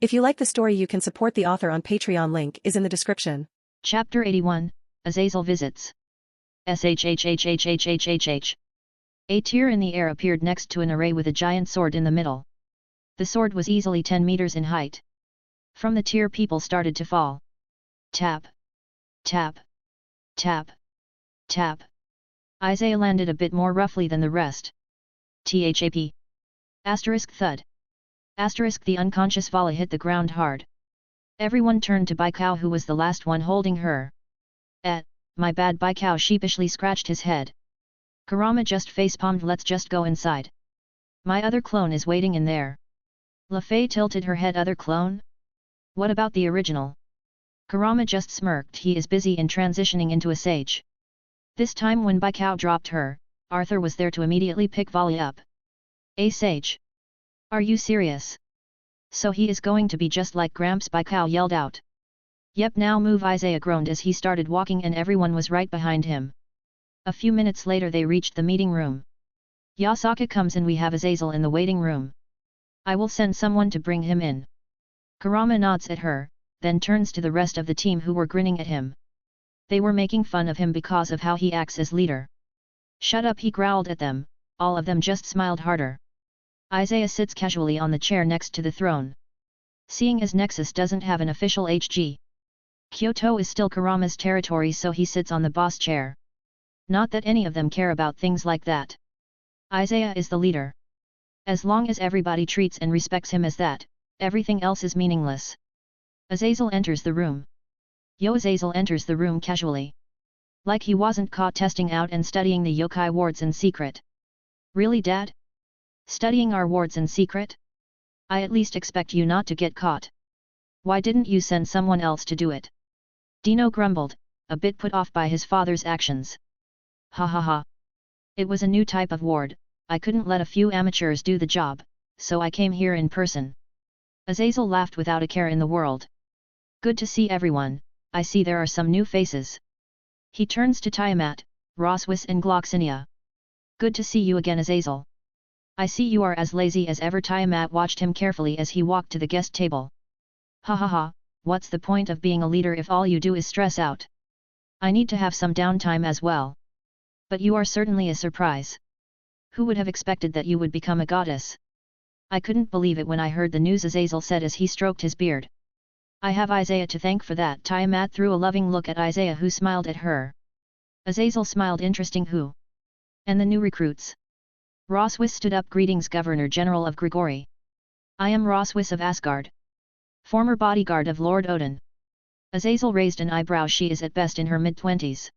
If you like the story, you can support the author on Patreon. Link is in the description. Chapter 81, Azazel Visits. SHHHHHHHH. A tier in the air appeared next to an array with a giant sword in the middle. The sword was easily 10 meters in height. From the tier people started to fall. Tap. Tap. Tap. Tap. Isaiah landed a bit more roughly than the rest. THAP. Asterisk thud. Asterisk the unconscious Vala hit the ground hard. Everyone turned to Baikao, who was the last one holding her. My bad. Baikao sheepishly scratched his head. Kurama just facepalmed. Let's just go inside. My other clone is waiting in there. Lafay tilted her head. Other clone? What about the original? Kurama just smirked. He is busy in transitioning into a sage. This time when Baikao dropped her, Arthur was there to immediately pick Vala up. A sage? Are you serious? So he is going to be just like Gramps? Baikao yelled out. Yep, now move. Isaiah groaned as he started walking, and everyone was right behind him. A few minutes later they reached the meeting room. Yasaka comes in. We have Azazel in the waiting room. I will send someone to bring him in. Kurama nods at her, then turns to the rest of the team who were grinning at him. They were making fun of him because of how he acts as leader. Shut up, he growled at them. All of them just smiled harder. Isaiah sits casually on the chair next to the throne. Seeing as Nexus doesn't have an official HG, Kyoto is still Kurama's territory, so he sits on the boss chair. Not that any of them care about things like that. Isaiah is the leader. As long as everybody treats and respects him as that, everything else is meaningless. Azazel enters the room. Azazel enters the room casually. Like he wasn't caught testing out and studying the yokai wards in secret. Really, Dad? Studying our wards in secret? I at least expect you not to get caught. Why didn't you send someone else to do it? Dino grumbled, a bit put off by his father's actions. Ha ha ha. It was a new type of ward, I couldn't let a few amateurs do the job, so I came here in person. Azazel laughed without a care in the world. Good to see everyone. I see there are some new faces. He turns to Tiamat, Roswis and Gloxinia. Good to see you again, Azazel. I see you are as lazy as ever. Tiamat watched him carefully as he walked to the guest table. Ha ha ha, what's the point of being a leader if all you do is stress out? I need to have some downtime as well. But you are certainly a surprise. Who would have expected that you would become a goddess? I couldn't believe it when I heard the news, Azazel said as he stroked his beard. I have Isaiah to thank for that. Tiamat threw a loving look at Isaiah, who smiled at her. Azazel smiled. Interesting. Who? And the new recruits? Roswis stood up. Greetings, Governor General of Grigori. I am Roswis of Asgard. Former bodyguard of Lord Odin. Azazel raised an eyebrow. She is at best in her mid-20s.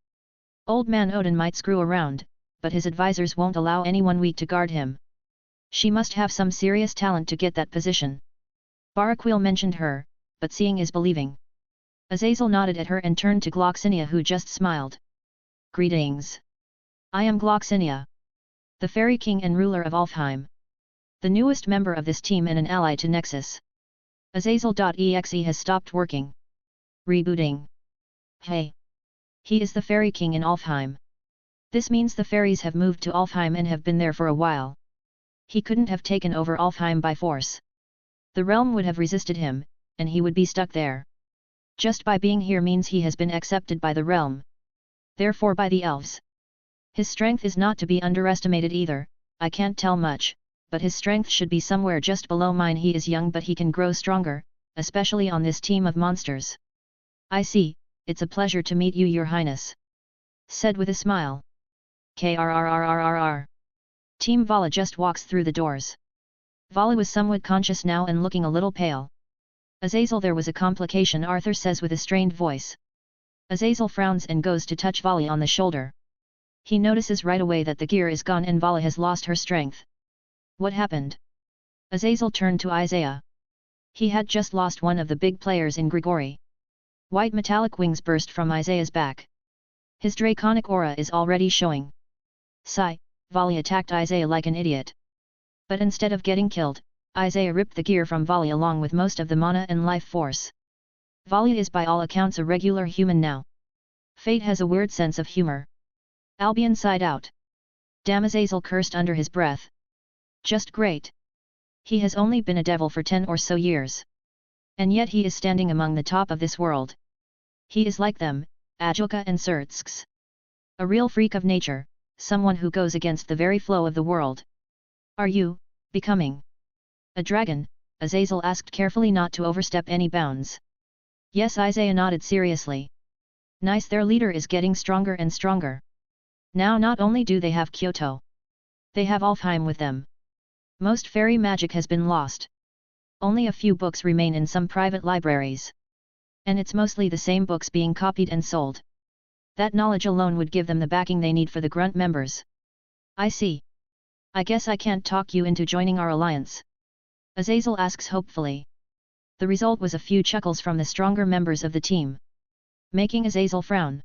Old man Odin might screw around, but his advisors won't allow anyone weak to guard him. She must have some serious talent to get that position. Baraquil mentioned her, but seeing is believing. Azazel nodded at her and turned to Gloxinia, who just smiled. Greetings. I am Gloxinia, the Fairy King and ruler of Alfheim. The newest member of this team and an ally to Nexus. Azazel.exe has stopped working. Rebooting. Hey. He is the Fairy King in Alfheim. This means the fairies have moved to Alfheim and have been there for a while. He couldn't have taken over Alfheim by force. The realm would have resisted him, and he would be stuck there. Just by being here means he has been accepted by the realm. Therefore by the elves. His strength is not to be underestimated either. I can't tell much, but his strength should be somewhere just below mine. He is young, but he can grow stronger, especially on this team of monsters. I see, it's a pleasure to meet you, Your Highness. Said with a smile. Krrrrrrrr. Team Vala just walks through the doors. Vala was somewhat conscious now and looking a little pale. Azazel, there was a complication, Arthur says with a strained voice. Azazel frowns and goes to touch Vala on the shoulder. He notices right away that the gear is gone and Vala has lost her strength. What happened? Azazel turned to Isaiah. He had just lost one of the big players in Grigori. White metallic wings burst from Isaiah's back. His draconic aura is already showing. Sigh, Vala attacked Isaiah like an idiot. But instead of getting killed, Isaiah ripped the gear from Vala along with most of the mana and life force. Vala is by all accounts a regular human now. Fate has a weird sense of humor. Albion sighed out. Damn, Azazel cursed under his breath. Just great. He has only been a devil for 10 or so years. And yet he is standing among the top of this world. He is like them, Ajoka and Surtsks. A real freak of nature, someone who goes against the very flow of the world. Are you becoming a dragon? Azazel asked, carefully not to overstep any bounds. Yes, Isaiah nodded seriously. Nice, their leader is getting stronger and stronger. Now not only do they have Kyoto, they have Alfheim with them. Most fairy magic has been lost. Only a few books remain in some private libraries. And it's mostly the same books being copied and sold. That knowledge alone would give them the backing they need for the grunt members. I see. I guess I can't talk you into joining our alliance? Azazel asks hopefully. The result was a few chuckles from the stronger members of the team, making Azazel frown.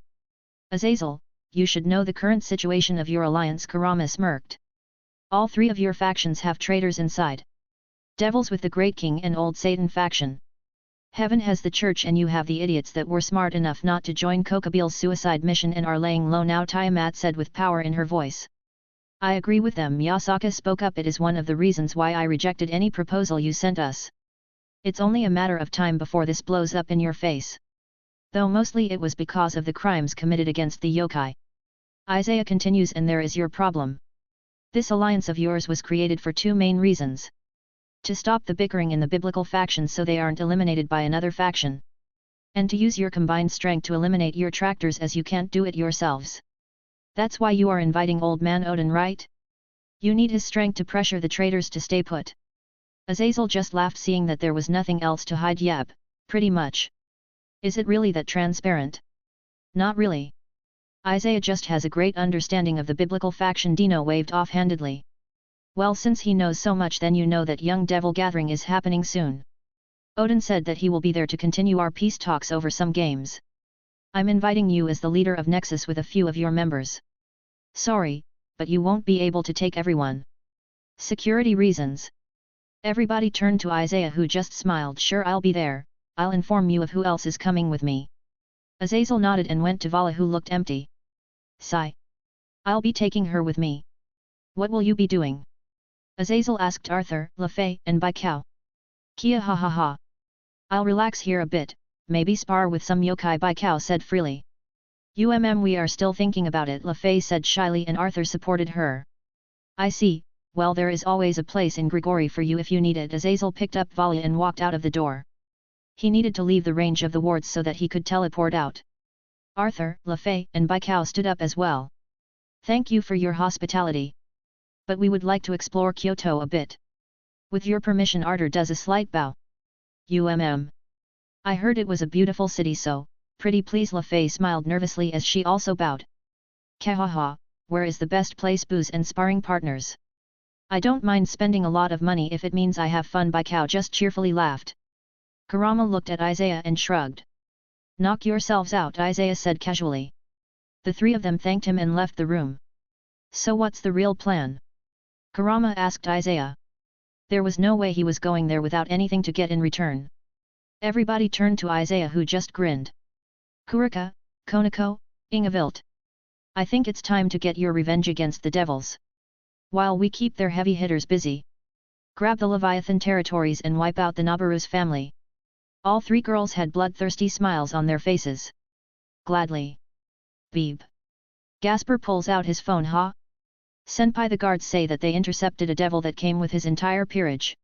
Azazel, you should know the current situation of your alliance, Kurama smirked. All three of your factions have traitors inside. Devils with the Great King and Old Satan faction. Heaven has the church, and you have the idiots that were smart enough not to join Kokabil's suicide mission and are laying low now, Tiamat said with power in her voice. I agree with them, Miyasaka spoke up. It is one of the reasons why I rejected any proposal you sent us. It's only a matter of time before this blows up in your face. Though mostly it was because of the crimes committed against the yokai. Isaiah continues, and there is your problem. This alliance of yours was created for two main reasons. To stop the bickering in the biblical factions so they aren't eliminated by another faction. And to use your combined strength to eliminate your tractors, as you can't do it yourselves. That's why you are inviting Old Man Odin, right? You need his strength to pressure the traitors to stay put. Azazel just laughed, seeing that there was nothing else to hide. Yep, pretty much. Is it really that transparent? Not really. Isaiah just has a great understanding of the biblical faction. Dino waved offhandedly. Well, since he knows so much, then you know that Young Devil Gathering is happening soon. Odin said that he will be there to continue our peace talks over some games. I'm inviting you as the leader of Nexus with a few of your members. Sorry, but you won't be able to take everyone. Security reasons. Everybody turned to Isaiah, who just smiled. Sure, I'll be there. I'll inform you of who else is coming with me. Azazel nodded and went to Vala, who looked empty. Sigh. I'll be taking her with me. What will you be doing? Azazel asked Arthur, LaFay, and Baikao. Kia, ha ha ha. I'll relax here a bit, maybe spar with some yokai, Baikao said freely. We are still thinking about it, LaFay said shyly, and Arthur supported her. I see, well, there is always a place in Grigori for you if you need it. Azazel picked up Vala and walked out of the door. He needed to leave the range of the wards so that he could teleport out. Arthur, LaFay, and Baikao stood up as well. Thank you for your hospitality. But we would like to explore Kyoto a bit. With your permission. Arthur does a slight bow. I heard it was a beautiful city, so, pretty please. LaFay smiled nervously as she also bowed. Kahaha, where is the best place? Booze and sparring partners. I don't mind spending a lot of money if it means I have fun. Baikao just cheerfully laughed. Kurama looked at Isaiah and shrugged. Knock yourselves out, Isaiah said casually. The three of them thanked him and left the room. So what's the real plan? Kurama asked Isaiah. There was no way he was going there without anything to get in return. Everybody turned to Isaiah, who just grinned. Kurika, Konako, Ingevilt. I think it's time to get your revenge against the devils. While we keep their heavy hitters busy. Grab the Leviathan territories and wipe out the Nabaru's family. All three girls had bloodthirsty smiles on their faces. Gladly. Beeb. Gasper pulls out his phone. Ha? Senpai, the guards say that they intercepted a devil that came with his entire peerage.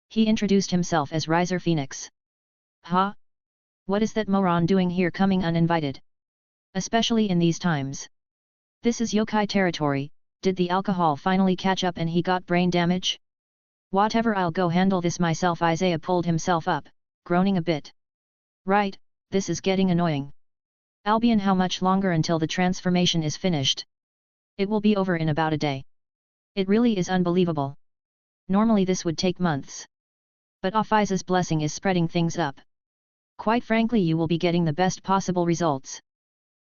He introduced himself as Riser Phoenix. Ha? What is that moron doing here, coming uninvited? Especially in these times. This is yokai territory. Did the alcohol finally catch up and he got brain damage? Whatever, I'll go handle this myself. Isaiah pulled himself up, groaning a bit. Right, this is getting annoying. Albion, how much longer until the transformation is finished? It will be over in about a day. It really is unbelievable. Normally this would take months. But Ophiza's blessing is spreading things up. Quite frankly, you will be getting the best possible results.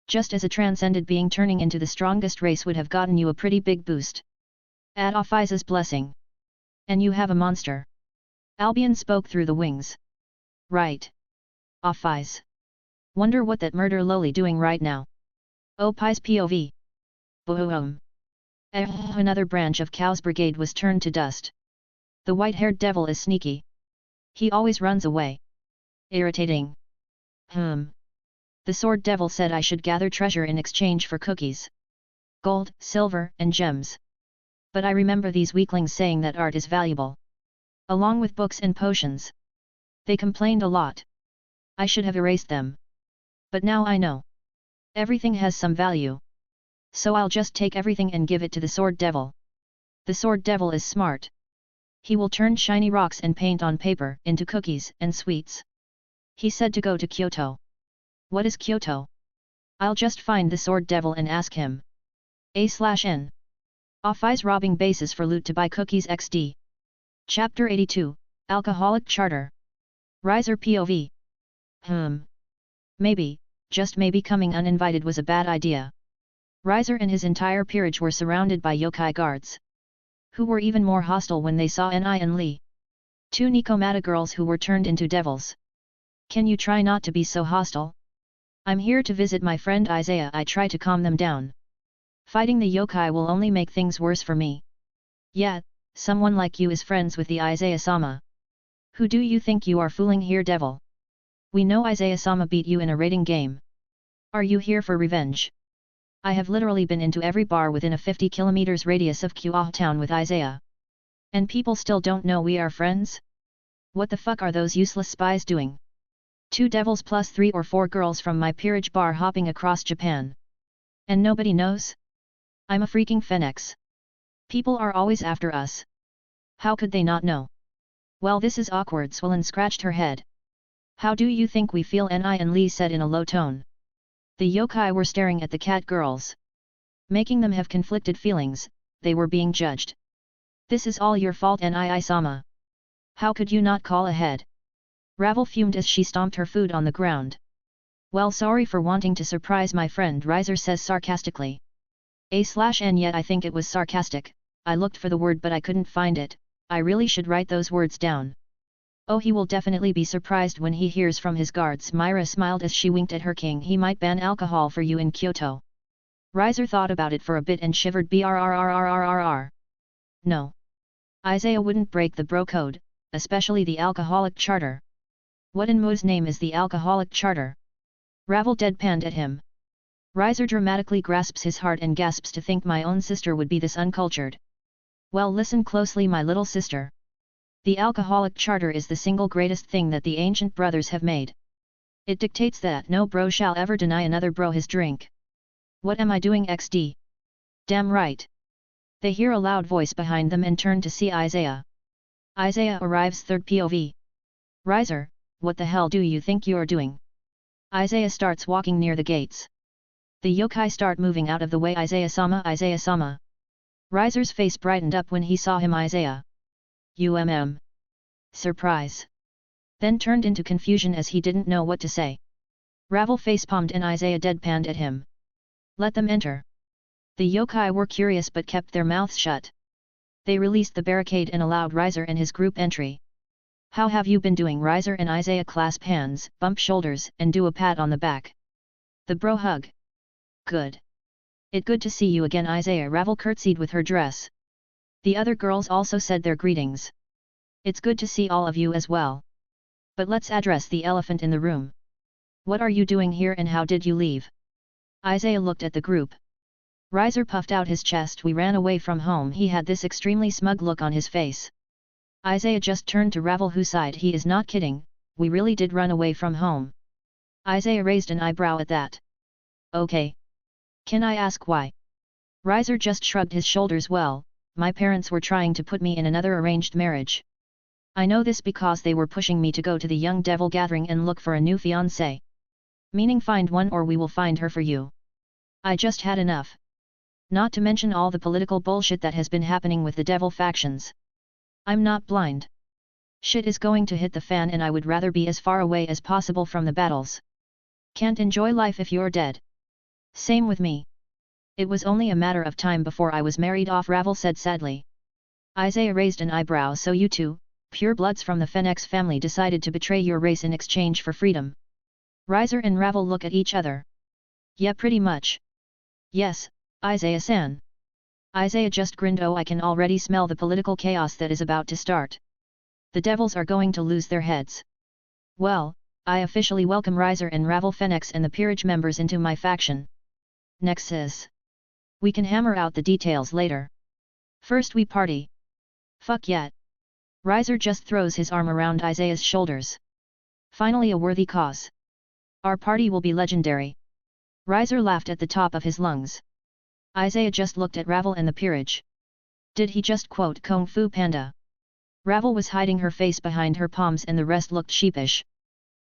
Just as a transcended being turning into the strongest race would have gotten you a pretty big boost. Add Ophiza's blessing. And you have a monster. Albion spoke through the wings. Right. Ophiz. Wonder what that murder loli doing right now. Ophiz POV. Boom. Another branch of Cow's brigade was turned to dust. The white-haired devil is sneaky. He always runs away. Irritating. The sword devil said I should gather treasure in exchange for cookies. Gold, silver, and gems. But I remember these weaklings saying that art is valuable. Along with books and potions. They complained a lot. I should have erased them. But now I know. Everything has some value. So I'll just take everything and give it to the sword devil. The sword devil is smart. He will turn shiny rocks and paint on paper into cookies and sweets. He said to go to Kyoto. What is Kyoto? I'll just find the sword devil and ask him. A/N. Offis robbing bases for loot to buy cookies XD. Chapter 82, Alcoholic Charter. Riser POV. Maybe, just maybe coming uninvited was a bad idea. Riser and his entire peerage were surrounded by yokai guards, who were even more hostile when they saw Ni and Lee, two Nikomata girls who were turned into devils. Can you try not to be so hostile? I'm here to visit my friend Isaiah. I try to calm them down. Fighting the yokai will only make things worse for me. Yeah, someone like you is friends with the Isaiah-sama. Who do you think you are fooling here, devil? We know Isaiah-sama beat you in a raiding game. Are you here for revenge? I have literally been into every bar within a 50 kilometers radius of Kyoto town with Isaiah. And people still don't know we are friends? What the fuck are those useless spies doing? 2 devils plus 3 or 4 girls from my peerage bar hopping across Japan. And nobody knows? I'm a freaking phoenix. People are always after us. How could they not know? Well, this is awkward. Swollen scratched her head. How do you think we feel? Ni and Lee said in a low tone. The yokai were staring at the cat girls, making them have conflicted feelings. They were being judged. This is all your fault, Ni-sama. How could you not call ahead? Ravel fumed as she stomped her food on the ground. Well, sorry for wanting to surprise my friend, Riser says sarcastically. A/N. Yet I think it was sarcastic. I looked for the word but I couldn't find it. I really should write those words down. Oh, he will definitely be surprised when he hears from his guards. Myra smiled as she winked at her king. He might ban alcohol for you in Kyoto. Riser thought about it for a bit and shivered. Brrrrrrrrrr. No. Isaiah wouldn't break the bro code, especially the alcoholic charter. What in Mo's name is the alcoholic charter? Ravel deadpanned at him. Riser dramatically grasps his heart and gasps to think my own sister would be this uncultured. Well, listen closely, my little sister. The alcoholic charter is the single greatest thing that the ancient brothers have made. It dictates that no bro shall ever deny another bro his drink. What am I doing, XD? Damn right. They hear a loud voice behind them and turn to see Isaiah. Isaiah arrives. Third POV. Riser, what the hell do you think you're doing? Isaiah starts walking near the gates. The yokai start moving out of the way. Isaiah-sama, Isaiah-sama. Riser's face brightened up when he saw him. Isaiah. Surprise. Then turned into confusion as he didn't know what to say. Ravel facepalmed and Isaiah deadpanned at him. Let them enter. The yokai were curious but kept their mouths shut. They released the barricade and allowed Riser and his group entry. How have you been doing? Riser and Isaiah clasp hands, bump shoulders, and do a pat on the back. The bro hug. Good. It good to see you again, Isaiah. Ravel curtsied with her dress. The other girls also said their greetings. It's good to see all of you as well. But let's address the elephant in the room. What are you doing here and how did you leave? Isaiah looked at the group. Riser puffed out his chest. We ran away from home. He had this extremely smug look on his face. Isaiah just turned to Ravel, who sighed. He is not kidding, we really did run away from home. Isaiah raised an eyebrow at that. Okay. Can I ask why? Riser just shrugged his shoulders. Well, my parents were trying to put me in another arranged marriage. I know this because they were pushing me to go to the young devil gathering and look for a new fiancé. Meaning find one or we will find her for you. I just had enough. Not to mention all the political bullshit that has been happening with the devil factions. I'm not blind. Shit is going to hit the fan and I would rather be as far away as possible from the battles. Can't enjoy life if you're dead. Same with me. It was only a matter of time before I was married off, Ravel said sadly. Isaiah raised an eyebrow. So you two, purebloods from the Phoenix family, decided to betray your race in exchange for freedom. Riser and Ravel look at each other. Yeah, pretty much. Yes, Isaiah-san. Isaiah just grinned. Oh, I can already smell the political chaos that is about to start. The devils are going to lose their heads. Well, I officially welcome Riser and Ravel Phoenix and the peerage members into my faction. Next is. We can hammer out the details later. First we party. Fuck yet. Riser just throws his arm around Isaiah's shoulders. Finally a worthy cause. Our party will be legendary. Riser laughed at the top of his lungs. Isaiah just looked at Ravel and the peerage. Did he just quote Kung Fu Panda? Ravel was hiding her face behind her palms and the rest looked sheepish.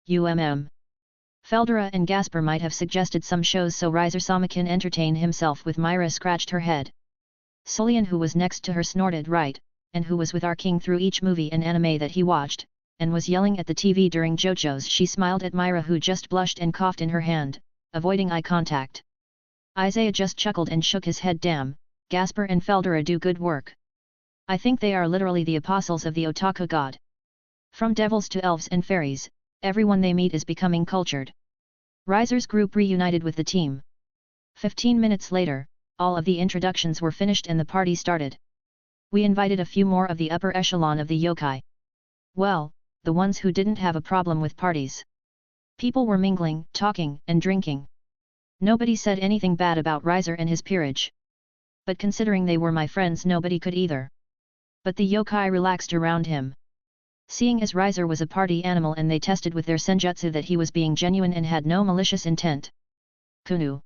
Feldera and Gasper might have suggested some shows so Riser Sama can entertain himself with. Myra scratched her head. Solian, who was next to her, snorted right, and who was with our king through each movie and anime that he watched, and was yelling at the TV during JoJo's. She smiled at Myra, who just blushed and coughed in her hand, avoiding eye contact. Isaiah just chuckled and shook his head. Damn, Gasper and Feldera do good work. I think they are literally the apostles of the otaku god. From devils to elves and fairies, everyone they meet is becoming cultured. Riser's group reunited with the team. 15 minutes later, all of the introductions were finished and the party started. We invited a few more of the upper echelon of the yokai. Well, the ones who didn't have a problem with parties. People were mingling, talking, and drinking. Nobody said anything bad about Riser and his peerage. But considering they were my friends, nobody could either. But the yokai relaxed around him. Seeing as Riser was a party animal and they tested with their senjutsu that he was being genuine and had no malicious intent. Kunu.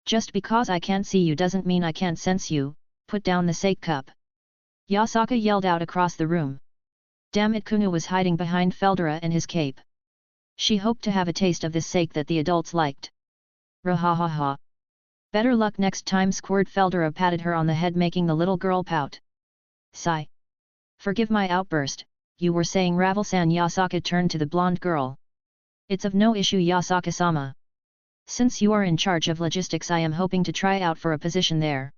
Just because I can't see you doesn't mean I can't sense you, put down the sake cup. Yasaka yelled out across the room. Damn it, Kunu was hiding behind Feldera and his cape. She hoped to have a taste of this sake that the adults liked. Rahahaha. Better luck next time. Squirt. Feldera patted her on the head, making the little girl pout. Sigh. Forgive my outburst, you were saying, Ravel-san. Yasaka turned to the blonde girl. It's of no issue, Yasaka-sama. Since you are in charge of logistics, I am hoping to try out for a position there.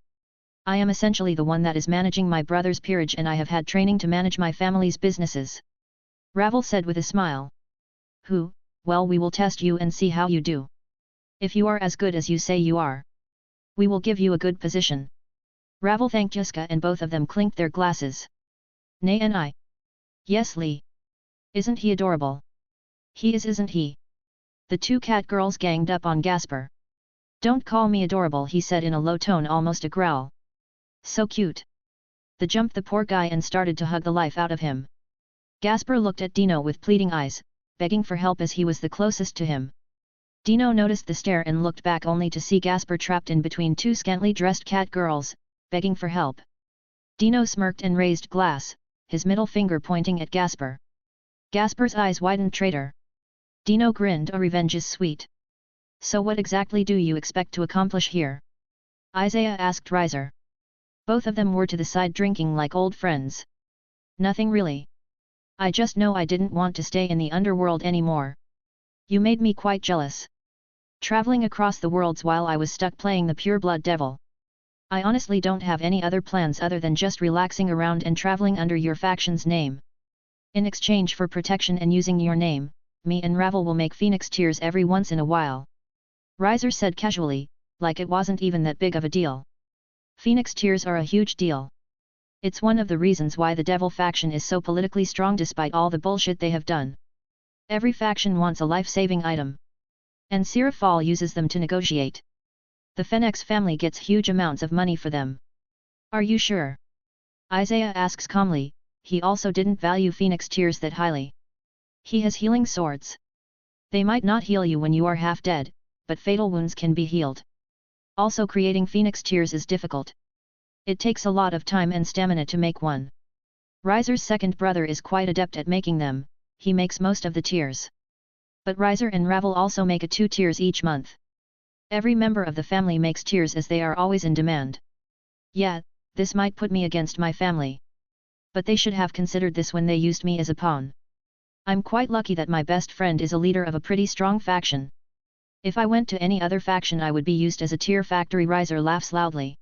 I am essentially the one that is managing my brother's peerage and I have had training to manage my family's businesses. Ravel said with a smile. Well, we will test you and see how you do. If you are as good as you say you are, we will give you a good position. Ravel thanked Yuska and both of them clinked their glasses. Nay and I. Yes, Lee. Isn't he adorable? He is, isn't he? The two cat girls ganged up on Gasper. Don't call me adorable, he said in a low tone, almost a growl. So cute. They jumped the poor guy and started to hug the life out of him. Gasper looked at Dino with pleading eyes, begging for help as he was the closest to him. Dino noticed the stare and looked back only to see Gasper trapped in between two scantily dressed cat girls, begging for help. Dino smirked and raised glass, his middle finger pointing at Gasper. Gasper's eyes widened. Traitor. Dino grinned. A revenge is sweet. So what exactly do you expect to accomplish here? Isaiah asked Riser. Both of them were to the side drinking like old friends. Nothing really. I just know I didn't want to stay in the underworld anymore. You made me quite jealous. Traveling across the worlds while I was stuck playing the pure-blood devil. I honestly don't have any other plans other than just relaxing around and traveling under your faction's name. In exchange for protection and using your name, me and Ravel will make Phoenix tears every once in a while. Riser said casually, like it wasn't even that big of a deal. Phoenix tears are a huge deal. It's one of the reasons why the devil faction is so politically strong despite all the bullshit they have done. Every faction wants a life-saving item. And Sirafal uses them to negotiate. The Phoenix family gets huge amounts of money for them. Are you sure? Isaiah asks calmly, he also didn't value Phoenix tears that highly. He has healing swords. They might not heal you when you are half dead, but fatal wounds can be healed. Also, creating Phoenix tears is difficult. It takes a lot of time and stamina to make one. Riser's second brother is quite adept at making them, he makes most of the tears. But Riser and Ravel also make 2 tears each month. Every member of the family makes tears as they are always in demand. Yeah, this might put me against my family. But they should have considered this when they used me as a pawn. I'm quite lucky that my best friend is a leader of a pretty strong faction. If I went to any other faction I would be used as a tear factory. Riser laughs loudly.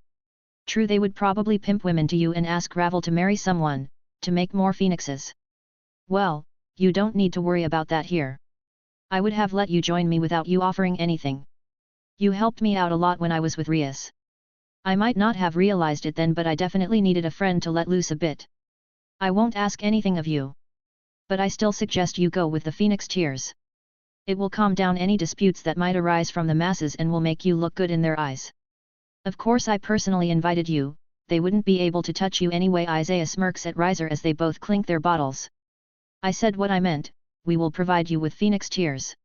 True, they would probably pimp women to you and ask Ravel to marry someone, to make more phoenixes. Well, you don't need to worry about that here. I would have let you join me without you offering anything. You helped me out a lot when I was with Rias. I might not have realized it then, but I definitely needed a friend to let loose a bit. I won't ask anything of you. But I still suggest you go with the Phoenix Tears. It will calm down any disputes that might arise from the masses and will make you look good in their eyes. Of course I personally invited you, they wouldn't be able to touch you anyway. Isaiah smirks at Riser as they both clink their bottles. I said what I meant, we will provide you with Phoenix Tears.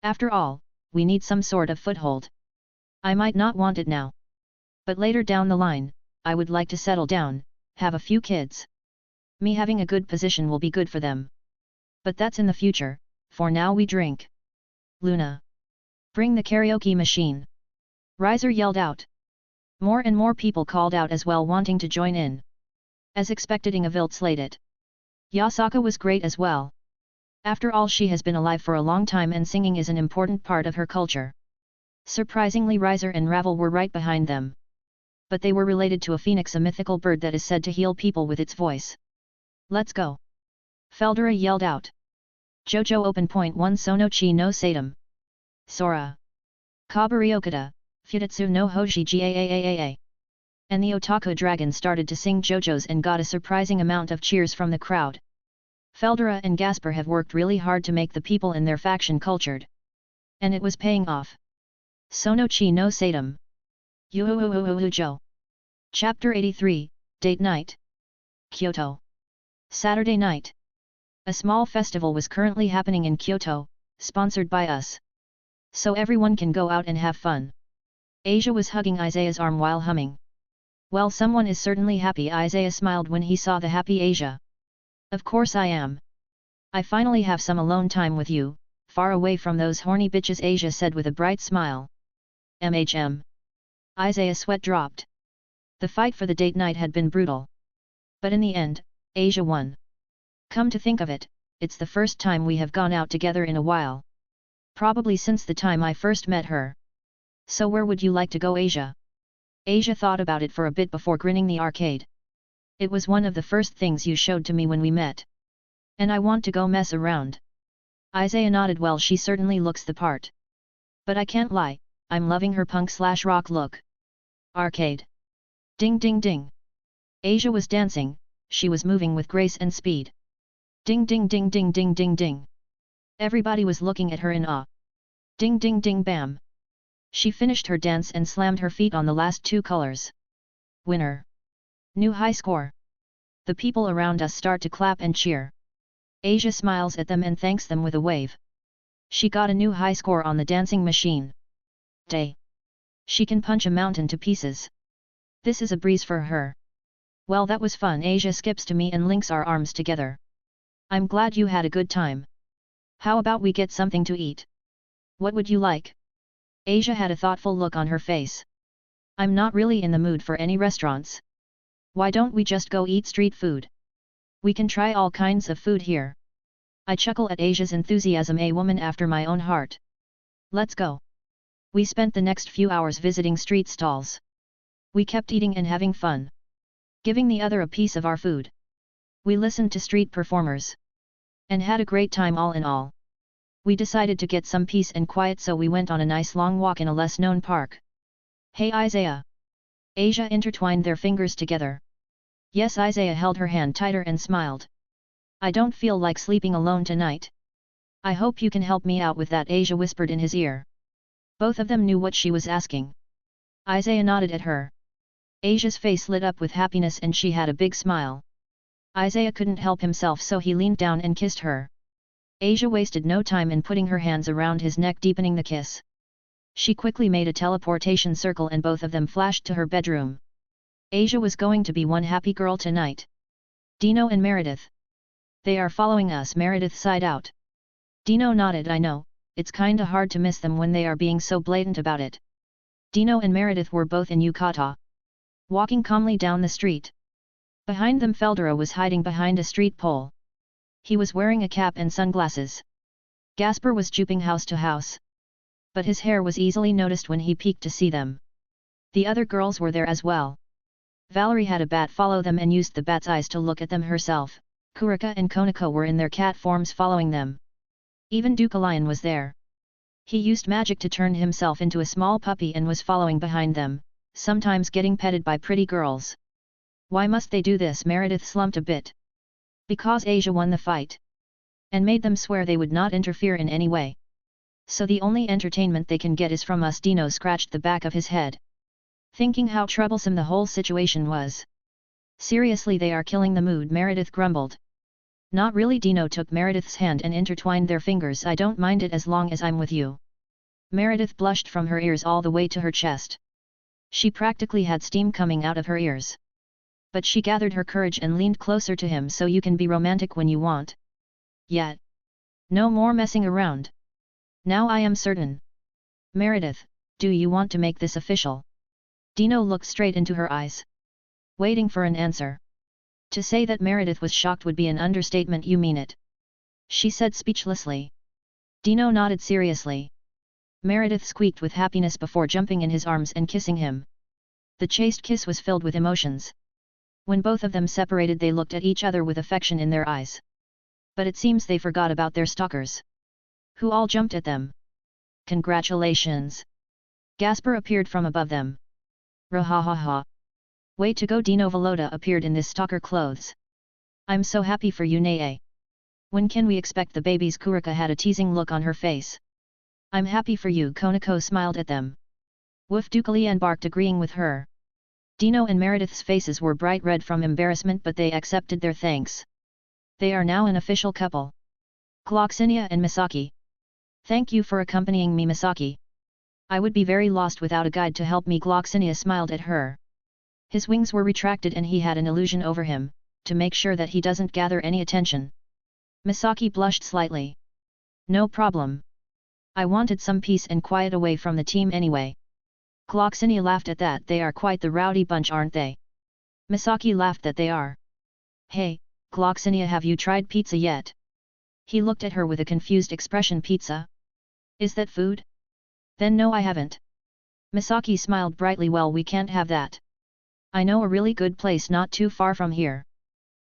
After all, we need some sort of foothold. I might not want it now. But later down the line, I would like to settle down, have a few kids. Me having a good position will be good for them. But that's in the future, for now we drink. Luna. Bring the karaoke machine. Riser yelled out. More and more people called out as well, wanting to join in. As expected, Ingevild slayed it. Yasaka was great as well. After all, she has been alive for a long time and singing is an important part of her culture. Surprisingly, Riser and Ravel were right behind them. But they were related to a phoenix, a mythical bird that is said to heal people with its voice. Let's go. Feldera yelled out. Jojo open point 1 Sonochi no Satum. Sora. Kabariokata, Futatsu no Hoji Gaaa. And the Otaku dragon started to sing JoJo's and got a surprising amount of cheers from the crowd. Feldera and Gasper have worked really hard to make the people in their faction cultured. And it was paying off. Sonochi no Satum. Yuhuhuhuhujo. Chapter 83, Date Night. Kyoto. Saturday night. A small festival was currently happening in Kyoto, sponsored by us. So everyone can go out and have fun. Asia was hugging Isaiah's arm while humming. Well, someone is certainly happy. Isaiah smiled when he saw the happy Asia. Of course I am. I finally have some alone time with you, far away from those horny bitches, Asia said with a bright smile. Isaiah's sweat dropped. The fight for the date night had been brutal. But in the end, Asia won. Come to think of it, it's the first time we have gone out together in a while. Probably since the time I first met her. So where would you like to go, Asia? Asia thought about it for a bit before grinning. The arcade. It was one of the first things you showed to me when we met. And I want to go mess around. Isaiah nodded. Well, she certainly looks the part. But I can't lie, I'm loving her punk/rock look. Arcade. Ding ding ding. Asia was dancing, she was moving with grace and speed. Ding ding ding ding ding ding ding. Everybody was looking at her in awe. Ding ding ding bam. She finished her dance and slammed her feet on the last two colors. Winner. New high score. The people around us start to clap and cheer. Asia smiles at them and thanks them with a wave. She got a new high score on the dancing machine. Day. She can punch a mountain to pieces. This is a breeze for her. Well, that was fun. Asia skips to me and links our arms together. I'm glad you had a good time. How about we get something to eat? What would you like? Asia had a thoughtful look on her face. I'm not really in the mood for any restaurants. Why don't we just go eat street food? We can try all kinds of food here. I chuckle at Asia's enthusiasm, a woman after my own heart. Let's go. We spent the next few hours visiting street stalls. We kept eating and having fun. Giving the other a piece of our food. We listened to street performers. And had a great time all in all. We decided to get some peace and quiet, so we went on a nice long walk in a less known park. Hey Isaiah. Asia intertwined their fingers together. Yes, Isaiah held her hand tighter and smiled. I don't feel like sleeping alone tonight. I hope you can help me out with that, Asia whispered in his ear. Both of them knew what she was asking. Isaiah nodded at her. Asia's face lit up with happiness and she had a big smile. Isaiah couldn't help himself, so he leaned down and kissed her. Asia wasted no time in putting her hands around his neck, deepening the kiss. She quickly made a teleportation circle and both of them flashed to her bedroom. Asia was going to be one happy girl tonight. Dino and Meredith. They are following us, Meredith sighed out. Dino nodded. I know, it's kinda hard to miss them when they are being so blatant about it. Dino and Meredith were both in yukata. Walking calmly down the street. Behind them Feldera was hiding behind a street pole. He was wearing a cap and sunglasses. Gasper was jumping house to house. But his hair was easily noticed when he peeked to see them. The other girls were there as well. Valerie had a bat follow them and used the bat's eyes to look at them herself. Kurika and Konako were in their cat forms following them. Even Dukalion was there. He used magic to turn himself into a small puppy and was following behind them, sometimes getting petted by pretty girls. Why must they do this? Meredith slumped a bit. Because Asia won the fight. And made them swear they would not interfere in any way. So the only entertainment they can get is from us. Dino scratched the back of his head. Thinking how troublesome the whole situation was. Seriously, they are killing the mood, Meredith grumbled. Not really. Dino took Meredith's hand and intertwined their fingers. I don't mind it as long as I'm with you. Meredith blushed from her ears all the way to her chest. She practically had steam coming out of her ears. But she gathered her courage and leaned closer to him. So you can be romantic when you want. Yet. No more messing around. Now I am certain. Meredith, do you want to make this official? Dino looked straight into her eyes. Waiting for an answer. To say that Meredith was shocked would be an understatement. You mean it? She said speechlessly. Dino nodded seriously. Meredith squeaked with happiness before jumping in his arms and kissing him. The chaste kiss was filled with emotions. When both of them separated, they looked at each other with affection in their eyes. But it seems they forgot about their stalkers. Who all jumped at them. Congratulations! Gasper appeared from above them. Rahahaha! Way to go! Dino Volota appeared in his stalker clothes. I'm so happy for you, Nae. When can we expect the babies? Kurika had a teasing look on her face. I'm happy for you. Konako smiled at them. Woof! Dukalian barked, agreeing with her. Dino and Meredith's faces were bright red from embarrassment, but they accepted their thanks. They are now an official couple. Gloxinia and Misaki. Thank you for accompanying me, Misaki. I would be very lost without a guide to help me. Gloxinia smiled at her. His wings were retracted and he had an illusion over him, to make sure that he doesn't gather any attention. Misaki blushed slightly. No problem. I wanted some peace and quiet away from the team anyway. Gloxinia laughed at that. They are quite the rowdy bunch, aren't they? Misaki laughed that they are. Hey, Gloxinia, have you tried pizza yet? He looked at her with a confused expression. Pizza? Is that food? Then no, I haven't. Misaki smiled brightly. Well, we can't have that. I know a really good place not too far from here.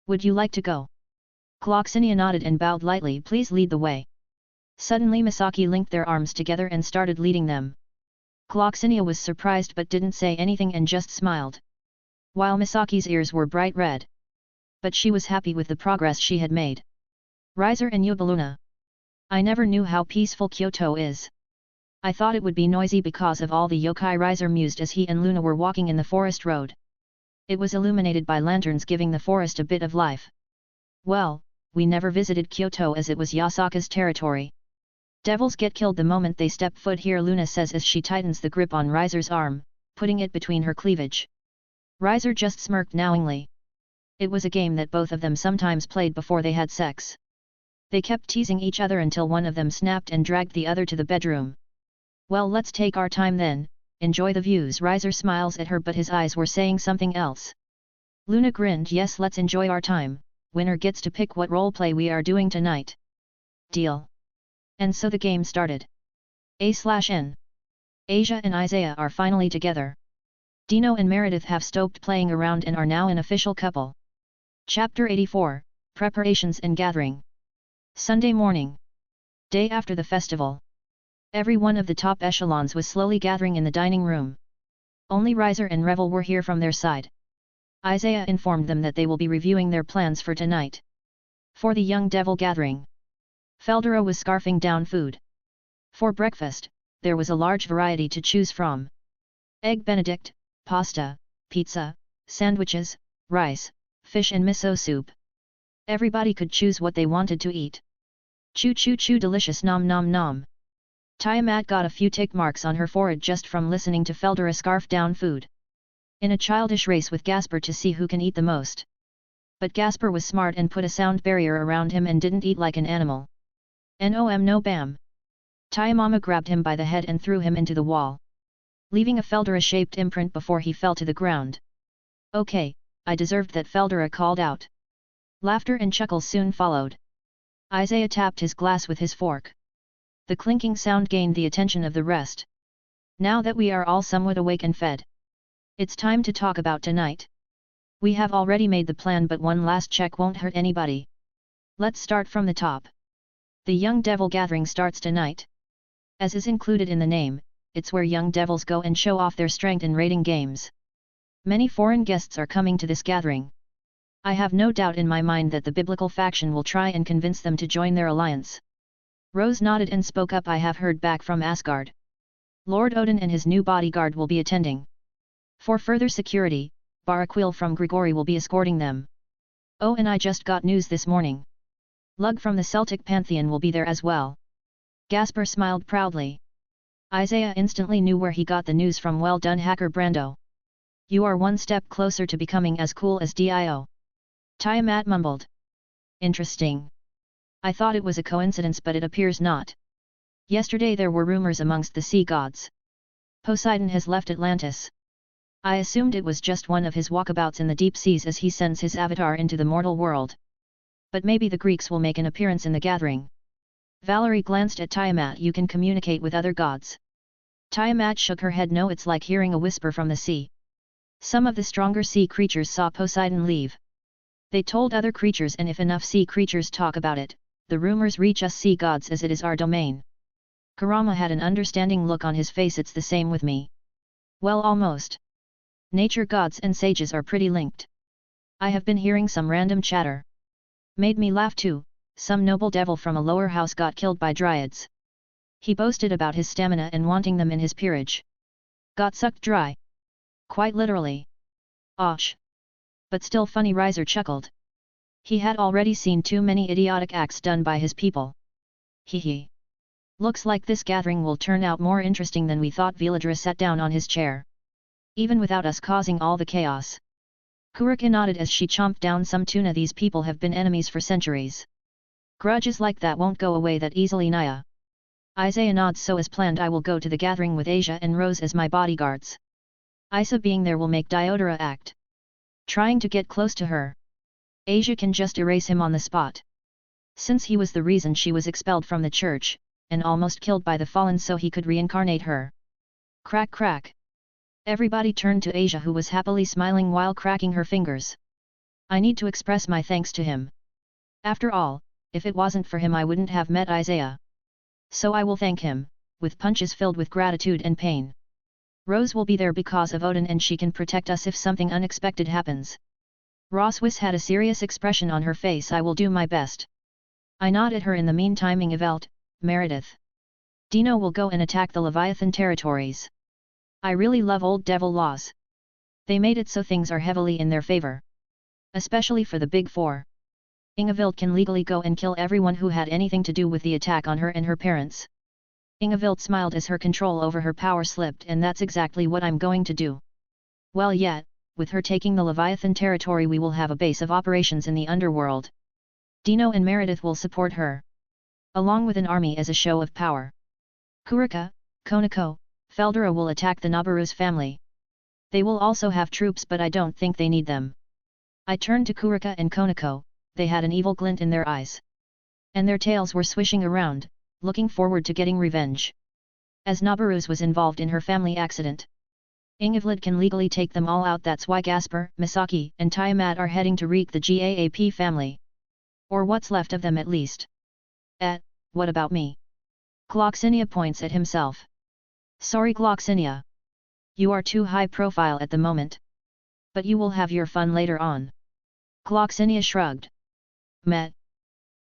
Would you like to go? Gloxinia nodded and bowed lightly. Please lead the way. Suddenly Misaki linked their arms together and started leading them. Gloxinia was surprised but didn't say anything and just smiled. While Misaki's ears were bright red. But she was happy with the progress she had made. Riser and Yubaluna. I never knew how peaceful Kyoto is. I thought it would be noisy because of all the yokai. Riser mused as he and Luna were walking in the forest road. It was illuminated by lanterns, giving the forest a bit of life. Well, we never visited Kyoto as it was Yasaka's territory. Devils get killed the moment they step foot here, Luna says as she tightens the grip on Riser's arm, putting it between her cleavage. Riser just smirked knowingly. It was a game that both of them sometimes played before they had sex. They kept teasing each other until one of them snapped and dragged the other to the bedroom. Well, let's take our time then, enjoy the views. Riser smiles at her, but his eyes were saying something else. Luna grinned. Yes, let's enjoy our time. Winner gets to pick what roleplay we are doing tonight. Deal. And so the game started. A/N. Asia and Isaiah are finally together. Dino and Meredith have stopped playing around and are now an official couple. Chapter 84, Preparations and Gathering. Sunday morning. Day after the festival. Every one of the top echelons was slowly gathering in the dining room. Only Riser and Revel were here from their side. Isaiah informed them that they will be reviewing their plans for tonight. For the young devil gathering. Feldera was scarfing down food. For breakfast, there was a large variety to choose from. Egg Benedict, pasta, pizza, sandwiches, rice, fish and miso soup. Everybody could choose what they wanted to eat. Choo choo choo, delicious, nom nom nom. Tiamat got a few tick marks on her forehead just from listening to Feldera scarf down food. In a childish race with Gasper to see who can eat the most. But Gasper was smart and put a sound barrier around him and didn't eat like an animal. Nom no bam. Tiamama grabbed him by the head and threw him into the wall, leaving a Feldera-shaped imprint before he fell to the ground. Okay, I deserved that, Feldera called out. Laughter and chuckles soon followed. Isaiah tapped his glass with his fork. The clinking sound gained the attention of the rest. Now that we are all somewhat awake and fed, it's time to talk about tonight. We have already made the plan, but one last check won't hurt anybody. Let's start from the top. The Young Devil Gathering starts tonight. As is included in the name, it's where young devils go and show off their strength in raiding games. Many foreign guests are coming to this gathering. I have no doubt in my mind that the biblical faction will try and convince them to join their alliance. Rose nodded and spoke up. I have heard back from Asgard. Lord Odin and his new bodyguard will be attending. For further security, Baraquil from Grigori will be escorting them. Oh, and I just got news this morning. Lug from the Celtic Pantheon will be there as well. Gasper smiled proudly. Isaiah instantly knew where he got the news from. Well done, hacker Brando. You are one step closer to becoming as cool as Dio. Tiamat mumbled. Interesting. I thought it was a coincidence, but it appears not. Yesterday there were rumors amongst the sea gods. Poseidon has left Atlantis. I assumed it was just one of his walkabouts in the deep seas as he sends his avatar into the mortal world. But maybe the Greeks will make an appearance in the gathering. Valerie glanced at Tiamat. You can communicate with other gods. Tiamat shook her head. No, it's like hearing a whisper from the sea. Some of the stronger sea creatures saw Poseidon leave. They told other creatures, and if enough sea creatures talk about it, the rumors reach us sea gods as it is our domain. Kurama had an understanding look on his face. It's the same with me. Well, almost. Nature gods and sages are pretty linked. I have been hearing some random chatter. Made me laugh too. Some noble devil from a lower house got killed by dryads. He boasted about his stamina and wanting them in his peerage. Got sucked dry. Quite literally. Osh. But still funny. Riser chuckled. He had already seen too many idiotic acts done by his people. Hee. Looks like this gathering will turn out more interesting than we thought. Veladra sat down on his chair. Even without us causing all the chaos. Kurika nodded as she chomped down some tuna. These people have been enemies for centuries. Grudges like that won't go away that easily. Naya. Isaiah nods. So as planned, I will go to the gathering with Asia and Rose as my bodyguards. Isa being there will make Diodora act. Trying to get close to her. Asia can just erase him on the spot. Since he was the reason she was expelled from the church, and almost killed by the fallen, so he could reincarnate her. Crack crack. Everybody turned to Asia, who was happily smiling while cracking her fingers. I need to express my thanks to him. After all, if it wasn't for him I wouldn't have met Isaiah. So I will thank him, with punches filled with gratitude and pain. Rose will be there because of Odin, and she can protect us if something unexpected happens. Roswis had a serious expression on her face. I will do my best. I nod at her. In the meantime, Ingevelt, Meredith. Dino will go and attack the Leviathan territories. I really love old devil laws. They made it so things are heavily in their favor. Especially for the Big Four. Ingevelt can legally go and kill everyone who had anything to do with the attack on her and her parents. Ingevelt smiled as her control over her power slipped. And that's exactly what I'm going to do. Well, yet, with her taking the Leviathan territory, we will have a base of operations in the underworld. Dino and Meredith will support her. Along with an army as a show of power. Kurika, Konako, Feldera will attack the Nabaru's family. They will also have troops, but I don't think they need them. I turned to Kurika and Konako. They had an evil glint in their eyes. And their tails were swishing around, looking forward to getting revenge. As Nabaru's was involved in her family accident. Ingevlid can legally take them all out. That's why Gasper, Misaki, and Tiamat are heading to wreak the GAAP family. Or what's left of them at least. What about me? Gloxinia points at himself. Sorry Gloxinia. You are too high profile at the moment. But you will have your fun later on. Gloxinia shrugged. Met.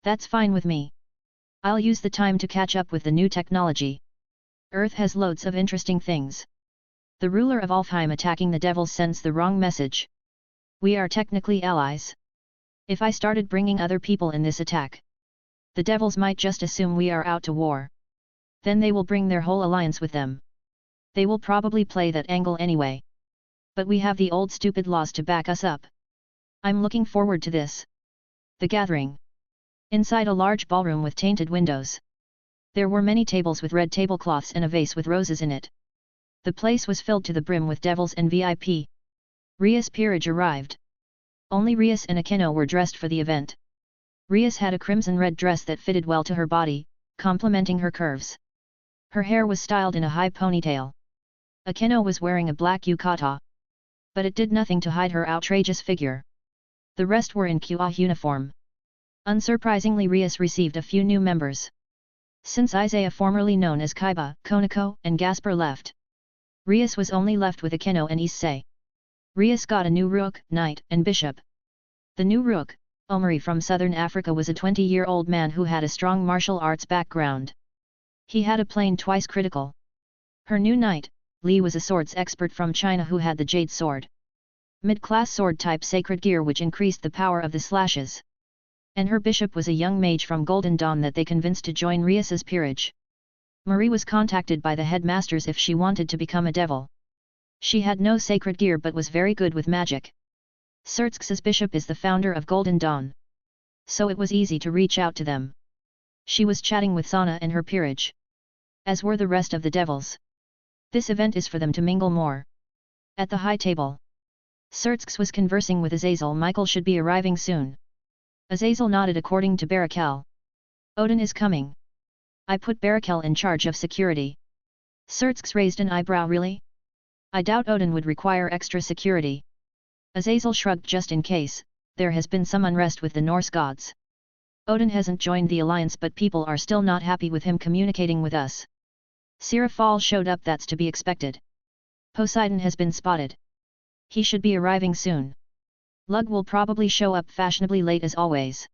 That's fine with me. I'll use the time to catch up with the new technology. Earth has loads of interesting things. The ruler of Alfheim attacking the devils sends the wrong message. We are technically allies. If I started bringing other people in this attack, the devils might just assume we are out to war. Then they will bring their whole alliance with them. They will probably play that angle anyway. But we have the old stupid laws to back us up. I'm looking forward to this. The gathering. Inside a large ballroom with tainted windows. There were many tables with red tablecloths and a vase with roses in it. The place was filled to the brim with devils and VIP. Rias' peerage arrived. Only Rias and Akeno were dressed for the event. Rias had a crimson-red dress that fitted well to her body, complementing her curves. Her hair was styled in a high ponytail. Akeno was wearing a black yukata. But it did nothing to hide her outrageous figure. The rest were in QA uniform. Unsurprisingly, Rias received a few new members. Since Isaiah, formerly known as Kiba, Konako, and Gasper left, Rias was only left with Akeno and Issei. Rias got a new rook, knight, and bishop. The new rook, Omari from southern Africa, was a 20-year-old man who had a strong martial arts background. He had a plane twice critical. Her new knight, Li, was a swords expert from China who had the jade sword. Mid-class sword type sacred gear which increased the power of the slashes. And her bishop was a young mage from Golden Dawn that they convinced to join Rias's peerage. Marie was contacted by the headmasters if she wanted to become a devil. She had no sacred gear but was very good with magic. Sertz's bishop is the founder of Golden Dawn. So it was easy to reach out to them. She was chatting with Sana and her peerage. As were the rest of the devils. This event is for them to mingle more. At the high table, Sertzx was conversing with Azazel. Michael should be arriving soon. Azazel nodded according to Barakel. Odin is coming. I put Barakel in charge of security. Sertzx raised an eyebrow. Really? I doubt Odin would require extra security. Azazel shrugged. Just in case, there has been some unrest with the Norse gods. Odin hasn't joined the alliance but people are still not happy with him communicating with us. Sirafal showed up. That's to be expected. Poseidon has been spotted. He should be arriving soon. Lug will probably show up fashionably late as always.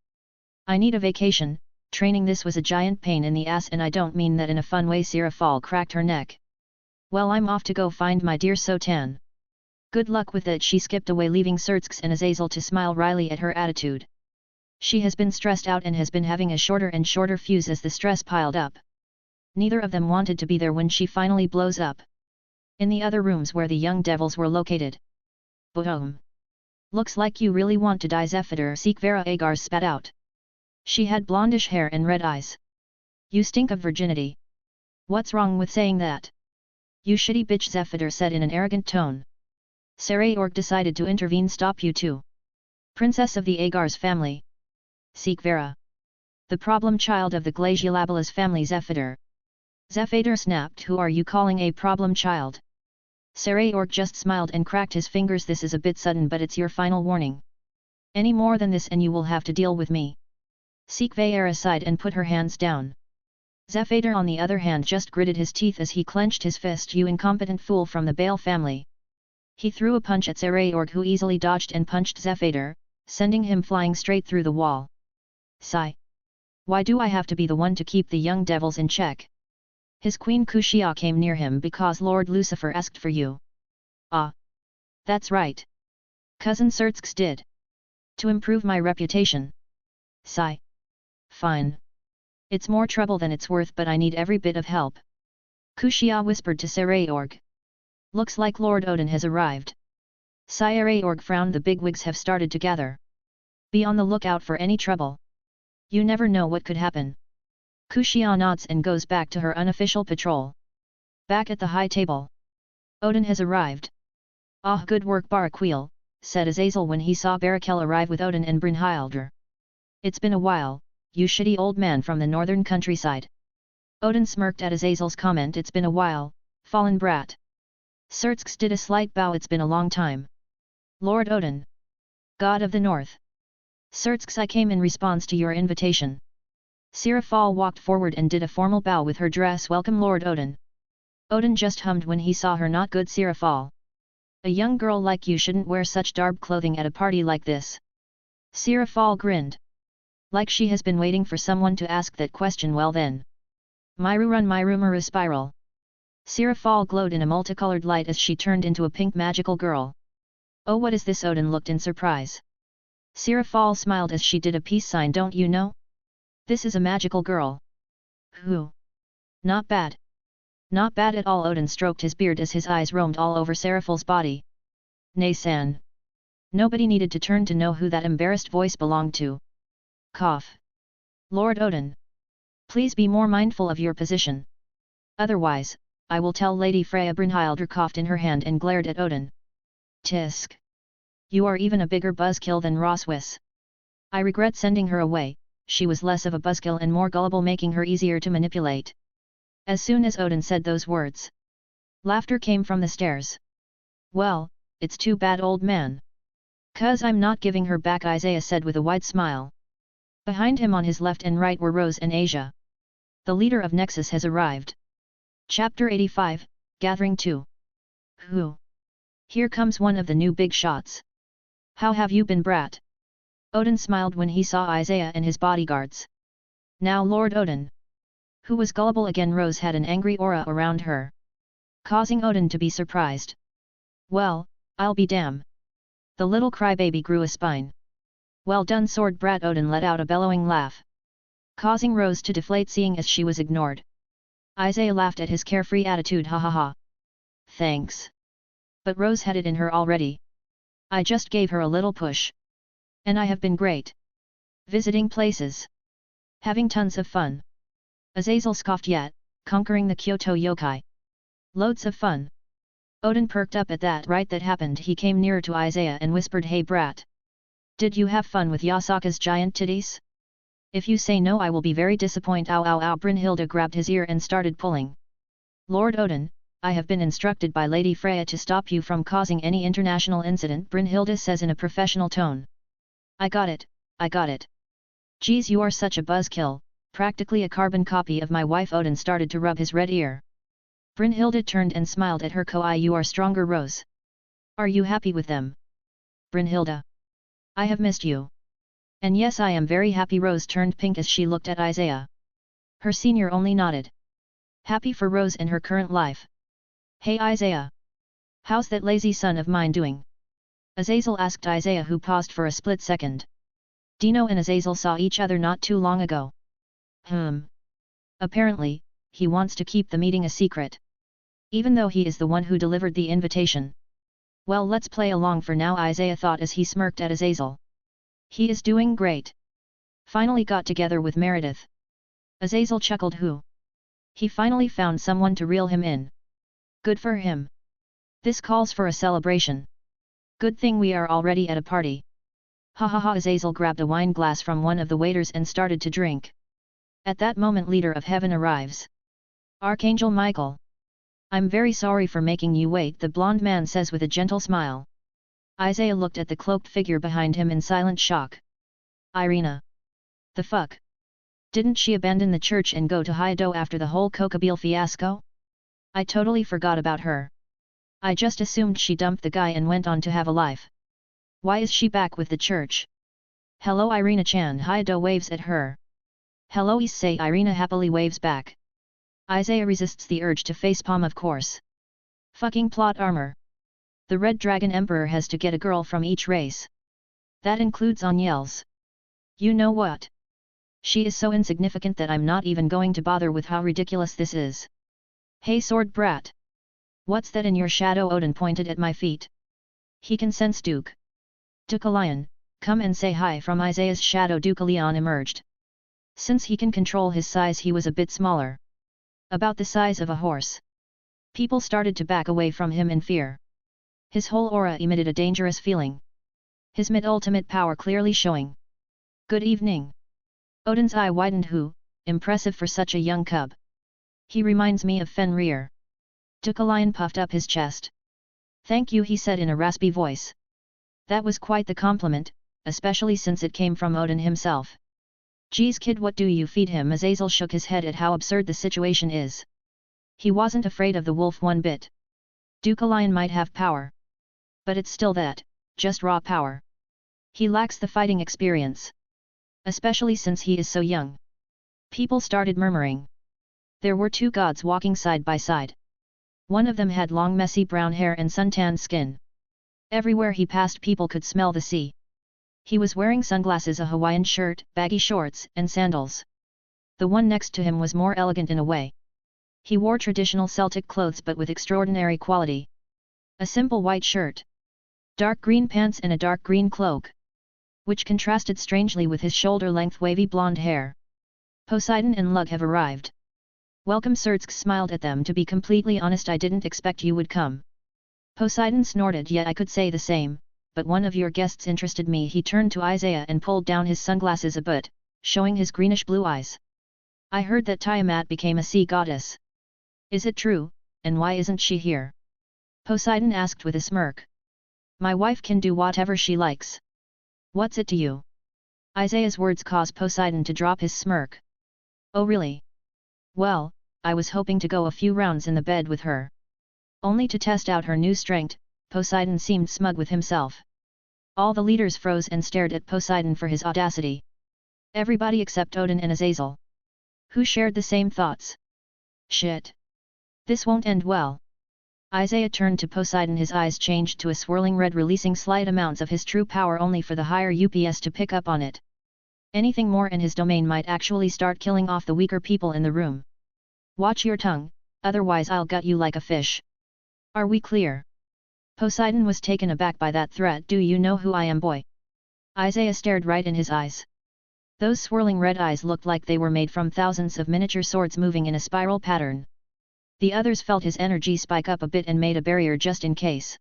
I need a vacation. Training this was a giant pain in the ass, and I don't mean that in a fun way. Sirafal cracked her neck. Well, I'm off to go find my dear Sotan. Good luck with it. She skipped away, leaving Sertzx and Azazel to smile wryly at her attitude. She has been stressed out and has been having a shorter and shorter fuse as the stress piled up. Neither of them wanted to be there when she finally blows up. In the other rooms where the young devils were located. Boom. Looks like you really want to die, Zephyr. Sikvera Agar spat out. She had blondish hair and red eyes. You stink of virginity. What's wrong with saying that? You shitty bitch, Zephyr said in an arrogant tone. Sarayorg decided to intervene. Stop, you too. Princess of the Agar's family. Sikvera. The problem child of the Glaciolabila's family. Zephyr. Zephyr snapped. Who are you calling a problem child? Sarayorg just smiled and cracked his fingers. This is a bit sudden, but it's your final warning. Any more than this and you will have to deal with me. Sikvera sighed and put her hands down. Zephyr on the other hand just gritted his teeth as he clenched his fist. You incompetent fool from the Bale family. He threw a punch at Sarayorg, who easily dodged and punched Zephyr, sending him flying straight through the wall. Sigh. Why do I have to be the one to keep the young devils in check? His queen Kushia came near him because Lord Lucifer asked for you. Ah. That's right. Cousin Sertzx did. To improve my reputation. Sigh. Fine. It's more trouble than it's worth, but I need every bit of help. Kushia whispered to Sarayorg. Looks like Lord Odin has arrived. Sarayorg frowned. The bigwigs have started to gather. Be on the lookout for any trouble. You never know what could happen. Kushia nods and goes back to her unofficial patrol. Back at the high table. Odin has arrived. Ah, good work, Baraquil, said Azazel when he saw Barakel arrive with Odin and Brynhildr. It's been a while, you shitty old man from the northern countryside. Odin smirked at Azazel's comment. It's been a while, fallen brat. Sertzx did a slight bow. It's been a long time. Lord Odin. God of the North. Sertzx, I came in response to your invitation. Sirafal walked forward and did a formal bow with her dress. Welcome, Lord Odin. Odin just hummed when he saw her. Not good, Sirafal. A young girl like you shouldn't wear such dark clothing at a party like this. Sirafal grinned. Like she has been waiting for someone to ask that question. Well then. Myru run Myru Maru spiral. Sirafal glowed in a multicolored light as she turned into a pink magical girl. Oh, what is this? Odin looked in surprise. Sirafal smiled as she did a peace sign. Don't you know? This is a magical girl. Who? Not bad. Not bad at all. Odin stroked his beard as his eyes roamed all over Serafal's body. Nay-san. Nobody needed to turn to know who that embarrassed voice belonged to. Cough. Lord Odin. Please be more mindful of your position. Otherwise, I will tell Lady Freya. Brynhildr coughed in her hand and glared at Odin. Tisk. You are even a bigger buzzkill than Roswis. I regret sending her away. She was less of a buzzkill and more gullible, making her easier to manipulate. As soon as Odin said those words, laughter came from the stairs. Well, it's too bad, old man. 'Cause I'm not giving her back, Isaiah said with a wide smile. Behind him on his left and right were Rose and Asia. The leader of Nexus has arrived. Chapter 85, Gathering 2. Who? Here comes one of the new big shots. How have you been, brat? Odin smiled when he saw Isaiah and his bodyguards. Now Lord Odin, who was gullible again, Rose had an angry aura around her, causing Odin to be surprised. Well, I'll be damn. The little crybaby grew a spine. Well done, sword brat. Odin let out a bellowing laugh, causing Rose to deflate seeing as she was ignored. Isaiah laughed at his carefree attitude. Ha ha ha. Thanks. But Rose had it in her already. I just gave her a little push. And I have been great. Visiting places. Having tons of fun. Azazel scoffed. Yet, conquering the Kyoto yokai. Loads of fun. Odin perked up at that. Right, that happened. He came nearer to Isaiah and whispered, hey brat. Did you have fun with Yasaka's giant titties? If you say no, I will be very disappointed. Ow ow ow. Brynhilda grabbed his ear and started pulling. Lord Odin, I have been instructed by Lady Freya to stop you from causing any international incident, Brynhilda says in a professional tone. I got it, I got it. Geez, you are such a buzzkill, practically a carbon copy of my wife. Odin started to rub his red ear. Brynhilda turned and smiled at her. Koi, you are stronger, Rose. Are you happy with them? Brynhilda. I have missed you. And yes, I am very happy. Rose turned pink as she looked at Isaiah. Her senior only nodded. Happy for Rose and her current life. Hey Isaiah. How's that lazy son of mine doing? Azazel asked Isaiah, who paused for a split second. Dino and Azazel saw each other not too long ago. Apparently, he wants to keep the meeting a secret. Even though he is the one who delivered the invitation. Well, let's play along for now, Isaiah thought as he smirked at Azazel. He is doing great. Finally got together with Meredith. Azazel chuckled. Who? He finally found someone to reel him in. Good for him. This calls for a celebration. Good thing we are already at a party. Ha ha ha. Azazel grabbed a wine glass from one of the waiters and started to drink. At that moment, Leader of Heaven arrives. Archangel Michael. I'm very sorry for making you wait, the blonde man says with a gentle smile. Isaiah looked at the cloaked figure behind him in silent shock. Irina. The fuck? Didn't she abandon the church and go to Haido after the whole Kokabeel fiasco? I totally forgot about her. I just assumed she dumped the guy and went on to have a life. Why is she back with the church? Hello Irina-chan. Haido waves at her. Hello Issei. Irina happily waves back. Isaiah resists the urge to facepalm, of course. Fucking plot armor. The Red Dragon Emperor has to get a girl from each race. That includes Onyels. You know what? She is so insignificant that I'm not even going to bother with how ridiculous this is. Hey sword brat. What's that in your shadow? Odin pointed at my feet. He can sense Duke. Dukalion, come and say hi. From Isaiah's shadow Dukalion emerged. Since he can control his size, he was a bit smaller. About the size of a horse. People started to back away from him in fear. His whole aura emitted a dangerous feeling. His mid-ultimate power clearly showing. Good evening. Odin's eye widened. Who? Impressive for such a young cub. He reminds me of Fenrir. Dukalion puffed up his chest. Thank you, he said in a raspy voice. That was quite the compliment, especially since it came from Odin himself. Geez kid, what do you feed him? Azazel shook his head at how absurd the situation is. He wasn't afraid of the wolf one bit. Dukalion might have power. But it's still that, just raw power. He lacks the fighting experience. Especially since he is so young. People started murmuring. There were two gods walking side by side. One of them had long messy brown hair and suntanned skin. Everywhere he passed, people could smell the sea. He was wearing sunglasses, a Hawaiian shirt, baggy shorts, and sandals. The one next to him was more elegant in a way. He wore traditional Celtic clothes but with extraordinary quality. A simple white shirt, dark green pants and a dark green cloak, which contrasted strangely with his shoulder-length wavy blonde hair. Poseidon and Lug have arrived. Welcome. Surtsk smiled at them. To be completely honest, I didn't expect you would come. Poseidon snorted. Yet I could say the same, but one of your guests interested me. He turned to Isaiah and pulled down his sunglasses a bit, showing his greenish-blue eyes. I heard that Tiamat became a sea goddess. Is it true, and why isn't she here? Poseidon asked with a smirk. My wife can do whatever she likes. What's it to you? Isaiah's words caused Poseidon to drop his smirk. Oh really? Well, I was hoping to go a few rounds in the bed with her. Only to test out her new strength. Poseidon seemed smug with himself. All the leaders froze and stared at Poseidon for his audacity. Everybody except Odin and Azazel, who shared the same thoughts. Shit! This won't end well. Isaiah turned to Poseidon, his eyes changed to a swirling red, releasing slight amounts of his true power only for the higher UPS to pick up on it. Anything more in his domain might actually start killing off the weaker people in the room. Watch your tongue, otherwise I'll gut you like a fish. Are we clear? Poseidon was taken aback by that threat. Do you know who I am, boy? Isaiah stared right in his eyes. Those swirling red eyes looked like they were made from thousands of miniature swords moving in a spiral pattern. The others felt his energy spike up a bit and made a barrier just in case.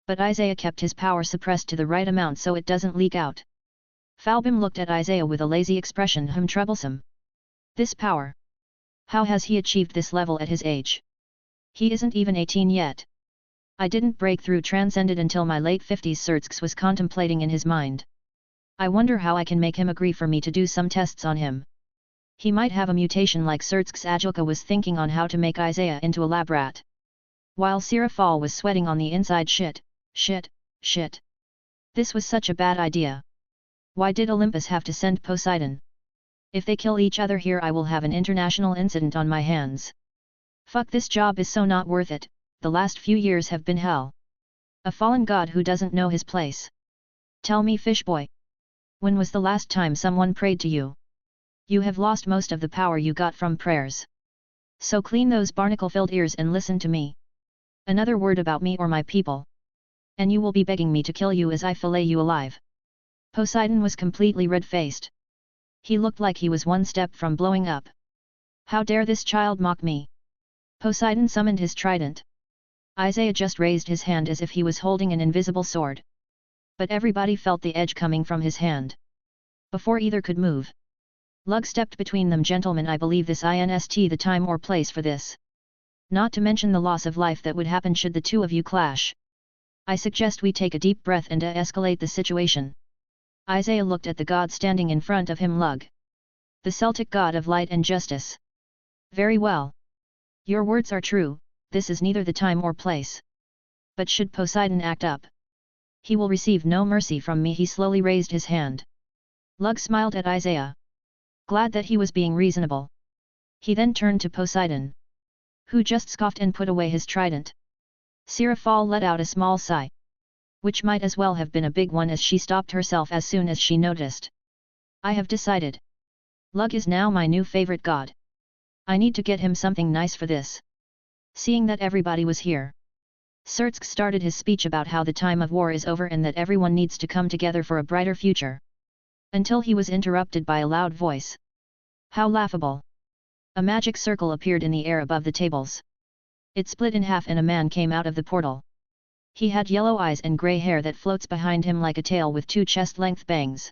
But Isaiah kept his power suppressed to the right amount so it doesn't leak out. Falbim looked at Isaiah with a lazy expression. Troublesome. This power. How has he achieved this level at his age? He isn't even 18 yet. I didn't break through transcended until my late 50s, Xerxes was contemplating in his mind. I wonder how I can make him agree for me to do some tests on him. He might have a mutation like Xerxes. Ajilka was thinking on how to make Isaiah into a lab rat. While Seraphal was sweating on the inside. Shit. This was such a bad idea. Why did Olympus have to send Poseidon? If they kill each other here I will have an international incident on my hands. Fuck, this job is so not worth it. The last few years have been hell. A fallen god who doesn't know his place. Tell me, fish boy. When was the last time someone prayed to you? You have lost most of the power you got from prayers. So clean those barnacle-filled ears and listen to me. Another word about me or my people, and you will be begging me to kill you as I fillet you alive. Poseidon was completely red-faced. He looked like he was one step from blowing up. How dare this child mock me? Poseidon summoned his trident. Isaiah just raised his hand as if he was holding an invisible sword. But everybody felt the edge coming from his hand. Before either could move, Lug stepped between them. Gentlemen, I believe this isn't the time or place for this. Not to mention the loss of life that would happen should the two of you clash. I suggest we take a deep breath and de-escalate the situation. Isaiah looked at the god standing in front of him. Lug, the Celtic god of light and justice. Very well. Your words are true, this is neither the time or place. But should Poseidon act up, he will receive no mercy from me. He slowly raised his hand. Lug smiled at Isaiah, glad that he was being reasonable. He then turned to Poseidon, who just scoffed and put away his trident. Seraphal let out a small sigh, which might as well have been a big one, as she stopped herself as soon as she noticed. I have decided. Lug is now my new favorite god. I need to get him something nice for this. Seeing that everybody was here, Xerxes started his speech about how the time of war is over and that everyone needs to come together for a brighter future. Until he was interrupted by a loud voice. How laughable! A magic circle appeared in the air above the tables. It split in half and a man came out of the portal. He had yellow eyes and grey hair that floats behind him like a tail with two chest-length bangs.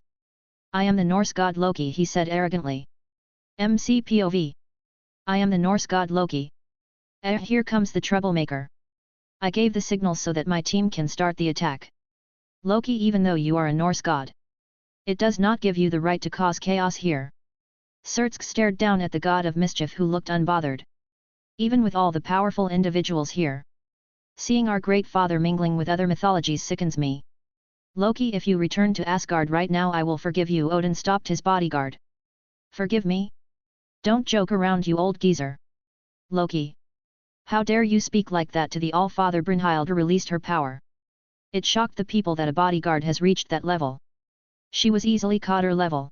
I am the Norse god Loki, he said arrogantly. MCPOV. I am the Norse god Loki. Here comes the troublemaker. I gave the signal so that my team can start the attack. Loki, even though you are a Norse god, it does not give you the right to cause chaos here. Xerxes stared down at the god of mischief, who looked unbothered. Even with all the powerful individuals here, seeing our great father mingling with other mythologies sickens me. Loki, if you return to Asgard right now I will forgive you. Odin stopped his bodyguard. Forgive me? Don't joke around, you old geezer. Loki, how dare you speak like that to the All-Father? Brynhilde released her power. It shocked the people that a bodyguard has reached that level. She was easily Cotter level.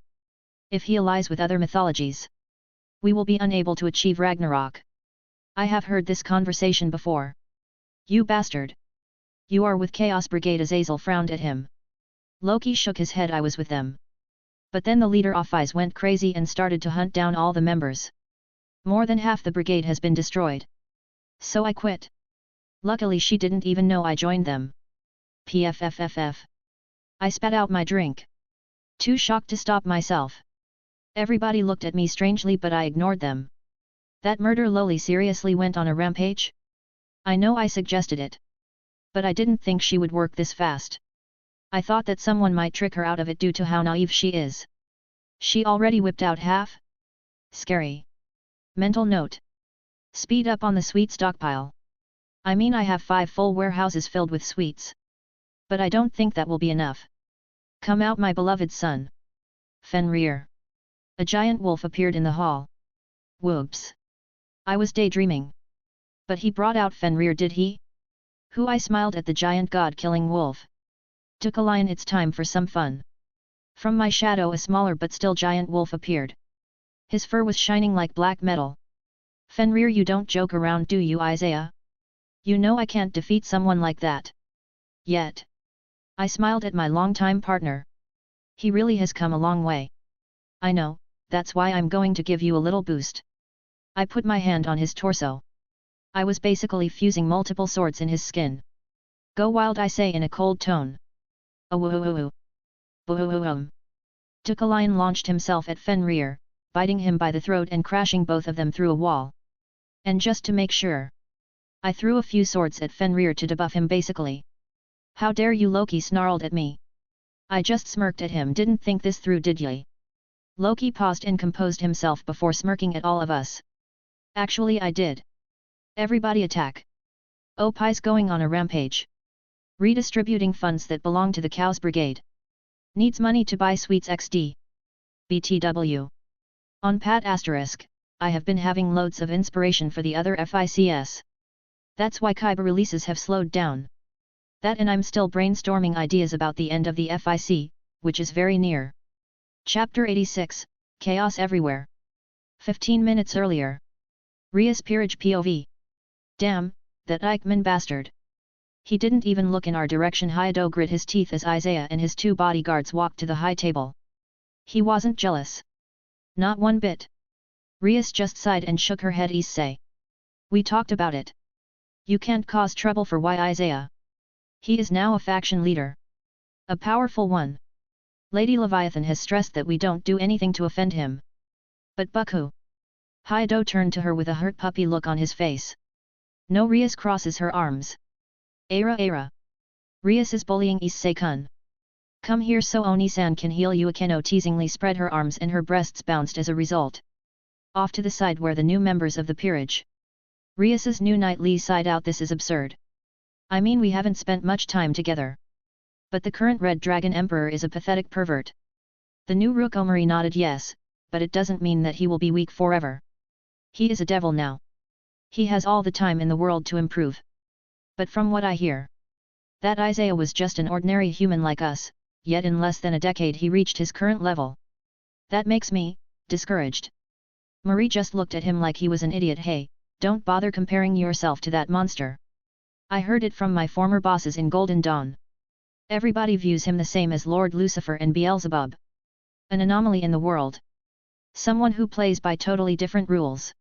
If he allies with other mythologies, we will be unable to achieve Ragnarok. I have heard this conversation before. You bastard! You are with Chaos Brigade. Azazel frowned at him. Loki shook his head. I was with them. But then the leader of Eyes went crazy and started to hunt down all the members. More than half the brigade has been destroyed. So I quit. Luckily she didn't even know I joined them. PFFFF. I spat out my drink. Too shocked to stop myself. Everybody looked at me strangely, but I ignored them. That murder loli seriously went on a rampage? I know I suggested it, but I didn't think she would work this fast. I thought that someone might trick her out of it due to how naive she is. She already whipped out half? Scary. Mental note. Speed up on the sweet stockpile. I mean, I have 5 full warehouses filled with sweets. But I don't think that will be enough. Come out, my beloved son. Fenrir. A giant wolf appeared in the hall. Whoops. I was daydreaming. But he brought out Fenrir, did he? Who? I smiled at the giant god-killing wolf. Took a lion, it's time for some fun. From my shadow a smaller but still giant wolf appeared. His fur was shining like black metal. Fenrir, you don't joke around, do you, Isaiah? You know I can't defeat someone like that. Yet. I smiled at my longtime partner. He really has come a long way. I know, that's why I'm going to give you a little boost. I put my hand on his torso. I was basically fusing multiple swords in his skin. Go wild, I say in a cold tone. Awoo. Took a lion launched himself at Fenrir, biting him by the throat and crashing both of them through a wall. And just to make sure, I threw a few swords at Fenrir to debuff him basically. How dare you, Loki snarled at me. I just smirked at him. Didn't think this through, did ye? Loki paused and composed himself before smirking at all of us. Actually I did. Everybody attack. Opie's going on a rampage. Redistributing funds that belong to the Cows Brigade. Needs money to buy sweets XD. BTW. On Pat *, I have been having loads of inspiration for the other FICS. That's why Kiba releases have slowed down. That, and I'm still brainstorming ideas about the end of the FIC, which is very near. Chapter 86, Chaos Everywhere. 15 minutes earlier. Rias Peerage POV. Damn, that Eichmann bastard. He didn't even look in our direction. Hydo grit his teeth as Isaiah and his 2 bodyguards walked to the high table. He wasn't jealous. Not one bit. Rias just sighed and shook her head. Say. We talked about it. You can't cause trouble for why, Isaiah? He is now a faction leader. A powerful one. Lady Leviathan has stressed that we don't do anything to offend him. But Bucku. Hydo turned to her with a hurt puppy look on his face. No. Rias crosses her arms. Ara. Rias is bullying Issei-kun. Come here so Oni-san can heal you. Akeno teasingly spread her arms and her breasts bounced as a result. Off to the side were the new members of the peerage. Rias's new knight Lee sighed out. This is absurd. I mean, we haven't spent much time together. But the current Red Dragon Emperor is a pathetic pervert. The new Rook Omori nodded yes, but it doesn't mean that he will be weak forever. He is a devil now. He has all the time in the world to improve. But from what I hear, that Isaiah was just an ordinary human like us, yet in less than a decade he reached his current level. That makes me discouraged. Marie just looked at him like he was an idiot. Hey, don't bother comparing yourself to that monster. I heard it from my former bosses in Golden Dawn. Everybody views him the same as Lord Lucifer and Beelzebub. An anomaly in the world. Someone who plays by totally different rules.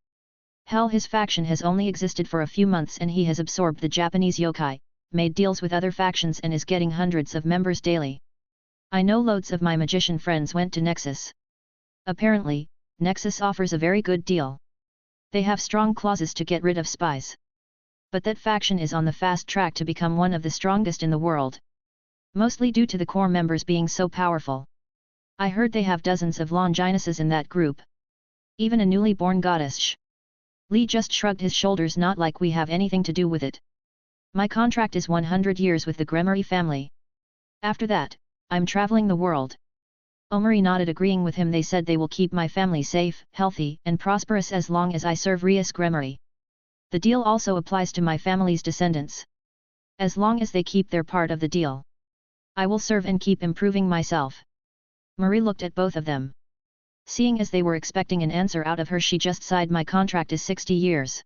Hell, his faction has only existed for a few months and he has absorbed the Japanese yokai, made deals with other factions and is getting hundreds of members daily. I know loads of my magician friends went to Nexus. Apparently, Nexus offers a very good deal. They have strong clauses to get rid of spies. But that faction is on the fast track to become one of the strongest in the world. Mostly due to the core members being so powerful. I heard they have dozens of Longinuses in that group. Even a newly born goddess. Lee just shrugged his shoulders. Not like we have anything to do with it. My contract is 100 years with the Gremory family. After that, I'm traveling the world. Omori nodded, agreeing with him. They said they will keep my family safe, healthy, and prosperous as long as I serve Rias Gremory. The deal also applies to my family's descendants. As long as they keep their part of the deal, I will serve and keep improving myself. Marie looked at both of them. Seeing as they were expecting an answer out of her, she just sighed. My contract is 60 years.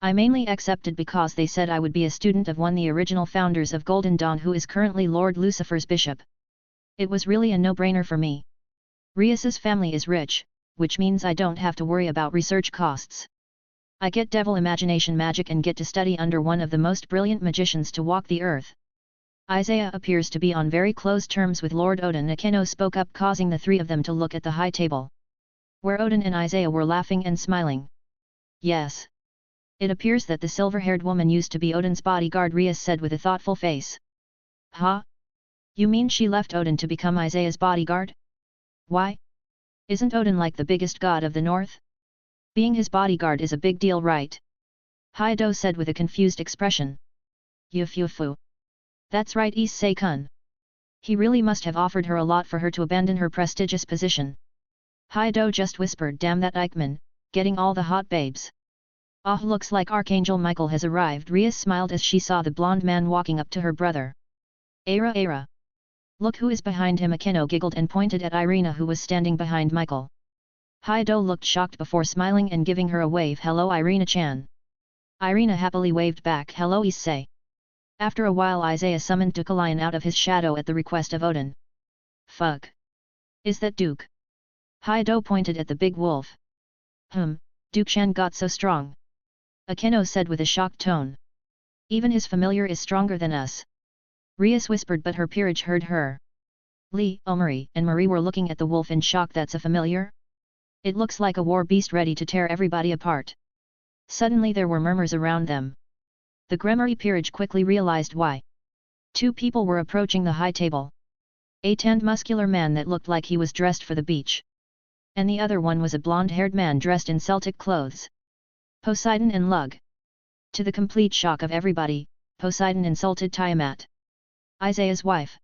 I mainly accepted because they said I would be a student of one of the original founders of Golden Dawn, who is currently Lord Lucifer's bishop. It was really a no-brainer for me. Rias's family is rich, which means I don't have to worry about research costs. I get devil imagination magic and get to study under one of the most brilliant magicians to walk the earth. Isaiah appears to be on very close terms with Lord Odin. Akeno spoke up, causing the three of them to look at the high table, where Odin and Isaiah were laughing and smiling. Yes. It appears that the silver-haired woman used to be Odin's bodyguard, Rias said with a thoughtful face. Huh? You mean she left Odin to become Isaiah's bodyguard? Why? Isn't Odin like the biggest god of the north? Being his bodyguard is a big deal, right? Haido said with a confused expression. Yufu. That's right, Issei-kun. He really must have offered her a lot for her to abandon her prestigious position. Haido just whispered, damn that Eichmann, getting all the hot babes. Ah, looks like Archangel Michael has arrived. Rias smiled as she saw the blonde man walking up to her brother. Ara. Look who is behind him. Akeno giggled and pointed at Irina, who was standing behind Michael. Haido looked shocked before smiling and giving her a wave. Hello, Irina-chan. Irina happily waved back. Hello, Issei. After a while, Isaiah summoned Dukalion out of his shadow at the request of Odin. Fuck. Is that Duke? Haido pointed at the big wolf. Duke-chan got so strong. Akeno said with a shocked tone. Even his familiar is stronger than us. Rias whispered, but her peerage heard her. Lee, Omori, and Marie were looking at the wolf in shock. That's a familiar? It looks like a war beast ready to tear everybody apart. Suddenly there were murmurs around them. The Gremory peerage quickly realized why. Two people were approaching the high table. A tanned muscular man that looked like he was dressed for the beach. And the other one was a blonde-haired man dressed in Celtic clothes. Poseidon and Lug. To the complete shock of everybody, Poseidon insulted Tiamat, Isaiah's wife.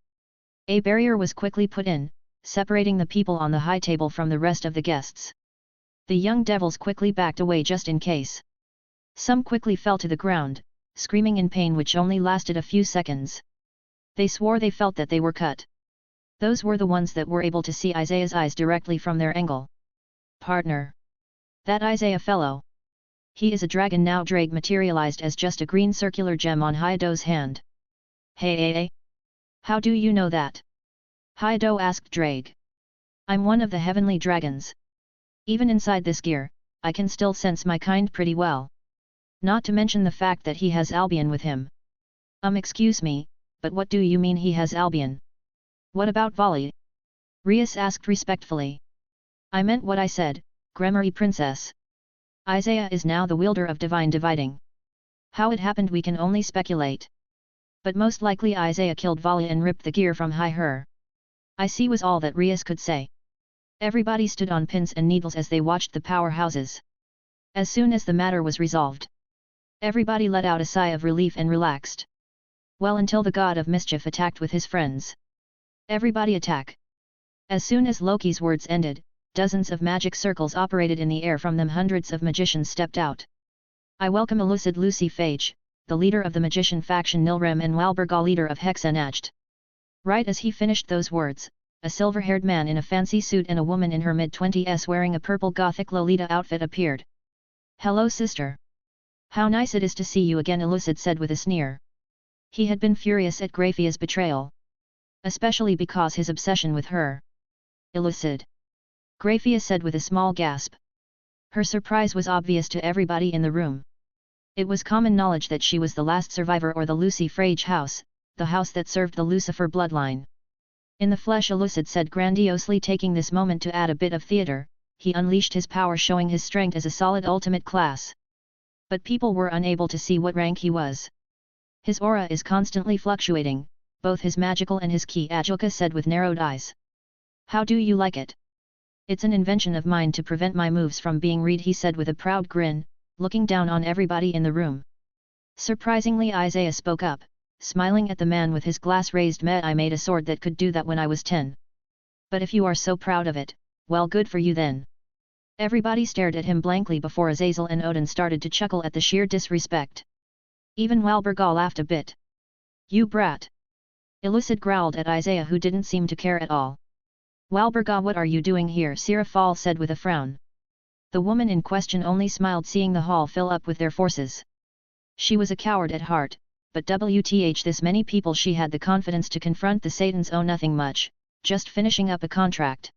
A barrier was quickly put in, separating the people on the high table from the rest of the guests. The young devils quickly backed away just in case. Some quickly fell to the ground, screaming in pain, which only lasted a few seconds. They swore they felt that they were cut. Those were the ones that were able to see Isaiah's eyes directly from their angle. Partner. That Isaiah fellow. He is a dragon now. Drake materialized as just a green circular gem on Haido's hand. Hey. How do you know that? Haido asked Drake. I'm one of the heavenly dragons. Even inside this gear, I can still sense my kind pretty well. Not to mention the fact that he has Albion with him. Excuse me, but what do you mean he has Albion? What about Vali? Rias asked respectfully. I meant what I said, Gremory princess. Isaiah is now the wielder of divine dividing. How it happened we can only speculate. But most likely Isaiah killed Vali and ripped the gear from her. I see, was all that Rias could say. Everybody stood on pins and needles as they watched the powerhouses. As soon as the matter was resolved, everybody let out a sigh of relief and relaxed. Well, until the god of mischief attacked with his friends. Everybody attack. As soon as Loki's words ended, dozens of magic circles operated in the air from them. Hundreds of magicians stepped out. I welcome Elucid Lucy Phage, the leader of the magician faction Nilrem, and Walburga, leader of Hexenacht. Right as he finished those words, a silver-haired man in a fancy suit and a woman in her mid-20s wearing a purple gothic Lolita outfit appeared. Hello, sister. How nice it is to see you again, Elucid said with a sneer. He had been furious at Graphia's betrayal. Especially because his obsession with her. Elucid. Graphia said with a small gasp. Her surprise was obvious to everybody in the room. It was common knowledge that she was the last survivor or the Lucy Phage house, the house that served the Lucifer bloodline. In the flesh, Elucid said grandiosely, taking this moment to add a bit of theater. He unleashed his power, showing his strength as a solid ultimate class. But people were unable to see what rank he was. His aura is constantly fluctuating, both his magical and his ki, Ajoka said with narrowed eyes. How do you like it? It's an invention of mine to prevent my moves from being read, he said with a proud grin, looking down on everybody in the room. Surprisingly, Isaiah spoke up, smiling at the man with his glass raised. I made a sword that could do that when I was 10. But if you are so proud of it, well, good for you then. Everybody stared at him blankly before Azazel and Odin started to chuckle at the sheer disrespect. Even Walburga laughed a bit. You brat! Elucid growled at Isaiah, who didn't seem to care at all. Walburga, what are you doing here? Sirafal said with a frown. The woman in question only smiled, seeing the hall fill up with their forces. She was a coward at heart, but WTH this many people she had the confidence to confront the Satans. Oh, nothing much, just finishing up a contract.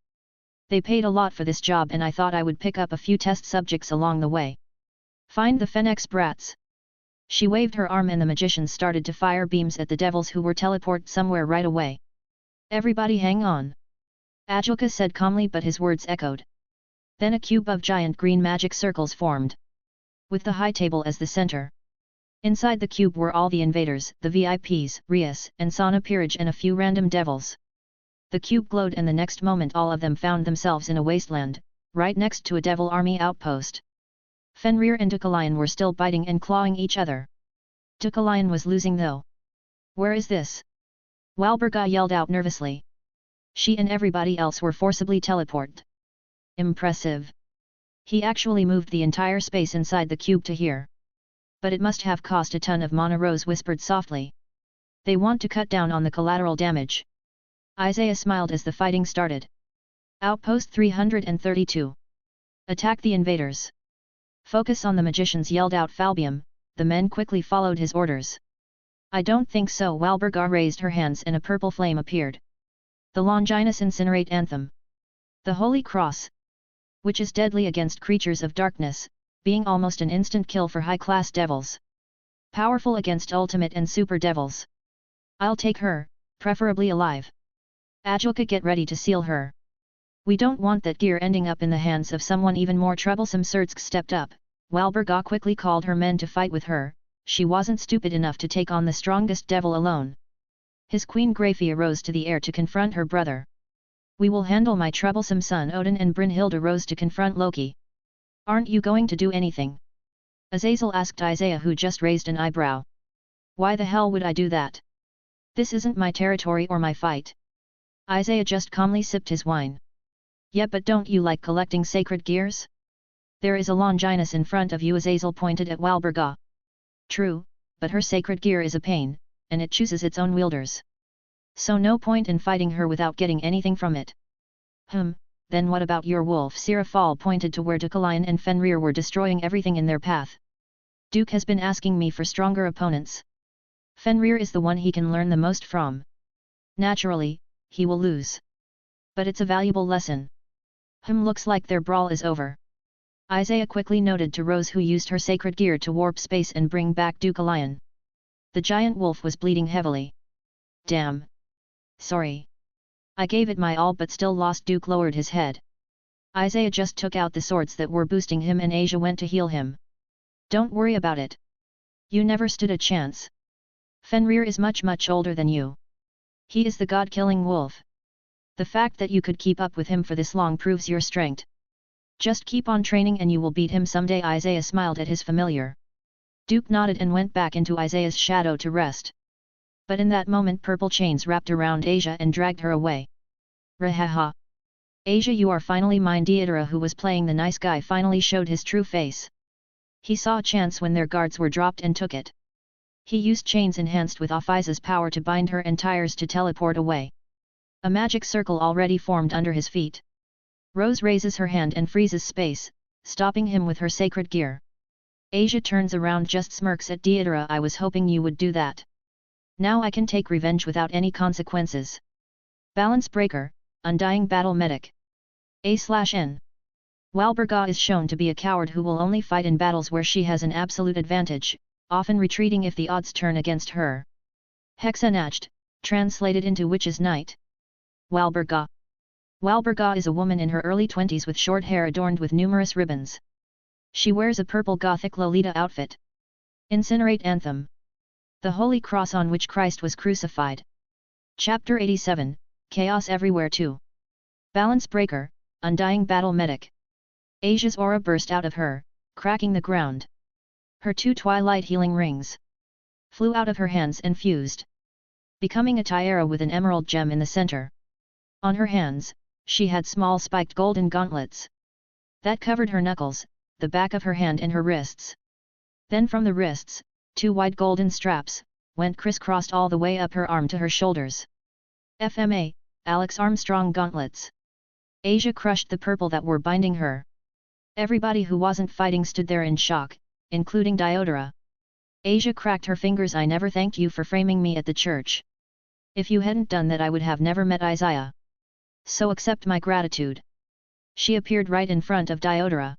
They paid a lot for this job and I thought I would pick up a few test subjects along the way. Find the Phoenix brats. She waved her arm and the magicians started to fire beams at the devils, who were teleported somewhere right away. Everybody hang on. Ajoka said calmly, but his words echoed. Then a cube of giant green magic circles formed, with the high table as the center. Inside the cube were all the invaders, the VIPs, Rias and Sana Peerage, and a few random devils. The cube glowed and the next moment all of them found themselves in a wasteland, right next to a devil army outpost. Fenrir and Dukalion were still biting and clawing each other. Dukalion was losing though. Where is this? Walburga yelled out nervously. She and everybody else were forcibly teleported. Impressive. He actually moved the entire space inside the cube to here. But it must have cost a ton of mana. Rose whispered softly. They want to cut down on the collateral damage. Isaiah smiled as the fighting started. Outpost 332. Attack the invaders. Focus on the magicians, yelled out Falbium. The men quickly followed his orders. I don't think so. Walburga raised her hands and a purple flame appeared. The Longinus Incinerate Anthem. The Holy Cross. Which is deadly against creatures of darkness, being almost an instant kill for high-class devils. Powerful against ultimate and super devils. I'll take her, preferably alive. Ajoka, get ready to seal her. We don't want that gear ending up in the hands of someone even more troublesome. Surtsk stepped up. Walburga quickly called her men to fight with her. She wasn't stupid enough to take on the strongest devil alone. His queen Grafia rose to the air to confront her brother. We will handle my troublesome son Odin. And Brynhilda rose to confront Loki. Aren't you going to do anything? Azazel asked Isaiah, who just raised an eyebrow. Why the hell would I do that? This isn't my territory or my fight. Isaiah just calmly sipped his wine. Yeah, but don't you like collecting sacred gears? There is a Longinus in front of you. Azazel pointed at Walburga. True, but her sacred gear is a pain, and it chooses its own wielders. So no point in fighting her without getting anything from it. Then what about your wolf? Sirafal pointed to where Dukalion and Fenrir were destroying everything in their path. Duke has been asking me for stronger opponents. Fenrir is the one he can learn the most from. Naturally, he will lose. But it's a valuable lesson. Looks like their brawl is over. Isaiah quickly noted to Rose, who used her sacred gear to warp space and bring back Dukalion. The giant wolf was bleeding heavily. Damn. Sorry. I gave it my all but still lost. Duke lowered his head. Isaiah just took out the swords that were boosting him and Asia went to heal him. Don't worry about it. You never stood a chance. Fenrir is much older than you. He is the god-killing wolf. The fact that you could keep up with him for this long proves your strength. Just keep on training and you will beat him someday. Isaiah smiled at his familiar. Duke nodded and went back into Isaiah's shadow to rest. But in that moment purple chains wrapped around Asia and dragged her away. Rahaha. Asia, you are finally mine. Deidara, who was playing the nice guy, finally showed his true face. He saw a chance when their guards were dropped and took it. He used chains enhanced with Ophiza's power to bind her and tires to teleport away. A magic circle already formed under his feet. Rose raises her hand and freezes space, stopping him with her sacred gear. Asia turns around, just smirks at Deidara. I was hoping you would do that. Now I can take revenge without any consequences. Balance breaker, undying battle medic. A/N. Walburga is shown to be a coward who will only fight in battles where she has an absolute advantage, often retreating if the odds turn against her. Hexanacht, translated into Witch's Night. Walburga. Walburga is a woman in her early 20s with short hair adorned with numerous ribbons. She wears a purple Gothic Lolita outfit. Incinerate Anthem. The Holy Cross on which Christ was crucified. Chapter 87, Chaos Everywhere 2. Balance breaker, undying battle medic. Asia's aura burst out of her, cracking the ground. Her 2 twilight healing rings flew out of her hands and fused, becoming a tiara with an emerald gem in the center. On her hands, she had small spiked golden gauntlets that covered her knuckles, the back of her hand and her wrists. Then from the wrists, 2 wide golden straps went crisscrossed all the way up her arm to her shoulders. FMA, Alex Armstrong gauntlets. Asia crushed the purple that were binding her. Everybody who wasn't fighting stood there in shock, including Diodora. Asia cracked her fingers. I never thanked you for framing me at the church. If you hadn't done that I would have never met Isaiah. So accept my gratitude. She appeared right in front of Diodora.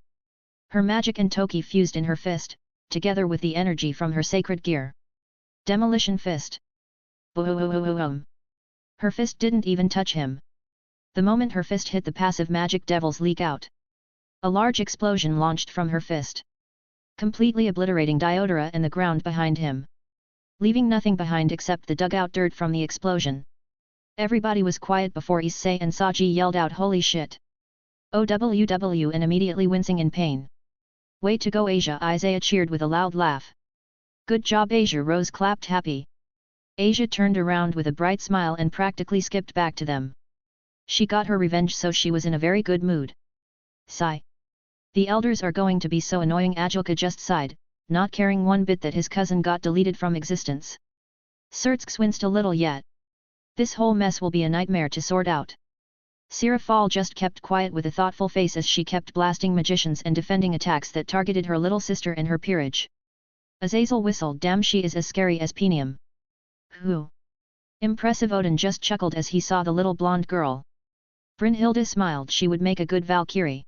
Her magic and Toki fused in her fist, together with the energy from her sacred gear. Demolition Fist. Boom. Her fist didn't even touch him. The moment her fist hit the passive magic devils leak out. A large explosion launched from her fist, completely obliterating Diodora and the ground behind him, leaving nothing behind except the dugout dirt from the explosion. Everybody was quiet before Issei and Saji yelled out, "Holy shit! OWW!" and immediately wincing in pain. Way to go Asia, Isaiah cheered with a loud laugh. Good job Asia, Rose clapped happy. Asia turned around with a bright smile and practically skipped back to them. She got her revenge, so she was in a very good mood. Sigh. The elders are going to be so annoying, Ajoka just sighed, not caring one bit that his cousin got deleted from existence. Sertsk winced a little yet. This whole mess will be a nightmare to sort out. Sirafal just kept quiet with a thoughtful face as she kept blasting magicians and defending attacks that targeted her little sister and her peerage. Azazel whistled, damn, she is as scary as Penium. Who? Impressive. Odin just chuckled as he saw the little blonde girl. Brynhilde smiled, she would make a good Valkyrie.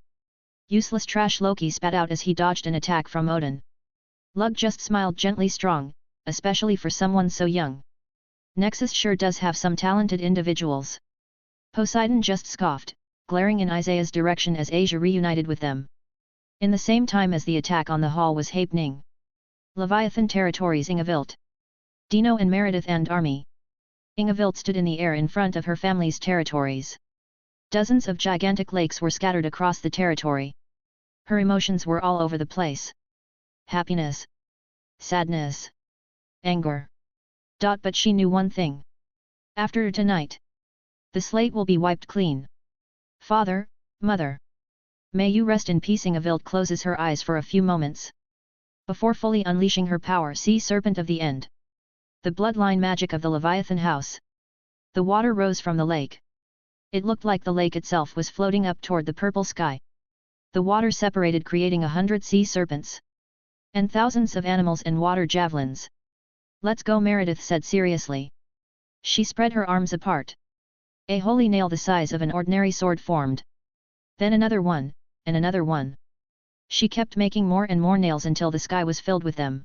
Useless trash, Loki spat out as he dodged an attack from Odin. Lug just smiled gently, strong, especially for someone so young. Nexus sure does have some talented individuals. Poseidon just scoffed, glaring in Isaiah's direction as Asia reunited with them. In the same time as the attack on the hall was happening. Leviathan territories, Ingevilt. Dino and Meredith and army. Ingevilt stood in the air in front of her family's territories. Dozens of gigantic lakes were scattered across the territory. Her emotions were all over the place. Happiness. Sadness. Anger. But she knew one thing. After tonight, the slate will be wiped clean. Father, Mother. May you rest in peace. Ingevilt closes her eyes for a few moments. Before fully unleashing her power, Sea Serpent of the End. The bloodline magic of the Leviathan house. The water rose from the lake. It looked like the lake itself was floating up toward the purple sky. The water separated, creating 100 sea serpents. And thousands of animals and water javelins. Let's go, Meredith said seriously. She spread her arms apart. A holy nail the size of an ordinary sword formed. Then another one, and another one. She kept making more and more nails until the sky was filled with them.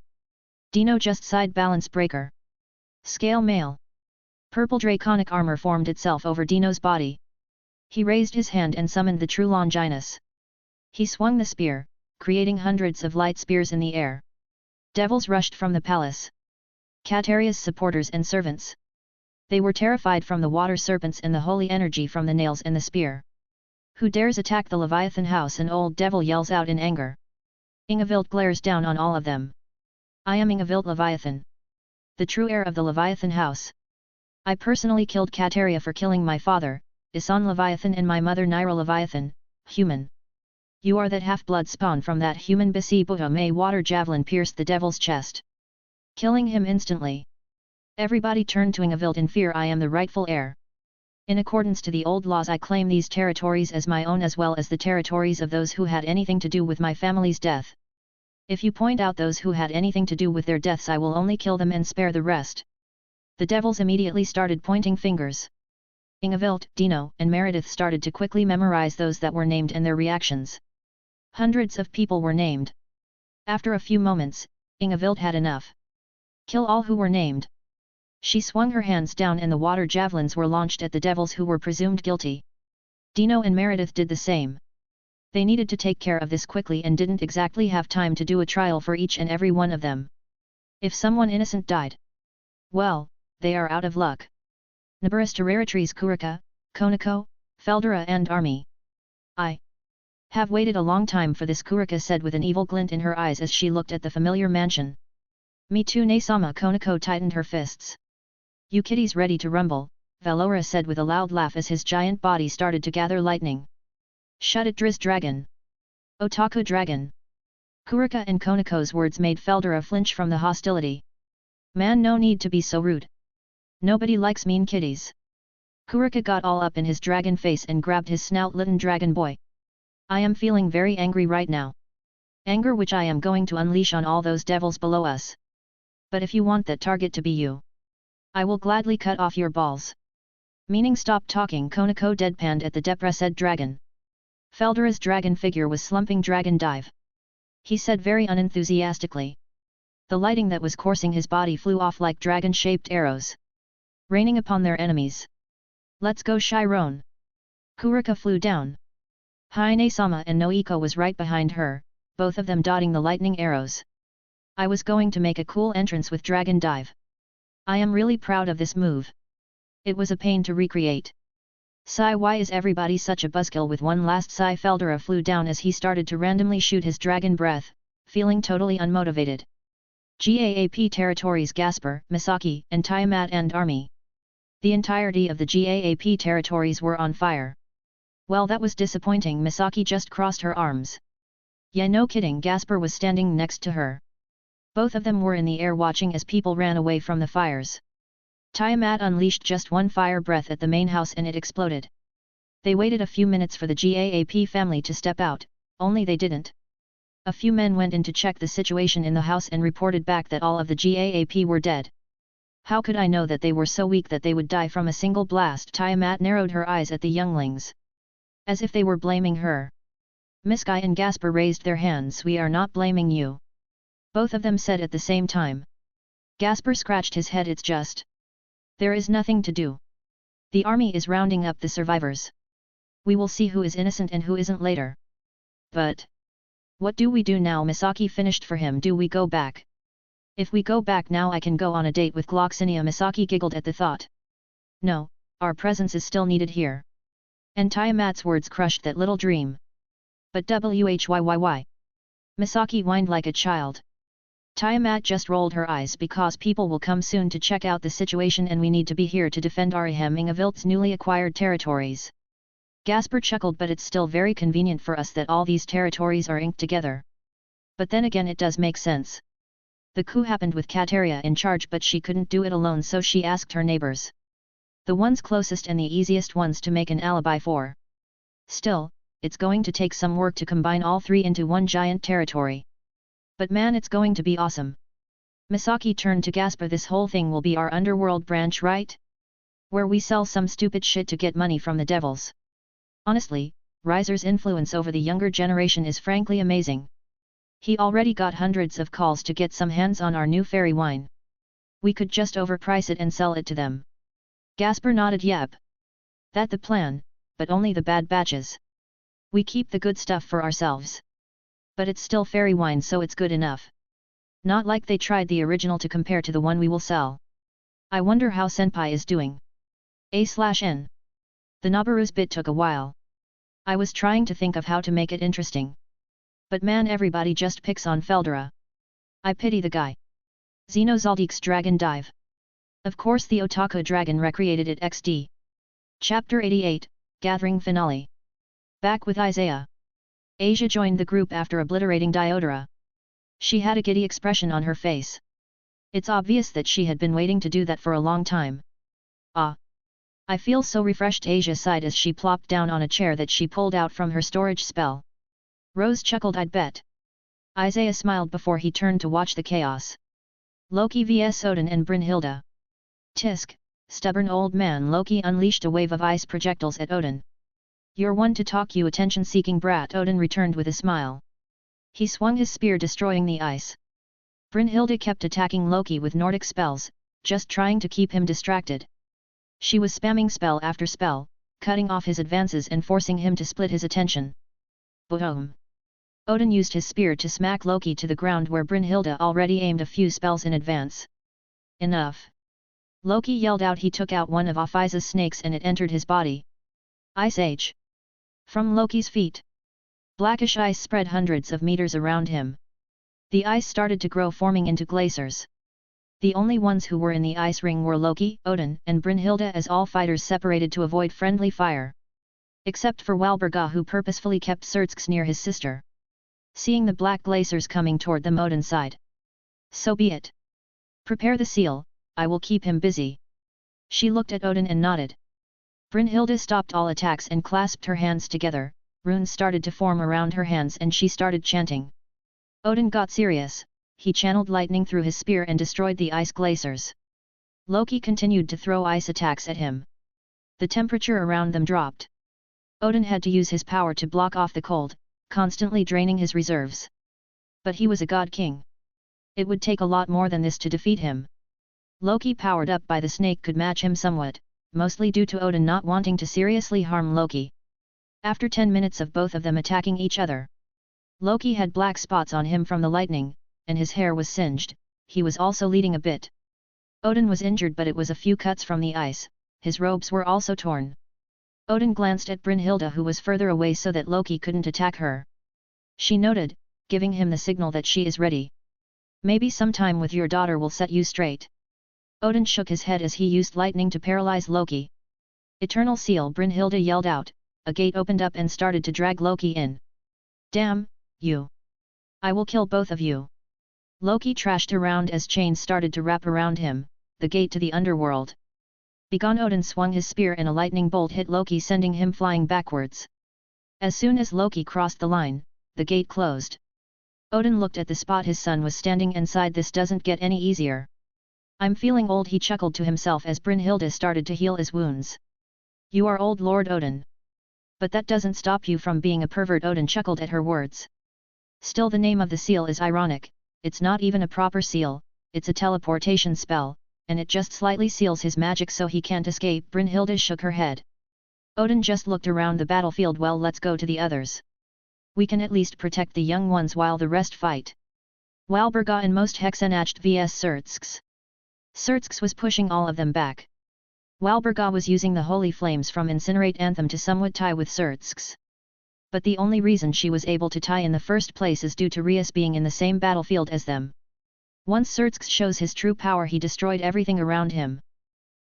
Dino just sighed, balance breaker. Scale mail. Purple draconic armor formed itself over Dino's body. He raised his hand and summoned the true Longinus. He swung the spear, creating hundreds of light spears in the air. Devils rushed from the palace. Kateria's supporters and servants. They were terrified from the water serpents and the holy energy from the nails and the spear. Who dares attack the Leviathan house? An old devil yells out in anger. Ingevilt glares down on all of them. I am Ingevilt Leviathan. The true heir of the Leviathan house. I personally killed Kateria for killing my father, Isan Leviathan, and my mother Naira Leviathan, human. You are that half-blood spawn from that human Bisi Buddha. May water javelin pierced the devil's chest, killing him instantly. Everybody turned to Ingevilt in fear. I am the rightful heir. In accordance to the old laws, I claim these territories as my own, as well as the territories of those who had anything to do with my family's death. If you point out those who had anything to do with their deaths, I will only kill them and spare the rest. The devils immediately started pointing fingers. Ingevilt, Dino, and Meredith started to quickly memorize those that were named and their reactions. Hundreds of people were named. After a few moments, Ingevilt had enough. Kill all who were named. She swung her hands down and the water javelins were launched at the devils who were presumed guilty. Dino and Meredith did the same. They needed to take care of this quickly and didn't exactly have time to do a trial for each and every one of them. If someone innocent died, well, they are out of luck. Nabarus Terraritries Kurika, Konako, Feldera and Army. I have waited a long time for this, Kurika said with an evil glint in her eyes as she looked at the familiar mansion. Me too, Nasama. Konako tightened her fists. You kitties ready to rumble? Valora said with a loud laugh as his giant body started to gather lightning. Shut it, Driz Dragon. Otaku Dragon. Kurika and Konako's words made Feldera flinch from the hostility. Man, no need to be so rude. Nobody likes mean kitties. Kurika got all up in his dragon face and grabbed his snout. Litten dragon boy. I am feeling very angry right now. Anger which I am going to unleash on all those devils below us. But if you want that target to be you, I will gladly cut off your balls. Meaning stop talking, Konako deadpanned at the depressed dragon. Feldera's dragon figure was slumping. Dragon dive. He said very unenthusiastically. The lighting that was coursing his body flew off like dragon-shaped arrows, raining upon their enemies. Let's go, Chiron. Kurika flew down. Hine-sama and Noiko was right behind her, both of them dodging the lightning arrows. I was going to make a cool entrance with dragon dive. I am really proud of this move. It was a pain to recreate. Sigh, why is everybody such a buzzkill? With one last sigh, Feldera flew down as he started to randomly shoot his dragon breath, feeling totally unmotivated. GAAP territories: Gasper, Misaki, and Tiamat and Army. The entirety of the GAAP territories were on fire. Well, that was disappointing. Misaki just crossed her arms. Yeah, no kidding. Gasper was standing next to her. Both of them were in the air watching as people ran away from the fires. Tiamat unleashed just one fire breath at the main house and it exploded. They waited a few minutes for the GAAP family to step out, only they didn't. A few men went in to check the situation in the house and reported back that all of the GAAP were dead. How could I know that they were so weak that they would die from a single blast? Tiamat narrowed her eyes at the younglings. As if they were blaming her. Misaki and Gasper raised their hands. We are not blaming you. Both of them said at the same time. Gasper scratched his head. It's just. There is nothing to do. The army is rounding up the survivors. We will see who is innocent and who isn't later. But. What do we do now? Misaki finished for him. Do we go back? If we go back now I can go on a date with Gloxinia. Misaki giggled at the thought. No, our presence is still needed here. And Tiamat's words crushed that little dream. But whyy? Misaki whined like a child. Tiamat just rolled her eyes because people will come soon to check out the situation and we need to be here to defend Ariheming of Ilt's newly acquired territories. Gasper chuckled, but it's still very convenient for us that all these territories are inked together. But then again it does make sense. The coup happened with Kateria in charge, but she couldn't do it alone, so she asked her neighbors. The ones closest and the easiest ones to make an alibi for. Still, it's going to take some work to combine all three into one giant territory. But man, it's going to be awesome. Misaki turned to Gasper. This whole thing will be our underworld branch, right? Where we sell some stupid shit to get money from the devils. Honestly, Riser's influence over the younger generation is frankly amazing. He already got hundreds of calls to get some hands on our new fairy wine. We could just overprice it and sell it to them. Gasper nodded. Yep. That's the plan, but only the bad batches. We keep the good stuff for ourselves. But it's still fairy wine, so it's good enough. Not like they tried the original to compare to the one we will sell. I wonder how Senpai is doing. A/N. The Nabaru's bit took a while. I was trying to think of how to make it interesting. But man, everybody just picks on Feldera. I pity the guy. Xenozaldik's Dragon Dive. Of course the Otaku Dragon recreated at DxD. Chapter 88, Gathering Finale. Back with Isaiah. Asia joined the group after obliterating Diodora. She had a giddy expression on her face. It's obvious that she had been waiting to do that for a long time. Ah! I feel so refreshed, Asia sighed as she plopped down on a chair that she pulled out from her storage spell. Rose chuckled. I'd bet. Isaiah smiled before he turned to watch the chaos. Loki vs Odin and Brynhilde. Tisk, stubborn old man. Loki unleashed a wave of ice projectiles at Odin. You're one to talk, you attention-seeking brat, Odin returned with a smile. He swung his spear, destroying the ice. Brynhilde kept attacking Loki with Nordic spells, just trying to keep him distracted. She was spamming spell after spell, cutting off his advances and forcing him to split his attention. Boom! Odin used his spear to smack Loki to the ground where Brynhilde already aimed a few spells in advance. Enough! Loki yelled out. He took out one of Ophiza's snakes and it entered his body. Ice Age. From Loki's feet. Blackish ice spread hundreds of meters around him. The ice started to grow, forming into glaciers. The only ones who were in the ice ring were Loki, Odin, and Brynhilde, as all fighters separated to avoid friendly fire. Except for Walburga, who purposefully kept Surtsk near his sister. Seeing the black glaciers coming toward them, Odin sighed. So be it. Prepare the seal, I will keep him busy. She looked at Odin and nodded. Brynhilde stopped all attacks and clasped her hands together. Runes started to form around her hands and she started chanting. Odin got serious. He channeled lightning through his spear and destroyed the ice glaciers. Loki continued to throw ice attacks at him. The temperature around them dropped. Odin had to use his power to block off the cold, constantly draining his reserves. But he was a god king. It would take a lot more than this to defeat him. Loki, powered up by the snake, could match him somewhat, mostly due to Odin not wanting to seriously harm Loki. After 10 minutes of both of them attacking each other, Loki had black spots on him from the lightning, and his hair was singed. He was also bleeding a bit. Odin was injured, but it was a few cuts from the ice. His robes were also torn. Odin glanced at Brynhilde, who was further away so that Loki couldn't attack her. She nodded, giving him the signal that she is ready. Maybe some time with your daughter will set you straight. Odin shook his head as he used lightning to paralyze Loki. Eternal seal, Brynhilde yelled out. A gate opened up and started to drag Loki in. Damn, you! I will kill both of you! Loki trashed around as chains started to wrap around him, the gate to the underworld. Begone! Odin swung his spear and a lightning bolt hit Loki, sending him flying backwards. As soon as Loki crossed the line, the gate closed. Odin looked at the spot his son was standing inside. This doesn't get any easier. I'm feeling old, he chuckled to himself as Brynhilde started to heal his wounds. You are old, Lord Odin. But that doesn't stop you from being a pervert, Odin chuckled at her words. Still, the name of the seal is ironic. It's not even a proper seal, it's a teleportation spell, and it just slightly seals his magic so he can't escape. Brynhilde shook her head. Odin just looked around the battlefield. Well, let's go to the others. We can at least protect the young ones while the rest fight. Walburga and most Hexenacht vs Surtsks. Surtsks was pushing all of them back. Walburga was using the holy flames from Incinerate Anthem to somewhat tie with Surtsks. But the only reason she was able to tie in the first place is due to Rias being in the same battlefield as them. Once Surtsks shows his true power, he destroyed everything around him.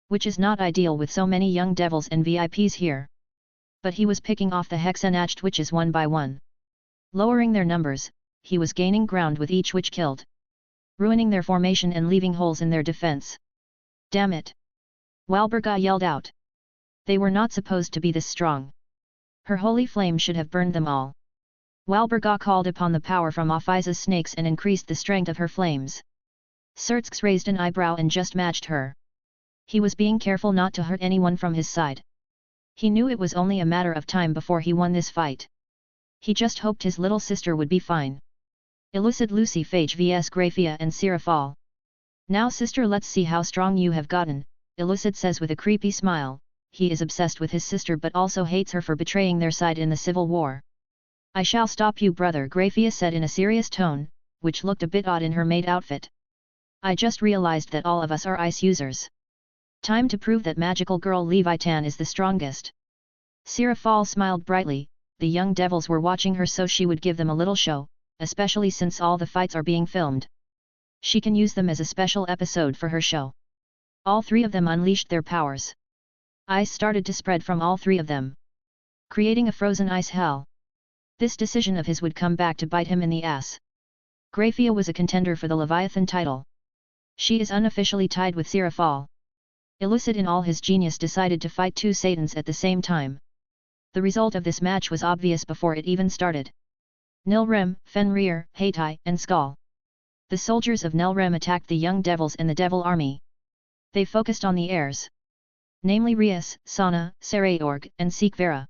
Which is not ideal with so many young devils and VIPs here. But he was picking off the Hexenacht witches one by one. Lowering their numbers, he was gaining ground with each witch killed. Ruining their formation and leaving holes in their defense. Damn it! Walburga yelled out. They were not supposed to be this strong. Her holy flame should have burned them all. Walburga called upon the power from Ophiza's snakes and increased the strength of her flames. Surtsks raised an eyebrow and just matched her. He was being careful not to hurt anyone from his side. He knew it was only a matter of time before he won this fight. He just hoped his little sister would be fine. Elucid Lucy Phage vs Grafia and Sirafal. Now sister, let's see how strong you have gotten, Elucid says with a creepy smile. He is obsessed with his sister but also hates her for betraying their side in the civil war. I shall stop you, brother, Grafia said in a serious tone, which looked a bit odd in her maid outfit. I just realized that all of us are ice users. Time to prove that magical girl Leviathan is the strongest. Sirafal smiled brightly. The young devils were watching her, so she would give them a little show, especially since all the fights are being filmed. She can use them as a special episode for her show. All three of them unleashed their powers. Ice started to spread from all three of them, creating a frozen ice hell. This decision of his would come back to bite him in the ass. Grafia was a contender for the Leviathan title. She is unofficially tied with Sirafal. Elucid in all his genius decided to fight two Satans at the same time. The result of this match was obvious before it even started. Nilrem, Fenrir, Hatai, and Skull. The soldiers of Nilrem attacked the young devils and the devil army. They focused on the heirs. Namely Rias, Sana, Sarayorg, and Seekvera.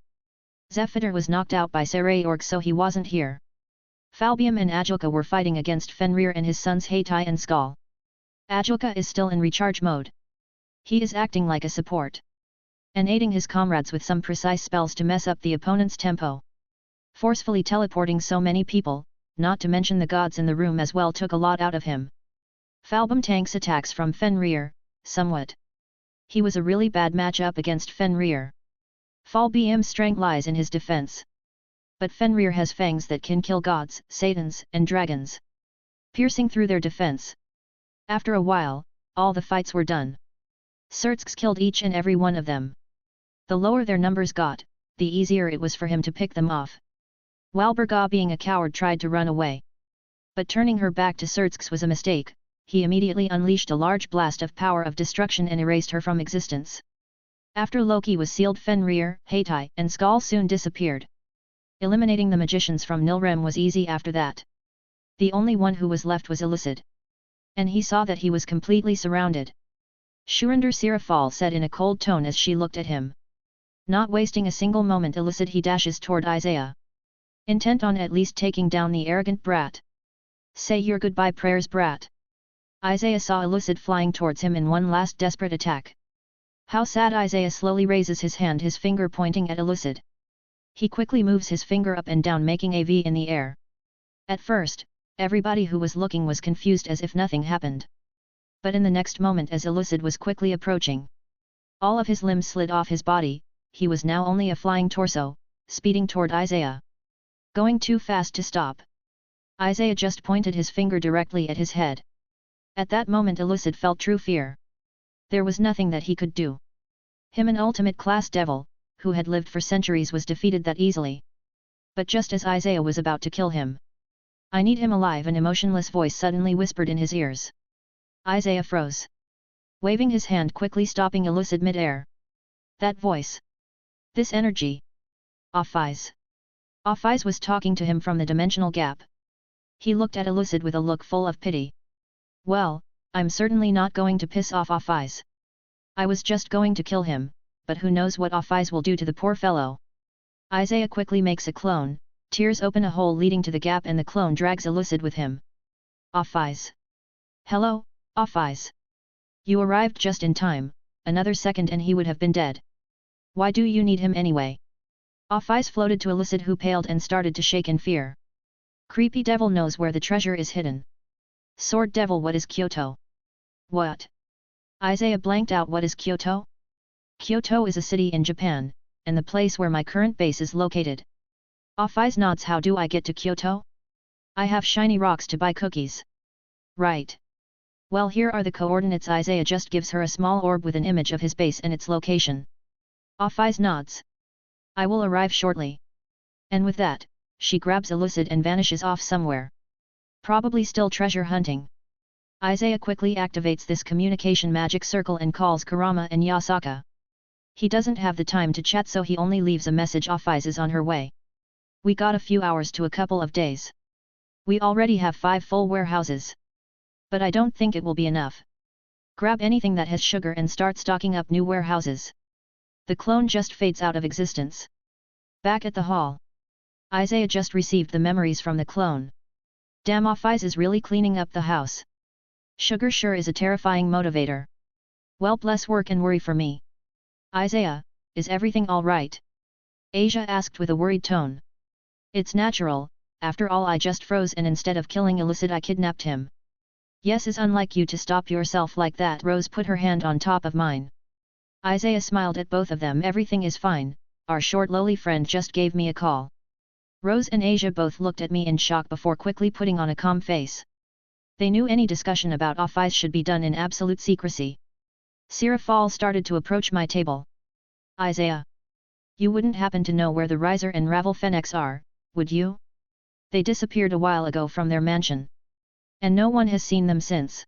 Zephyr was knocked out by Sarayorg, so he wasn't here. Falbium and Ajulka were fighting against Fenrir and his sons Hatai and Skull. Ajulka is still in recharge mode. He is acting like a support, and aiding his comrades with some precise spells to mess up the opponent's tempo. Forcefully teleporting so many people, not to mention the gods in the room as well, took a lot out of him. Falbum tanks attacks from Fenrir, somewhat. He was a really bad matchup against Fenrir. Falbium's strength lies in his defense. But Fenrir has fangs that can kill gods, Satans, and dragons, piercing through their defense. After a while, all the fights were done. Surtsks killed each and every one of them. The lower their numbers got, the easier it was for him to pick them off. Walburga, being a coward, tried to run away. But turning her back to Surtsks was a mistake. He immediately unleashed a large blast of power of destruction and erased her from existence. After Loki was sealed, Fenrir, Hatai, and Skull soon disappeared. Eliminating the magicians from Nilrem was easy after that. The only one who was left was Elucid. And he saw that he was completely surrounded. Shurinder Sirafal said in a cold tone as she looked at him. Not wasting a single moment, Elucid, he dashes toward Isaiah. Intent on at least taking down the arrogant brat. Say your goodbye prayers, brat. Isaiah saw Elucid flying towards him in one last desperate attack. How sad! Isaiah slowly raises his hand, his finger pointing at Elucid. He quickly moves his finger up and down, making a V in the air. At first, everybody who was looking was confused as if nothing happened. But in the next moment, as Elucid was quickly approaching, all of his limbs slid off his body, he was now only a flying torso, speeding toward Isaiah. Going too fast to stop. Isaiah just pointed his finger directly at his head. At that moment Elucid felt true fear. There was nothing that he could do. Him, an ultimate class devil, who had lived for centuries, was defeated that easily. But just as Isaiah was about to kill him, "I need him alive," an emotionless voice suddenly whispered in his ears. Isaiah froze, waving his hand quickly, stopping Elucid mid-air. That voice. This energy. Off-Eyes. Off-Eyes was talking to him from the dimensional gap. He looked at Elucid with a look full of pity. "Well, I'm certainly not going to piss off Off-Eyes. I was just going to kill him, but who knows what Off-Eyes will do to the poor fellow." Isaiah quickly makes a clone, tears open a hole leading to the gap, and the clone drags Elucid with him. Off-Eyes. "Hello, Off-Eyes. You arrived just in time, another second and he would have been dead. Why do you need him anyway?" Off-Eyes floated to Elucid, who paled and started to shake in fear. "Creepy devil knows where the treasure is hidden. Sword devil, what is Kyoto?" "What?" Isaiah blanked out. "What is Kyoto?" "Kyoto is a city in Japan, and the place where my current base is located." Off-Eyes nods. "How do I get to Kyoto?" "I have shiny rocks to buy cookies." "Right. Well, here are the coordinates." Isaiah just gives her a small orb with an image of his base and its location. Off-Eyes nods. "I will arrive shortly." And with that, she grabs Elucid and vanishes off somewhere. Probably still treasure hunting. Isaiah quickly activates this communication magic circle and calls Kurama and Yasaka. He doesn't have the time to chat, so he only leaves a message. Off-Eyes is on her way. "We got a few hours to a couple of days. We already have 5 full warehouses. But I don't think it will be enough. Grab anything that has sugar and start stocking up new warehouses." The clone just fades out of existence. Back at the hall, Isaiah just received the memories from the clone. Damn, Off-Eyes is really cleaning up the house. Sugar sure is a terrifying motivator. Well, bless work and worry for me. "Isaiah, is everything all right?" Asia asked with a worried tone. "It's natural, after all I just froze and instead of killing Elucid I kidnapped him." "Yes, is unlike you to stop yourself like that." Rose put her hand on top of mine. Isaiah smiled at both of them. "Everything is fine, our short lowly friend just gave me a call." Rose and Asia both looked at me in shock before quickly putting on a calm face. They knew any discussion about Off-Eyes should be done in absolute secrecy. Sirafal started to approach my table. "Isaiah, you wouldn't happen to know where the Riser and Ravel Fenix are, would you? They disappeared a while ago from their mansion. And no one has seen them since."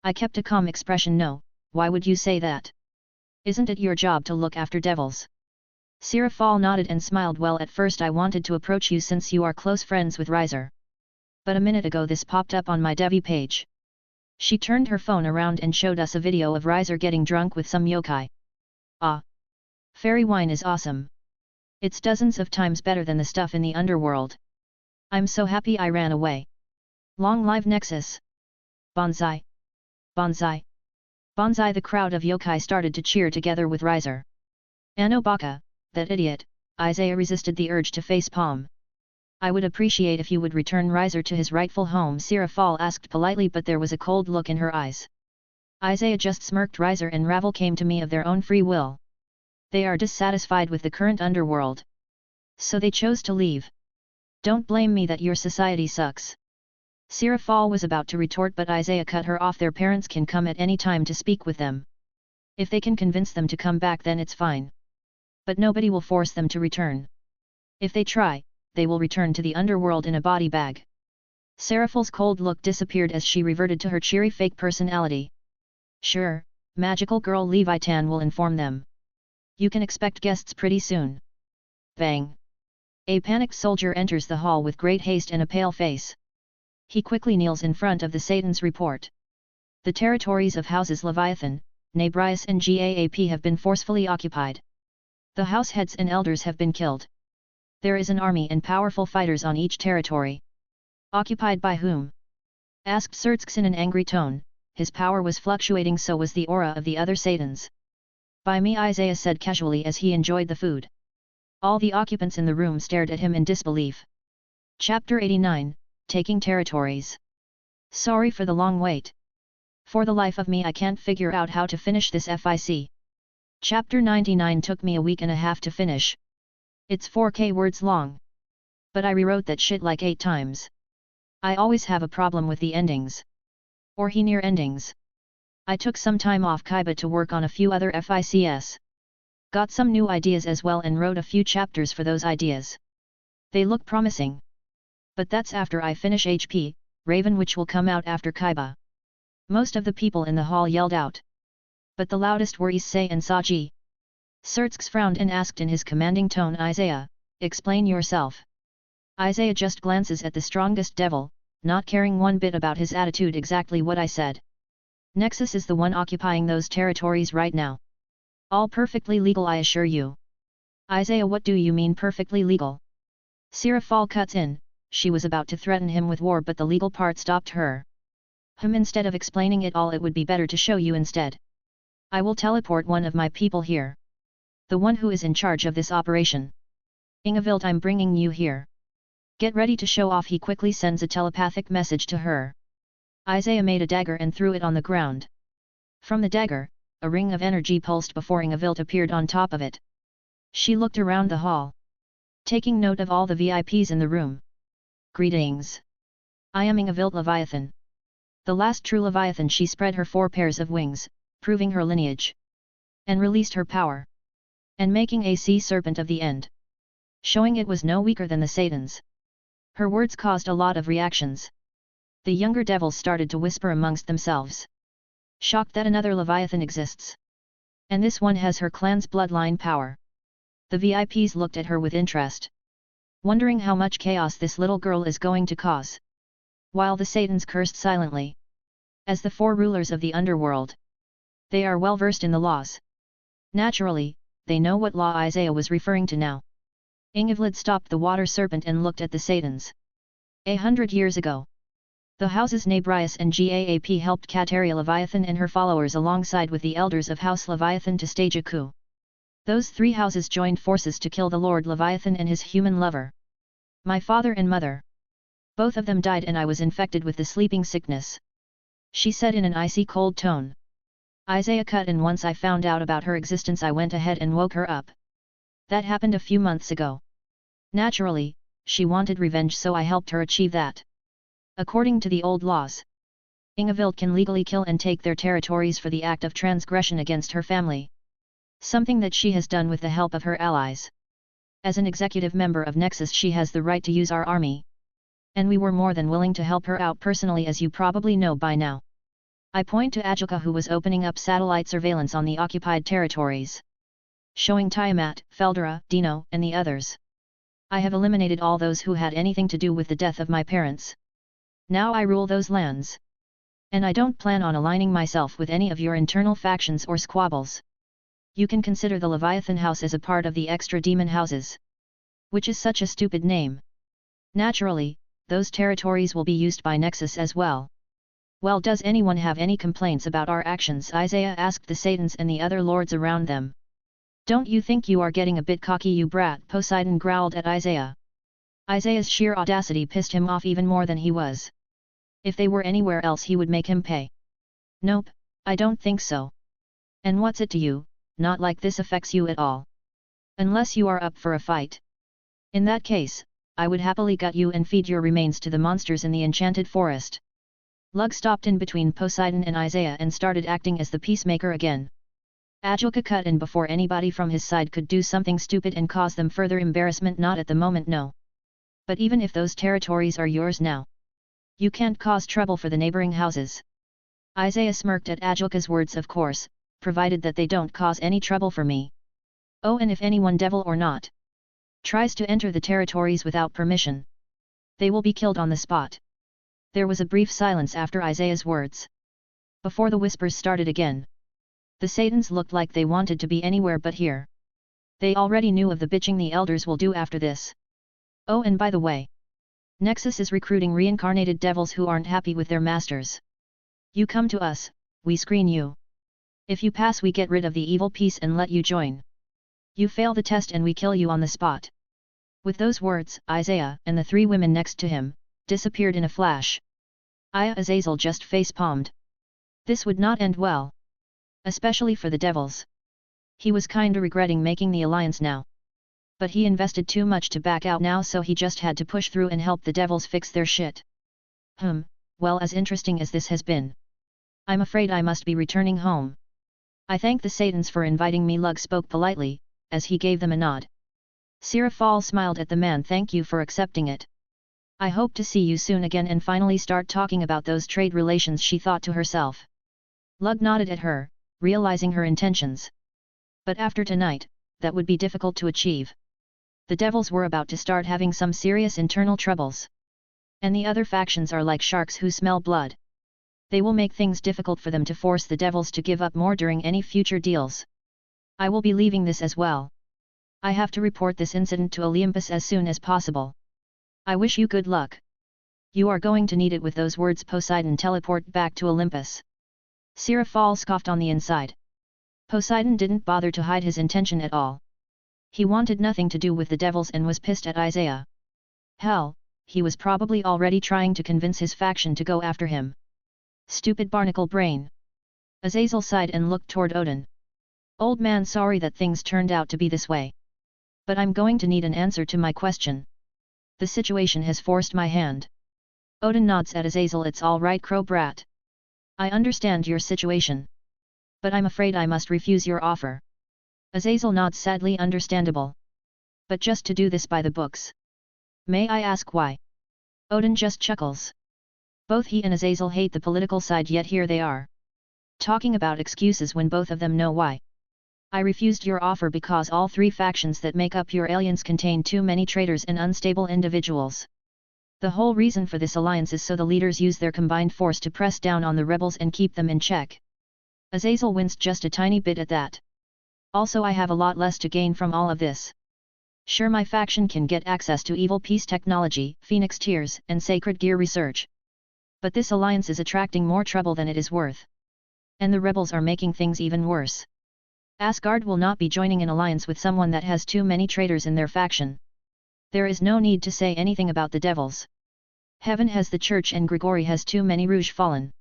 I kept a calm expression. "No, why would you say that? Isn't it your job to look after devils?" Sirafal nodded and smiled. "Well, at first I wanted to approach you since you are close friends with Riser. But a minute ago this popped up on my Devi page." She turned her phone around and showed us a video of Riser getting drunk with some yokai. "Ah! Fairy wine is awesome. It's dozens of times better than the stuff in the underworld. I'm so happy I ran away. Long live Nexus! Bonsai! Bonsai! Bonsai!" The crowd of yokai started to cheer together with Riser. "Ano Baka, that idiot!" Isaiah resisted the urge to face palm. "I would appreciate if you would return Riser to his rightful home," Sirafal asked politely, but there was a cold look in her eyes. Isaiah just smirked. "Riser and Ravel came to me of their own free will. They are dissatisfied with the current underworld. So they chose to leave. Don't blame me that your society sucks." Sirafal was about to retort, but Isaiah cut her off. "Their parents can come at any time to speak with them. If they can convince them to come back, then it's fine. But nobody will force them to return. If they try, they will return to the underworld in a body bag." Seraphal's cold look disappeared as she reverted to her cheery fake personality. "Sure, magical girl Levitan will inform them. You can expect guests pretty soon." Bang! A panicked soldier enters the hall with great haste and a pale face. He quickly kneels in front of the Satan's report. "The territories of houses Leviathan, Rias and Gaap have been forcefully occupied. The house heads and elders have been killed. There is an army and powerful fighters on each territory." "Occupied by whom?" asked Sertsk in an angry tone. His power was fluctuating, so was the aura of the other Satans. "By me," Isaiah said casually as he enjoyed the food. All the occupants in the room stared at him in disbelief. Chapter 89, Taking Territories. Sorry for the long wait. For the life of me I can't figure out how to finish this fic. Chapter 99 took me a week and a half to finish. It's 4K words long. But I rewrote that shit like 8 times. I always have a problem with the endings. Or near endings. I took some time off Kiba to work on a few other FICs. Got some new ideas as well and wrote a few chapters for those ideas. They look promising. But that's after I finish HP, Raven, which will come out after Kiba. Most of the people in the hall yelled out. But the loudest were Issei and Saji. Sertsk frowned and asked in his commanding tone, Isaiah, explain yourself. Isaiah just glances at the strongest devil, not caring one bit about his attitude. Exactly what I said. Nexus is the one occupying those territories right now. All perfectly legal, I assure you. Isaiah, what do you mean perfectly legal? Sirafal cuts in. She was about to threaten him with war, but the legal part stopped her. Instead of explaining it all, it would be better to show you instead. I will teleport one of my people here. The one who is in charge of this operation. Ingevild, I'm bringing you here. Get ready to show off. He quickly sends a telepathic message to her. Isaiah made a dagger and threw it on the ground. From the dagger, a ring of energy pulsed before Ingevild appeared on top of it. She looked around the hall, taking note of all the VIPs in the room. Greetings. I am Ingevild Leviathan. The last true Leviathan. She spread her 4 pairs of wings, proving her lineage. And released her power. And making a sea serpent of the end. Showing it was no weaker than the Satans. Her words caused a lot of reactions. The younger devils started to whisper amongst themselves. Shocked that another Leviathan exists. And this one has her clan's bloodline power. The VIPs looked at her with interest. Wondering how much chaos this little girl is going to cause. While the Satans cursed silently. As the 4 rulers of the underworld. They are well versed in the laws. Naturally, they know what law Isaiah was referring to now. Ingevild stopped the water serpent and looked at the Satans. 100 years ago. The houses Rias and Gaap helped Kateria Leviathan and her followers alongside with the elders of House Leviathan to stage a coup. Those 3 houses joined forces to kill the Lord Leviathan and his human lover. My father and mother. Both of them died and I was infected with the sleeping sickness. She said in an icy cold tone. Isaiah cut in. Once I found out about her existence, I went ahead and woke her up. That happened a few months ago. Naturally, she wanted revenge, so I helped her achieve that. According to the old laws, Ingevild can legally kill and take their territories for the act of transgression against her family. Something that she has done with the help of her allies. As an executive member of Nexus, she has the right to use our army. And we were more than willing to help her out personally, as you probably know by now. I point to Ajilka, who was opening up satellite surveillance on the occupied territories. Showing Tiamat, Feldera, Dino, and the others. I have eliminated all those who had anything to do with the death of my parents. Now I rule those lands. And I don't plan on aligning myself with any of your internal factions or squabbles. You can consider the Leviathan House as a part of the extra demon houses. Which is such a stupid name. Naturally, those territories will be used by Nexus as well. Well, does anyone have any complaints about our actions? Isaiah asked the Satans and the other lords around them. Don't you think you are getting a bit cocky, you brat? Poseidon growled at Isaiah. Isaiah's sheer audacity pissed him off even more than he was. If they were anywhere else, he would make him pay. Nope, I don't think so. And what's it to you? Not like this affects you at all. Unless you are up for a fight. In that case, I would happily gut you and feed your remains to the monsters in the enchanted forest. Lug stopped in between Poseidon and Isaiah and started acting as the peacemaker again. Ajilka cut in before anybody from his side could do something stupid and cause them further embarrassment. Not at the moment, no. But even if those territories are yours now, you can't cause trouble for the neighboring houses. Isaiah smirked at Ajilka's words. Of course, provided that they don't cause any trouble for me. Oh, and if anyone, devil or not, tries to enter the territories without permission, they will be killed on the spot. There was a brief silence after Isaiah's words. Before the whispers started again. The Satans looked like they wanted to be anywhere but here. They already knew of the bitching the elders will do after this. Oh, and by the way, Nexus is recruiting reincarnated devils who aren't happy with their masters. You come to us, we screen you. If you pass, we get rid of the evil piece and let you join. You fail the test and we kill you on the spot. With those words, Isaiah and the 3 women next to him disappeared in a flash. Azazel just face-palmed. This would not end well. Especially for the devils. He was kinda regretting making the alliance now. But he invested too much to back out now, so he just had to push through and help the devils fix their shit. Well, as interesting as this has been, I'm afraid I must be returning home. I thank the Satans for inviting me. Lug spoke politely, as he gave them a nod. Sirafal smiled at the man. Thank you for accepting it. I hope to see you soon again and finally start talking about those trade relations, she thought to herself. Lug nodded at her, realizing her intentions. But after tonight, that would be difficult to achieve. The devils were about to start having some serious internal troubles. And the other factions are like sharks who smell blood. They will make things difficult for them to force the devils to give up more during any future deals. I will be leaving this as well. I have to report this incident to Olympus as soon as possible. I wish you good luck. You are going to need it. With those words, Poseidon teleported back to Olympus. Sirafal scoffed on the inside. Poseidon didn't bother to hide his intention at all. He wanted nothing to do with the devils and was pissed at Isaiah. Hell, he was probably already trying to convince his faction to go after him. Stupid barnacle brain. Azazel sighed and looked toward Odin. Old man, sorry that things turned out to be this way. But I'm going to need an answer to my question. The situation has forced my hand. Odin nods at Azazel. It's all right, crow brat. I understand your situation. But I'm afraid I must refuse your offer. Azazel nods sadly. Understandable. But just to do this by the books. May I ask why? Odin just chuckles. Both he and Azazel hate the political side, yet here they are, talking about excuses when both of them know why. I refused your offer because all three factions that make up your alliance contain too many traitors and unstable individuals. The whole reason for this alliance is so the leaders use their combined force to press down on the rebels and keep them in check. Azazel winced just a tiny bit at that. Also, I have a lot less to gain from all of this. Sure, my faction can get access to evil peace technology, phoenix tears, and sacred gear research. But this alliance is attracting more trouble than it is worth. And the rebels are making things even worse. Asgard will not be joining an alliance with someone that has too many traitors in their faction. There is no need to say anything about the devils. Heaven has the church and Grigori has too many Rouge fallen.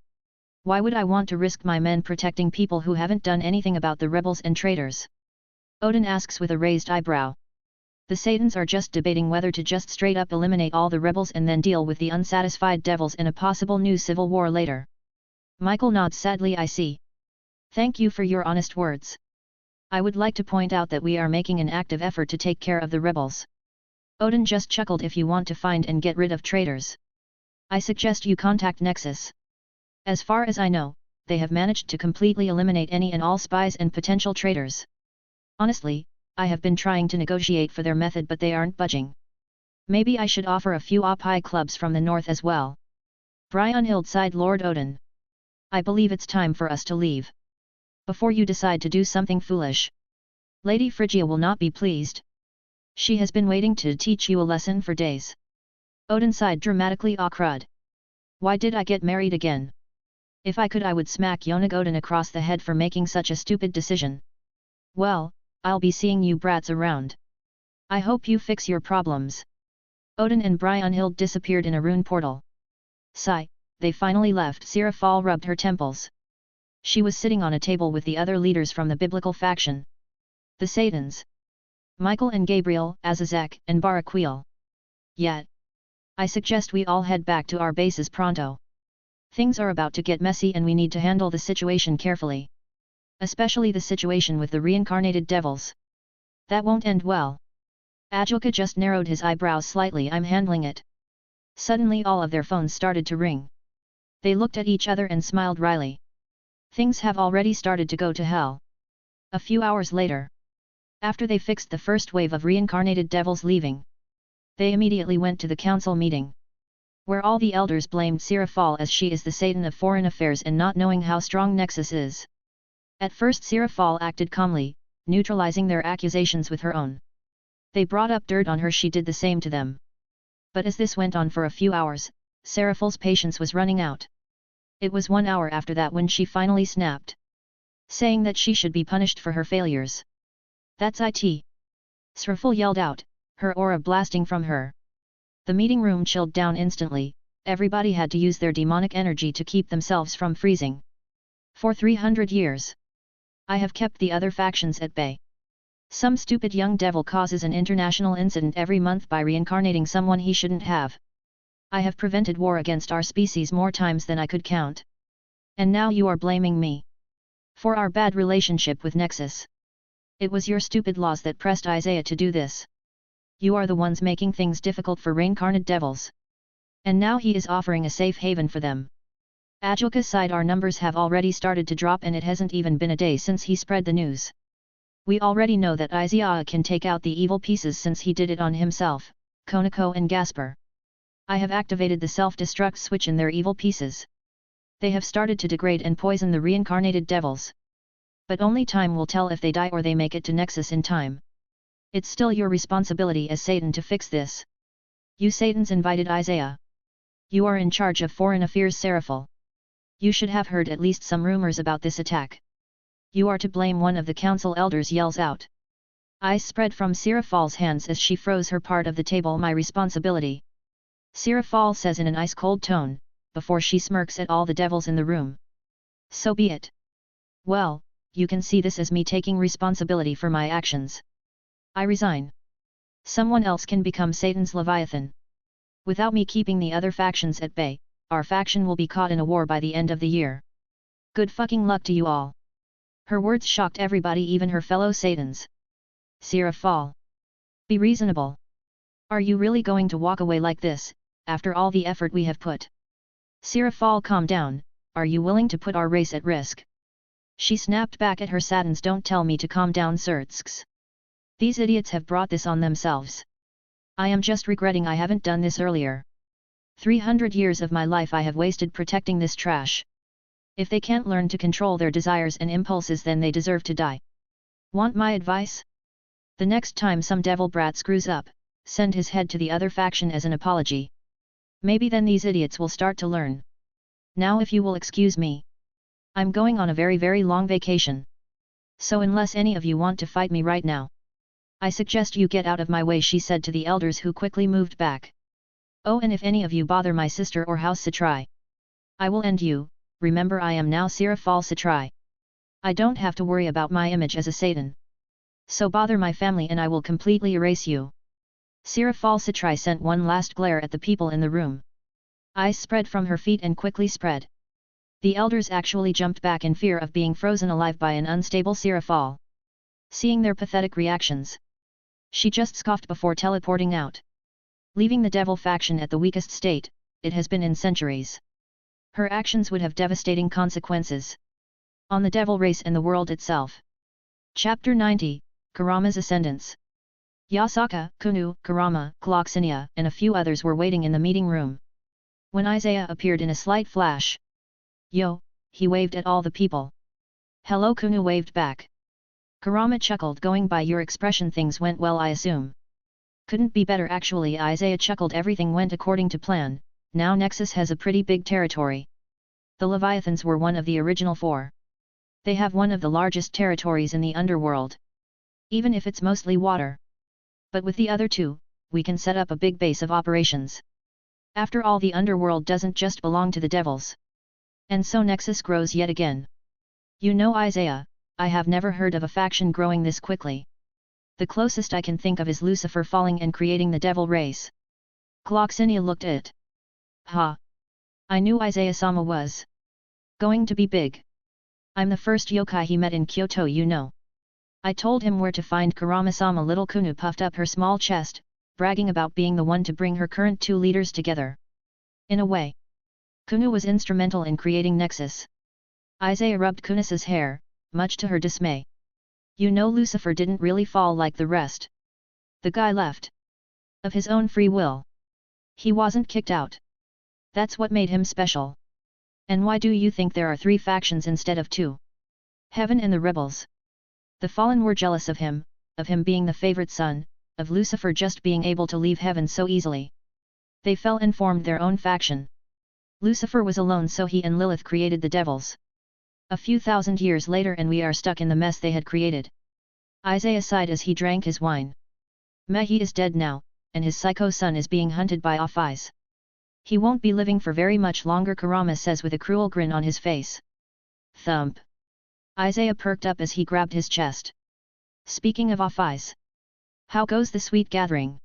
Why would I want to risk my men protecting people who haven't done anything about the rebels and traitors? Odin asks with a raised eyebrow. The Satans are just debating whether to just straight up eliminate all the rebels and then deal with the unsatisfied devils in a possible new civil war later. Michael nods sadly. I see. Thank you for your honest words. I would like to point out that we are making an active effort to take care of the rebels. Odin just chuckled. If you want to find and get rid of traitors, I suggest you contact Nexus. As far as I know, they have managed to completely eliminate any and all spies and potential traitors. Honestly, I have been trying to negotiate for their method, but they aren't budging. Maybe I should offer a few Oppai clubs from the north as well. Brynhild sighed. Lord Odin, I believe it's time for us to leave. Before you decide to do something foolish. Lady Phrygia will not be pleased. She has been waiting to teach you a lesson for days. Odin sighed dramatically. Ah crud. Why did I get married again? If I could, I would smack Yonag Odin across the head for making such a stupid decision. Well, I'll be seeing you brats around. I hope you fix your problems. Odin and Brynhild disappeared in a rune portal. Sigh, they finally left. Sirafal rubbed her temples. She was sitting on a table with the other leaders from the biblical faction. The Satans. Michael and Gabriel, Azazek, and Baraquiel. Yet. I suggest we all head back to our bases pronto. Things are about to get messy and we need to handle the situation carefully. Especially the situation with the reincarnated devils. That won't end well. Ajoka just narrowed his eyebrows slightly. I'm handling it. Suddenly all of their phones started to ring. They looked at each other and smiled wryly. Things have already started to go to hell. A few hours later. After they fixed the first wave of reincarnated devils leaving, they immediately went to the council meeting, where all the elders blamed Sirafal as she is the Satan of foreign affairs and not knowing how strong Nexus is. At first Sirafal acted calmly, neutralizing their accusations with her own. They brought up dirt on her, she did the same to them. But as this went on for a few hours, Sirafal's patience was running out. It was 1 hour after that when she finally snapped, saying that she should be punished for her failures. That's it! Sirafal yelled out, her aura blasting from her. The meeting room chilled down instantly. Everybody had to use their demonic energy to keep themselves from freezing. For 300 years. I have kept the other factions at bay. Some stupid young devil causes an international incident every month by reincarnating someone he shouldn't have. I have prevented war against our species more times than I could count. And now you are blaming me for our bad relationship with Nexus. It was your stupid laws that pressed Isaiah to do this. You are the ones making things difficult for reincarnated devils. And now he is offering a safe haven for them. Ajoka sighed. Our numbers have already started to drop and it hasn't even been a day since he spread the news. We already know that Isaiah can take out the evil pieces since he did it on himself, Konako and Gasper. I have activated the self-destruct switch in their evil pieces. They have started to degrade and poison the reincarnated devils. But only time will tell if they die or they make it to Nexus in time. It's still your responsibility as Satan to fix this. You Satans invited Isaiah. You are in charge of foreign affairs, Seraphil. You should have heard at least some rumors about this attack. You are to blame, one of the council elders yells out. Ice spread from Seraphil's hands as she froze her part of the table. My responsibility. Seraphil says in an ice-cold tone, before she smirks at all the devils in the room. So be it. Well, you can see this as me taking responsibility for my actions. I resign. Someone else can become Satan's Leviathan. Without me keeping the other factions at bay, our faction will be caught in a war by the end of the year. Good fucking luck to you all. Her words shocked everybody, even her fellow Satans. Seraphil. Be reasonable. Are you really going to walk away like this, after all the effort we have put? Seraphil, calm down. Are you willing to put our race at risk? She snapped back at her Satans. Don't tell me to calm down, Surtsks. These idiots have brought this on themselves. I am just regretting I haven't done this earlier. 300 years of my life I have wasted protecting this trash. If they can't learn to control their desires and impulses, then they deserve to die. Want my advice? The next time some devil brat screws up, send his head to the other faction as an apology. Maybe then these idiots will start to learn. Now if you will excuse me. I'm going on a very very long vacation. So unless any of you want to fight me right now, I suggest you get out of my way, she said to the elders, who quickly moved back. Oh, and if any of you bother my sister or house Satrai, I will end you. Remember, I am now Seraphil Satrai. I don't have to worry about my image as a Satan. So bother my family and I will completely erase you. Seraphil Satrai sent one last glare at the people in the room. Ice spread from her feet and quickly spread. The elders actually jumped back in fear of being frozen alive by an unstable Seraphil. Seeing their pathetic reactions, she just scoffed before teleporting out. Leaving the devil faction at the weakest state it has been in centuries. Her actions would have devastating consequences on the devil race and the world itself. Chapter 90, Kurama's Ascendance. Yasaka, Kunu, Kurama, Kloxinia, and a few others were waiting in the meeting room when Isaiah appeared in a slight flash. Yo, he waved at all the people. Hello, Kunu waved back. Kurama chuckled. Going by your expression, things went well, I assume. Couldn't be better actually, Isaiah chuckled. Everything went according to plan. Now Nexus has a pretty big territory. The Leviathans were one of the original 4. They have one of the largest territories in the underworld. Even if it's mostly water. But with the other 2, we can set up a big base of operations. After all, the underworld doesn't just belong to the devils. And so Nexus grows yet again. You know, Isaiah, I have never heard of a faction growing this quickly. The closest I can think of is Lucifer falling and creating the devil race. Kloxinia looked at it. Ha! I knew Isaiah-sama was going to be big. I'm the first yokai he met in Kyoto, you know. I told him where to find Kurama-sama. Little Kunu puffed up her small chest, bragging about being the one to bring her current 2 leaders together. In a way, Kunu was instrumental in creating Nexus. Isaiah rubbed Kunis's hair, much to her dismay. You know, Lucifer didn't really fall like the rest. The guy left of his own free will. He wasn't kicked out. That's what made him special. And why do you think there are 3 factions instead of 2? Heaven and the rebels. The fallen were jealous of him being the favorite son, of Lucifer just being able to leave heaven so easily. They fell and formed their own faction. Lucifer was alone, so he and Lilith created the devils. A few thousand years later and we are stuck in the mess they had created. Isaiah sighed as he drank his wine. Mehi is dead now, and his psycho son is being hunted by Off-Eyes. He won't be living for very much longer, Kurama says with a cruel grin on his face. Thump. Isaiah perked up as he grabbed his chest. Speaking of off-eyes. How goes the sweet gathering?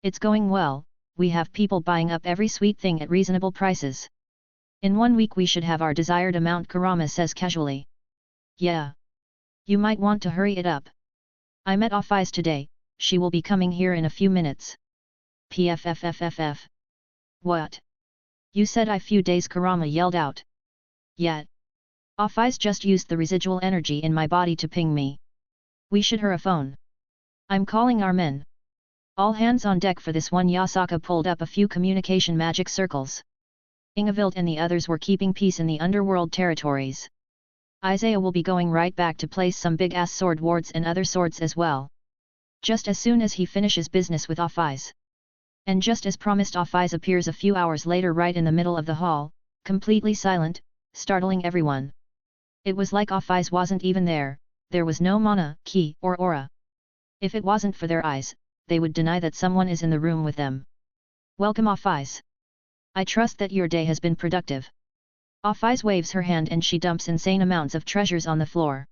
It's going well, we have people buying up every sweet thing at reasonable prices. In 1 week we should have our desired amount, Kurama says casually. Yeah. You might want to hurry it up. I met off-eyes today, she will be coming here in a few minutes. PFFFFF. What? You said I few days, Kurama yelled out. Yet. Off-eyes just used the residual energy in my body to ping me. We should her a phone. I'm calling our men. All hands on deck for this one. Yasaka pulled up a few communication magic circles. Ingevild and the others were keeping peace in the underworld territories. Isaiah will be going right back to place some big-ass sword wards and other swords as well. Just as soon as he finishes business with off-eyes. And just as promised, off-eyes appears a few hours later right in the middle of the hall, completely silent, startling everyone. It was like off-eyes wasn't even there, there was no mana, ki, or aura. If it wasn't for their eyes, they would deny that someone is in the room with them. Welcome, off-eyes. I trust that your day has been productive. Off-eyes waves her hand and she dumps insane amounts of treasures on the floor.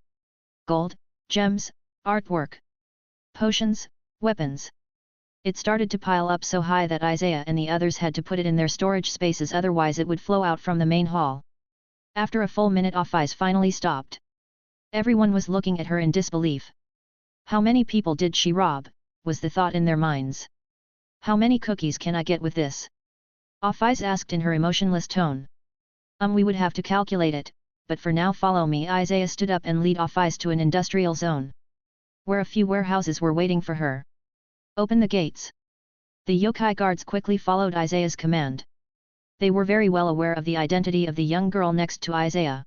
Gold, gems, artwork, potions, weapons. It started to pile up so high that Isaiah and the others had to put it in their storage spaces, otherwise it would flow out from the main hall. After a full minute, off-eyes finally stopped. Everyone was looking at her in disbelief. How many people did she rob, was the thought in their minds. How many cookies can I get with this? Off-eyes asked in her emotionless tone. We would have to calculate it, but for now follow me. Isaiah stood up and led off-eyes to an industrial zone, where a few warehouses were waiting for her. Open the gates. The yokai guards quickly followed Isaiah's command. They were very well aware of the identity of the young girl next to Isaiah.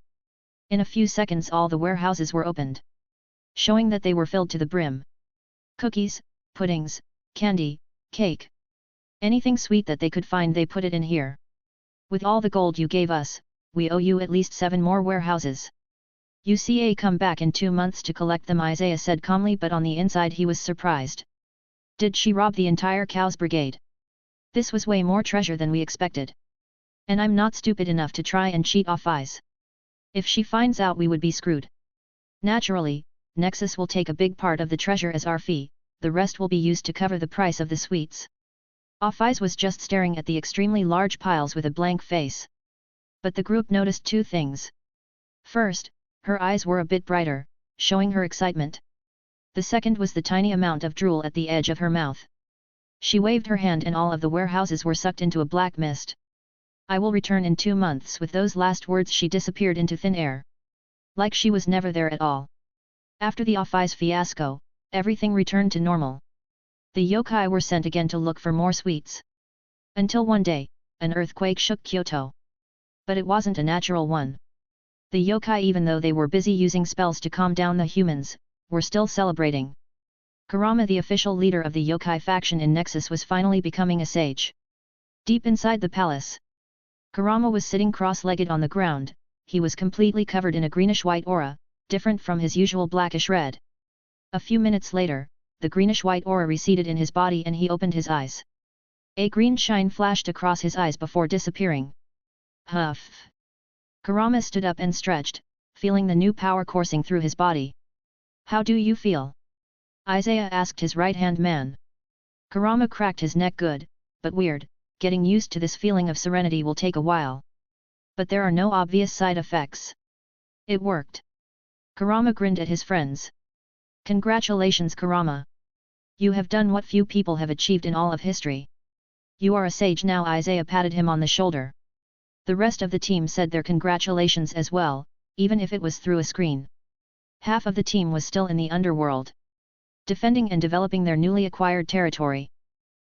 In a few seconds all the warehouses were opened, showing that they were filled to the brim. Cookies, puddings, candy, cake. Anything sweet that they could find they put it in here. With all the gold you gave us, we owe you at least 7 more warehouses. You can come back in 2 months to collect them, Isaiah said calmly, but on the inside he was surprised. Did she rob the entire cows brigade? This was way more treasure than we expected. And I'm not stupid enough to try and cheat off-eyes. If she finds out, we would be screwed. Naturally, Nexus will take a big part of the treasure as our fee, the rest will be used to cover the price of the sweets. Off-eyes was just staring at the extremely large piles with a blank face. But the group noticed 2 things. First, her eyes were a bit brighter, showing her excitement. The second was the tiny amount of drool at the edge of her mouth. She waved her hand and all of the warehouses were sucked into a black mist. I will return in 2 months. With those last words she disappeared into thin air. Like she was never there at all. After the off-eyes fiasco, everything returned to normal. The yokai were sent again to look for more sweets. Until one day, an earthquake shook Kyoto. But it wasn't a natural one. The yokai, even though they were busy using spells to calm down the humans, were still celebrating. Kurama, the official leader of the yokai faction in Nexus, was finally becoming a sage. Deep inside the palace, Kurama was sitting cross-legged on the ground. He was completely covered in a greenish-white aura, different from his usual blackish-red. A few minutes later, the greenish-white aura receded in his body and he opened his eyes. A green shine flashed across his eyes before disappearing. Huff! Kurama stood up and stretched, feeling the new power coursing through his body. How do you feel? Isaiah asked his right-hand man. Kurama cracked his neck. Good, but weird, getting used to this feeling of serenity will take a while. But there are no obvious side effects. It worked. Kurama grinned at his friends. Congratulations, Kurama. You have done what few people have achieved in all of history. You are a sage now. Isaiah patted him on the shoulder. The rest of the team said their congratulations as well, even if it was through a screen. Half of the team was still in the underworld, defending and developing their newly acquired territory.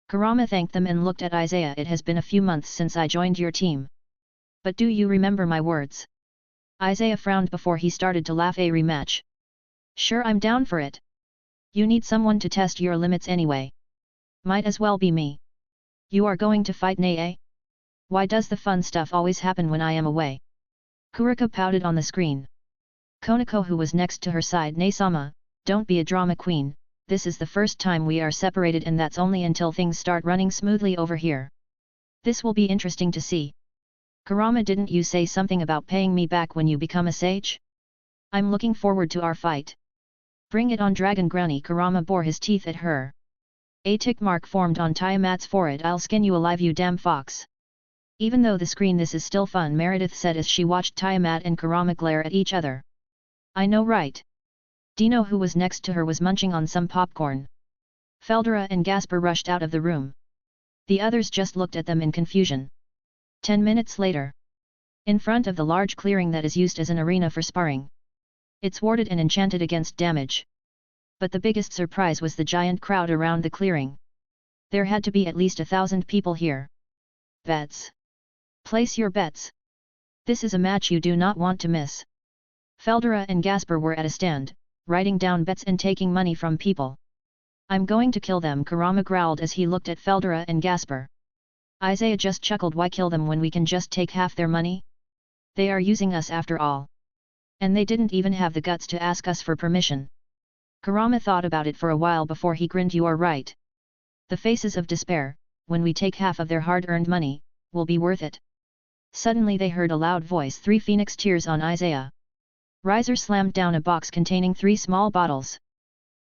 Kurama thanked them and looked at Isaiah. It has been a few months since I joined your team. But do you remember my words? Isaiah frowned before he started to laugh. A rematch? Sure, I'm down for it. You need someone to test your limits anyway. Might as well be me. You are going to fight Nae? Why does the fun stuff always happen when I am away? Kurika pouted on the screen. Konako, who was next to her, sighed. Nae-sama, don't be a drama queen, this is the first time we are separated and that's only until things start running smoothly over here. This will be interesting to see. Kurama, didn't you say something about paying me back when you become a sage? I'm looking forward to our fight. Bring it on, Dragon Granny. Kurama bore his teeth at her. A tick mark formed on Tiamat's forehead. I'll skin you alive, you damn fox. Even though the screen, this is still fun, Meredith said as she watched Tiamat and Kurama glare at each other. I know, right? Dino, who was next to her, was munching on some popcorn. Feldera and Gasper rushed out of the room. The others just looked at them in confusion. 10 minutes later. In front of the large clearing that is used as an arena for sparring. It's warded and enchanted against damage. But the biggest surprise was the giant crowd around the clearing. There had to be at least 1,000 people here. Bets. Place your bets. This is a match you do not want to miss. Feldera and Gasper were at a stand, writing down bets and taking money from people. I'm going to kill them, Kurama growled as he looked at Feldera and Gasper. Isaiah just chuckled. Why kill them when we can just take half their money? They are using us after all. And they didn't even have the guts to ask us for permission. Kurama thought about it for a while before he grinned. You are right. The faces of despair, when we take half of their hard-earned money, will be worth it. Suddenly they heard a loud voice. 3 phoenix tears on Isaiah. Riser slammed down a box containing 3 small bottles.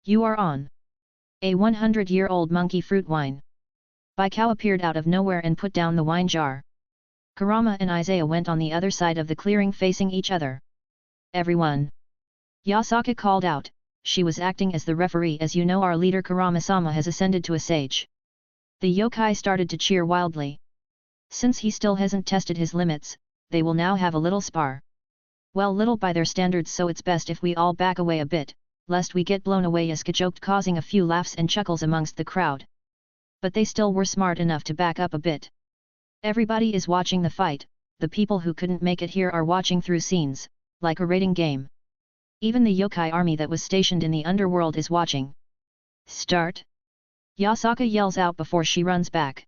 You are on. A 100-year-old monkey fruit wine. Baikao appeared out of nowhere and put down the wine jar. Kurama and Isaiah went on the other side of the clearing facing each other. Everyone! Yasaka called out. She was acting as the referee. As you know, our leader Kurama-sama has ascended to a sage. The yokai started to cheer wildly. Since he still hasn't tested his limits, they will now have a little spar. Well, little by their standards, so it's best if we all back away a bit, lest we get blown away, Yasuka joked, causing a few laughs and chuckles amongst the crowd. But they still were smart enough to back up a bit. Everybody is watching the fight. The people who couldn't make it here are watching through scenes, like a rating game. Even the yokai army that was stationed in the underworld is watching. Start! Yasaka yells out before she runs back.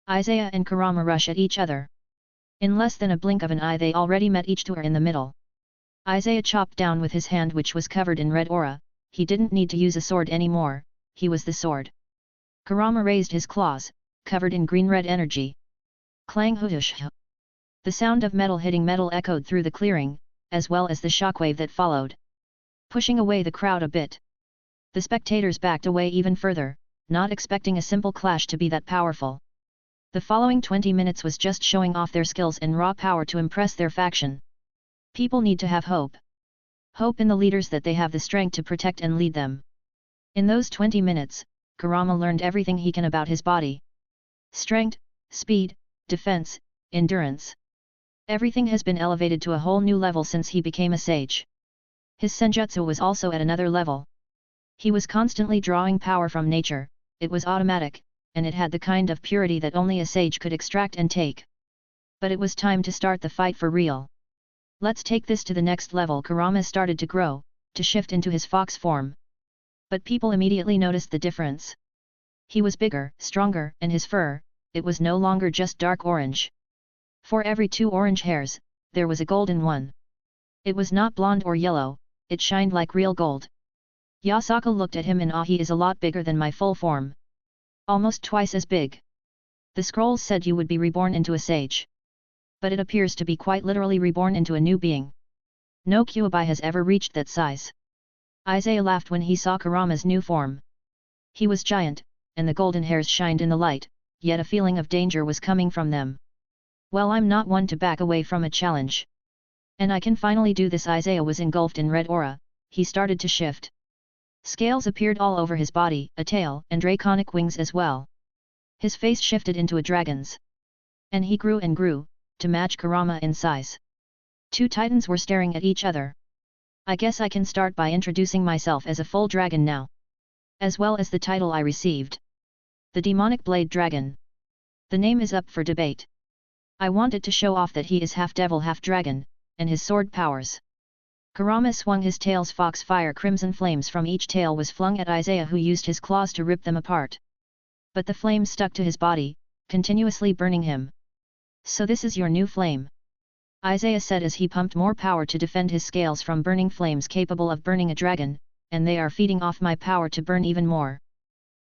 Isaiah and Kurama rush at each other. In less than a blink of an eye they already met each other in the middle. Isaiah chopped down with his hand, which was covered in red aura. He didn't need to use a sword anymore, he was the sword. Kurama raised his claws, covered in green-red energy. Clang hoosh! The sound of metal hitting metal echoed through the clearing, as well as the shockwave that followed. Pushing away the crowd a bit. The spectators backed away even further, not expecting a simple clash to be that powerful. The following 20 minutes was just showing off their skills and raw power to impress their faction. People need to have hope. Hope in the leaders that they have the strength to protect and lead them. In those 20 minutes, Kurama learned everything he can about his body. Strength, speed, defense, endurance. Everything has been elevated to a whole new level since he became a sage. His senjutsu was also at another level. He was constantly drawing power from nature, it was automatic, and it had the kind of purity that only a sage could extract and take. But it was time to start the fight for real. Let's take this to the next level. Kurama started to grow, to shift into his fox form. But people immediately noticed the difference. He was bigger, stronger, and his fur, it was no longer just dark orange. For every 2 orange hairs, there was a golden one. It was not blonde or yellow, it shined like real gold. Yasaka looked at him in awe. He is a lot bigger than my full form. Almost twice as big. The scrolls said you would be reborn into a sage. But it appears to be quite literally reborn into a new being. No Kyuubi has ever reached that size. Isaiah laughed when he saw Kurama's new form. He was giant, and the golden hairs shined in the light, yet a feeling of danger was coming from them. Well, I'm not one to back away from a challenge. And I can finally do this. Isaiah was engulfed in red aura, he started to shift. Scales appeared all over his body, a tail, and draconic wings as well. His face shifted into a dragon's. And he grew and grew, to match Kurama in size. 2 titans were staring at each other. I guess I can start by introducing myself as a full dragon now. As well as the title I received. The Demonic Blade Dragon. The name is up for debate. I wanted to show off that he is half devil half dragon, and his sword powers. Kurama swung his tail's fox fire. Crimson flames from each tail was flung at Isaiah, who used his claws to rip them apart. But the flame stuck to his body, continuously burning him. So this is your new flame? Isaiah said as he pumped more power to defend his scales from burning flames capable of burning a dragon, and they are feeding off my power to burn even more.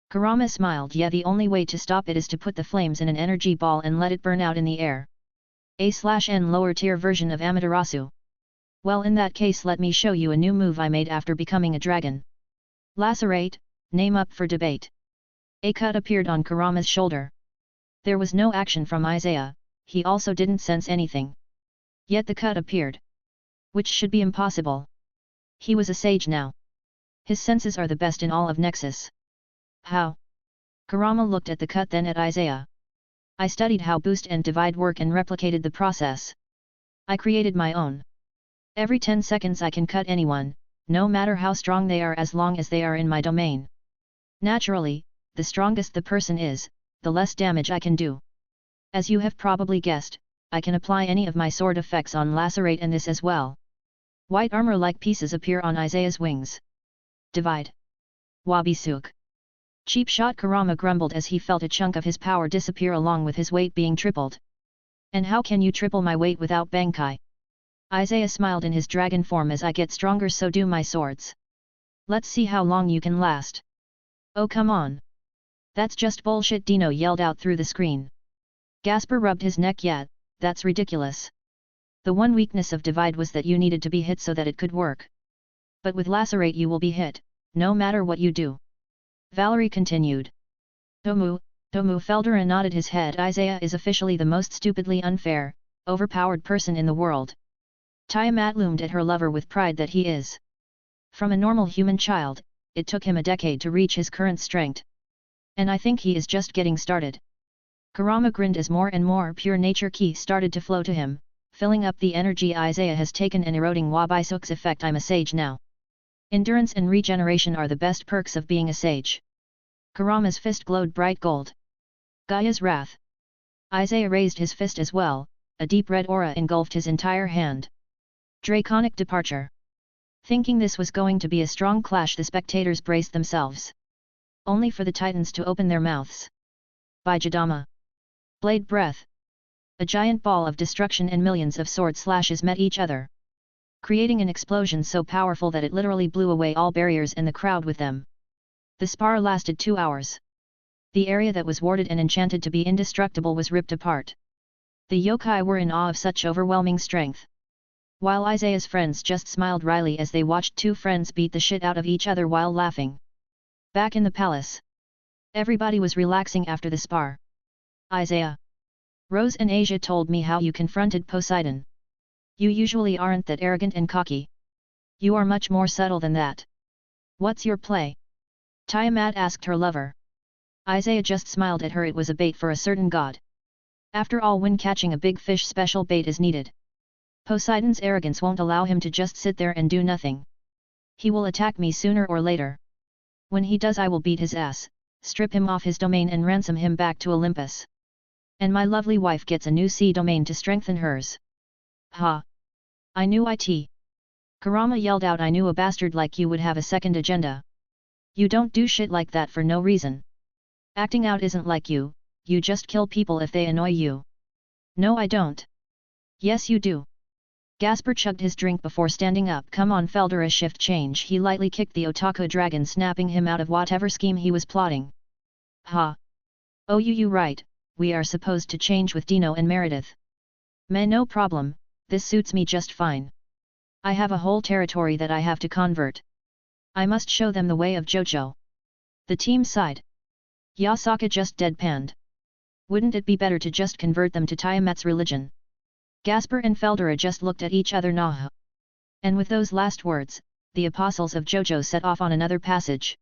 Kurama smiled. Yeah, the only way to stop it is to put the flames in an energy ball and let it burn out in the air. A/N lower tier version of Amaterasu. Well, in that case, let me show you a new move I made after becoming a dragon. Lacerate, name up for debate. A cut appeared on Kurama's shoulder. There was no action from Isaiah, he also didn't sense anything. Yet the cut appeared. Which should be impossible. He was a sage now. His senses are the best in all of Nexus. How? Kurama looked at the cut, then at Isaiah. I studied how boost and divide work and replicated the process. I created my own. Every 10 seconds I can cut anyone, no matter how strong they are, as long as they are in my domain. Naturally, the strongest the person is, the less damage I can do. As you have probably guessed, I can apply any of my sword effects on Lacerate and this as well. White armor-like pieces appear on Isaiah's wings. Divide. Wabisuk. Cheap shot, Kurama grumbled as he felt a chunk of his power disappear along with his weight being tripled. And how can you triple my weight without Bankai? Isaiah smiled in his dragon form. As I get stronger, so do my swords. Let's see how long you can last. Oh, come on. That's just bullshit, Dino yelled out through the screen. Gasper rubbed his neck. Yeah, that's ridiculous. The one weakness of Divide was that you needed to be hit so that it could work. But with Lacerate you will be hit, no matter what you do. Valerie continued. Tomu Feldera nodded his head. Isaiah is officially the most stupidly unfair, overpowered person in the world. Tiamat loomed at her lover with pride that he is. From a normal human child, it took him a decade to reach his current strength. And I think he is just getting started. Kurama grinned as more and more pure nature ki started to flow to him, filling up the energy Isaiah has taken and eroding Wabisuk's effect. I'm a sage now. Endurance and regeneration are the best perks of being a sage. Kurama's fist glowed bright gold. Gaia's wrath. Isaiah raised his fist as well, a deep red aura engulfed his entire hand. Draconic departure. Thinking this was going to be a strong clash, the spectators braced themselves. Only for the titans to open their mouths. By Jadama. Blade breath. A giant ball of destruction and millions of sword slashes met each other, creating an explosion so powerful that it literally blew away all barriers and the crowd with them. The spar lasted 2 hours. The area that was warded and enchanted to be indestructible was ripped apart. The yokai were in awe of such overwhelming strength. While Isaiah's friends just smiled wryly as they watched two friends beat the shit out of each other while laughing. Back in the palace, everybody was relaxing after the spar. Isaiah. Rose and Asia told me how you confronted Poseidon. You usually aren't that arrogant and cocky. You are much more subtle than that. What's your play? Tiamat asked her lover. Isaiah just smiled at her. It was a bait for a certain god. After all, when catching a big fish, special bait is needed. Poseidon's arrogance won't allow him to just sit there and do nothing. He will attack me sooner or later. When he does, I will beat his ass, strip him off his domain and ransom him back to Olympus. And my lovely wife gets a new sea domain to strengthen hers. Ha! I knew it. Kurama yelled out. I knew a bastard like you would have a second agenda. You don't do shit like that for no reason. Acting out isn't like you, you just kill people if they annoy you. No, I don't. Yes, you do. Gasper chugged his drink before standing up. Come on, Feldera, shift change. He lightly kicked the otaku dragon, snapping him out of whatever scheme he was plotting. Ha! Oh, you right, we are supposed to change with Dino and Meredith. Meh, no problem, this suits me just fine. I have a whole territory that I have to convert. I must show them the way of JoJo. The team sighed. Yasaka just deadpanned. Wouldn't it be better to just convert them to Tiamat's religion? Gasper and Feldera just looked at each other. Nah. And with those last words, the apostles of JoJo set off on another passage.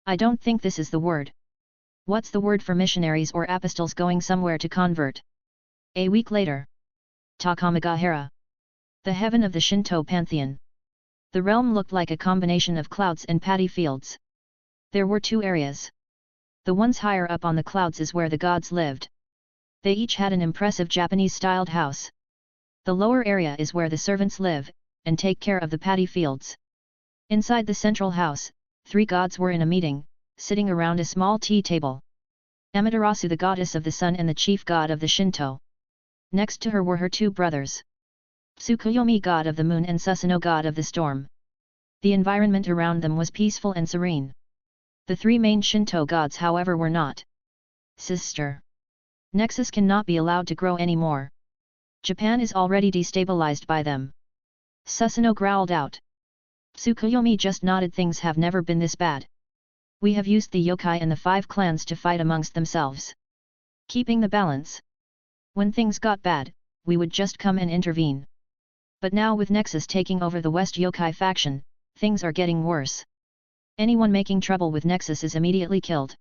I don't think this is the word. What's the word for missionaries or apostles going somewhere to convert? A week later. Takamagahara. The heaven of the Shinto pantheon. The realm looked like a combination of clouds and paddy fields. There were two areas. The ones higher up on the clouds is where the gods lived. They each had an impressive Japanese-styled house. The lower area is where the servants live, and take care of the paddy fields. Inside the central house, 3 gods were in a meeting, sitting around a small tea table. Amaterasu, the goddess of the sun and the chief god of the Shinto. Next to her were her 2 brothers. Tsukuyomi, god of the moon, and Susanoo, god of the storm. The environment around them was peaceful and serene. The 3 main Shinto gods, however, were not. Sister. Nexus cannot be allowed to grow anymore. Japan is already destabilized by them. Susanoo growled out. Tsukuyomi just nodded. Things have never been this bad. We have used the yokai and the 5 clans to fight amongst themselves, keeping the balance. When things got bad, we would just come and intervene. But now with Nexus taking over the West Yokai faction, things are getting worse. Anyone making trouble with Nexus is immediately killed.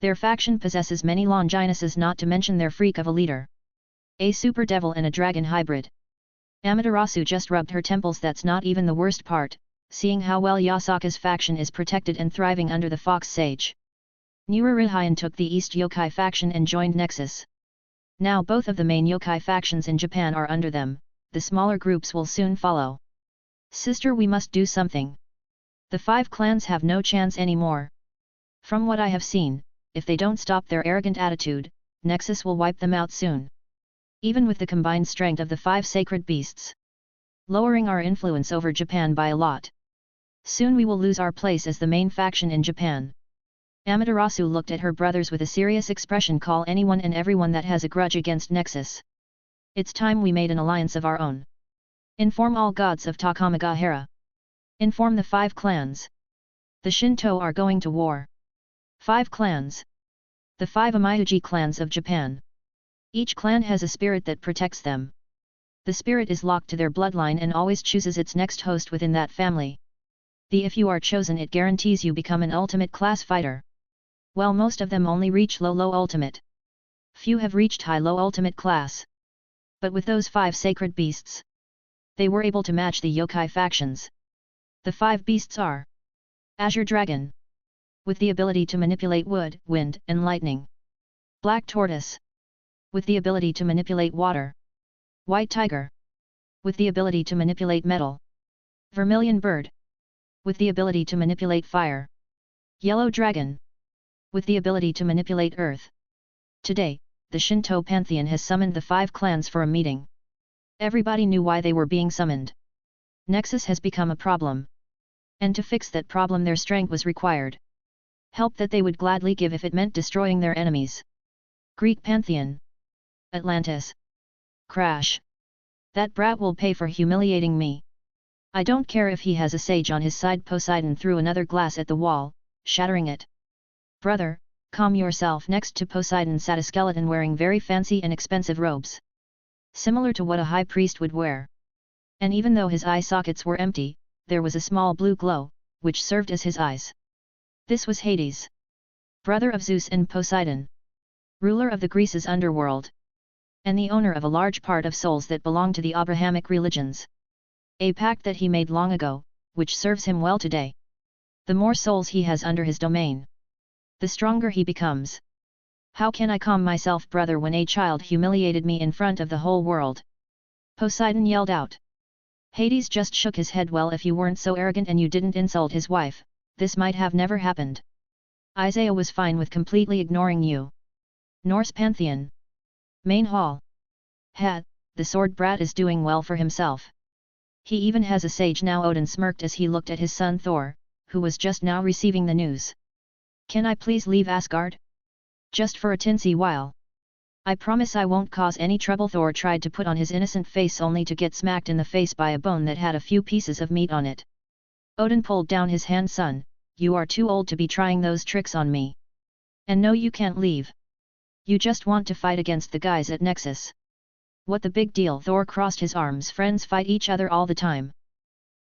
Their faction possesses many Longinuses, not to mention their freak of a leader. A super devil and a dragon hybrid. Amaterasu just rubbed her temples. That's not even the worst part, seeing how well Yasaka's faction is protected and thriving under the Fox Sage. Nururihayan took the East Yokai faction and joined Nexus. Now both of the main yokai factions in Japan are under them, the smaller groups will soon follow. Sister, we must do something. The 5 clans have no chance anymore. From what I have seen, if they don't stop their arrogant attitude, Nexus will wipe them out soon. Even with the combined strength of the 5 sacred beasts, lowering our influence over Japan by a lot. Soon we will lose our place as the main faction in Japan. Amaterasu looked at her brothers with a serious expression. Call anyone and everyone that has a grudge against Nexus. It's time we made an alliance of our own. Inform all gods of Takamagahara. Inform the 5 clans. The Shinto are going to war. 5 clans. The 5 Amiyuji clans of Japan. Each clan has a spirit that protects them. The spirit is locked to their bloodline and always chooses its next host within that family. If you are chosen, it guarantees you become an ultimate class fighter. Well, most of them only reach low ultimate. Few have reached high-low ultimate class. But with those 5 sacred beasts, they were able to match the yokai factions. The 5 beasts are Azure Dragon, with the ability to manipulate wood, wind, and lightning. Black Tortoise, with the ability to manipulate water. White Tiger, with the ability to manipulate metal. Vermilion Bird, with the ability to manipulate fire. Yellow Dragon, with the ability to manipulate earth. Today, the Shinto pantheon has summoned the 5 clans for a meeting. Everybody knew why they were being summoned. Nexus has become a problem. And to fix that problem their strength was required. Help that they would gladly give if it meant destroying their enemies. Greek pantheon. Atlantis. Crash. That brat will pay for humiliating me. I don't care if he has a sage on his side. Poseidon threw another glass at the wall, shattering it. Brother, calm yourself. Next to Poseidon sat a skeleton wearing very fancy and expensive robes, similar to what a high priest would wear. And even though his eye sockets were empty, there was a small blue glow, which served as his eyes. This was Hades, brother of Zeus and Poseidon, ruler of the Greece's underworld, and the owner of a large part of souls that belong to the Abrahamic religions. A pact that he made long ago, which serves him well today. The more souls he has under his domain, the stronger he becomes. How can I calm myself, brother, when a child humiliated me in front of the whole world? Poseidon yelled out. Hades just shook his head. Well, if you weren't so arrogant and you didn't insult his wife, this might have never happened. Isaiah was fine with completely ignoring you. Norse Pantheon. Main Hall. The sword brat is doing well for himself. He even has a sage now. Odin smirked as he looked at his son Thor, who was just now receiving the news. Can I please leave Asgard? Just for a tinsy while. I promise I won't cause any trouble. Thor tried to put on his innocent face only to get smacked in the face by a bone that had a few pieces of meat on it. Odin pulled down his hand. Son, you are too old to be trying those tricks on me. And no, you can't leave. You just want to fight against the guys at Nexus. What the big deal? Thor crossed his arms. Friends fight each other all the time.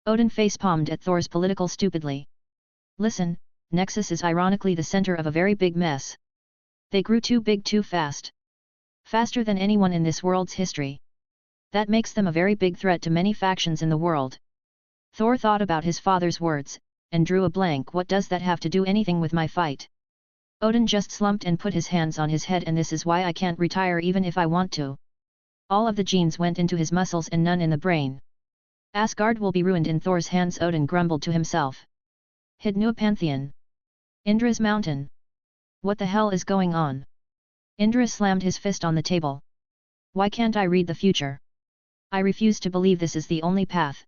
Odin facepalmed at Thor's political stupidly. Listen, Nexus is ironically the center of a very big mess. They grew too big too fast. Faster than anyone in this world's history. That makes them a very big threat to many factions in the world. Thor thought about his father's words, and drew a blank. What does that have to do anything with my fight? Odin just slumped and put his hands on his head. And this is why I can't retire even if I want to. All of the genes went into his muscles and none in the brain. Asgard will be ruined in Thor's hands, Odin grumbled to himself. Hidnu Pantheon. Indra's mountain. What the hell is going on? Indra slammed his fist on the table. Why can't I read the future? I refuse to believe this is the only path.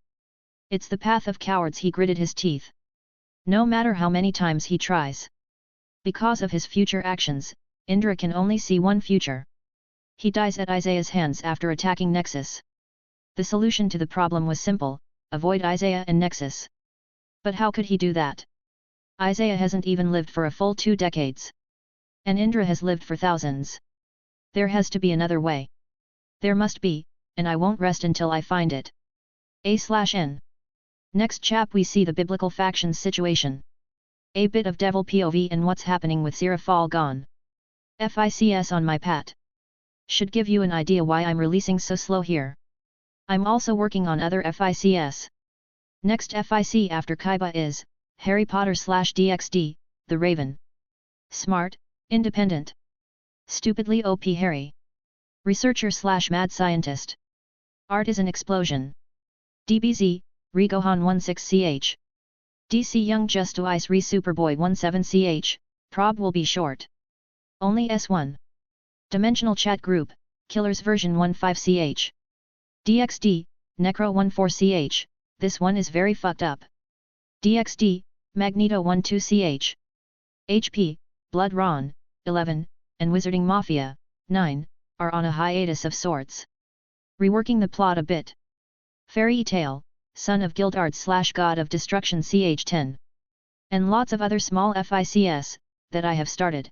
It's the path of cowards. He gritted his teeth. No matter how many times he tries. Because of his future actions, Indra can only see one future. He dies at Isaiah's hands after attacking Nexus. The solution to the problem was simple, avoid Isaiah and Nexus. But how could he do that? Isaiah hasn't even lived for a full 2 decades. And Indra has lived for thousands. There has to be another way. There must be, and I won't rest until I find it. A/N. Next chap we see the biblical factions situation. A bit of devil POV and what's happening with Sirafal gone. FICS on my pat. Should give you an idea why I'm releasing so slow here. I'm also working on other FICS. Next FIC after Kiba is, Harry Potter / DxD, the Raven. Smart, independent. Stupidly OP Harry. Researcher / mad scientist. Art is an explosion. DBZ, Regohan 16ch. DC Young Just to Ice Re Superboy 17ch, prob will be short. Only S1. Dimensional chat group, Killers version 15ch. DxD, Necro 14ch, this one is very fucked up. DxD, Magneto 12ch. HP, Blood Ron, 11, and Wizarding Mafia, 9, are on a hiatus of sorts. Reworking the plot a bit. Fairy Tale, Son of Gildard / God of Destruction ch10. And lots of other small FICS, that I have started.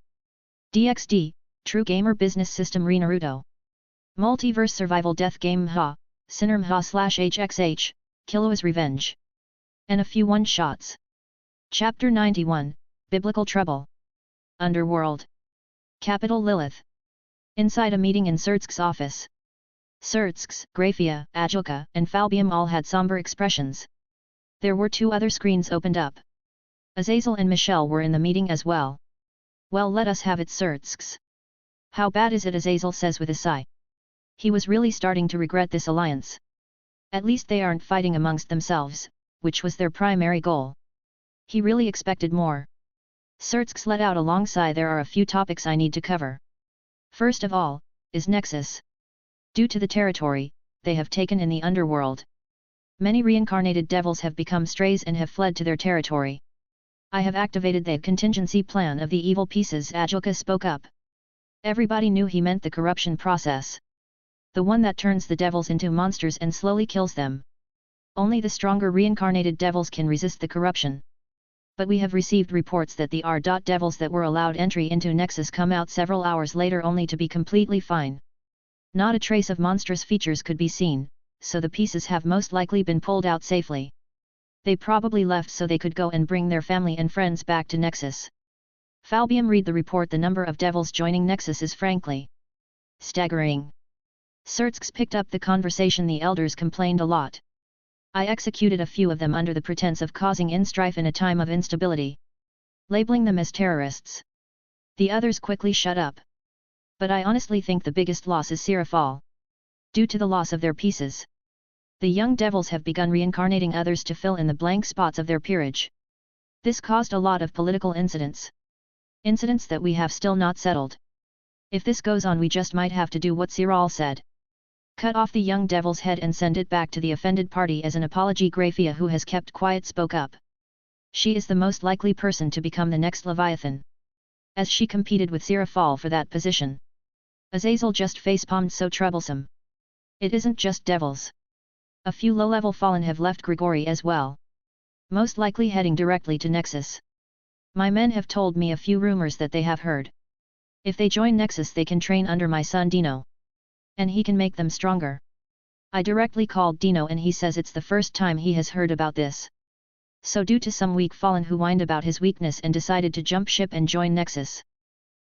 DxD, True Gamer Business System Re Naruto. Multiverse Survival Death Game Mha, Sinner Mha /HXH, Killua's Revenge. And a few one-shots. Chapter 91, Biblical Trouble. Underworld. Capital Lilith. Inside a meeting in Surtsk's office. Surtsk, Graphia, Ajoka, and Falbium all had somber expressions. There were 2 other screens opened up. Azazel and Michelle were in the meeting as well. Well, let us have it, Surtsk. How bad is it? Azazel says with a sigh. He was really starting to regret this alliance. At least they aren't fighting amongst themselves, which was their primary goal. He really expected more. Surtsk let out a long sigh. There are a few topics I need to cover. First of all, is Nexus. Due to the territory they have taken in the underworld, many reincarnated devils have become strays and have fled to their territory. I have activated the contingency plan of the evil pieces. Ajoka spoke up. Everybody knew he meant the corruption process. The one that turns the devils into monsters and slowly kills them. Only the stronger reincarnated devils can resist the corruption. But we have received reports that the devils that were allowed entry into Nexus come out several hours later only to be completely fine. Not a trace of monstrous features could be seen, so the pieces have most likely been pulled out safely. They probably left so they could go and bring their family and friends back to Nexus. Falbium read the report. The number of devils joining Nexus is frankly staggering. Surtsk picked up the conversation. The elders complained a lot. I executed a few of them under the pretense of causing strife in a time of instability, labeling them as terrorists. The others quickly shut up. But I honestly think the biggest loss is Sirafal. Due to the loss of their pieces, the young devils have begun reincarnating others to fill in the blank spots of their peerage. This caused a lot of political incidents. Incidents that we have still not settled. If this goes on, we just might have to do what Siral said. Cut off the young devil's head and send it back to the offended party as an apology. Graphia, who has kept quiet, spoke up. She is the most likely person to become the next Leviathan, as she competed with Sirafal for that position. Azazel just facepalmed. So troublesome. It isn't just devils. A few low-level fallen have left Grigori as well. Most likely heading directly to Nexus. My men have told me a few rumors that they have heard. If they join Nexus, they can train under my son Dino. And he can make them stronger. I directly called Dino and he says it's the first time he has heard about this. So due to some weak fallen who whined about his weakness and decided to jump ship and join Nexus.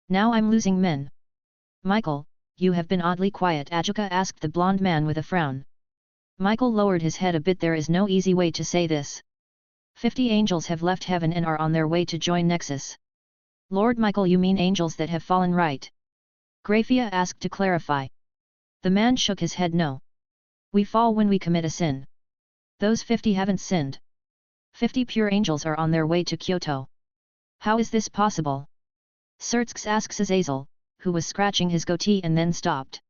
Now I'm losing men. Michael, you have been oddly quiet, Ajoka asked the blonde man with a frown. Michael lowered his head a bit. There is no easy way to say this. 50 angels have left heaven and are on their way to join Nexus. Lord Michael, you mean angels that have fallen, right? Graphia asked to clarify. The man shook his head. No. We fall when we commit a sin. Those 50 haven't sinned. 50 pure angels are on their way to Kyoto. How is this possible? Surtsk asks Azazel, who was scratching his goatee and then stopped.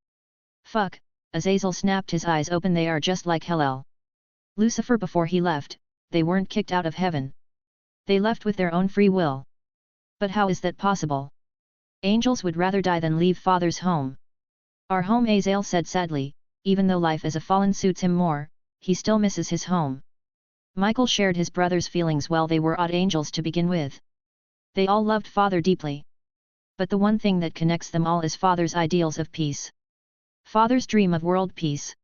Fuck, Azazel snapped his eyes open. They are just like Hellel. Lucifer before he left, they weren't kicked out of heaven. They left with their own free will. But how is that possible? Angels would rather die than leave Father's home. Our home, Azazel said sadly, even though life as a fallen suits him more, he still misses his home. Michael shared his brother's feelings. Well, they were odd angels to begin with. They all loved Father deeply. But the one thing that connects them all is Father's ideals of peace. Father's dream of world peace.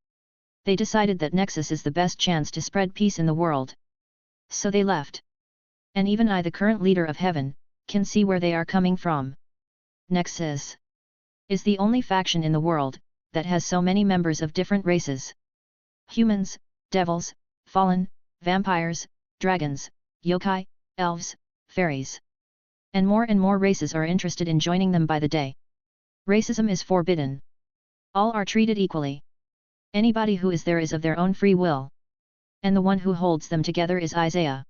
They decided that Nexus is the best chance to spread peace in the world. So they left. And even I, the current leader of heaven, can see where they are coming from. Nexus is the only faction in the world that has so many members of different races. Humans, devils, fallen, vampires, dragons, yokai, elves, fairies. And more races are interested in joining them by the day. Racism is forbidden. All are treated equally. Anybody who is there is of their own free will. And the one who holds them together is Isaiah.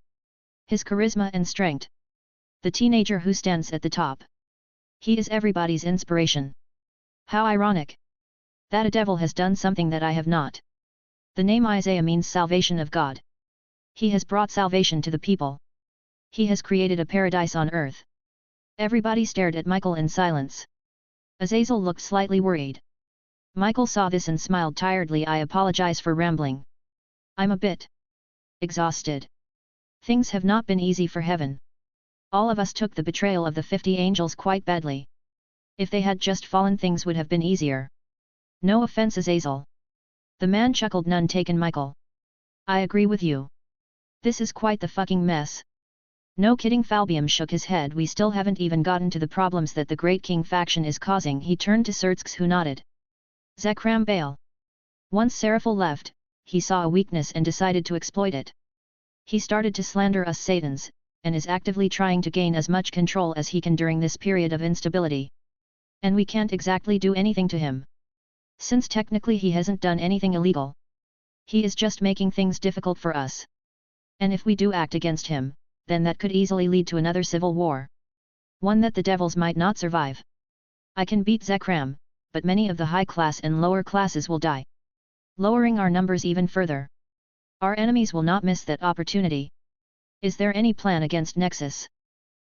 His charisma and strength. The teenager who stands at the top. He is everybody's inspiration. How ironic. That a devil has done something that I have not. The name Isaiah means salvation of God. He has brought salvation to the people. He has created a paradise on earth. Everybody stared at Michael in silence. Azazel looked slightly worried. Michael saw this and smiled tiredly. I apologize for rambling. I'm a bit exhausted. Things have not been easy for heaven. All of us took the betrayal of the 50 angels quite badly. If they had just fallen, things would have been easier. No offense, Azazel. The man chuckled. None taken, Michael. I agree with you. This is quite the fucking mess. No kidding. Falbium shook his head. We still haven't even gotten to the problems that the Great King faction is causing. He turned to Sertzks, who nodded. Zekram Baal. Once Seraphil left, he saw a weakness and decided to exploit it. He started to slander us Satans, and is actively trying to gain as much control as he can during this period of instability. And we can't exactly do anything to him. Since technically he hasn't done anything illegal. He is just making things difficult for us. And if we do act against him, then that could easily lead to another civil war. One that the devils might not survive. I can beat Zekram, but many of the high class and lower classes will die. Lowering our numbers even further. Our enemies will not miss that opportunity. Is there any plan against Nexus?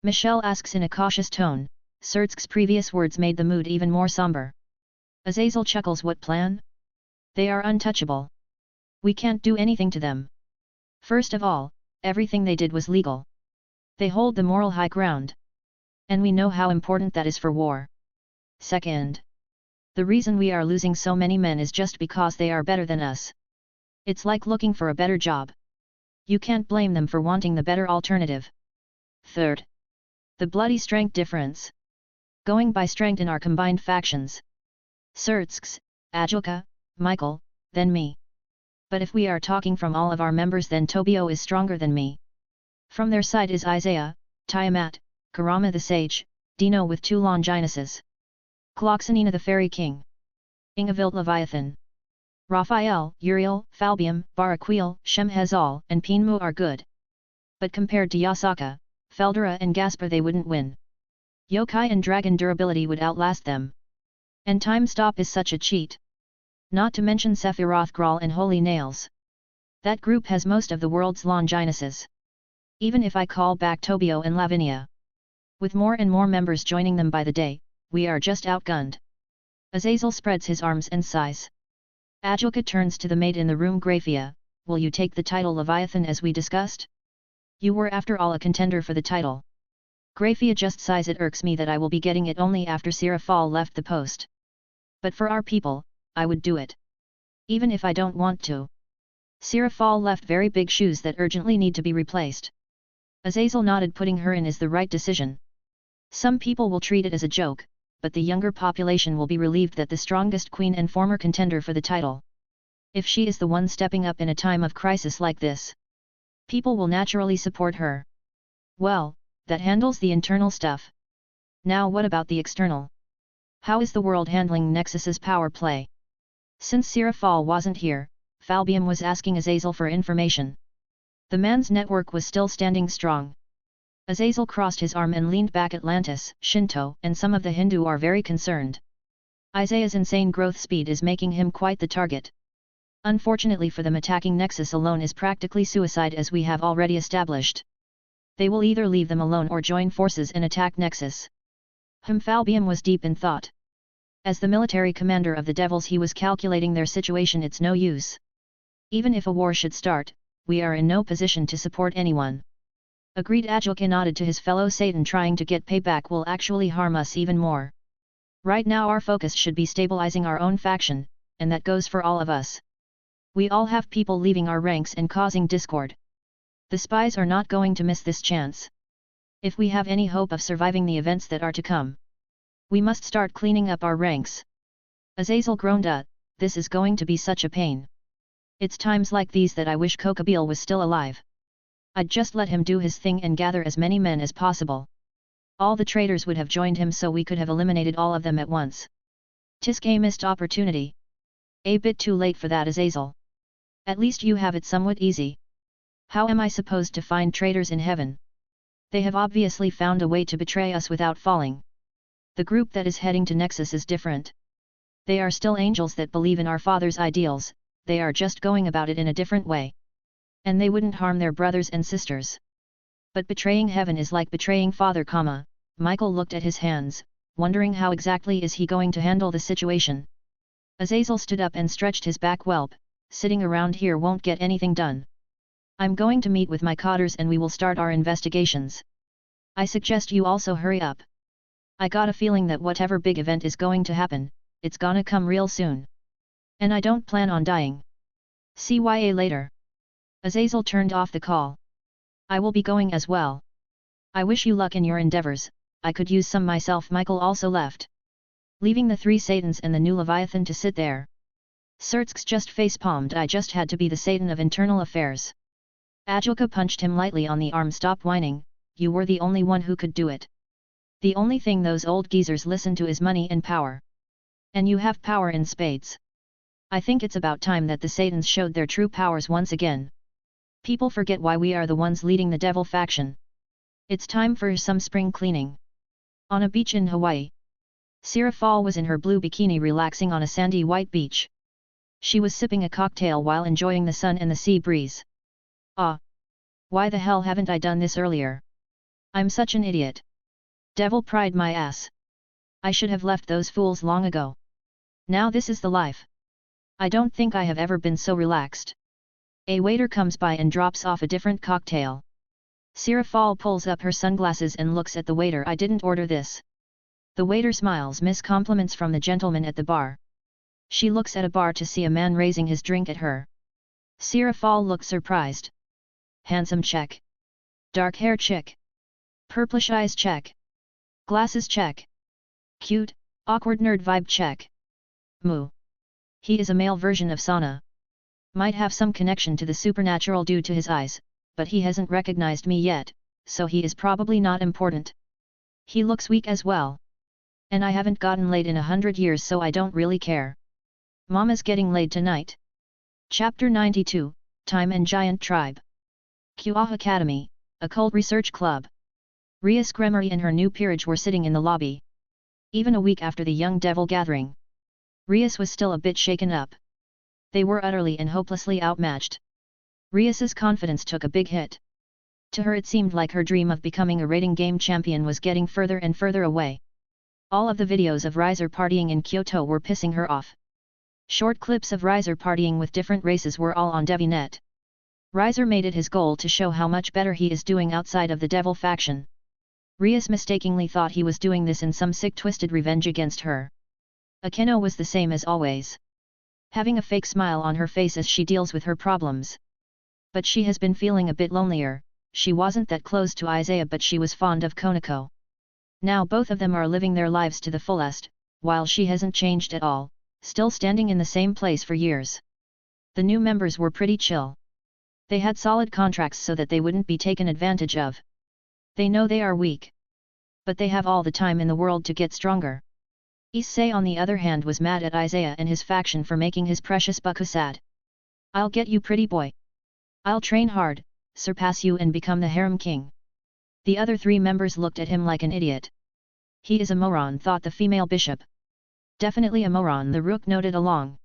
Michelle asks in a cautious tone. Sertzk's previous words made the mood even more somber. Azazel chuckles. What plan? They are untouchable. We can't do anything to them. First of all, everything they did was legal. They hold the moral high ground. And we know how important that is for war. Second, the reason we are losing so many men is just because they are better than us. It's like looking for a better job. You can't blame them for wanting the better alternative. Third, the bloody strength difference. Going by strength in our combined factions. Sertzks, Ajilka, Michael, then me. But if we are talking from all of our members, then Tobio is stronger than me. From their side is Isaiah, Tiamat, Karama the Sage, Dino with 2 Longinuses. Cloxanina the Fairy King. Ingavilt Leviathan. Raphael, Uriel, Falbium, Baraquil, Shemhazal, and Pinmu are good. But compared to Yasaka, Feldera and Gaspar, they wouldn't win. Yokai and Dragon durability would outlast them. And Time Stop is such a cheat. Not to mention Sephiroth Grawl and Holy Nails. That group has most of the world's Longinuses. Even if I call back Tobio and Lavinia. With more and more members joining them by the day, we are just outgunned. Azazel spreads his arms and sighs. Ajilka turns to the maid in the room. Graphia, will you take the title Leviathan as we discussed? You were after all a contender for the title. Graphia just sighs. It irks me that I will be getting it only after Seraphal left the post. But for our people, I would do it. Even if I don't want to. Seraphal left very big shoes that urgently need to be replaced. Azazel nodded. Putting her in is the right decision. Some people will treat it as a joke, but the younger population will be relieved that the strongest queen and former contender for the title. If she is the one stepping up in a time of crisis like this, people will naturally support her. Well, that handles the internal stuff. Now what about the external? How is the world handling Nexus's power play? Since Seraphal wasn't here, Falbium was asking Azazel for information. The man's network was still standing strong. Azazel crossed his arm and leaned back. Atlantis, Shinto, and some of the Hindu are very concerned. Isaiah's insane growth speed is making him quite the target. Unfortunately for them, attacking Nexus alone is practically suicide, as we have already established. They will either leave them alone or join forces and attack Nexus. Falbium was deep in thought. As the military commander of the Devils, he was calculating their situation. It's no use. Even if a war should start, we are in no position to support anyone. Agreed. Ajilka nodded to his fellow Satan. Trying to get payback will actually harm us even more. Right now our focus should be stabilizing our own faction, and that goes for all of us. We all have people leaving our ranks and causing discord. The spies are not going to miss this chance. If we have any hope of surviving the events that are to come, we must start cleaning up our ranks. Azazel groaned. This is going to be such a pain. It's times like these that I wish Kokabeel was still alive. I'd just let him do his thing and gather as many men as possible. All the traitors would have joined him so we could have eliminated all of them at once. Tisk a missed opportunity. A bit too late for that, Azazel. At least you have it somewhat easy. How am I supposed to find traitors in heaven? They have obviously found a way to betray us without falling. The group that is heading to Nexus is different. They are still angels that believe in our Father's ideals, they are just going about it in a different way. And they wouldn't harm their brothers and sisters. But betraying heaven is like betraying Father, Michael looked at his hands, wondering how exactly is he going to handle the situation. Azazel stood up and stretched his back. Whelp, sitting around here won't get anything done. I'm going to meet with my cotters and we will start our investigations. I suggest you also hurry up. I got a feeling that whatever big event is going to happen, it's gonna come real soon. And I don't plan on dying. CYA later. Azazel turned off the call. I will be going as well. I wish you luck in your endeavors, I could use some myself. Michael also left, leaving the three Satans and the new Leviathan to sit there. Sertsk just face-palmed. I just had to be the Satan of internal affairs. Ajilka punched him lightly on the arm. Stop whining, you were the only one who could do it. The only thing those old geezers listen to is money and power. And you have power in spades. I think it's about time that the Satans showed their true powers once again. People forget why we are the ones leading the devil faction. It's time for some spring cleaning. On a beach in Hawaii, Sierra Fall was in her blue bikini relaxing on a sandy white beach. She was sipping a cocktail while enjoying the sun and the sea breeze. Ah! Why the hell haven't I done this earlier? I'm such an idiot. Devil pride my ass. I should have left those fools long ago. Now this is the life. I don't think I have ever been so relaxed. A waiter comes by and drops off a different cocktail. Sierra Fall pulls up her sunglasses and looks at the waiter. I didn't order this. The waiter smiles. Miss compliments from the gentleman at the bar. She looks at a bar to see a man raising his drink at her. Sierra Fall looks surprised. Handsome check. Dark hair check. Purplish eyes check. Glasses check. Cute, awkward nerd vibe check. Moo. He is a male version of Sana. Might have some connection to the supernatural due to his eyes, but he hasn't recognized me yet, so he is probably not important. He looks weak as well. And I haven't gotten laid in 100 years, so I don't really care. Mama's getting laid tonight. Chapter 92, Time and Giant Tribe. Kuah Academy, a cult research club. Rias Gremory and her new peerage were sitting in the lobby. Even a week after the Young Devil gathering, Rias was still a bit shaken up. They were utterly and hopelessly outmatched. Rias's confidence took a big hit. To her it seemed like her dream of becoming a rating game champion was getting further and further away. All of the videos of Riser partying in Kyoto were pissing her off. Short clips of Riser partying with different races were all on DeviNet. Riser made it his goal to show how much better he is doing outside of the devil faction. Rias mistakenly thought he was doing this in some sick twisted revenge against her. Akeno was the same as always, having a fake smile on her face as she deals with her problems. But she has been feeling a bit lonelier. She wasn't that close to Isaiah, but she was fond of Konako. Now both of them are living their lives to the fullest, while she hasn't changed at all, still standing in the same place for years. The new members were pretty chill. They had solid contracts so that they wouldn't be taken advantage of. They know they are weak, but they have all the time in the world to get stronger. Issei on the other hand was mad at Isaiah and his faction for making his precious Bucku sad. I'll get you, pretty boy. I'll train hard, surpass you and become the harem king. The other three members looked at him like an idiot. He is a moron, thought the female bishop. Definitely a moron, the rook noted along.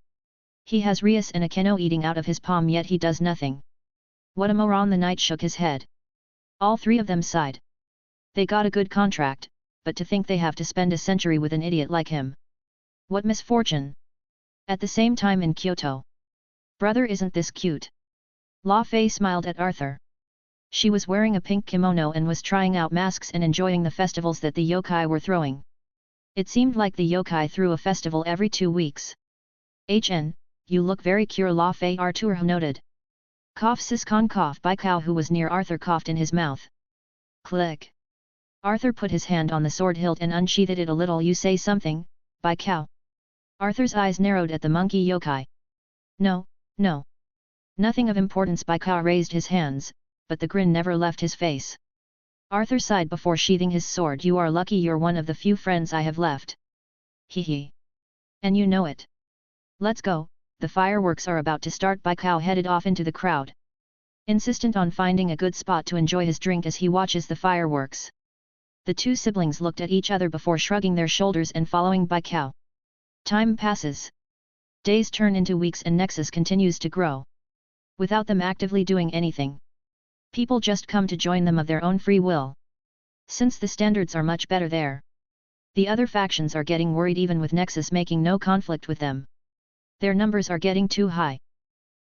He has Rias and Akeno eating out of his palm, yet he does nothing. What a moron, the knight shook his head. All three of them sighed. They got a good contract, but to think they have to spend a century with an idiot like him. What misfortune! At the same time in Kyoto. Brother, isn't this cute? La Fei smiled at Arthur. She was wearing a pink kimono and was trying out masks and enjoying the festivals that the yokai were throwing. It seemed like the yokai threw a festival every 2 weeks. "HN, you look very cure," La Fei Arthur noted. Cough sis con cough. Bai Cao, who was near Arthur, coughed in his mouth. Click. Arthur put his hand on the sword hilt and unsheathed it a little. "You say something, Bai Cao?" Arthur's eyes narrowed at the monkey yokai. No. Nothing of importance." Bai Cao raised his hands, but the grin never left his face. Arthur sighed before sheathing his sword. "You are lucky you're one of the few friends I have left. Hee. And you know it. Let's go, the fireworks are about to start." Bai Cao headed off into the crowd, insistent on finding a good spot to enjoy his drink as he watches the fireworks. The two siblings looked at each other before shrugging their shoulders and following Bai Cao. Time passes. Days turn into weeks and Nexus continues to grow. Without them actively doing anything. People just come to join them of their own free will. Since the standards are much better there. The other factions are getting worried even with Nexus making no conflict with them. Their numbers are getting too high.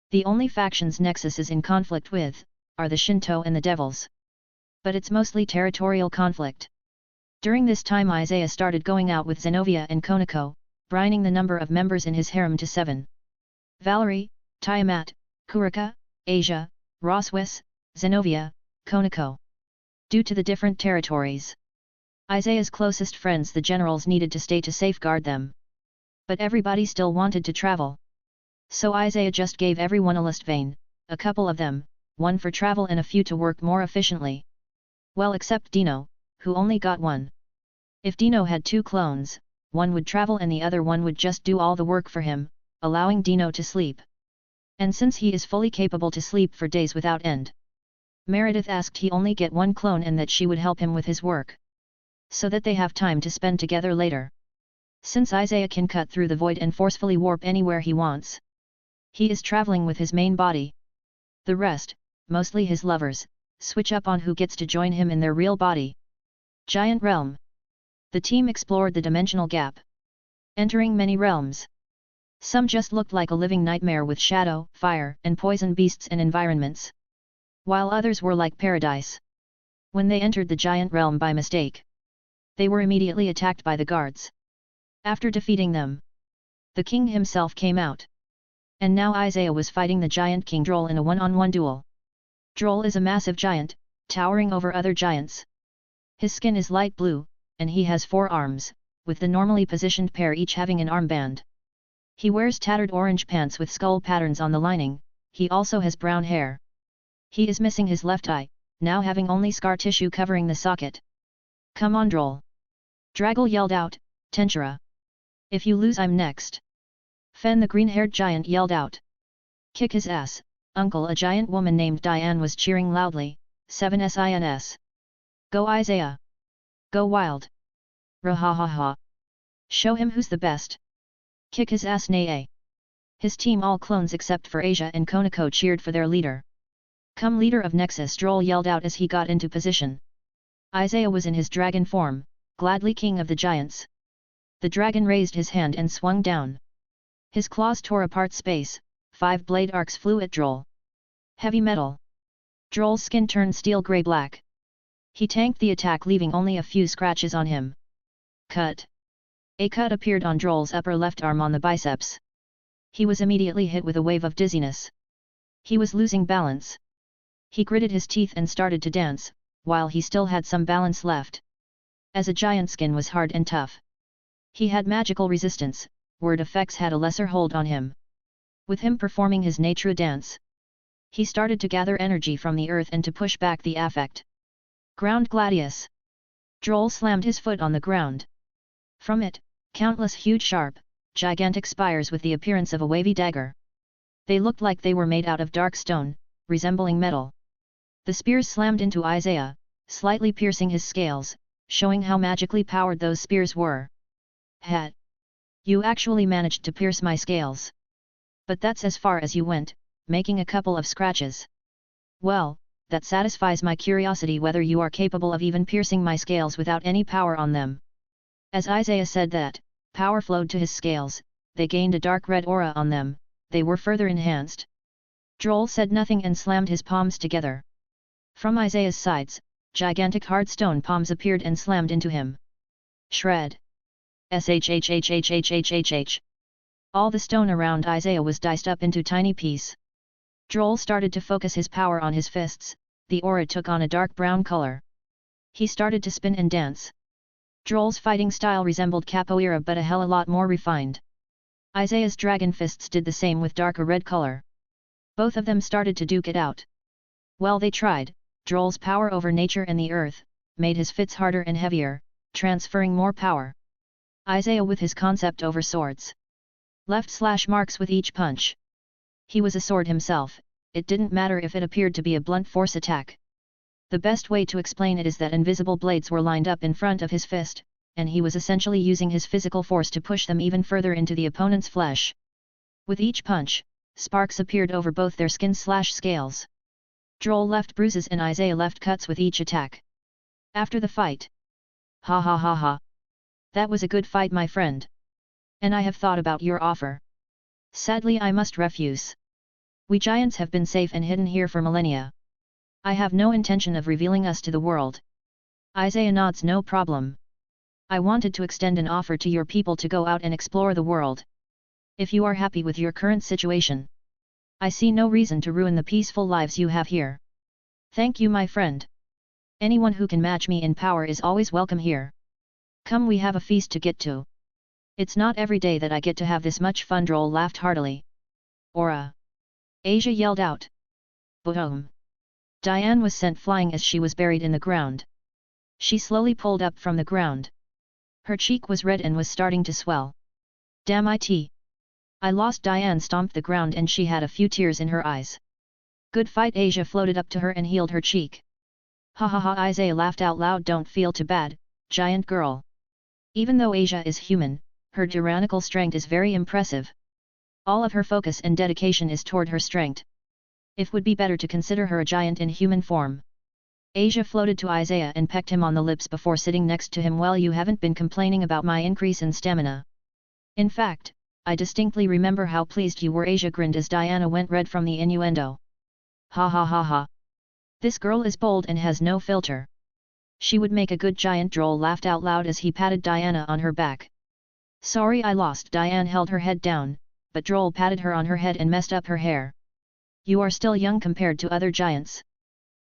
The only factions Nexus is in conflict with, are the Shinto and the Devils. But it's mostly territorial conflict. During this time Isaiah started going out with Zenobia and Konako, brining the number of members in his harem to 7. Valerie, Tiamat, Kurika, Asia, Roswis, Zenobia, Konako. Due to the different territories, Isaiah's closest friends the generals needed to stay to safeguard them. But everybody still wanted to travel. So Isaiah just gave everyone a list vein, a couple of them, one for travel and a few to work more efficiently. Well, except Dino, who only got one. If Dino had 2 clones, one would travel and the other one would just do all the work for him, allowing Dino to sleep. And since he is fully capable to sleep for days without end, Meredith asked he only get 1 clone and that she would help him with his work, so that they have time to spend together later. Since Isaiah can cut through the void and forcefully warp anywhere he wants, he is traveling with his main body. The rest, mostly his lovers, switch up on who gets to join him in their real body. Giant Realm. The team explored the dimensional gap, entering many realms. Some just looked like a living nightmare with shadow, fire, and poison beasts and environments, while others were like paradise. When they entered the giant realm by mistake, they were immediately attacked by the guards. After defeating them, the king himself came out. And now Isaiah was fighting the giant King Droll in a one-on-one duel. Droll is a massive giant, towering over other giants. His skin is light blue, and he has 4 arms, with the normally positioned pair each having an armband. He wears tattered orange pants with skull patterns on the lining. He also has brown hair. He is missing his left eye, now having only scar tissue covering the socket. "Come on, Droll!" Draggle yelled out, "Tenchera! If you lose I'm next!" Fen the green-haired giant yelled out. "Kick his ass, uncle!" A giant woman named Diane was cheering loudly, 7sins. "Go Isaiah! Go wild! Rahahaha! Show him who's the best! Kick his ass nay!" His team, all clones except for Asia and Konako, cheered for their leader. "Come, leader of Nexus!" Droll yelled out as he got into position. Isaiah was in his dragon form, gladly king of the giants. The dragon raised his hand and swung down. His claws tore apart space, 5 blade arcs flew at Droll. Heavy metal. Droll's skin turned steel grey-black. He tanked the attack, leaving only a few scratches on him. Cut. A cut appeared on Droll's upper left arm on the biceps. He was immediately hit with a wave of dizziness. He was losing balance. He gritted his teeth and started to dance, while he still had some balance left. As a giant, skin was hard and tough. He had magical resistance, word effects had a lesser hold on him. With him performing his nature dance, he started to gather energy from the earth and to push back the affect. Ground Gladius. Droll slammed his foot on the ground. From it, countless huge sharp, gigantic spires with the appearance of a wavy dagger. They looked like they were made out of dark stone, resembling metal. The spears slammed into Isaiah, slightly piercing his scales, showing how magically powered those spears were. "Hat! You actually managed to pierce my scales. But that's as far as you went, making a couple of scratches. Well, that satisfies my curiosity whether you are capable of even piercing my scales without any power on them." As Isaiah said that, power flowed to his scales, they gained a dark red aura on them, they were further enhanced. Droll said nothing and slammed his palms together. From Isaiah's sides, gigantic hard stone palms appeared and slammed into him. Shred. Shhhhhhhhh. All the stone around Isaiah was diced up into tiny pieces. Droll started to focus his power on his fists, the aura took on a dark brown color. He started to spin and dance. Droll's fighting style resembled capoeira but a hell a lot more refined. Isaiah's dragon fists did the same with darker red color. Both of them started to duke it out. Well, they tried. Droll's power over nature and the earth made his fists harder and heavier, transferring more power. Isaiah with his concept over swords. Left marks with each punch. He was a sword himself, it didn't matter if it appeared to be a blunt force attack. The best way to explain it is that invisible blades were lined up in front of his fist, and he was essentially using his physical force to push them even further into the opponent's flesh. With each punch, sparks appeared over both their skin/scales. Droll left bruises and Isaiah left cuts with each attack. After the fight. Ha ha ha ha. That was a good fight, my friend. And I have thought about your offer. Sadly, I must refuse. We giants have been safe and hidden here for millennia. I have no intention of revealing us to the world. Isaiah nods. No problem. I wanted to extend an offer to your people to go out and explore the world. If you are happy with your current situation, I see no reason to ruin the peaceful lives you have here. Thank you, my friend. Anyone who can match me in power is always welcome here. Come, we have a feast to get to. It's not every day that I get to have this much fun. Droll laughed heartily. Aura! Asia yelled out. Boom! Diane was sent flying as she was buried in the ground. She slowly pulled up from the ground. Her cheek was red and was starting to swell. Damn it! I lost. Diane stomped the ground and she had a few tears in her eyes. Good fight. Asia floated up to her and healed her cheek. Ha ha ha! Isaiah laughed out loud. Don't feel too bad, giant girl. Even though Asia is human, her tyrannical strength is very impressive. All of her focus and dedication is toward her strength. It would be better to consider her a giant in human form. Asia floated to Isaiah and pecked him on the lips before sitting next to him. Well, you haven't been complaining about my increase in stamina. In fact, I distinctly remember how pleased you were. Asia grinned as Diana went red from the innuendo. Ha ha ha ha. This girl is bold and has no filter. She would make a good giant. Droll laughed out loud as he patted Diana on her back. Sorry I lost. Diane held her head down, but Droll patted her on her head and messed up her hair. You are still young compared to other giants.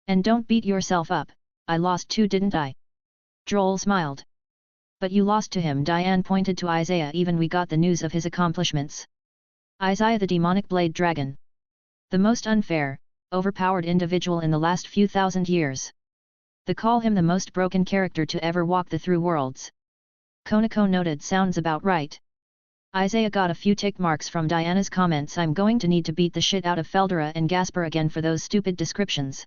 And don't beat yourself up, I lost too, didn't I? Droll smiled. But you lost to him. Diane pointed to Isaiah. Even we got the news of his accomplishments. Isaiah the demonic blade dragon. The most unfair, overpowered individual in the last few thousand years. They call him the most broken character to ever walk the through worlds. Konako noted. Sounds about right. Isaiah got a few tick marks from Diana's comments. I'm going to need to beat the shit out of Feldera and Gasper again for those stupid descriptions.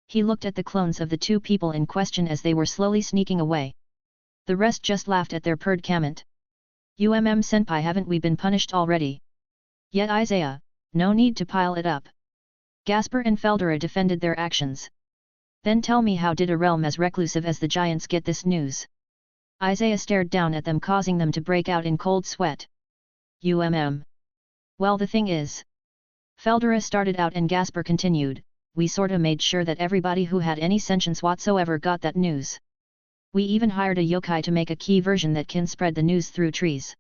He looked at the clones of the two people in question as they were slowly sneaking away. The rest just laughed at their predicament. Senpai, haven't we been punished already? Yet Isaiah, no need to pile it up. Gasper and Feldera defended their actions. Then tell me, how did a realm as reclusive as the giants get this news? Isaiah stared down at them, causing them to break out in cold sweat. Well, the thing is. Feldera started out and Gasper continued, we sorta made sure that everybody who had any sentience whatsoever got that news. We even hired a yokai to make a key version that can spread the news through trees.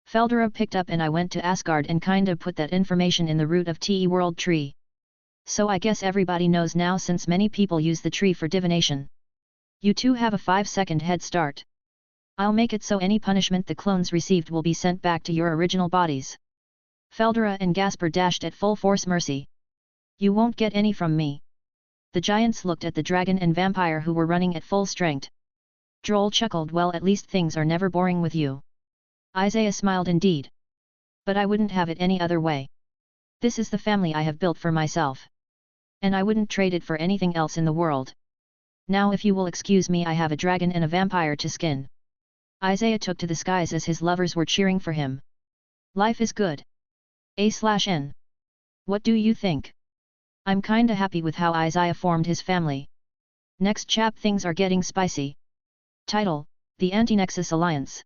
Feldera picked up, and I went to Asgard and kinda put that information in the root of TE World Tree. So I guess everybody knows now, since many people use the tree for divination. You two have a 5-second head start. I'll make it so any punishment the clones received will be sent back to your original bodies. Feldera and Gasper dashed at full force. Mercy. You won't get any from me. The giants looked at the dragon and vampire who were running at full strength. Droll chuckled. Well, at least things are never boring with you. Isaiah smiled. Indeed. But I wouldn't have it any other way. This is the family I have built for myself. And I wouldn't trade it for anything else in the world. Now if you will excuse me, I have a dragon and a vampire to skin. Isaiah took to the skies as his lovers were cheering for him. Life is good. A/N. What do you think? I'm kinda happy with how Isaiah formed his family. Next chap, things are getting spicy. Title, The Anti-Nexus Alliance.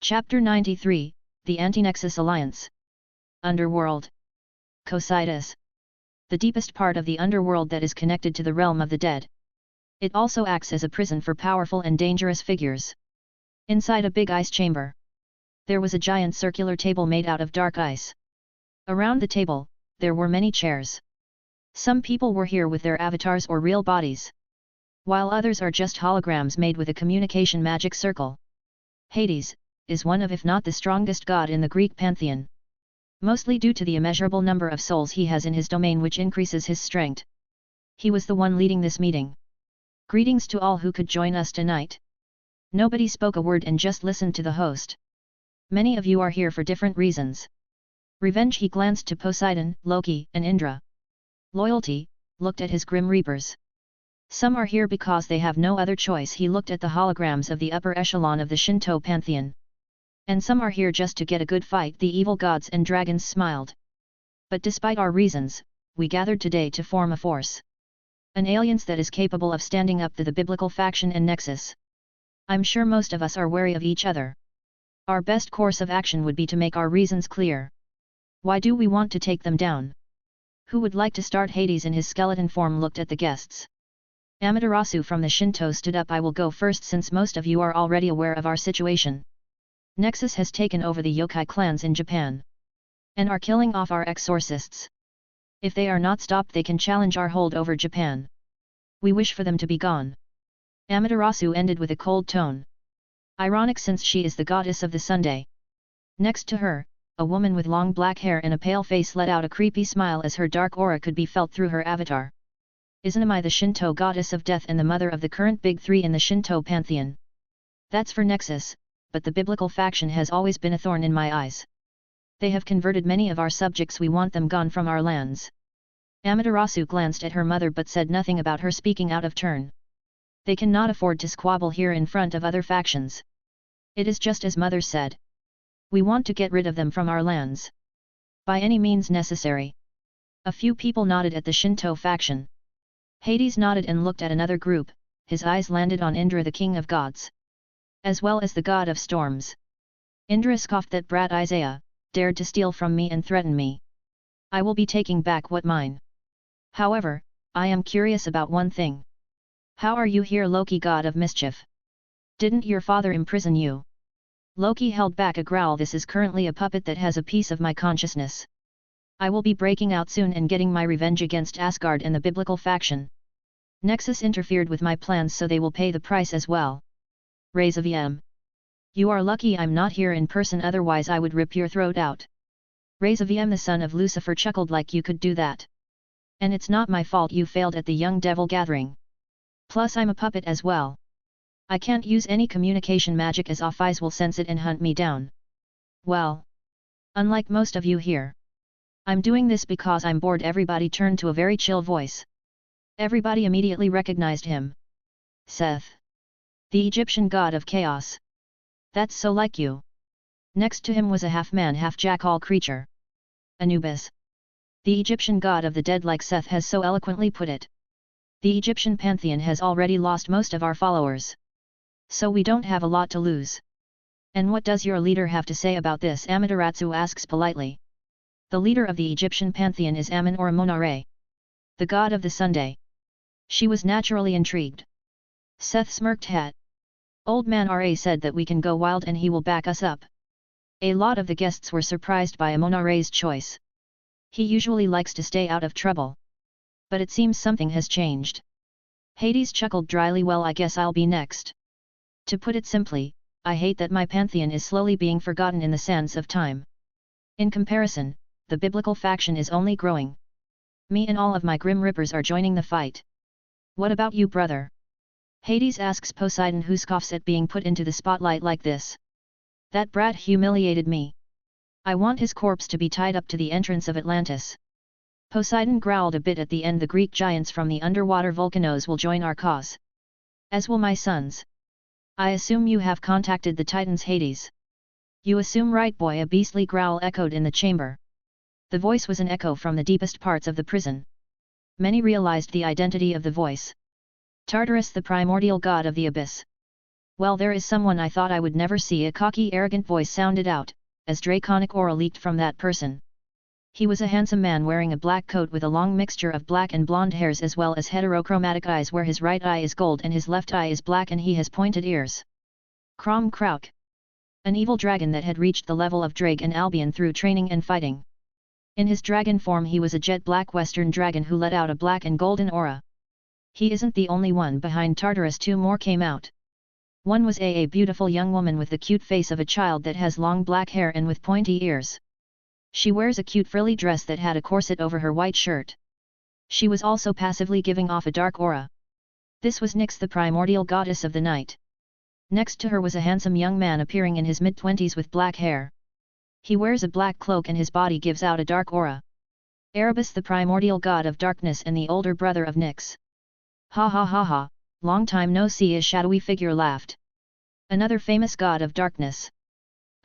Chapter 93, The Anti-Nexus Alliance. Underworld. Cositus. the deepest part of the underworld that is connected to the realm of the dead. It also acts as a prison for powerful and dangerous figures. Inside a big ice chamber, there was a giant circular table made out of dark ice. Around the table, there were many chairs. Some people were here with their avatars or real bodies, while others are just holograms made with a communication magic circle. Hades is one of, if not the strongest god in the Greek pantheon, mostly due to the immeasurable number of souls he has in his domain, which increases his strength. He was the one leading this meeting. Greetings to all who could join us tonight. Nobody spoke a word and just listened to the host. Many of you are here for different reasons. Revenge, he glanced to Poseidon, Loki, and Indra. Loyalty, looked at his grim reapers. Some are here because they have no other choice, he looked at the holograms of the upper echelon of the Shinto pantheon. And some are here just to get a good fight, the evil gods and dragons smiled. But despite our reasons, we gathered today to form a force. An alliance that is capable of standing up to the biblical faction and nexus. I'm sure most of us are wary of each other. Our best course of action would be to make our reasons clear. Why do we want to take them down? Who would like to start? Hades in his skeleton form looked at the guests. Amaterasu from the Shinto stood up. I will go first since most of you are already aware of our situation. Nexus has taken over the yokai clans in Japan, and are killing off our exorcists. If they are not stopped, they can challenge our hold over Japan. We wish for them to be gone. Amaterasu ended with a cold tone. Ironic, since she is the goddess of the Sunday. Next to her, a woman with long black hair and a pale face let out a creepy smile as her dark aura could be felt through her avatar. Isn't I the Shinto goddess of death and the mother of the current big three in the Shinto pantheon? That's for Nexus, but the biblical faction has always been a thorn in my eyes. They have converted many of our subjects. We want them gone from our lands. Amaterasu glanced at her mother but said nothing about her speaking out of turn. They cannot afford to squabble here in front of other factions. It is just as mother said. We want to get rid of them from our lands. By any means necessary. A few people nodded at the Shinto faction. Hades nodded and looked at another group, his eyes landed on Indra, the king of gods, as well as the god of storms. Indra scoffed. That brat Isaiah dared to steal from me and threaten me. I will be taking back what mine. However, I am curious about one thing. How are you here, Loki, god of mischief? Didn't your father imprison you? Loki held back a growl. This is currently a puppet that has a piece of my consciousness. I will be breaking out soon and getting my revenge against Asgard and the biblical faction. Nexus interfered with my plans, so they will pay the price as well. Raise of Em. You are lucky I'm not here in person, otherwise I would rip your throat out. Raise of Em, the son of Lucifer, chuckled. Like you could do that. And it's not my fault you failed at the young devil gathering. Plus I'm a puppet as well. I can't use any communication magic as off eyes will sense it and hunt me down. Well, unlike most of you here, I'm doing this because I'm bored. Everybody turned to a very chill voice. Everybody immediately recognized him. Seth, the Egyptian god of chaos. That's so like you. Next to him was a half-man half-jackal creature. Anubis, the Egyptian god of the dead, like Seth has so eloquently put it. The Egyptian pantheon has already lost most of our followers, so we don't have a lot to lose. And what does your leader have to say about this? Amaterasu asks politely. The leader of the Egyptian pantheon is Amun or Amun-Ra, the god of the Sunday. She was naturally intrigued. Seth smirked. Old man Ra said that we can go wild and he will back us up. A lot of the guests were surprised by Amun-Ra's choice. He usually likes to stay out of trouble. But it seems something has changed. Hades chuckled dryly. Well, I guess I'll be next. To put it simply, I hate that my pantheon is slowly being forgotten in the sands of time. In comparison, the biblical faction is only growing. Me and all of my Grim Rippers are joining the fight. What about you, brother? Hades asks Poseidon, who scoffs at being put into the spotlight like this. That brat humiliated me. I want his corpse to be tied up to the entrance of Atlantis. Poseidon growled a bit. At the end, the Greek giants from the underwater volcanoes will join our cause. As will my sons. I assume you have contacted the Titans, Hades. You assume, right, boy? A beastly growl echoed in the chamber. The voice was an echo from the deepest parts of the prison. Many realized the identity of the voice. Tartarus, the primordial god of the abyss. Well, there is someone I thought I would never see. A cocky, arrogant voice sounded out, as draconic aura leaked from that person. He was a handsome man wearing a black coat with a long mixture of black and blonde hairs as well as heterochromatic eyes where his right eye is gold and his left eye is black and he has pointed ears. Krom Krauk. An evil dragon that had reached the level of Drake and Albion through training and fighting. In his dragon form he was a jet black western dragon who let out a black and golden aura. He isn't the only one. Behind Tartarus 2 more came out. One was a beautiful young woman with the cute face of a child that has long black hair and with pointy ears. She wears a cute frilly dress that had a corset over her white shirt. She was also passively giving off a dark aura. This was Nyx, the primordial goddess of the night. Next to her was a handsome young man appearing in his mid-20s with black hair. He wears a black cloak and his body gives out a dark aura. Erebus, the primordial god of darkness and the older brother of Nyx. Ha ha ha ha, long time no see, a shadowy figure laughed. Another famous god of darkness.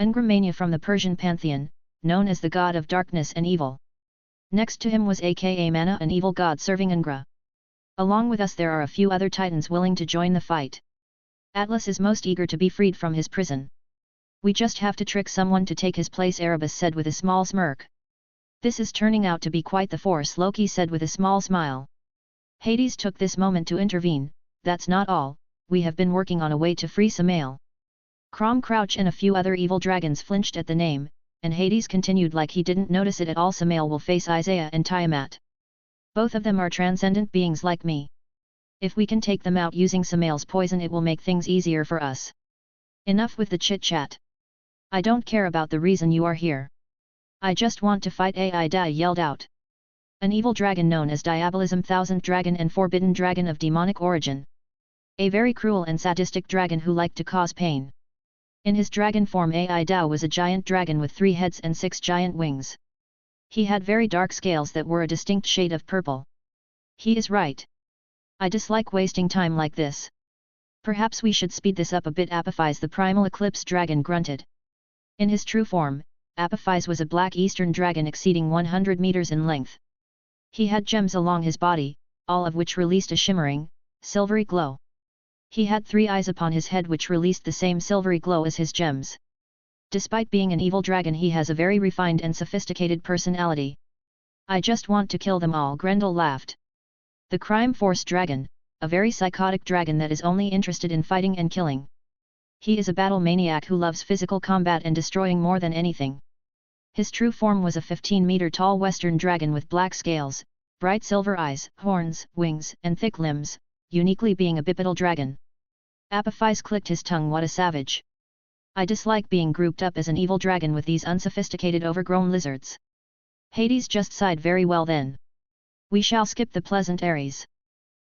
Ungramania from the Persian pantheon, known as the god of darkness and evil. Next to him was aka Mana, an evil god serving Angra. Along with us there are a few other titans willing to join the fight. Atlas is most eager to be freed from his prison. We just have to trick someone to take his place, Erebus said with a small smirk. This is turning out to be quite the force, Loki said with a small smile. Hades took this moment to intervene. That's not all, we have been working on a way to free Samael. Krom Crouch and a few other evil dragons flinched at the name, and Hades continued like he didn't notice it at all. Samael will face Isaiah and Tiamat. Both of them are transcendent beings like me. If we can take them out using Samael's poison, it will make things easier for us. Enough with the chit-chat. I don't care about the reason you are here. I just want to fight. Ai yelled out. An evil dragon known as Diabolism, Thousand Dragon and Forbidden Dragon of demonic origin. A very cruel and sadistic dragon who liked to cause pain. In his dragon form, Ai Dao was a giant dragon with 3 heads and 6 giant wings. He had very dark scales that were a distinct shade of purple. He is right. I dislike wasting time like this. Perhaps we should speed this up a bit. Apophis, the primal eclipse dragon, grunted. In his true form, Apophis was a black eastern dragon exceeding 100 meters in length. He had gems along his body, all of which released a shimmering, silvery glow. He had 3 eyes upon his head which released the same silvery glow as his gems. Despite being an evil dragon, he has a very refined and sophisticated personality. I just want to kill them all, Grendel laughed. The Crime Force dragon, a very psychotic dragon that is only interested in fighting and killing. He is a battle maniac who loves physical combat and destroying more than anything. His true form was a 15-meter-tall western dragon with black scales, bright silver eyes, horns, wings, and thick limbs, uniquely being a bipedal dragon. Apophis clicked his tongue. What a savage! I dislike being grouped up as an evil dragon with these unsophisticated overgrown lizards. Hades just sighed. Very well then. We shall skip the pleasantries.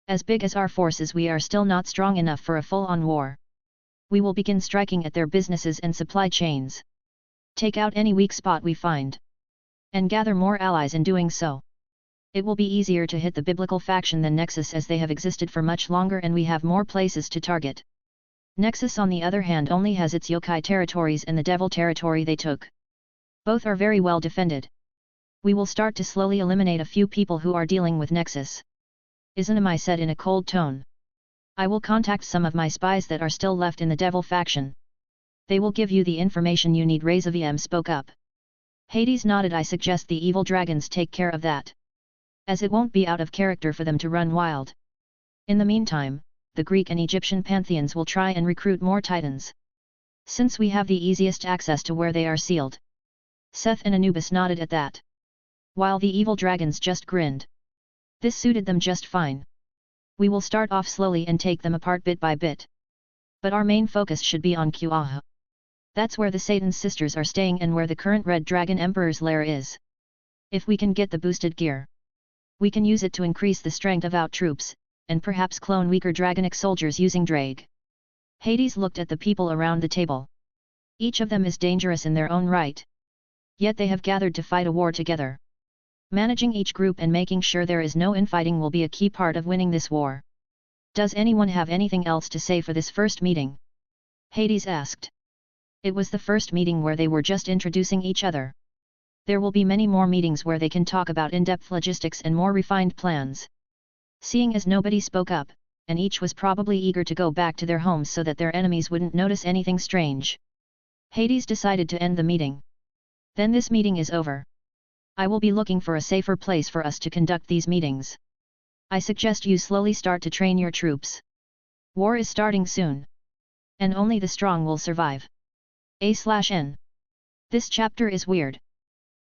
As big as our forces, we are still not strong enough for a full-on war. We will begin striking at their businesses and supply chains. Take out any weak spot we find. And gather more allies in doing so. It will be easier to hit the biblical faction than Nexus, as they have existed for much longer and we have more places to target. Nexus on the other hand only has its yokai territories and the devil territory they took. Both are very well defended. We will start to slowly eliminate a few people who are dealing with Nexus. Izanami said in a cold tone. I will contact some of my spies that are still left in the devil faction. They will give you the information you need. Razavm spoke up. Hades nodded. I suggest the evil dragons take care of that. As it won't be out of character for them to run wild. In the meantime, the Greek and Egyptian pantheons will try and recruit more titans. Since we have the easiest access to where they are sealed. Seth and Anubis nodded at that. While the evil dragons just grinned. This suited them just fine. We will start off slowly and take them apart bit by bit. But our main focus should be on Kuaha. That's where the Satan sisters are staying and where the current Red Dragon Emperor's lair is. If we can get the boosted gear, we can use it to increase the strength of our troops, and perhaps clone weaker dragonic soldiers using Drake. Hades looked at the people around the table. Each of them is dangerous in their own right. Yet they have gathered to fight a war together. Managing each group and making sure there is no infighting will be a key part of winning this war. Does anyone have anything else to say for this first meeting? Hades asked. It was the first meeting where they were just introducing each other. There will be many more meetings where they can talk about in-depth logistics and more refined plans. Seeing as nobody spoke up, and each was probably eager to go back to their homes so that their enemies wouldn't notice anything strange, Hades decided to end the meeting. Then this meeting is over. I will be looking for a safer place for us to conduct these meetings. I suggest you slowly start to train your troops. War is starting soon. And only the strong will survive. A/N. This chapter is weird.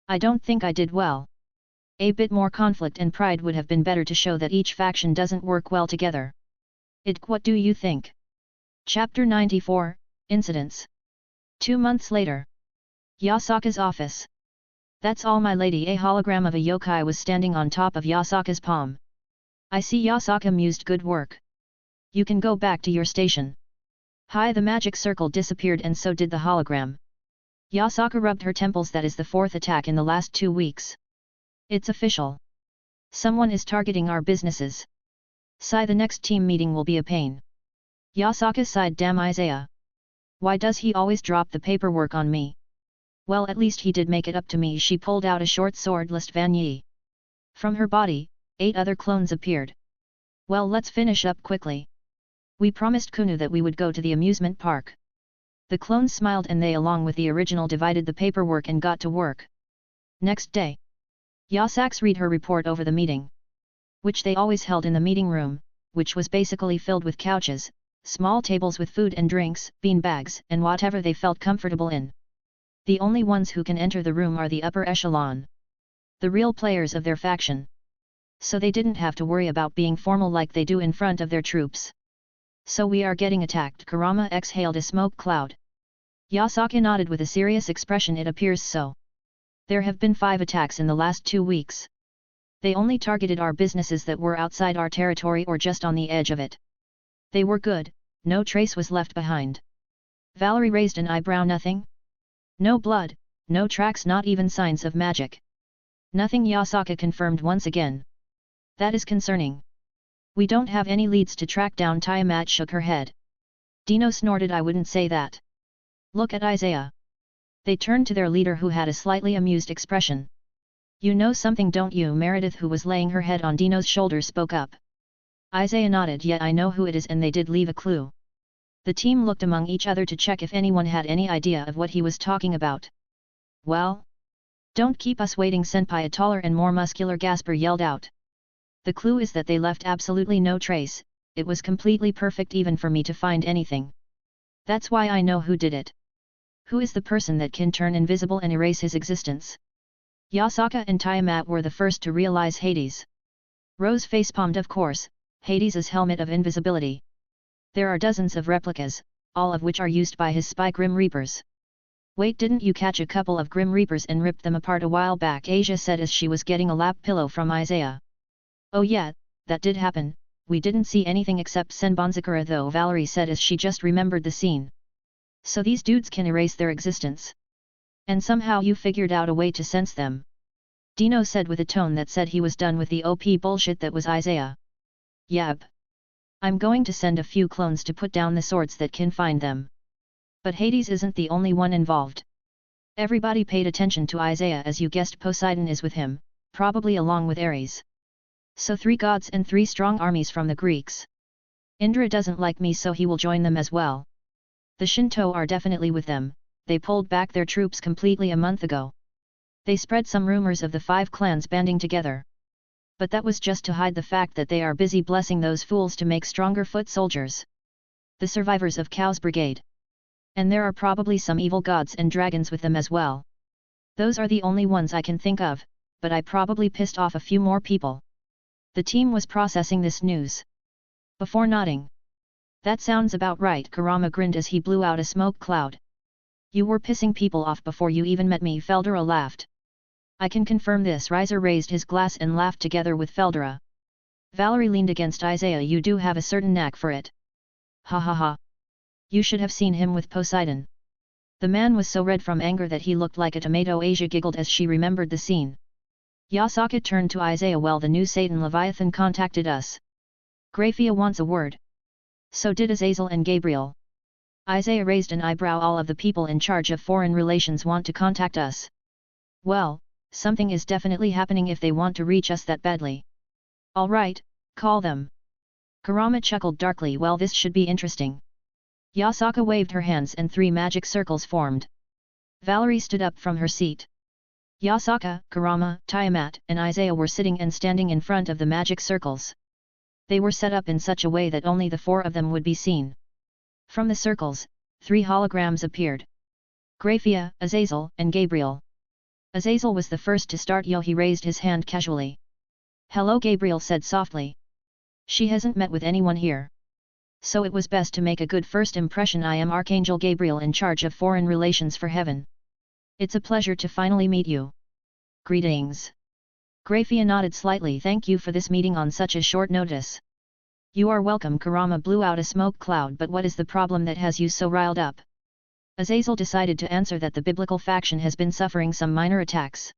I don't think I did well. A bit more conflict and pride would have been better to show that each faction doesn't work well together. What do you think? Chapter 94, Incidents. 2 months later. Yasaka's office. That's all, my lady. A hologram of a yokai was standing on top of Yasaka's palm. I see. Yasaka mused. Good work. You can go back to your station. Hi. The magic circle disappeared and so did the hologram. Yasaka rubbed her temples. That is the 4th attack in the last 2 weeks. It's official. Someone is targeting our businesses. Sigh. The next team meeting will be a pain. Yasaka sighed. Damn Isaiah. Why does he always drop the paperwork on me? Well, at least he did make it up to me. She pulled out a short sword. List Van Yi. From her body, 8 other clones appeared. Well, let's finish up quickly. We promised Kunu that we would go to the amusement park. The clones smiled and they along with the original divided the paperwork and got to work. Next day. Yasaka read her report over the meeting. Which they always held in the meeting room, which was basically filled with couches, small tables with food and drinks, bean bags, and whatever they felt comfortable in. The only ones who can enter the room are the upper echelon. The real players of their faction. So they didn't have to worry about being formal like they do in front of their troops. So we are getting attacked. Kurama exhaled a smoke cloud. Yasaka nodded with a serious expression. It appears so. There have been 5 attacks in the last 2 weeks. They only targeted our businesses that were outside our territory or just on the edge of it. They were good, no trace was left behind. Valerie raised an eyebrow. Nothing? No blood, no tracks, not even signs of magic. Nothing. Yasaka confirmed once again. That is concerning. We don't have any leads to track down. Tiamat shook her head. Dino snorted. I wouldn't say that. Look at Isaiah. They turned to their leader who had a slightly amused expression. You know something, don't you? Meredith, who was laying her head on Dino's shoulder, spoke up. Isaiah nodded. Yet I know who it is, and they did leave a clue. The team looked among each other to check if anyone had any idea of what he was talking about. Well? Don't keep us waiting. Senpai, a taller and more muscular Gasper, yelled out. The clue is that they left absolutely no trace. It was completely perfect even for me to find anything. That's why I know who did it. Who is the person that can turn invisible and erase his existence? Yasaka and Tiamat were the first to realize Hades. Rose facepalmed. Of course, Hades' helmet of invisibility. There are dozens of replicas, all of which are used by his spy Grim Reapers. Wait, didn't you catch a couple of Grim Reapers and rip them apart a while back? Asia said as she was getting a lap pillow from Isaiah. Oh yeah, that did happen. We didn't see anything except Senbonzakura though, Valerie said as she just remembered the scene. So these dudes can erase their existence. And somehow you figured out a way to sense them. Dino said with a tone that said he was done with the OP bullshit that was Isaiah. Yep. I'm going to send a few clones to put down the swords that can find them. But Hades isn't the only one involved. Everybody paid attention to Isaiah. As you guessed, Poseidon is with him, probably along with Ares. So 3 gods and 3 strong armies from the Greeks. Indra doesn't like me, so he will join them as well. The Shinto are definitely with them. They pulled back their troops completely a month ago. They spread some rumors of the 5 clans banding together. But that was just to hide the fact that they are busy blessing those fools to make stronger foot soldiers. The survivors of Chaos Brigade. And there are probably some evil gods and dragons with them as well. Those are the only ones I can think of, but I probably pissed off a few more people. The team was processing this news. Before nodding. That sounds about right. Kurama grinned as he blew out a smoke cloud. You were pissing people off before you even met me. Feldera laughed. I can confirm this. Riser raised his glass and laughed together with Feldera. Valerie leaned against Isaiah. You do have a certain knack for it. Ha ha ha. You should have seen him with Poseidon. The man was so red from anger that he looked like a tomato. Asia giggled as she remembered the scene. Yasaka turned to Isaiah. Well, the new Satan Leviathan contacted us. Graphia wants a word. So did Azazel and Gabriel. Isaiah raised an eyebrow. All of the people in charge of foreign relations want to contact us. Well, something is definitely happening if they want to reach us that badly. All right, call them. Kurama chuckled darkly. Well, this should be interesting. Yasaka waved her hands and 3 magic circles formed. Valerie stood up from her seat. Yasaka, Kurama, Tiamat, and Isaiah were sitting and standing in front of the magic circles. They were set up in such a way that only the four of them would be seen. From the circles, 3 holograms appeared. Grafia, Azazel, and Gabriel. Azazel was the first to start. He raised his hand casually. "Hello," Gabriel said softly. "She hasn't met with anyone here. So it was best to make a good first impression. I am Archangel Gabriel in charge of foreign relations for heaven. It's a pleasure to finally meet you." "Greetings." Grafia nodded slightly. "Thank you for this meeting on such a short notice." "You are welcome." Kurama blew out a smoke cloud. "But what is the problem that has you so riled up?" Azazel decided to answer that the biblical faction has been suffering some minor attacks.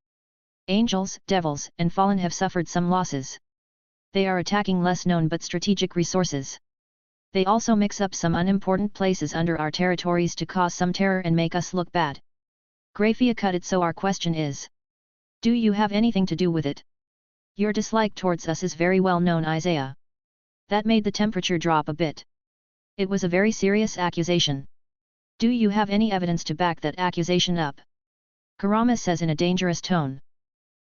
Angels, devils, and fallen have suffered some losses. They are attacking less known but strategic resources. They also mix up some unimportant places under our territories to cause some terror and make us look bad. Grafia cut it. "So our question is, do you have anything to do with it? Your dislike towards us is very well known." Isaiah. That made the temperature drop a bit. It was a very serious accusation. "Do you have any evidence to back that accusation up?" Kurama says in a dangerous tone.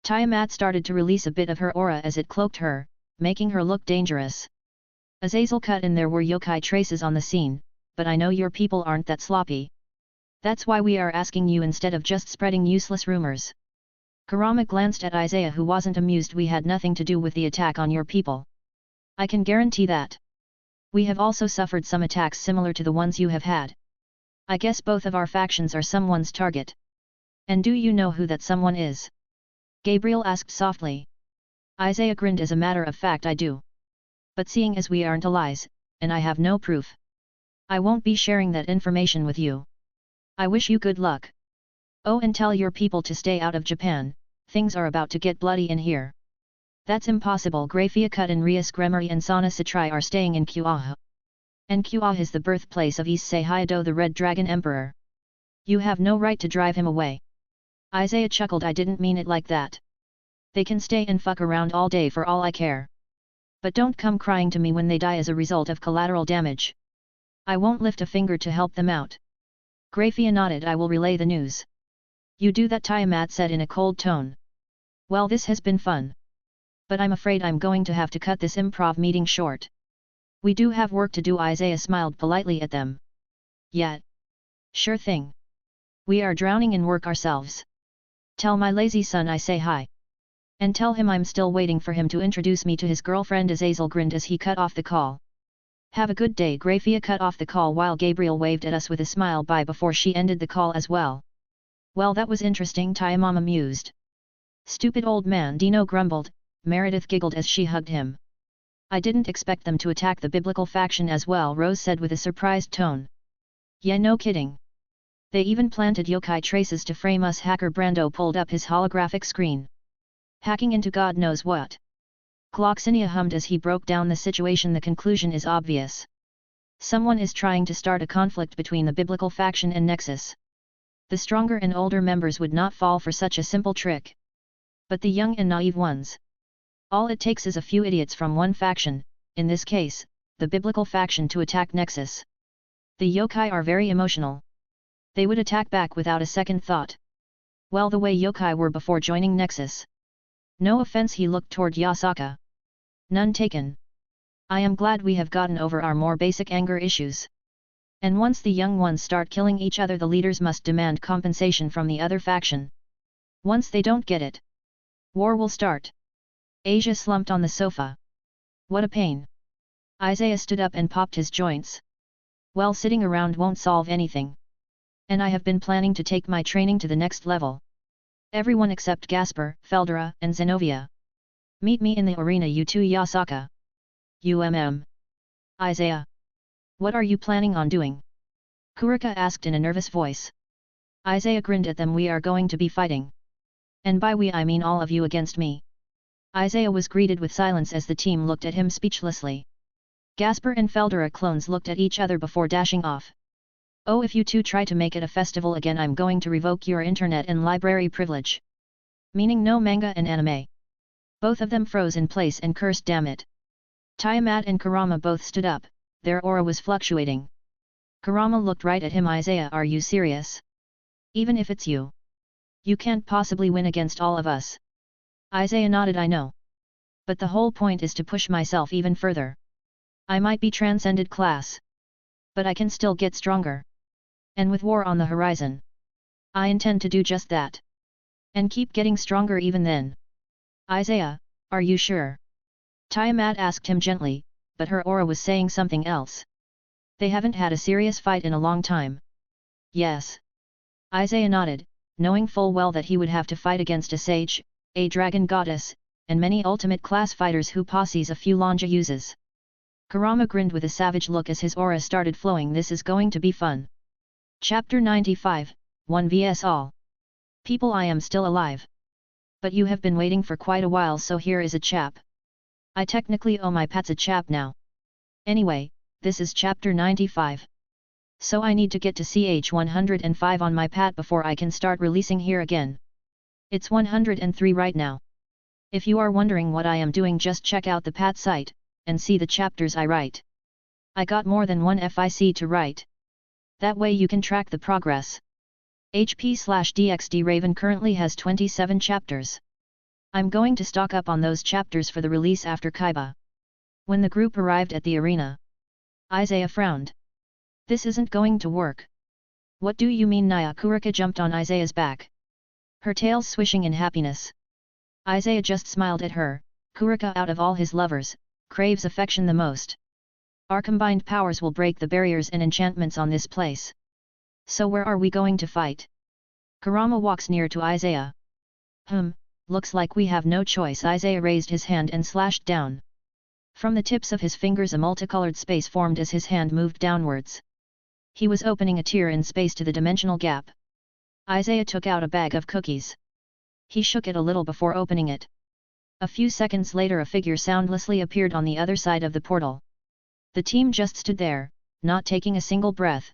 Tiamat started to release a bit of her aura as it cloaked her, making her look dangerous. Azazel cut in. "There were yokai traces on the scene, but I know your people aren't that sloppy. That's why we are asking you instead of just spreading useless rumors." Kurama glanced at Isaiah, who wasn't amused. "We had nothing to do with the attack on your people. I can guarantee that. We have also suffered some attacks similar to the ones you have had. I guess both of our factions are someone's target." "And do you know who that someone is?" Gabriel asked softly. Isaiah grinned. "As a matter of fact, I do. But seeing as we aren't allies, and I have no proof, I won't be sharing that information with you. I wish you good luck. Oh, and tell your people to stay out of Japan. Things are about to get bloody in here." "That's impossible." Grafia cut in. "Rias, Gremory and Sana Satrai are staying in Kuaha. And Kuaha is the birthplace of Issei Hayado, the Red Dragon Emperor. You have no right to drive him away." Isaiah chuckled. "I didn't mean it like that. They can stay and fuck around all day for all I care. But don't come crying to me when they die as a result of collateral damage. I won't lift a finger to help them out." Grafia nodded. "I will relay the news." "You do that," Tiamat said in a cold tone. "Well, this has been fun. But I'm afraid I'm going to have to cut this improv meeting short. We do have work to do." Isaiah smiled politely at them. "Yeah. Sure thing. We are drowning in work ourselves. Tell my lazy son I say hi. And tell him I'm still waiting for him to introduce me to his girlfriend." Azazel grinned as he cut off the call. "Have a good day." Grafia cut off the call while Gabriel waved at us with a smile bye before she ended the call as well. "Well, that was interesting." Tiamama mused. "Stupid old man," Dino grumbled. Meredith giggled as she hugged him. "I didn't expect them to attack the biblical faction as well," Rose said with a surprised tone. "Yeah, no kidding. They even planted yokai traces to frame us." Hacker Brando pulled up his holographic screen. "Hacking into God knows what." Gloxinia hummed as he broke down the situation. "The conclusion is obvious. Someone is trying to start a conflict between the biblical faction and Nexus. The stronger and older members would not fall for such a simple trick. But the young and naive ones. All it takes is a few idiots from one faction, in this case, the biblical faction, to attack Nexus. The yokai are very emotional. They would attack back without a second thought. Well, the way yokai were before joining Nexus. No offense." He looked toward Yasaka. "None taken. I am glad we have gotten over our more basic anger issues. And once the young ones start killing each other, the leaders must demand compensation from the other faction. Once they don't get it, war will start." Asia slumped on the sofa. "What a pain." Isaiah stood up and popped his joints. "Well, sitting around won't solve anything. And I have been planning to take my training to the next level. Everyone except Gasper, Feldera, and Zenovia. Meet me in the arena, you two." Yasaka. Isaiah. "What are you planning on doing?" Kurika asked in a nervous voice. Isaiah grinned at them. "We are going to be fighting. And by we I mean all of you against me." Isaiah was greeted with silence as the team looked at him speechlessly. Gasper and Feldera clones looked at each other before dashing off. "Oh, if you two try to make it a festival again, I'm going to revoke your internet and library privilege." Meaning no manga and anime. Both of them froze in place and cursed, "Damn it." Tiamat and Kurama both stood up, their aura was fluctuating. Kurama looked right at him. "Isaiah, are you serious? Even if it's you? You can't possibly win against all of us. Isaiah nodded. I know. But the whole point is to push myself even further. I might be transcended class. But I can still get stronger. And with war on the horizon, I intend to do just that. And keep getting stronger even then. Isaiah, are you sure? Tiamat asked him gently, but her aura was saying something else. They haven't had a serious fight in a long time. Yes. Isaiah nodded, knowing full well that he would have to fight against a sage, a dragon goddess, and many ultimate class fighters who posses a few Lonja uses. Kurama grinned with a savage look as his aura started flowing. This is going to be fun. Chapter 95, 1 vs all. People, I am still alive. But you have been waiting for quite a while, so here is a chap. I technically owe my pets a chap now. Anyway, this is chapter 95. So I need to get to CH 105 on my pat before I can start releasing here again. It's 103 right now. If you are wondering what I am doing, just check out the pat site, and see the chapters I write. I got more than one FIC to write. That way you can track the progress. HP/DxD Raven currently has 27 chapters. I'm going to stock up on those chapters for the release after Kiba. When the group arrived at the arena, Isaiah frowned. This isn't going to work. What do you mean? Naya Kurika jumped on Isaiah's back, her tail swishing in happiness. Isaiah just smiled at her. Kurika, out of all his lovers, craves affection the most. Our combined powers will break the barriers and enchantments on this place. So where are we going to fight? Kurama walks near to Isaiah. Looks like we have no choice. Isaiah raised his hand and slashed down. From the tips of his fingers a multicolored space formed as his hand moved downwards. He was opening a tier in space to the dimensional gap. Isaiah took out a bag of cookies. He shook it a little before opening it. A few seconds later a figure soundlessly appeared on the other side of the portal. The team just stood there, not taking a single breath.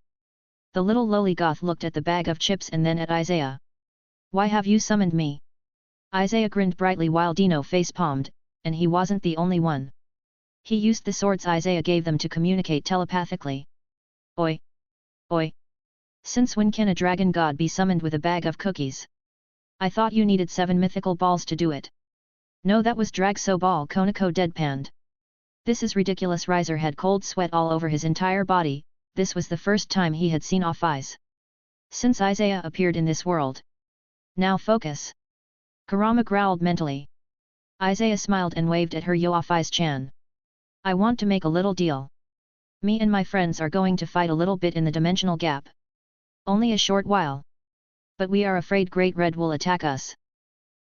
The little lowly goth looked at the bag of chips and then at Isaiah. Why have you summoned me? Isaiah grinned brightly while Dino face-palmed, and he wasn't the only one. He used the swords Isaiah gave them to communicate telepathically. Oi! Oi! Since when can a dragon god be summoned with a bag of cookies? I thought you needed 7 mythical balls to do it. No, that was Dragso Ball. Konako deadpanned. This is ridiculous. Riser had cold sweat all over his entire body. This was the first time he had seen off-eyes since Isaiah appeared in this world. Now focus. Kurama growled mentally. Isaiah smiled and waved at her. Yo, off-eyes-chan. I want to make a little deal. Me and my friends are going to fight a little bit in the dimensional gap. Only a short while. But we are afraid Great Red will attack us.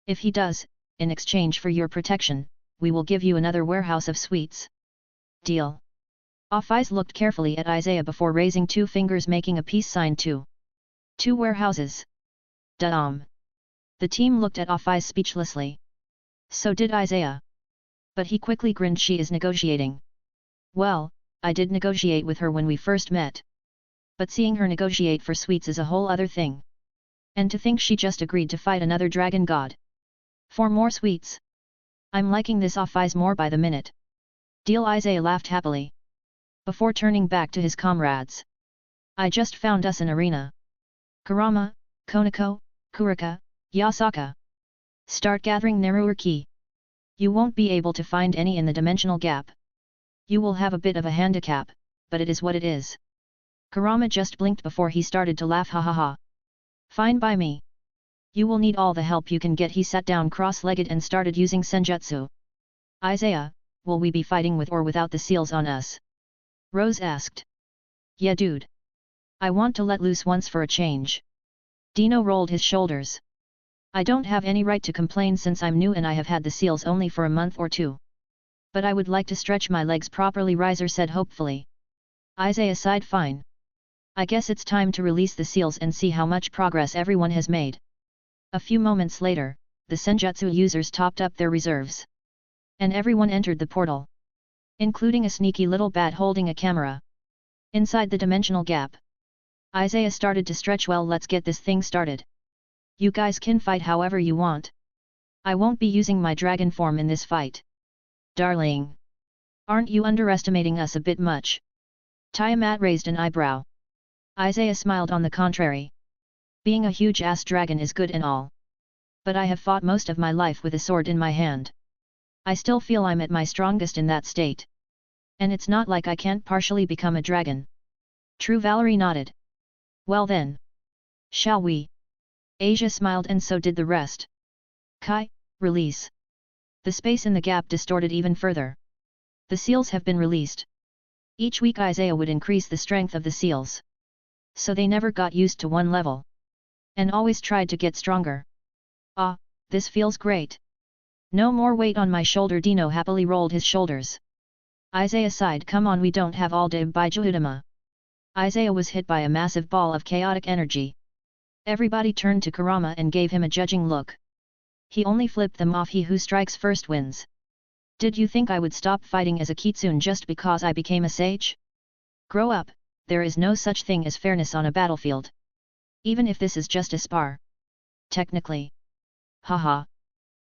If he does, in exchange for your protection, we will give you another warehouse of sweets. Deal. Off-eyes looked carefully at Isaiah before raising 2 fingers, making a peace sign. 2 warehouses. The team looked at Off-eyes speechlessly. So did Isaiah. But he quickly grinned. She is negotiating. Well, I did negotiate with her when we first met. But seeing her negotiate for sweets is a whole other thing. And to think she just agreed to fight another dragon god. For more sweets. I'm liking this Off-eyes more by the minute. Deal. Isaiah laughed happily. Before turning back to his comrades. I just found us an arena. Kurama, Konako, Kurika, Yasaka. Start gathering Neruurki. You won't be able to find any in the dimensional gap. You will have a bit of a handicap, but it is what it is. Kurama just blinked before he started to laugh. Ha ha ha. Fine by me. You will need all the help you can get. He sat down cross-legged and started using senjutsu. Isaiah, will we be fighting with or without the seals on us? Rose asked. Yeah dude. I want to let loose once for a change. Dino rolled his shoulders. I don't have any right to complain since I'm new and I have had the seals only for a month or 2. But I would like to stretch my legs properly, Riser said hopefully. Isaiah sighed. Fine. I guess it's time to release the seals and see how much progress everyone has made. A few moments later, the senjutsu users topped up their reserves. And everyone entered the portal. Including a sneaky little bat holding a camera. Inside the dimensional gap. Isaiah started to stretch. Well, let's get this thing started. You guys can fight however you want. I won't be using my dragon form in this fight. Darling. Aren't you underestimating us a bit much? Tiamat raised an eyebrow. Isaiah smiled. On the contrary. Being a huge-ass dragon is good and all. But I have fought most of my life with a sword in my hand. I still feel I'm at my strongest in that state. And it's not like I can't partially become a dragon. True, Valerie nodded. Well then. Shall we? Asia smiled and so did the rest. Kai, release. The space in the gap distorted even further. The seals have been released. Each week Isaiah would increase the strength of the seals. So they never got used to one level. And always tried to get stronger. Ah, this feels great. No more weight on my shoulder. Dino happily rolled his shoulders. Isaiah sighed. Come on, we don't have all day by Jehudama. Isaiah was hit by a massive ball of chaotic energy. Everybody turned to Kurama and gave him a judging look. He only flipped them off. He who strikes first wins. Did you think I would stop fighting as a kitsune just because I became a sage? Grow up, there is no such thing as fairness on a battlefield. Even if this is just a spar. Technically. Haha.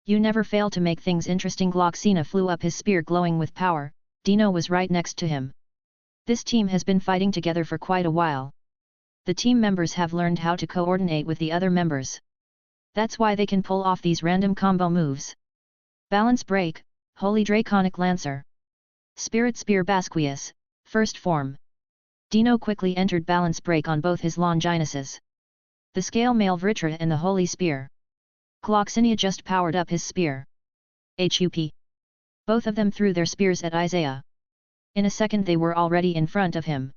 You never fail to make things interesting. Gloxina flew up, his spear glowing with power. Dino was right next to him. This team has been fighting together for quite a while. The team members have learned how to coordinate with the other members. That's why they can pull off these random combo moves. Balance break, Holy Draconic Lancer. Spirit Spear Basquius, first form. Dino quickly entered balance break on both his Longinus's. The Scale Mail Vritra and the Holy Spear. Gloxinia just powered up his spear. HUP. Both of them threw their spears at Isaiah. In a second they were already in front of him.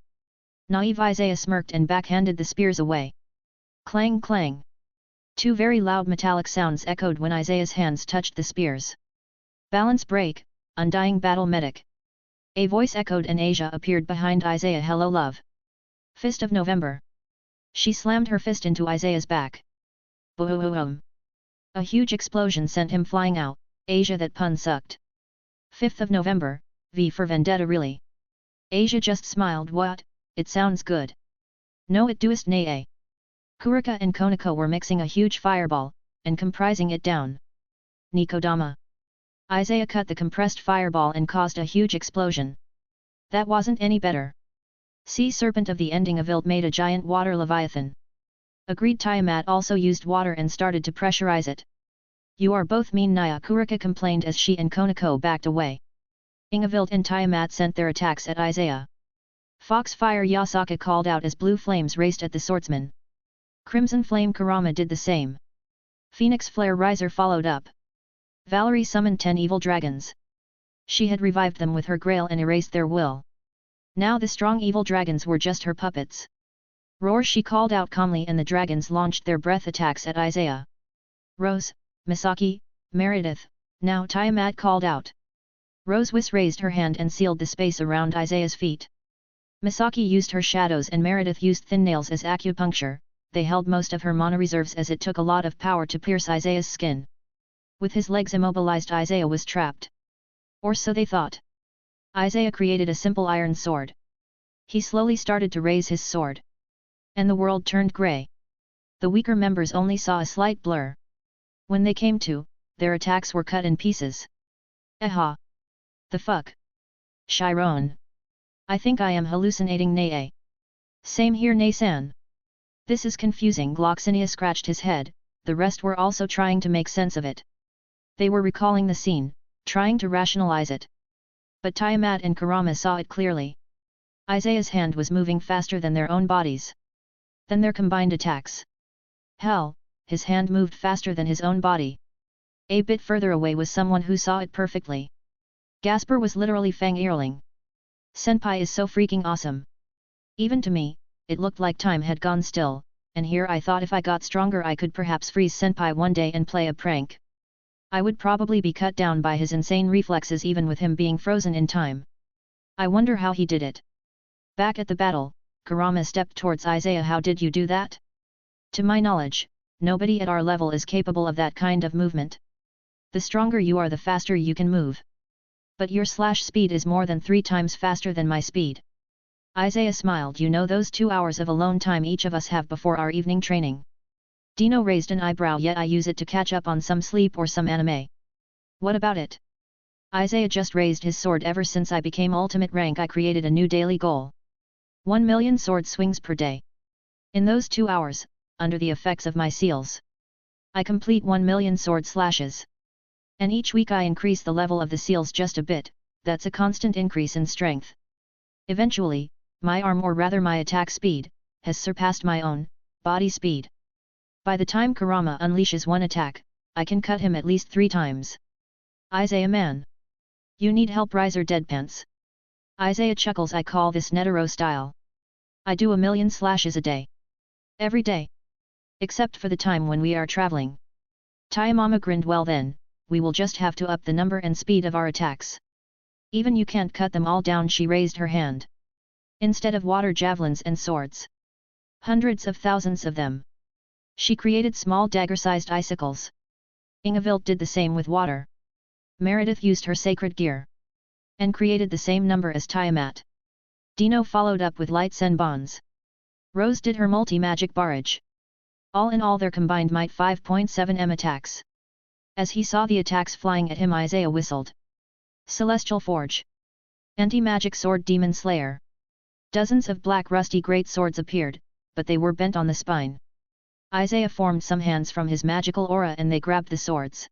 Naive Isaiah smirked and backhanded the spears away. Clang clang. Two very loud metallic sounds echoed when Isaiah's hands touched the spears. Balance break, Undying Battle Medic. A voice echoed and Asia appeared behind Isaiah. Hello love. Fist of November. She slammed her fist into Isaiah's back. Boom. A huge explosion sent him flying out. Asia, that pun sucked. 5th of November, V for Vendetta really. Asia just smiled. What, it sounds good. No it doest nay. Kurika and Konako were mixing a huge fireball, and comprising it down. Nikodama. Isaiah cut the compressed fireball and caused a huge explosion. That wasn't any better. Sea Serpent of the ending of Ild made a giant water leviathan. Agreed. Tiamat also used water and started to pressurize it. You are both mean, Naya, Kurika complained as she and Konako backed away. Ingevild and Tiamat sent their attacks at Isaiah. Foxfire Yasaka called out as blue flames raced at the swordsman. Crimson Flame Kurama did the same. Phoenix Flare Riser followed up. Valerie summoned 10 evil dragons. She had revived them with her grail and erased their will. Now the strong evil dragons were just her puppets. Roar, she called out calmly, and the dragons launched their breath attacks at Isaiah. Rose, Misaki, Meredith, now Tiamat called out. Rose raised her hand and sealed the space around Isaiah's feet. Misaki used her shadows and Meredith used thin nails as acupuncture. They held most of her mana reserves as it took a lot of power to pierce Isaiah's skin. With his legs immobilized, Isaiah was trapped. Or so they thought. Isaiah created a simple iron sword. He slowly started to raise his sword. And the world turned grey. The weaker members only saw a slight blur. When they came to, their attacks were cut in pieces. Aha! The fuck? Chiron. I think I am hallucinating, Nae. Same here, Nae-san. This is confusing. Gloxinia scratched his head. The rest were also trying to make sense of it. They were recalling the scene, trying to rationalize it. But Tiamat and Kurama saw it clearly. Isaiah's hand was moving faster than their own bodies. Than their combined attacks. Hell, his hand moved faster than his own body. A bit further away was someone who saw it perfectly. Gasper was literally fang-earling. Senpai is so freaking awesome. Even to me, it looked like time had gone still, and here I thought if I got stronger I could perhaps freeze Senpai one day and play a prank. I would probably be cut down by his insane reflexes even with him being frozen in time. I wonder how he did it. Back at the battle, Kurama stepped towards Isaiah. How did you do that? To my knowledge, nobody at our level is capable of that kind of movement. The stronger you are, the faster you can move. But your /speed is more than 3 times faster than my speed. Isaiah smiled. You know those 2 hours of alone time each of us have before our evening training. Dino raised an eyebrow. Yet I use it to catch up on some sleep or some anime. What about it? Isaiah just raised his sword. Ever since I became ultimate rank I created a new daily goal. 1 million sword swings per day. In those 2 hours, under the effects of my seals. I complete 1 million sword slashes. And each week I increase the level of the seals just a bit, that's a constant increase in strength. Eventually, my arm or rather my attack speed, has surpassed my own body speed. By the time Kurama unleashes one attack, I can cut him at least 3 times. Isaiah man. You need help Riser deadpants. Isaiah chuckles. I call this Netero style. I do 1 million slashes a day. Every day. Except for the time when we are traveling. Tayamama grinned. Well then, we will just have to up the number and speed of our attacks. Even you can't cut them all down. She raised her hand. Instead of water javelins and swords. Hundreds of thousands of them. She created small dagger-sized icicles. Ingevilt did the same with water. Meredith used her sacred gear. And created the same number as Tiamat. Dino followed up with light senbons. Rose did her multi-magic barrage. All in all their combined might 5.7 m attacks. As he saw the attacks flying at him, Isaiah whistled. Celestial Forge. Anti-magic sword Demon Slayer. Dozens of black rusty great swords appeared, but they were bent on the spine. Isaiah formed some hands from his magical aura and they grabbed the swords.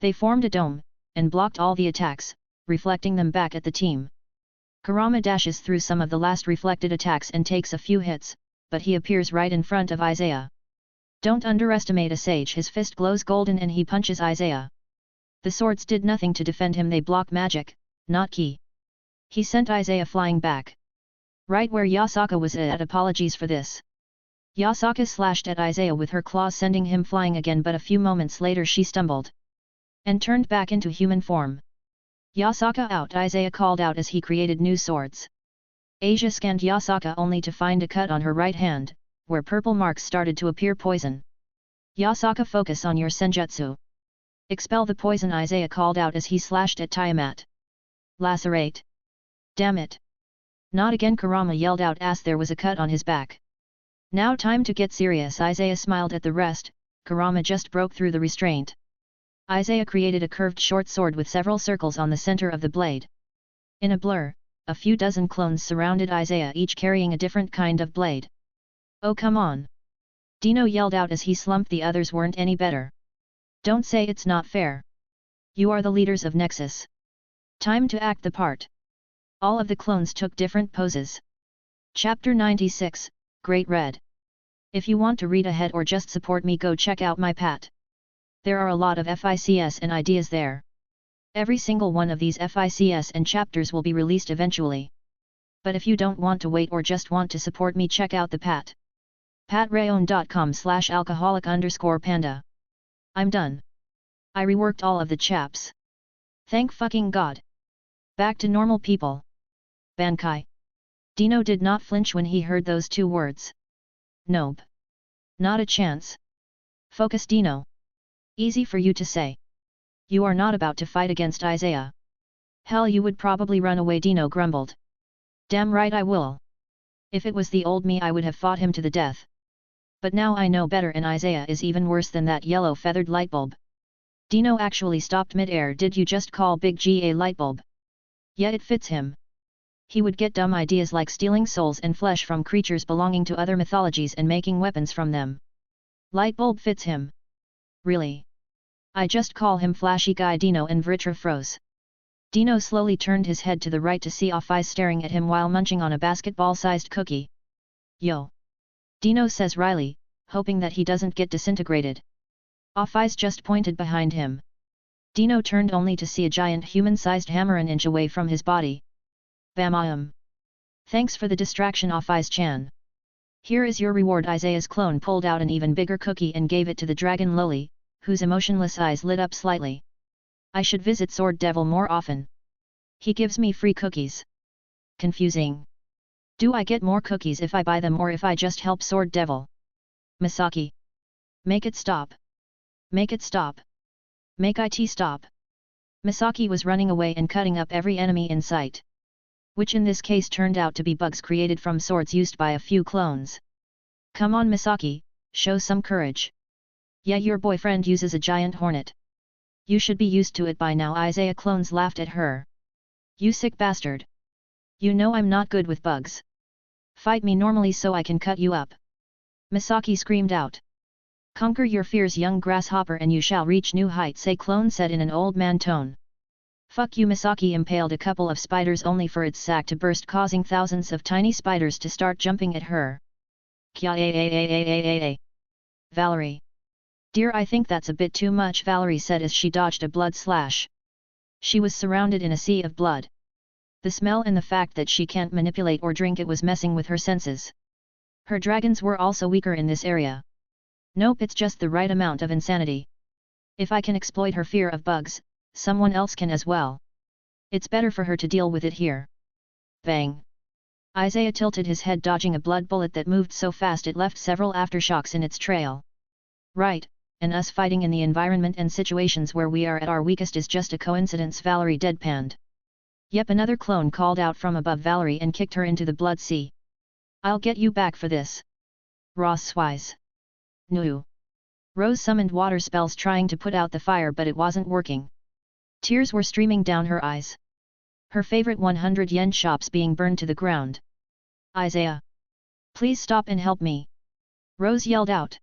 They formed a dome, and blocked all the attacks, reflecting them back at the team. Kurama dashes through some of the last reflected attacks and takes a few hits, but he appears right in front of Isaiah. Don't underestimate a sage. His fist glows golden and he punches Isaiah. The swords did nothing to defend him. They block magic, not ki. He sent Isaiah flying back. Right where Yasaka was at. Apologies for this. Yasaka slashed at Isaiah with her claws, sending him flying again, but a few moments later she stumbled. And turned back into human form. Yasaka out, Isaiah called out as he created new swords. Asia scanned Yasaka only to find a cut on her right hand, where purple marks started to appear. Poison. Yasaka, focus on your senjutsu. Expel the poison, Isaiah called out as he slashed at Tiamat. Lacerate. Damn it. Not again, Kurama yelled out as there was a cut on his back. Now time to get serious. Isaiah smiled at the rest. Kurama just broke through the restraint. Isaiah created a curved short sword with several circles on the center of the blade. In a blur, a few dozen clones surrounded Isaiah, each carrying a different kind of blade. Oh come on! Dino yelled out as he slumped. The others weren't any better. Don't say it's not fair. You are the leaders of Nexus. Time to act the part. All of the clones took different poses. Chapter 96, Great Red. If you want to read ahead or just support me, go check out my pat. There are a lot of FICS and ideas there. Every single one of these FICS and chapters will be released eventually. But if you don't want to wait or just want to support me, check out the pat. patreon.com/alcoholic_panda. I'm done. I reworked all of the chaps. Thank fucking God. Back to normal people. Bankai. Dino did not flinch when he heard those 2 words. Nope. Not a chance. Focus, Dino. Easy for you to say. You are not about to fight against Isaiah. Hell, you would probably run away, Dino grumbled. Damn right I will. If it was the old me, I would have fought him to the death. But now I know better, and Isaiah is even worse than that yellow feathered lightbulb. Dino actually stopped mid-air. Did you just call Big G a lightbulb? Yeah, it fits him. He would get dumb ideas like stealing souls and flesh from creatures belonging to other mythologies and making weapons from them. Lightbulb fits him. Really? I just call him Flashy Guy. Dino and Vritra froze. Dino slowly turned his head to the right to see Off-Eyes staring at him while munching on a basketball-sized cookie. Yo! Dino says wryly, hoping that he doesn't get disintegrated. Off-Eyes just pointed behind him. Dino turned only to see a giant human-sized hammer an inch away from his body. Bam! Thanks for the distraction, Off-Eyes-chan. Here is your reward. Isaiah's clone pulled out an even bigger cookie and gave it to the dragon Loli, whose emotionless eyes lit up slightly. I should visit Sword Devil more often. He gives me free cookies. Confusing. Do I get more cookies if I buy them or if I just help Sword Devil? Misaki. Make it stop. Make it stop. Make it stop. Misaki was running away and cutting up every enemy in sight. Which in this case turned out to be bugs created from swords used by a few clones. Come on Misaki, show some courage. Yeah, your boyfriend uses a giant hornet. You should be used to it by now. Isaiah clones laughed at her. You sick bastard. You know I'm not good with bugs. Fight me normally so I can cut you up. Misaki screamed out. Conquer your fears, young grasshopper, and you shall reach new heights, a clone said in an old man tone. Fuck you. Misaki impaled a couple of spiders only for its sack to burst, causing thousands of tiny spiders to start jumping at her. Kya. Valerie. Dear, I think that's a bit too much, Valerie said as she dodged a blood slash. She was surrounded in a sea of blood. The smell and the fact that she can't manipulate or drink it was messing with her senses. Her dragons were also weaker in this area. Nope, it's just the right amount of insanity. If I can exploit her fear of bugs, someone else can as well. It's better for her to deal with it here. Bang! Isaiah tilted his head, dodging a blood bullet that moved so fast it left several aftershocks in its trail. Right, and us fighting in the environment and situations where we are at our weakest is just a coincidence, Valerie deadpanned. Yep, another clone called out from above Valerie and kicked her into the blood sea. I'll get you back for this. Ross Wise. No. Rose summoned water spells trying to put out the fire, but it wasn't working. Tears were streaming down her eyes. Her favorite 100 yen shops being burned to the ground. Isaiah! Please stop and help me! Rose yelled out.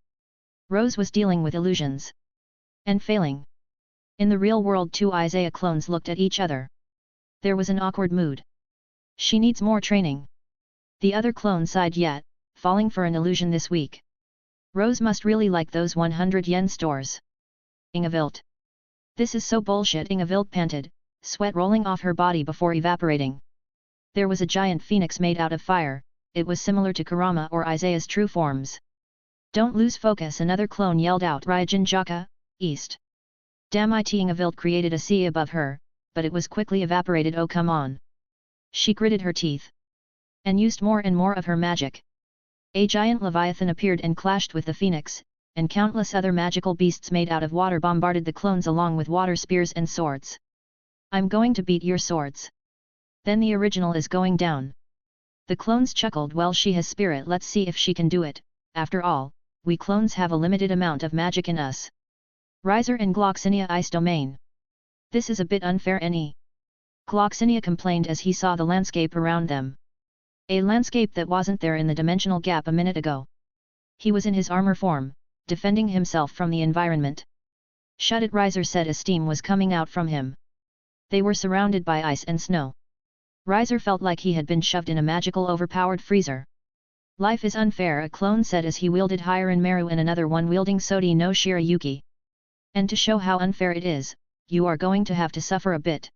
Rose was dealing with illusions. And failing. In the real world, two Isaiah clones looked at each other. There was an awkward mood. She needs more training. The other clone sighed, yet, falling for an illusion this week. Rose must really like those 100 yen stores. Ingevilt. This is so bullshit, Ingevilt panted, sweat rolling off her body before evaporating. There was a giant phoenix made out of fire. It was similar to Kurama or Isaiah's true forms. Don't lose focus, another clone yelled out. Raijin Jaka, east. Damn it, Ingevilt created a sea above her, but it was quickly evaporated. Oh come on. She gritted her teeth. And used more and more of her magic. A giant leviathan appeared and clashed with the phoenix, and countless other magical beasts made out of water bombarded the clones along with water spears and swords. I'm going to beat your swords. Then the original is going down. The clones chuckled. Well, she has spirit, let's see if she can do it. After all, we clones have a limited amount of magic in us. Riser and Gloxinia Ice Domain. This is a bit unfair, Any. Gloxinia complained as he saw the landscape around them. A landscape that wasn't there in the dimensional gap a minute ago. He was in his armor form, defending himself from the environment. Shut it, Riser said as steam was coming out from him. They were surrounded by ice and snow. Riser felt like he had been shoved in a magical overpowered freezer. Life is unfair, a clone said as he wielded Hiren Meru and another one wielding Sodi no Shirayuki. And to show how unfair it is, you are going to have to suffer a bit.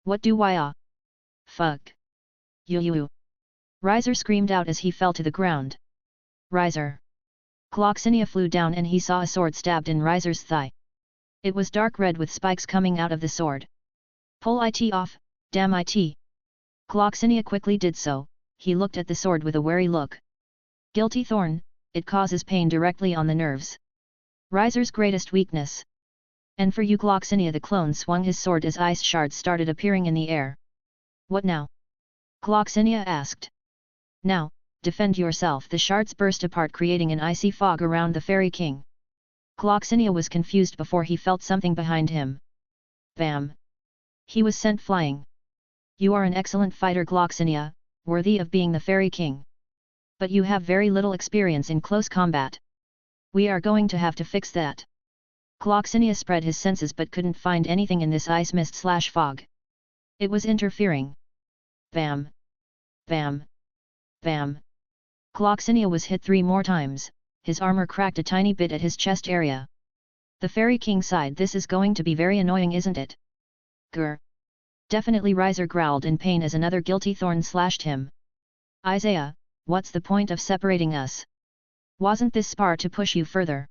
What do I Fuck. You. Riser screamed out as he fell to the ground. Riser. Gloxinia flew down and he saw a sword stabbed in Riser's thigh. It was dark red with spikes coming out of the sword. Pull it off, damn it. Gloxinia quickly did so. He looked at the sword with a wary look. Guilty thorn, it causes pain directly on the nerves. Riser's greatest weakness. And for you, Gloxinia, the clone swung his sword as ice shards started appearing in the air. What now? Gloxinia asked. Now, defend yourself. The shards burst apart, creating an icy fog around the Fairy King. Gloxinia was confused before he felt something behind him. Bam! He was sent flying. You are an excellent fighter, Gloxinia, worthy of being the Fairy King. But you have very little experience in close combat. We are going to have to fix that. Gloxinia spread his senses but couldn't find anything in this ice mist/fog. It was interfering. Bam! Bam! Bam! Gloxinia was hit 3 more times, his armor cracked a tiny bit at his chest area. The Fairy King sighed. This is going to be very annoying, isn't it? Grr! Definitely, Riser growled in pain as another guilty thorn slashed him. Isaiah, what's the point of separating us? Wasn't this spar to push you further?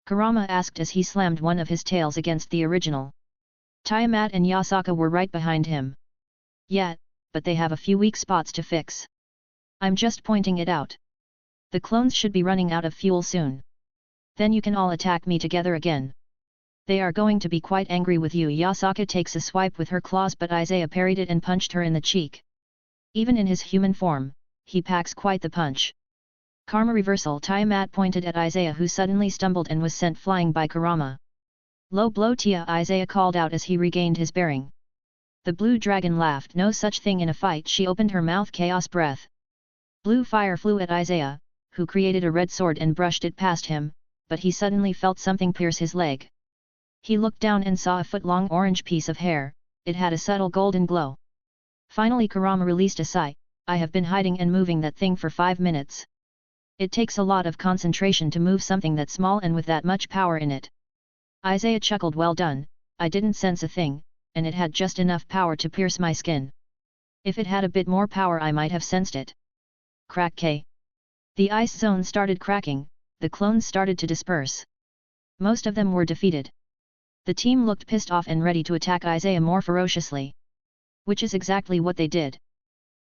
Kurama asked as he slammed one of his tails against the original. Tiamat and Yasaka were right behind him. Yeah, but they have a few weak spots to fix. I'm just pointing it out. The clones should be running out of fuel soon. Then you can all attack me together again. They are going to be quite angry with you. Yasaka takes a swipe with her claws, but Isaiah parried it and punched her in the cheek. Even in his human form, he packs quite the punch. Karma reversal. Tiamat pointed at Isaiah, who suddenly stumbled and was sent flying by Kurama. Low blow, Tia, Isaiah called out as he regained his bearing. The blue dragon laughed. No such thing in a fight. She opened her mouth. Chaos breath. Blue fire flew at Isaiah, who created a red sword and brushed it past him, but he suddenly felt something pierce his leg. He looked down and saw a foot-long orange piece of hair, it had a subtle golden glow. Finally Kurama released a sigh, I have been hiding and moving that thing for 5 minutes. It takes a lot of concentration to move something that small and with that much power in it. Isaiah chuckled, well done, I didn't sense a thing, and it had just enough power to pierce my skin. If it had a bit more power I might have sensed it. Crack K. The ice zone started cracking, the clones started to disperse. Most of them were defeated. The team looked pissed off and ready to attack Isaiah more ferociously. Which is exactly what they did.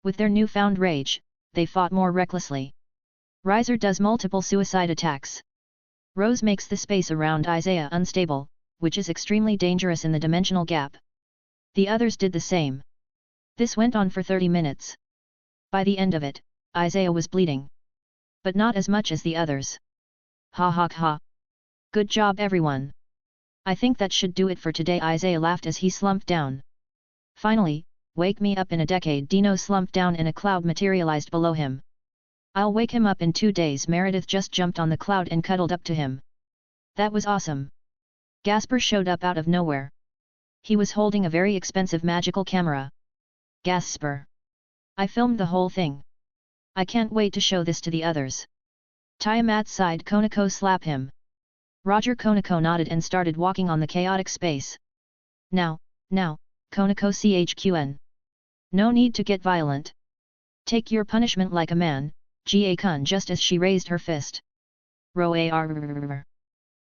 With their newfound rage, they fought more recklessly. Rias does multiple suicide attacks. Rose makes the space around Isaiah unstable, which is extremely dangerous in the dimensional gap. The others did the same. This went on for 30 minutes. By the end of it, Isaiah was bleeding. But not as much as the others. Ha ha ha. Good job everyone. I think that should do it for today, Isaiah laughed as he slumped down. Finally, wake me up in a decade. Dino slumped down and a cloud materialized below him. I'll wake him up in 2 days. Meredith just jumped on the cloud and cuddled up to him. That was awesome. Gasper showed up out of nowhere. He was holding a very expensive magical camera. Gasper. I filmed the whole thing. I can't wait to show this to the others. Tiamat sighed. Konako slap him. Roger. Konako nodded and started walking on the chaotic space. Now, Konako chqn. No need to get violent. Take your punishment like a man, Ga-kun, just as she raised her fist. Roar.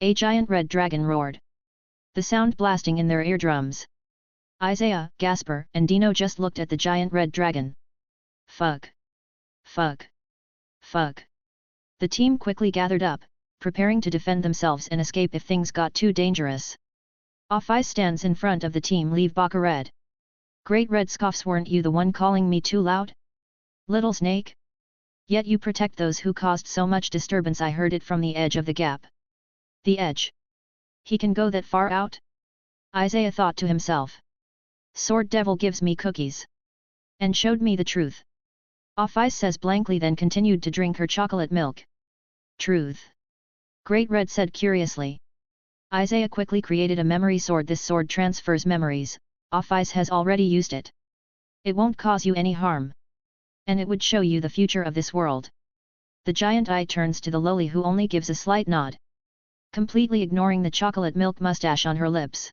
A giant red dragon roared. The sound blasting in their eardrums. Isaiah, Gasper, and Dino just looked at the giant red dragon. Fuck. Fuck. Fuck. The team quickly gathered up, preparing to defend themselves and escape if things got too dangerous. Off-Ice stands in front of the team. Leave Baka Red. Great Red scoffs. Weren't you the one calling me too loud? Little snake? Yet you protect those who caused so much disturbance. I heard it from the edge of the gap. The edge? He can go that far out? Isaiah thought to himself. Sword Devil gives me cookies. And showed me the truth. Off-Ice says blankly, then continued to drink her chocolate milk. Truth? Great Red said curiously. Isaiah quickly created a memory sword. This sword transfers memories. Off-Ice has already used it. It won't cause you any harm. And it would show you the future of this world. The giant eye turns to the lowly, who only gives a slight nod. Completely ignoring the chocolate milk mustache on her lips.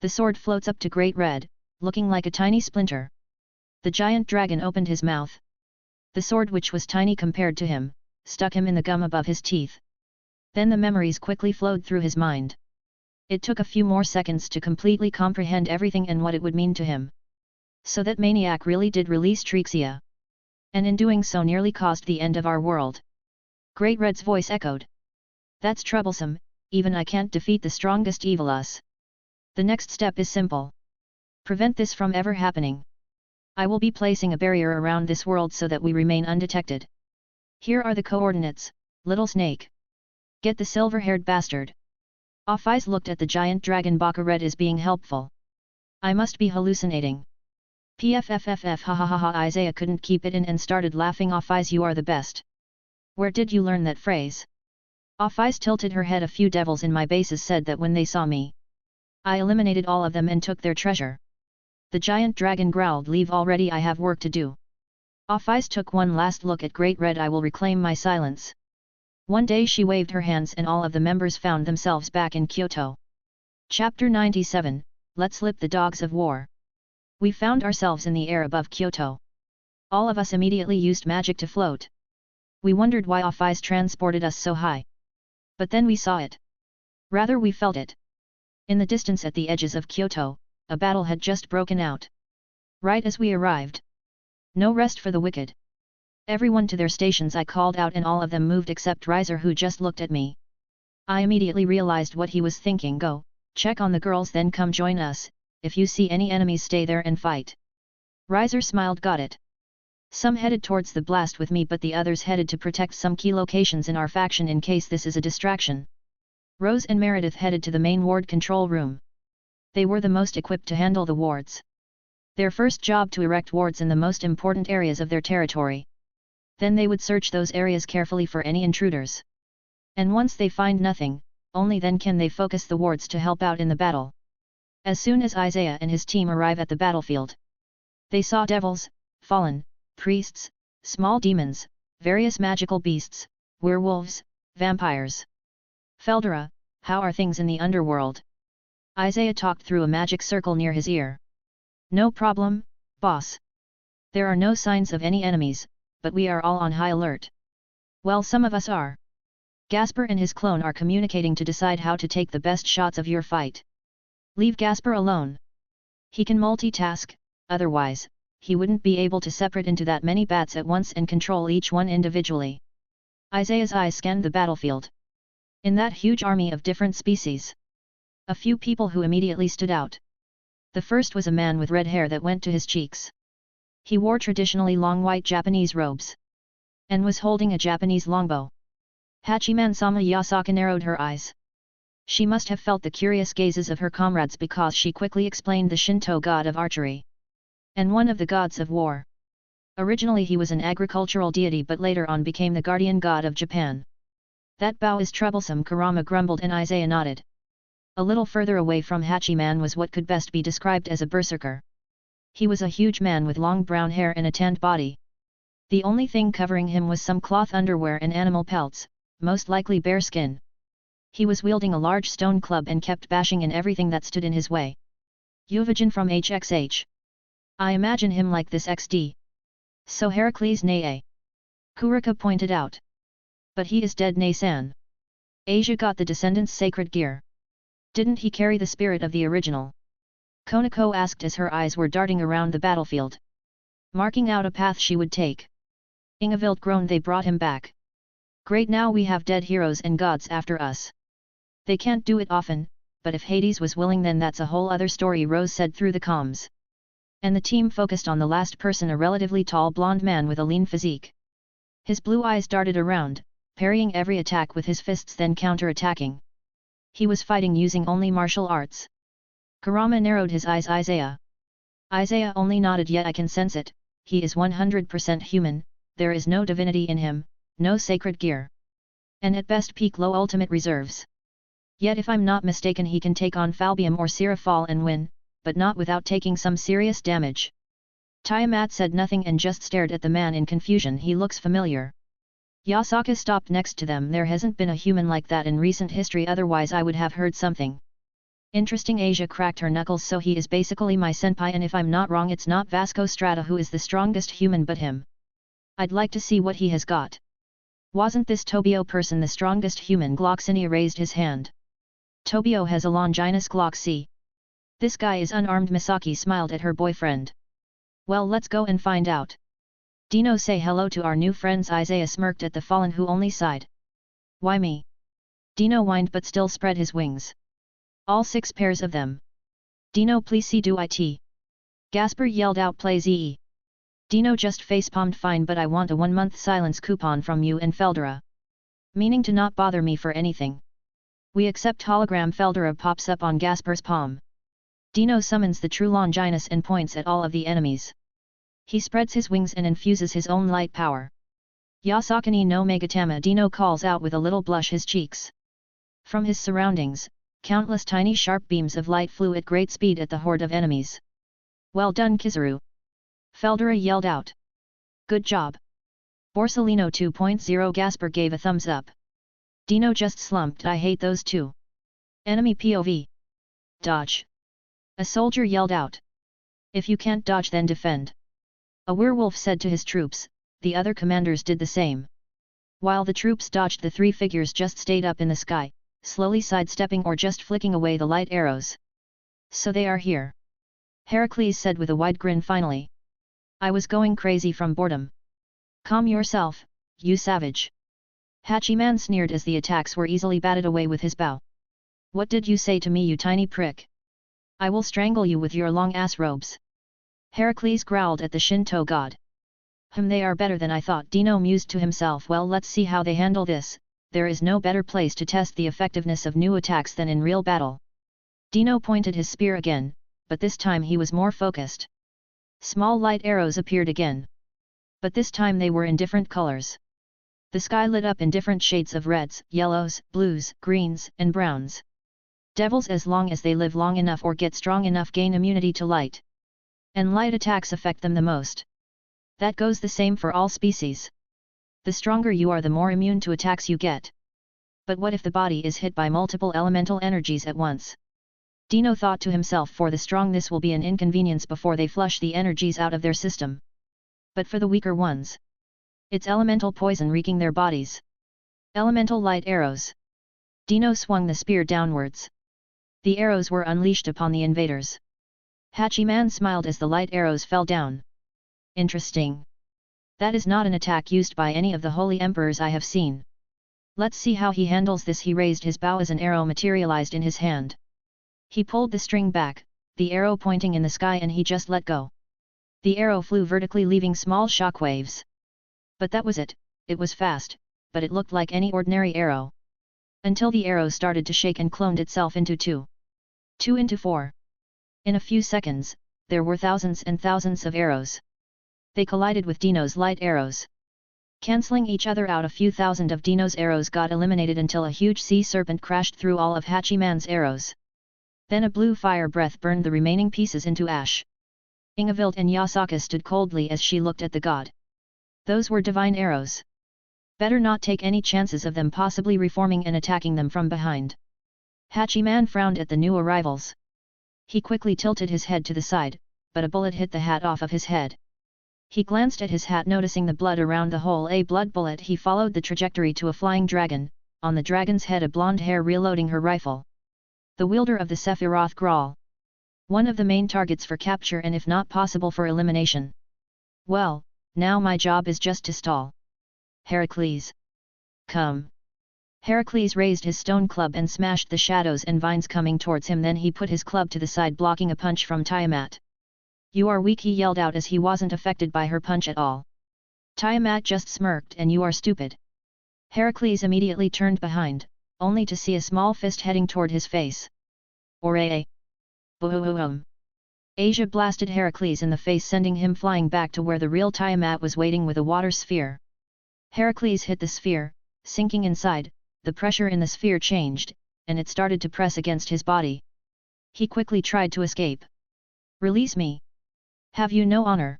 The sword floats up to Great Red, looking like a tiny splinter. The giant dragon opened his mouth. The sword, which was tiny compared to him, stuck him in the gum above his teeth. Then the memories quickly flowed through his mind. It took a few more seconds to completely comprehend everything and what it would mean to him. So that maniac really did release Trixia. And in doing so nearly caused the end of our world. Great Red's voice echoed. That's troublesome, even I can't defeat the strongest evil us. The next step is simple. Prevent this from ever happening. I will be placing a barrier around this world so that we remain undetected. Here are the coordinates, little snake. Get the silver-haired bastard. Off-Ice looked at the giant dragon. Baka Red is being helpful. I must be hallucinating. PFFFF, ha ha ha ha. Isaiah couldn't keep it in and started laughing. Off-Ice, you are the best. Where did you learn that phrase? Off-Ice tilted her head. A few devils in my bases said that when they saw me. I eliminated all of them and took their treasure. The giant dragon growled, leave already, I have work to do. Off-Ice took one last look at Great Red. I will reclaim my silence. One day she waved her hands and all of the members found themselves back in Kyoto. Chapter 97, Let's Lip the Dogs of War. We found ourselves in the air above Kyoto. All of us immediately used magic to float. We wondered why Off-Ice transported us so high. But then we saw it. Rather, we felt it. In the distance at the edges of Kyoto, a battle had just broken out. Right as we arrived. No rest for the wicked. Everyone to their stations, I called out, and all of them moved except Rias, who just looked at me. I immediately realized what he was thinking. Go, check on the girls, then come join us. If you see any enemies, stay there and fight. Rias smiled. Got it. Some headed towards the blast with me, but the others headed to protect some key locations in our faction in case this is a distraction. Rose and Meredith headed to the main ward control room. They were the most equipped to handle the wards. Their first job to erect wards in the most important areas of their territory. Then they would search those areas carefully for any intruders. And once they find nothing, only then can they focus the wards to help out in the battle. As soon as Isaiah and his team arrive at the battlefield, they saw devils, fallen, priests, small demons, various magical beasts, werewolves, vampires. Feldera, how are things in the underworld? Isaiah talked through a magic circle near his ear. No problem, boss. There are no signs of any enemies, but we are all on high alert. Well, some of us are. Gasper and his clone are communicating to decide how to take the best shots of your fight. Leave Gasper alone. He can multitask, otherwise, he wouldn't be able to separate into that many bats at once and control each one individually. Isaiah's eyes scanned the battlefield. In that huge army of different species, a few people who immediately stood out. The first was a man with red hair that went to his cheeks. He wore traditionally long white Japanese robes, and was holding a Japanese longbow. Hachiman-sama Yasaka narrowed her eyes. She must have felt the curious gazes of her comrades because she quickly explained the Shinto god of archery, and one of the gods of war. Originally he was an agricultural deity but later on became the guardian god of Japan. That bow is troublesome, Kurama grumbled, and Isaiah nodded. A little further away from Hachiman was what could best be described as a berserker. He was a huge man with long brown hair and a tanned body. The only thing covering him was some cloth underwear and animal pelts, most likely bear skin. He was wielding a large stone club and kept bashing in everything that stood in his way. Yuvajin from HXH. I imagine him like this XD. So Heracles Nae. Kurika pointed out. But he is dead, Nae-san. Asia got the Descendants' sacred gear. Didn't he carry the spirit of the original? Konako asked as her eyes were darting around the battlefield, marking out a path she would take. Ingevild groaned. They brought him back. Great, now we have dead heroes and gods after us. They can't do it often, but if Hades was willing then that's a whole other story, Rose said through the comms. And the team focused on the last person, a relatively tall blonde man with a lean physique. His blue eyes darted around, parrying every attack with his fists then counter-attacking. He was fighting using only martial arts. Kurama narrowed his eyes. Isaiah. Isaiah only nodded. Yet I can sense it, he is 100% human, there is no divinity in him, no sacred gear. And at best peak low ultimate reserves. Yet if I'm not mistaken he can take on Falbium or Sirafal and win, but not without taking some serious damage. Tiamat said nothing and just stared at the man in confusion. He looks familiar. Yasaka stopped next to them. There hasn't been a human like that in recent history, otherwise I would have heard something. Interesting. Asia cracked her knuckles. So he is basically my senpai, and if I'm not wrong it's not Vasco Strata who is the strongest human but him. I'd like to see what he has got. Wasn't this Tobio person the strongest human? Gloxinia raised his hand. Tobio has a Longinus Gloxi. This guy is unarmed. Misaki smiled at her boyfriend. Well, let's go and find out. Dino, say hello to our new friends. Isaiah smirked at the fallen who only sighed. Why me? Dino whined but still spread his wings. All 6 pairs of them. Dino, please see do it. Gasper yelled out, play ZE. Dino just facepalmed. Fine, but I want a 1-month silence coupon from you and Feldera. Meaning to not bother me for anything. We accept hologram. Feldera pops up on Gasper's palm. Dino summons the true Longinus and points at all of the enemies. He spreads his wings and infuses his own light power. Yasakani no Megatama, Dino calls out with a little blush his cheeks. From his surroundings, countless tiny sharp beams of light flew at great speed at the horde of enemies. Well done, Kizaru! Feldera yelled out. Good job! Borsellino 2.0. Gasper gave a thumbs up. Dino just slumped. I hate those two. Enemy POV. Dodge! A soldier yelled out. If you can't dodge then defend. A werewolf said to his troops. The other commanders did the same. While the troops dodged, the 3 figures just stayed up in the sky, slowly sidestepping or just flicking away the light arrows. So they are here. Heracles said with a wide grin. Finally. I was going crazy from boredom. Calm yourself, you savage. Hachiman sneered as the attacks were easily batted away with his bow. What did you say to me, you tiny prick? I will strangle you with your long ass robes. Heracles growled at the Shinto god. They are better than I thought. Dino mused to himself. Well, let's see how they handle this. There is no better place to test the effectiveness of new attacks than in real battle. Dino pointed his spear again, but this time he was more focused. Small light arrows appeared again. But this time they were in different colors. The sky lit up in different shades of reds, yellows, blues, greens, and browns. Devils, as long as they live long enough or get strong enough, gain immunity to light. And light attacks affect them the most. That goes the same for all species. The stronger you are, the more immune to attacks you get. But what if the body is hit by multiple elemental energies at once? Dino thought to himself, for the strong this will be an inconvenience before they flush the energies out of their system. But for the weaker ones, it's elemental poison wreaking their bodies. Elemental light arrows. Dino swung the spear downwards. The arrows were unleashed upon the invaders. Hachiman smiled as the light arrows fell down. Interesting. That is not an attack used by any of the holy emperors I have seen. Let's see how he handles this. He raised his bow as an arrow materialized in his hand. He pulled the string back, the arrow pointing in the sky, and he just let go. The arrow flew vertically, leaving small shockwaves. But that was it. It was fast, but it looked like any ordinary arrow. Until the arrow started to shake and cloned itself into two into four. In a few seconds, there were thousands and thousands of arrows. They collided with Dino's light arrows. Cancelling each other out, a few thousand of Dino's arrows got eliminated until a huge sea serpent crashed through all of Hachiman's arrows. Then a blue fire breath burned the remaining pieces into ash. Ingevild and Yasaka stood coldly as she looked at the god. Those were divine arrows. Better not take any chances of them possibly reforming and attacking them from behind. Hachiman frowned at the new arrivals. He quickly tilted his head to the side, but a bullet hit the hat off of his head. He glanced at his hat, noticing the blood around the hole. A blood bullet. He followed the trajectory to a flying dragon, on the dragon's head a blonde hair reloading her rifle. The wielder of the Sephiroth Grawl. One of the main targets for capture, and if not possible for elimination. Well, now my job is just to stall. Heracles. Come. Heracles raised his stone club and smashed the shadows and vines coming towards him. Then he put his club to the side, blocking a punch from Tiamat. You are weak, he yelled out as he wasn't affected by her punch at all. Tiamat just smirked. And you are stupid. Heracles immediately turned behind, only to see a small fist heading toward his face. Ore! Boom! Asia blasted Heracles in the face, sending him flying back to where the real Tiamat was waiting with a water sphere. Heracles hit the sphere, sinking inside. The pressure in the sphere changed, and it started to press against his body. He quickly tried to escape. Release me! Have you no honor?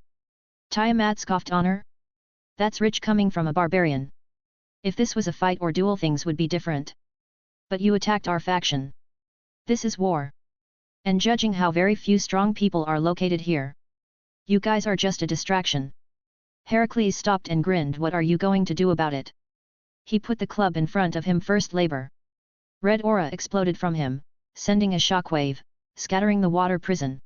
Tiamat scoffed. Honor? That's rich coming from a barbarian. If this was a fight or duel, things would be different. But you attacked our faction. This is war. And judging how very few strong people are located here, you guys are just a distraction. Heracles stopped and grinned. What are you going to do about it? He put the club in front of him. First labor. Red aura exploded from him, sending a shockwave, scattering the water prison.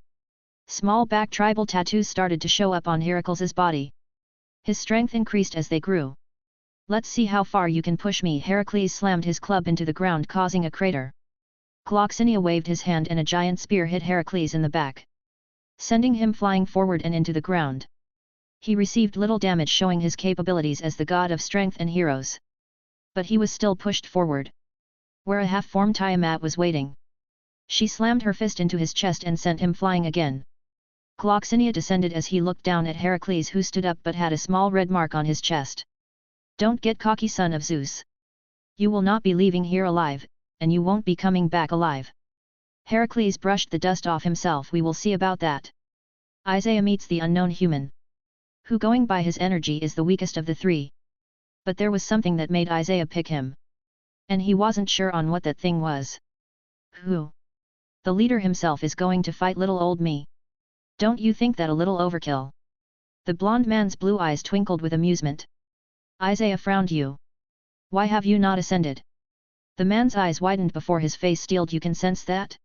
Small back tribal tattoos started to show up on Heracles's body. His strength increased as they grew. Let's see how far you can push me. Heracles slammed his club into the ground, causing a crater. Gloxinia waved his hand and a giant spear hit Heracles in the back, sending him flying forward and into the ground. He received little damage, showing his capabilities as the god of strength and heroes. But he was still pushed forward, where a half-formed Tiamat was waiting. She slammed her fist into his chest and sent him flying again. Gloxinia descended as he looked down at Heracles, who stood up but had a small red mark on his chest. Don't get cocky, son of Zeus. You will not be leaving here alive, and you won't be coming back alive. Heracles brushed the dust off himself. We will see about that. Isaiah meets the unknown human, who going by his energy is the weakest of the three. But there was something that made Isaiah pick him. And he wasn't sure on what that thing was. Who? The leader himself is going to fight little old me. Don't you think that a little overkill? The blond man's blue eyes twinkled with amusement. Isaiah frowned. You. Why have you not ascended? The man's eyes widened before his face steeled. You can sense that?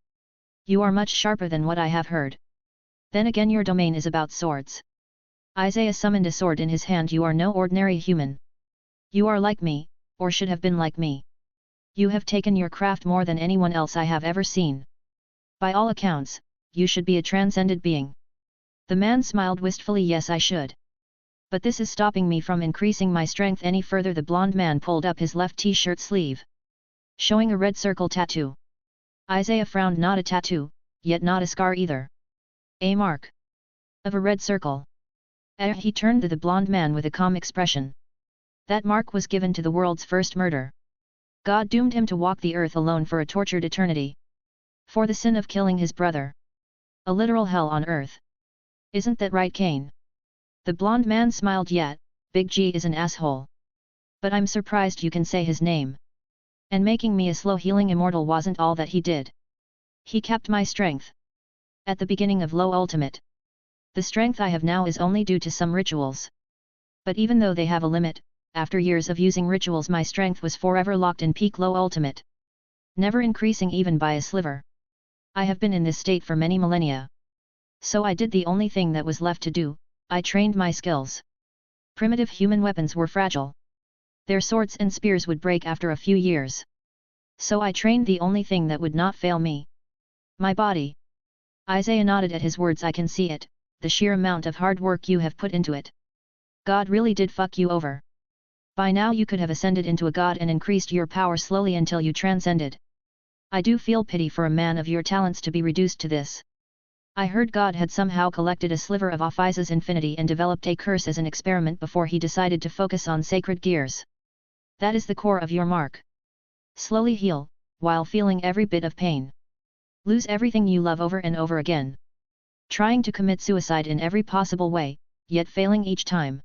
You are much sharper than what I have heard. Then again, your domain is about swords. Isaiah summoned a sword in his hand. You are no ordinary human. You are like me, or should have been like me. You have taken your craft more than anyone else I have ever seen. By all accounts, you should be a transcended being. The man smiled wistfully. Yes, I should. But this is stopping me from increasing my strength any further. The blond man pulled up his left t-shirt sleeve, showing a red circle tattoo. Isaiah frowned. Not a tattoo, yet not a scar either. A mark of a red circle. He turned to the blond man with a calm expression. That mark was given to the world's first murder. God doomed him to walk the earth alone for a tortured eternity. For the sin of killing his brother. A literal hell on earth. Isn't that right, Cain? The blonde man smiled. Yet, Big G is an asshole. But I'm surprised you can say his name. And making me a slow healing immortal wasn't all that he did. He kept my strength. At the beginning of low ultimate. The strength I have now is only due to some rituals. But even though they have a limit, after years of using rituals my strength was forever locked in peak low ultimate. Never increasing even by a sliver. I have been in this state for many millennia. So I did the only thing that was left to do, I trained my skills. Primitive human weapons were fragile. Their swords and spears would break after a few years. So I trained the only thing that would not fail me. My body. Isaiah nodded at his words. I can see it, the sheer amount of hard work you have put into it. God really did fuck you over. By now you could have ascended into a god and increased your power slowly until you transcended. I do feel pity for a man of your talents to be reduced to this. I heard God had somehow collected a sliver of Ophiza's infinity and developed a curse as an experiment before he decided to focus on sacred gears. That is the core of your mark. Slowly heal, while feeling every bit of pain. Lose everything you love over and over again. Trying to commit suicide in every possible way, yet failing each time.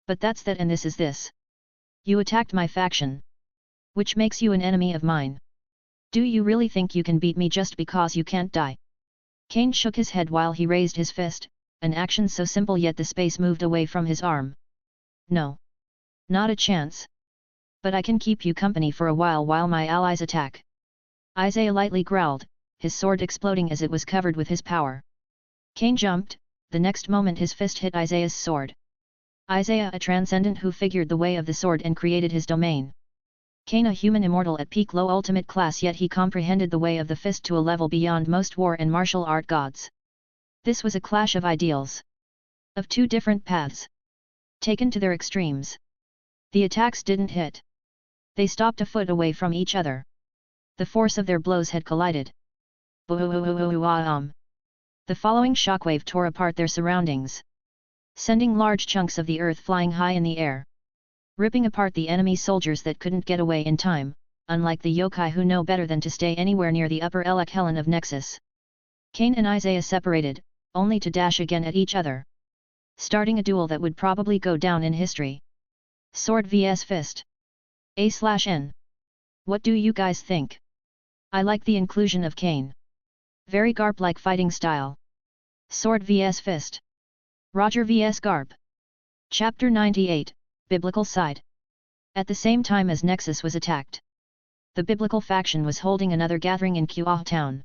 But that's that, and this is this. You attacked my faction. Which makes you an enemy of mine. Do you really think you can beat me just because you can't die? Cain shook his head while he raised his fist, an action so simple yet the space moved away from his arm. No. Not a chance. But I can keep you company for a while my allies attack. Isaiah lightly growled, his sword exploding as it was covered with his power. Cain jumped, the next moment his fist hit Isaiah's sword. Isaiah, a transcendent who figured the way of the sword and created his domain. Cain, a human immortal at peak low ultimate class, yet he comprehended the way of the fist to a level beyond most war and martial art gods. This was a clash of ideals. Of two different paths. Taken to their extremes. The attacks didn't hit. They stopped a foot away from each other. The force of their blows had collided. The following shockwave tore apart their surroundings. Sending large chunks of the earth flying high in the air. Ripping apart the enemy soldiers that couldn't get away in time, unlike the yokai who know better than to stay anywhere near the upper Helen of Nexus. Cain and Isaiah separated, only to dash again at each other. Starting a duel that would probably go down in history. Sword vs fist. A/N. What do you guys think? I like the inclusion of Cain. Very Garp-like fighting style. Sword vs fist. Roger vs Garp. Chapter 98, Biblical Side. At the same time as Nexus was attacked, the biblical faction was holding another gathering in Kuah town.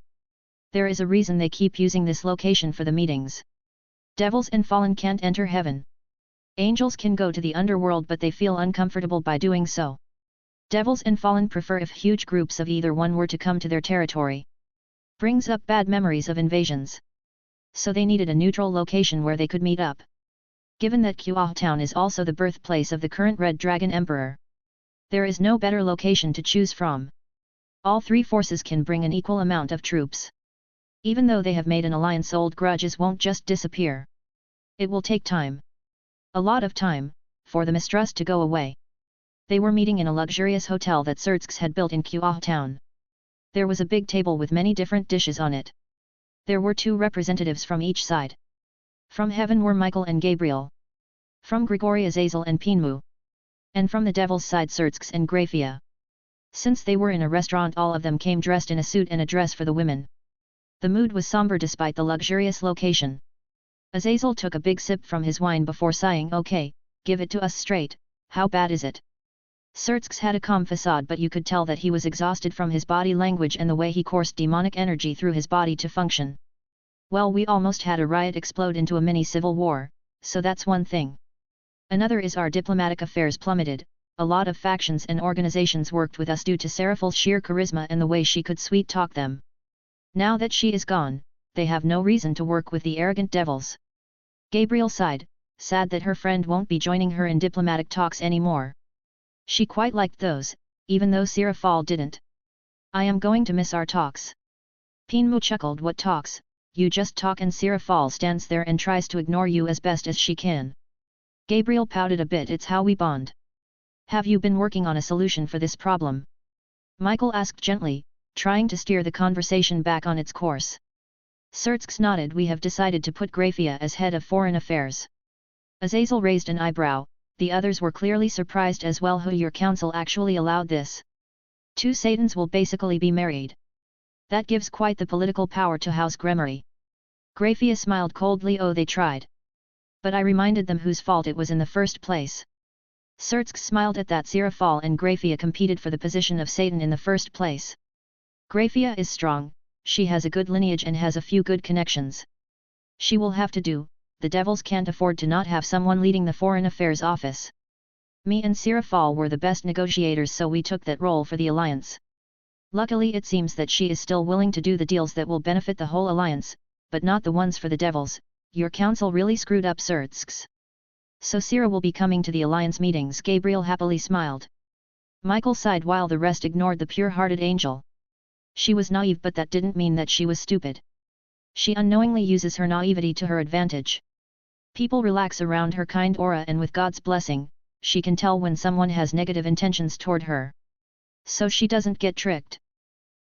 There is a reason they keep using this location for the meetings. Devils and fallen can't enter heaven. Angels can go to the underworld, but they feel uncomfortable by doing so. Devils and fallen prefer if huge groups of either one were to come to their territory. Brings up bad memories of invasions. So they needed a neutral location where they could meet up. Given that Kuah town is also the birthplace of the current Red Dragon Emperor, there is no better location to choose from. All three forces can bring an equal amount of troops. Even though they have made an alliance, old grudges won't just disappear. It will take time. A lot of time, for the mistrust to go away. They were meeting in a luxurious hotel that Surtsks had built in Kuah town. There was a big table with many different dishes on it. There were two representatives from each side. From heaven were Michael and Gabriel. From Grigori Azazel and Pinmu. And from the devil's side Surtsks and Graphia. Since they were in a restaurant, all of them came dressed in a suit and a dress for the women. The mood was somber despite the luxurious location. Azazel took a big sip from his wine before sighing. Okay, give it to us straight, how bad is it? Surtsks had a calm facade, but you could tell that he was exhausted from his body language and the way he coursed demonic energy through his body to function. Well, we almost had a riot explode into a mini civil war, so that's one thing. Another is our diplomatic affairs plummeted. A lot of factions and organizations worked with us due to Seraphal's sheer charisma and the way she could sweet talk them. Now that she is gone, they have no reason to work with the arrogant devils. Gabriel sighed, sad that her friend won't be joining her in diplomatic talks anymore. She quite liked those, even though Seraphal didn't. I am going to miss our talks. Pinmu chuckled. What talks? You just talk. And Seraphal stands there and tries to ignore you as best as she can. Gabriel pouted a bit. It's how we bond. Have you been working on a solution for this problem? Michael asked gently, trying to steer the conversation back on its course. Syrtskx nodded. We have decided to put Grafia as head of foreign affairs. Azazel raised an eyebrow. The others were clearly surprised as well. Your council actually allowed this? 2 Satans will basically be married. That gives quite the political power to House Gremory. Grafia smiled coldly. Oh, they tried. But I reminded them whose fault it was in the first place. Syrtskx smiled at that. Sirafal and Grafia competed for the position of Satan in the first place. Grafia is strong, she has a good lineage and has a few good connections. She will have to do. The devils can't afford to not have someone leading the Foreign Affairs office. Me and Sirafal were the best negotiators, so we took that role for the alliance. Luckily it seems that she is still willing to do the deals that will benefit the whole alliance, but not the ones for the devils. Your council really screwed up, Syrtskx. So Sira will be coming to the alliance meetings. Gabriel happily smiled. Michael sighed while the rest ignored the pure-hearted angel. She was naive, but that didn't mean that she was stupid. She unknowingly uses her naivety to her advantage. People relax around her kind aura, and with God's blessing, she can tell when someone has negative intentions toward her. So she doesn't get tricked.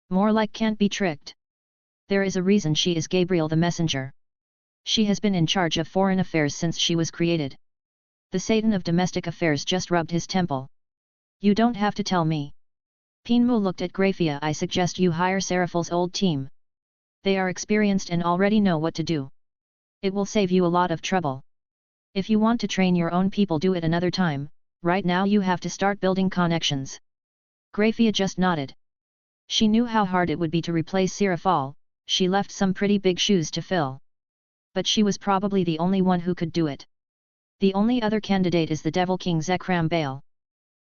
More like can't be tricked. There is a reason she is Gabriel the messenger. She has been in charge of foreign affairs since she was created. The Satan of domestic affairs just rubbed his temple. You don't have to tell me. Pinmu looked at Grafia. I suggest you hire Seraphal's old team. They are experienced and already know what to do. It will save you a lot of trouble. If you want to train your own people, do it another time. Right now you have to start building connections. Grafia just nodded. She knew how hard it would be to replace Sirafal. She left some pretty big shoes to fill. But she was probably the only one who could do it. The only other candidate is the Devil King Zekram Baal.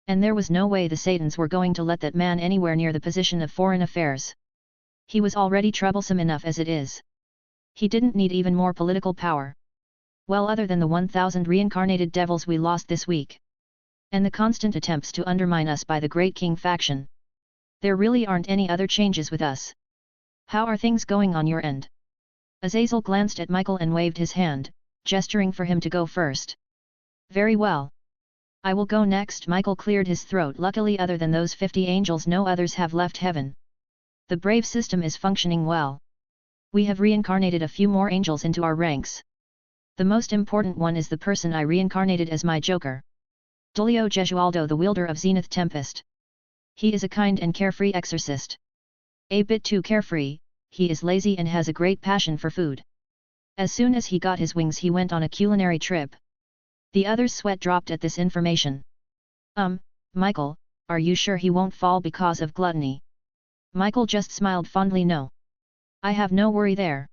And there was no way the Satans were going to let that man anywhere near the position of foreign affairs. He was already troublesome enough as it is. He didn't need even more political power. Well, other than the 1,000 reincarnated devils we lost this week. And the constant attempts to undermine us by the Great King faction. There really aren't any other changes with us. How are things going on your end? Azazel glanced at Michael and waved his hand, gesturing for him to go first. Very well. I will go next. Michael cleared his throat. Luckily, other than those 50 angels, no others have left heaven. The brave system is functioning well. We have reincarnated a few more angels into our ranks. The most important one is the person I reincarnated as my Joker. Dulio Gesualdo, the wielder of Zenith Tempest. He is a kind and carefree exorcist. A bit too carefree, he is lazy and has a great passion for food. As soon as he got his wings, he went on a culinary trip. The other's sweat dropped at this information. Michael, are you sure he won't fall because of gluttony? Michael just smiled fondly. No. I have no worry there.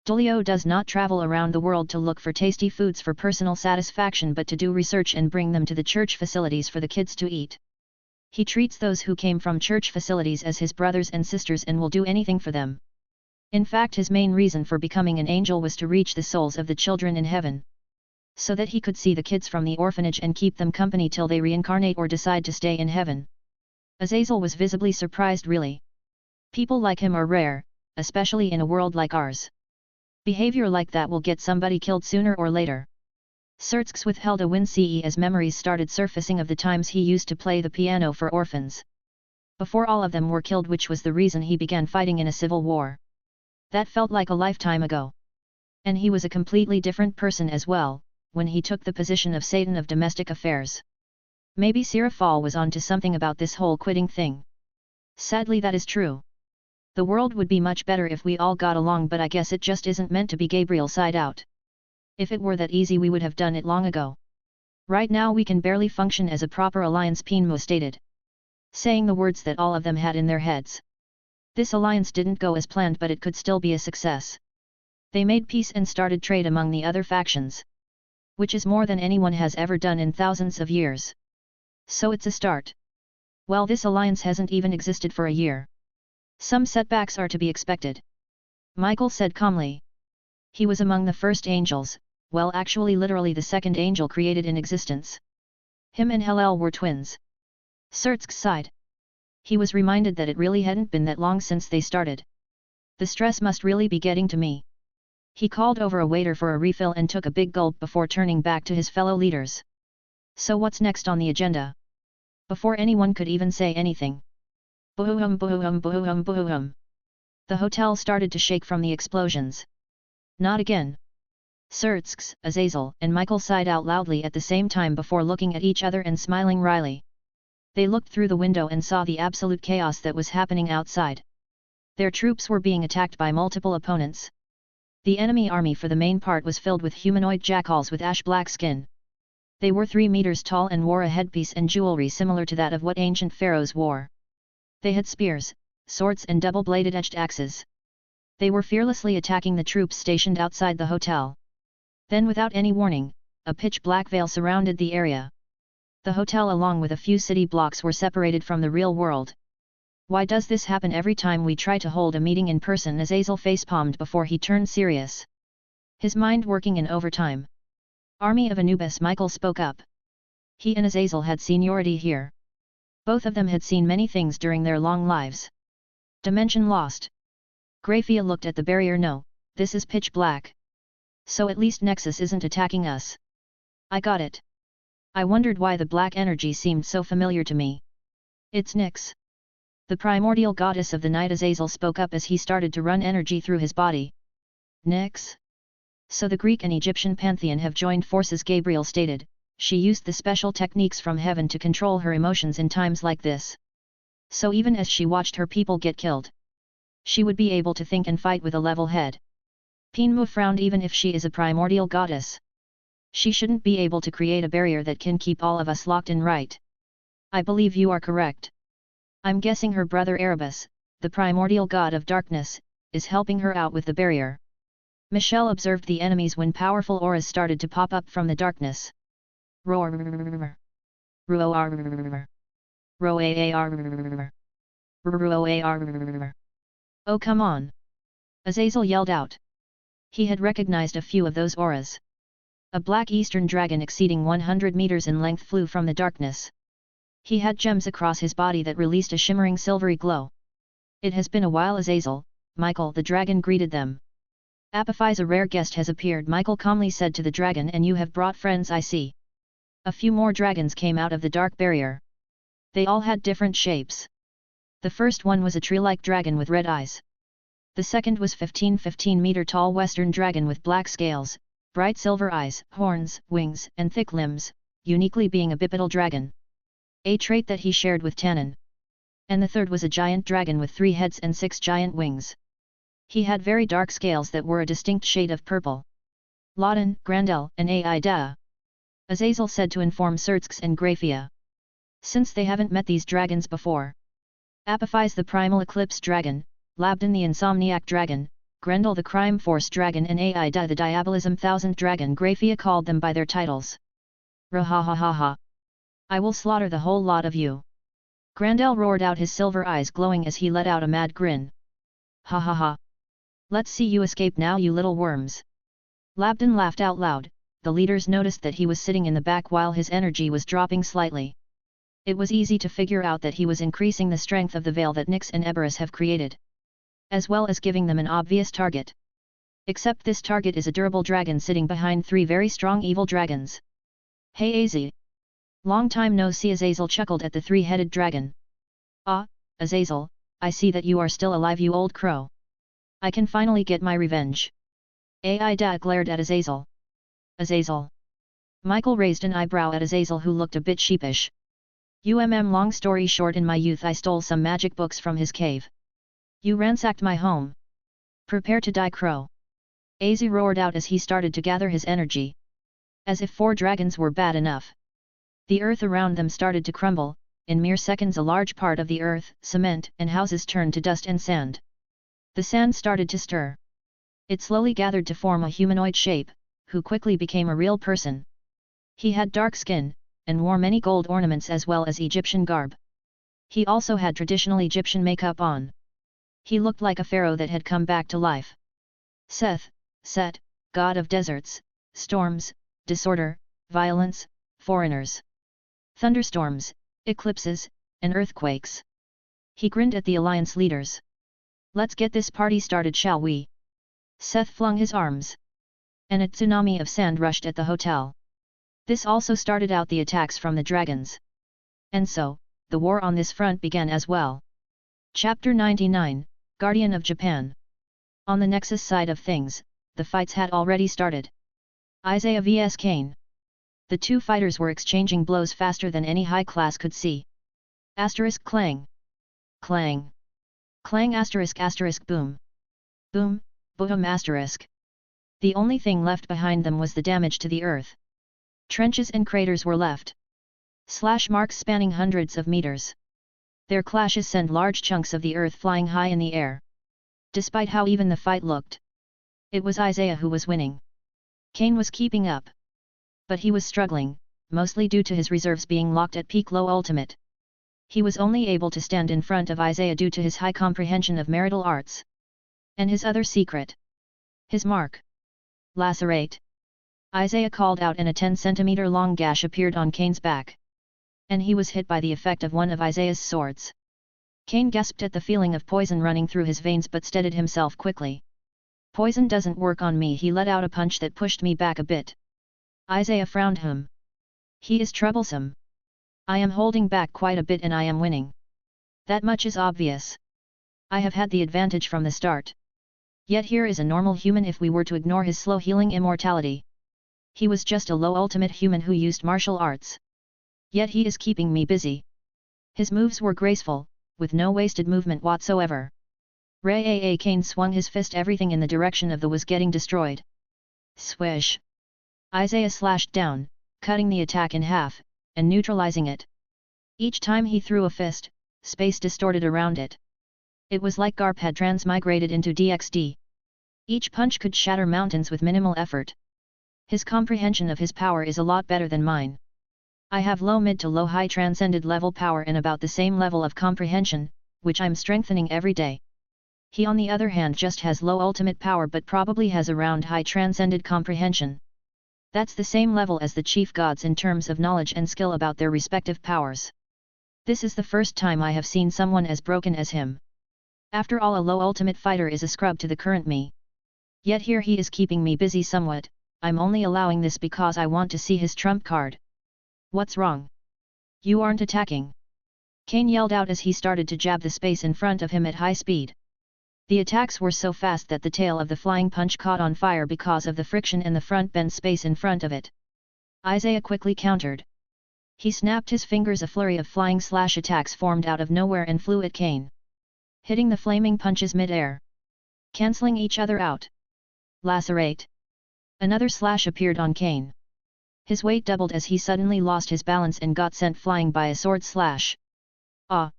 Dulio does not travel around the world to look for tasty foods for personal satisfaction, but to do research and bring them to the church facilities for the kids to eat. He treats those who came from church facilities as his brothers and sisters and will do anything for them. In fact, his main reason for becoming an angel was to reach the souls of the children in heaven. So that he could see the kids from the orphanage and keep them company till they reincarnate or decide to stay in heaven. Azazel was visibly surprised. Really? People like him are rare, especially in a world like ours. Behavior like that will get somebody killed sooner or later. Syrtskx withheld a wince as memories started surfacing of the times he used to play the piano for orphans. Before all of them were killed, which was the reason he began fighting in a civil war. That felt like a lifetime ago. And he was a completely different person as well, when he took the position of Satan of domestic affairs. Maybe Sirafal was onto something about this whole quitting thing. Sadly, that is true. The world would be much better if we all got along, but I guess it just isn't meant to be. Gabriel sighed out. If it were that easy, we would have done it long ago. Right now we can barely function as a proper alliance, Pinmu stated. Saying the words that all of them had in their heads. This alliance didn't go as planned, but it could still be a success. They made peace and started trade among the other factions. Which is more than anyone has ever done in thousands of years. So it's a start. Well, this alliance hasn't even existed for a year. Some setbacks are to be expected. Michael said calmly. He was among the first angels, well, actually literally the second angel created in existence. Him and Hillel were twins. Syrtskx sighed. He was reminded that it really hadn't been that long since they started. The stress must really be getting to me. He called over a waiter for a refill and took a big gulp before turning back to his fellow leaders. So what's next on the agenda? Before anyone could even say anything. Boom, boom, boom, boom. The hotel started to shake from the explosions. Not again. Sirtsks, Azazel, and Michael sighed out loudly at the same time before looking at each other and smiling wryly. They looked through the window and saw the absolute chaos that was happening outside. Their troops were being attacked by multiple opponents. The enemy army for the main part was filled with humanoid jackals with ash-black skin. They were 3 meters tall and wore a headpiece and jewelry similar to that of what ancient pharaohs wore. They had spears, swords and double-bladed edged axes. They were fearlessly attacking the troops stationed outside the hotel. Then without any warning, a pitch-black veil surrounded the area. The hotel along with a few city blocks were separated from the real world. Why does this happen every time we try to hold a meeting in person? Azazel facepalmed before he turned serious. His mind working in overtime. Army of Anubis, Michael spoke up. He and Azazel had seniority here. Both of them had seen many things during their long lives. Dimension lost. Graphia looked at the barrier. No, this is pitch black. So at least Nexus isn't attacking us. I got it. I wondered why the black energy seemed so familiar to me. It's Nyx. The primordial goddess of the night. Azazel spoke up as he started to run energy through his body. Nyx? So the Greek and Egyptian pantheon have joined forces, Gabriel stated. She used the special techniques from heaven to control her emotions in times like this. So even as she watched her people get killed, she would be able to think and fight with a level head. Pinmu frowned. Even if she is a primordial goddess, she shouldn't be able to create a barrier that can keep all of us locked in, right? I believe you are correct. I'm guessing her brother Erebus, the primordial god of darkness, is helping her out with the barrier. Michelle observed the enemies when powerful auras started to pop up from the darkness. Roar. Roar. Roar. Roar. Oh, come on! Azazel yelled out. He had recognized a few of those auras. A black eastern dragon exceeding 100 meters in length flew from the darkness. He had gems across his body that released a shimmering silvery glow. It has been a while, Azazel, Michael the dragon greeted them. Apophy's a rare guest has appeared, Michael calmly said to the dragon, and you have brought friends, I see. A few more dragons came out of the dark barrier. They all had different shapes. The first one was a tree-like dragon with red eyes. The second was 15-meter tall western dragon with black scales, bright silver eyes, horns, wings, and thick limbs, uniquely being a bipedal dragon. A trait that he shared with Tannen. And the third was a giant dragon with 3 heads and 6 giant wings. He had very dark scales that were a distinct shade of purple. Laden, Grandel, and Aida. Azazel said to inform Sirtsks and Graphia. Since they haven't met these dragons before. Apophy's the primal eclipse dragon, Labdin the insomniac dragon, Grendel the crime force dragon, and Aida the diabolism 1000 dragon. Graphia called them by their titles. Rahahaha. I will slaughter the whole lot of you. Grandel roared out, his silver eyes glowing as he let out a mad grin. Ha ha ha. Let's see you escape now, you little worms. Labdin laughed out loud. The leaders noticed that he was sitting in the back while his energy was dropping slightly. It was easy to figure out that he was increasing the strength of the veil that Nyx and Eberus have created, as well as giving them an obvious target. Except this target is a durable dragon sitting behind 3 very strong evil dragons. Hey Az. Long time no see, Azazel chuckled at the 3-headed dragon. Ah, Azazel, I see that you are still alive, you old crow. I can finally get my revenge. Aida glared at Azazel. Azazel. Michael raised an eyebrow at Azazel, who looked a bit sheepish. Long story short, in my youth I stole some magic books from his cave. You ransacked my home. Prepare to die, crow. Az roared out as he started to gather his energy. As if 4 dragons were bad enough. The earth around them started to crumble. In mere seconds a large part of the earth, cement, and houses turned to dust and sand. The sand started to stir. It slowly gathered to form a humanoid shape, who quickly became a real person. He had dark skin, and wore many gold ornaments as well as Egyptian garb. He also had traditional Egyptian makeup on. He looked like a pharaoh that had come back to life. Seth, Set, god of deserts, storms, disorder, violence, foreigners, thunderstorms, eclipses, and earthquakes. He grinned at the alliance leaders. Let's get this party started, shall we? Seth flung his arms. And a tsunami of sand rushed at the hotel. This also started out the attacks from the dragons. And so, the war on this front began as well. Chapter 99, Guardian of Japan. On the Nexus side of things, the fights had already started. Isaiah vs Kane. The two fighters were exchanging blows faster than any high class could see. Asterisk clang. Clang. Clang asterisk asterisk boom. Boom, boom asterisk. The only thing left behind them was the damage to the earth. Trenches and craters were left. Slash marks spanning hundreds of meters. Their clashes sent large chunks of the earth flying high in the air. Despite how even the fight looked, it was Isaiah who was winning. Kane was keeping up. But he was struggling, mostly due to his reserves being locked at peak low ultimate. He was only able to stand in front of Isaiah due to his high comprehension of marital arts. And his other secret. His mark. Lacerate. Isaiah called out and a 10-centimeter long gash appeared on Kane's back. And he was hit by the effect of one of Isaiah's swords. Kane gasped at the feeling of poison running through his veins but steadied himself quickly. Poison doesn't work on me. He let out a punch that pushed me back a bit. Isaiah frowned. He is troublesome. I am holding back quite a bit and I am winning. That much is obvious. I have had the advantage from the start. Yet here is a normal human if we were to ignore his slow healing immortality. He was just a low ultimate human who used martial arts. Yet he is keeping me busy. His moves were graceful, with no wasted movement whatsoever. Kane swung his fist. Everything in the direction of the was getting destroyed. Swish! Isaiah slashed down, cutting the attack in half, and neutralizing it. Each time he threw a fist, space distorted around it. It was like Garp had transmigrated into DxD. Each punch could shatter mountains with minimal effort. His comprehension of his power is a lot better than mine. I have low mid to low high transcended level power and about the same level of comprehension, which I'm strengthening every day. He on the other hand just has low ultimate power but probably has around high transcended comprehension. That's the same level as the chief gods in terms of knowledge and skill about their respective powers. This is the first time I have seen someone as broken as him. After all, a low ultimate fighter is a scrub to the current me. Yet here he is keeping me busy somewhat. I'm only allowing this because I want to see his trump card. What's wrong? You aren't attacking. Kane yelled out as he started to jab the space in front of him at high speed. The attacks were so fast that the tail of the flying punch caught on fire because of the friction and the front bent space in front of it. Isaiah quickly countered. He snapped his fingers. A flurry of flying slash attacks formed out of nowhere and flew at Kane, hitting the flaming punches mid-air, cancelling each other out. Lacerate. Another slash appeared on Kane. His weight doubled as he suddenly lost his balance and got sent flying by a sword slash. Ah!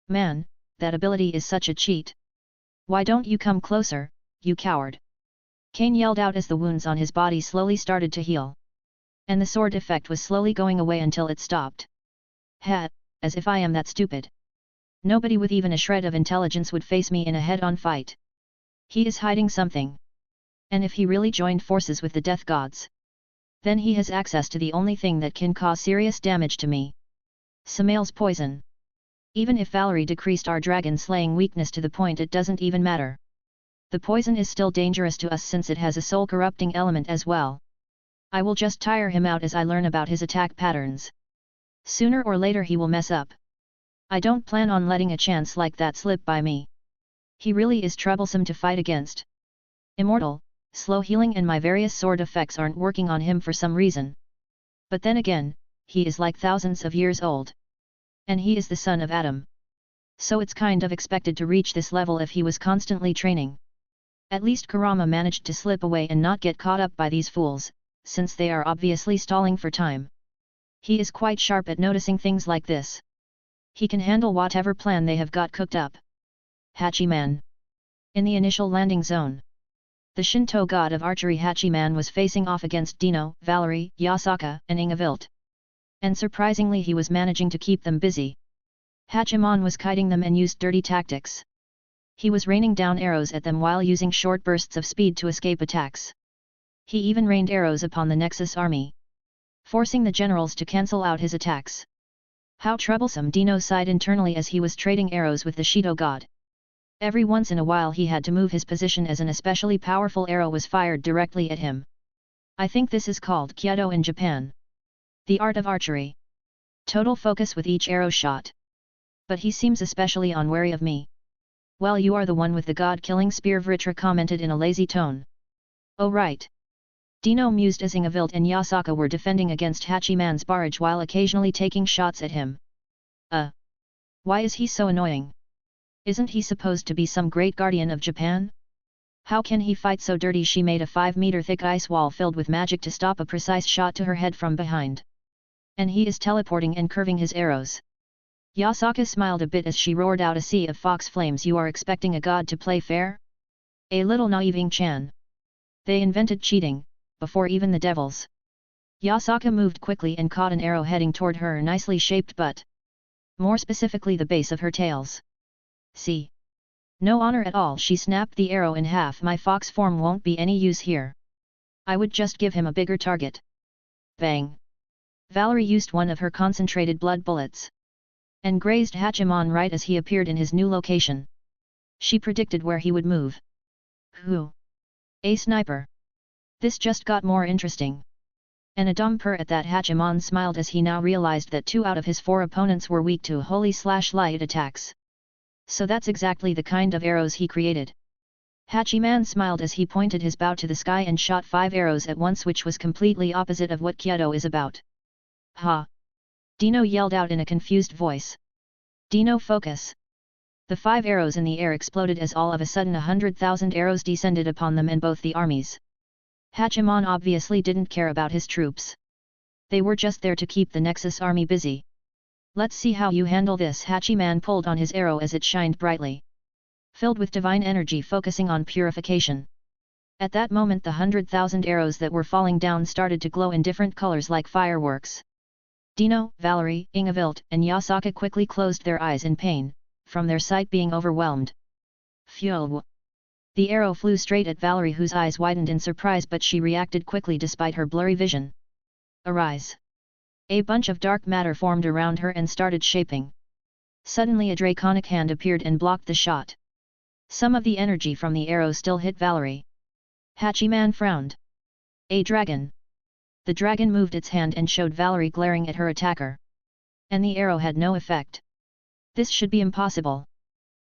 Man, that ability is such a cheat. Why don't you come closer, you coward? Kane yelled out as the wounds on his body slowly started to heal. And the sword effect was slowly going away until it stopped. As if I am that stupid. Nobody with even a shred of intelligence would face me in a head-on fight. He is hiding something. And if he really joined forces with the death gods, then he has access to the only thing that can cause serious damage to me. Samael's poison. Even if Valerie decreased our dragon slaying weakness to the point it doesn't even matter. The poison is still dangerous to us since it has a soul corrupting element as well. I will just tire him out as I learn about his attack patterns. Sooner or later he will mess up. I don't plan on letting a chance like that slip by me. He really is troublesome to fight against. Immortal, slow healing and my various sword effects aren't working on him for some reason. But then again, he is like thousands of years old. And he is the son of Adam. So it's kind of expected to reach this level if he was constantly training. At least Kurama managed to slip away and not get caught up by these fools, since they are obviously stalling for time. He is quite sharp at noticing things like this. He can handle whatever plan they have got cooked up. Hachiman. In the initial landing zone, the Shinto god of archery Hachiman was facing off against Dino, Valerie, Yasaka, and Ingevilt. And surprisingly he was managing to keep them busy. Hachiman was kiting them and used dirty tactics. He was raining down arrows at them while using short bursts of speed to escape attacks. He even rained arrows upon the Nexus army, forcing the generals to cancel out his attacks. How troublesome, Dino sighed internally as he was trading arrows with the Shido god. Every once in a while he had to move his position as an especially powerful arrow was fired directly at him. I think this is called Kyudo in Japan. The art of archery. Total focus with each arrow shot. But he seems especially unwary of me. Well, you are the one with the god-killing spear, Vritra commented in a lazy tone. Oh right. Dino mused as Ingevild and Yasaka were defending against Hachiman's barrage while occasionally taking shots at him. Why is he so annoying? Isn't he supposed to be some great guardian of Japan? How can he fight so dirty? She made a 5-meter thick ice wall filled with magic to stop a precise shot to her head from behind. And he is teleporting and curving his arrows. Yasaka smiled a bit as she roared out a sea of fox flames. You are expecting a god to play fair? A little naive Chan. They invented cheating, before even the devils. Yasaka moved quickly and caught an arrow heading toward her nicely shaped butt. More specifically the base of her tails. See? No honor at all. She snapped the arrow in half. My fox form won't be any use here. I would just give him a bigger target. Bang! Valerie used one of her concentrated blood bullets. And grazed Hachiman right as he appeared in his new location. She predicted where he would move. Who? A sniper. This just got more interesting. And a dumb purr at that. Hachiman smiled as he now realized that 2 out of his 4 opponents were weak to holy/light attacks. So that's exactly the kind of arrows he created. Hachiman smiled as he pointed his bow to the sky and shot 5 arrows at once, which was completely opposite of what Kyoto is about. Ha! Dino yelled out in a confused voice. Dino, focus! The 5 arrows in the air exploded as all of a sudden 100,000 arrows descended upon them and both the armies. Hachiman obviously didn't care about his troops. They were just there to keep the Nexus army busy. Let's see how you handle this. Hachiman pulled on his arrow as it shined brightly. Filled with divine energy focusing on purification. At that moment the 100,000 arrows that were falling down started to glow in different colors like fireworks. Dino, Valerie, Ingevild, and Yasaka quickly closed their eyes in pain, from their sight being overwhelmed. Phew! The arrow flew straight at Valerie, whose eyes widened in surprise, but she reacted quickly despite her blurry vision. Arise! A bunch of dark matter formed around her and started shaping. Suddenly a draconic hand appeared and blocked the shot. Some of the energy from the arrow still hit Valerie. Hachiman frowned. A dragon! The dragon moved its hand and showed Valerie glaring at her attacker. And the arrow had no effect. This should be impossible.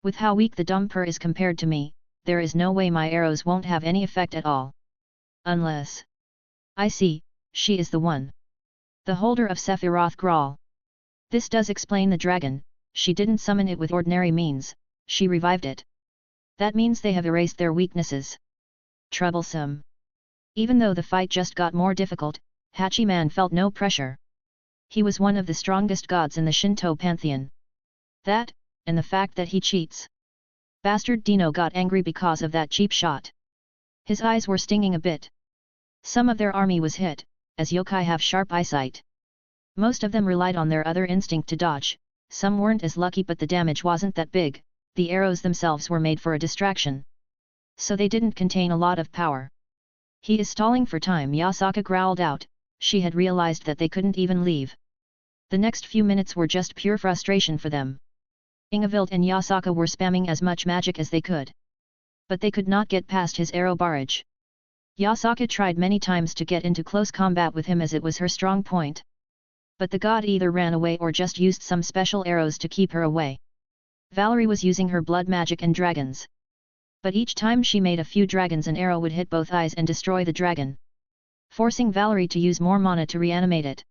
With how weak the dumper is compared to me, there is no way my arrows won't have any effect at all. Unless... I see, she is the one. The holder of Sephiroth Grawl. This does explain the dragon. She didn't summon it with ordinary means, she revived it. That means they have erased their weaknesses. Troublesome. Even though the fight just got more difficult, Hachiman felt no pressure. He was one of the strongest gods in the Shinto pantheon. That, and the fact that he cheats. Bastard Dino got angry because of that cheap shot. His eyes were stinging a bit. Some of their army was hit, as yokai have sharp eyesight. Most of them relied on their other instinct to dodge, some weren't as lucky, but the damage wasn't that big, the arrows themselves were made for a distraction. So they didn't contain a lot of power. He is stalling for time, Yasaka growled out. She had realized that they couldn't even leave. The next few minutes were just pure frustration for them. Ingevild and Yasaka were spamming as much magic as they could. But they could not get past his arrow barrage. Yasaka tried many times to get into close combat with him as it was her strong point. But the god either ran away or just used some special arrows to keep her away. Valerie was using her blood magic and dragons. But each time she made a few dragons, an arrow would hit both eyes and destroy the dragon, forcing Valerie to use more mana to reanimate it.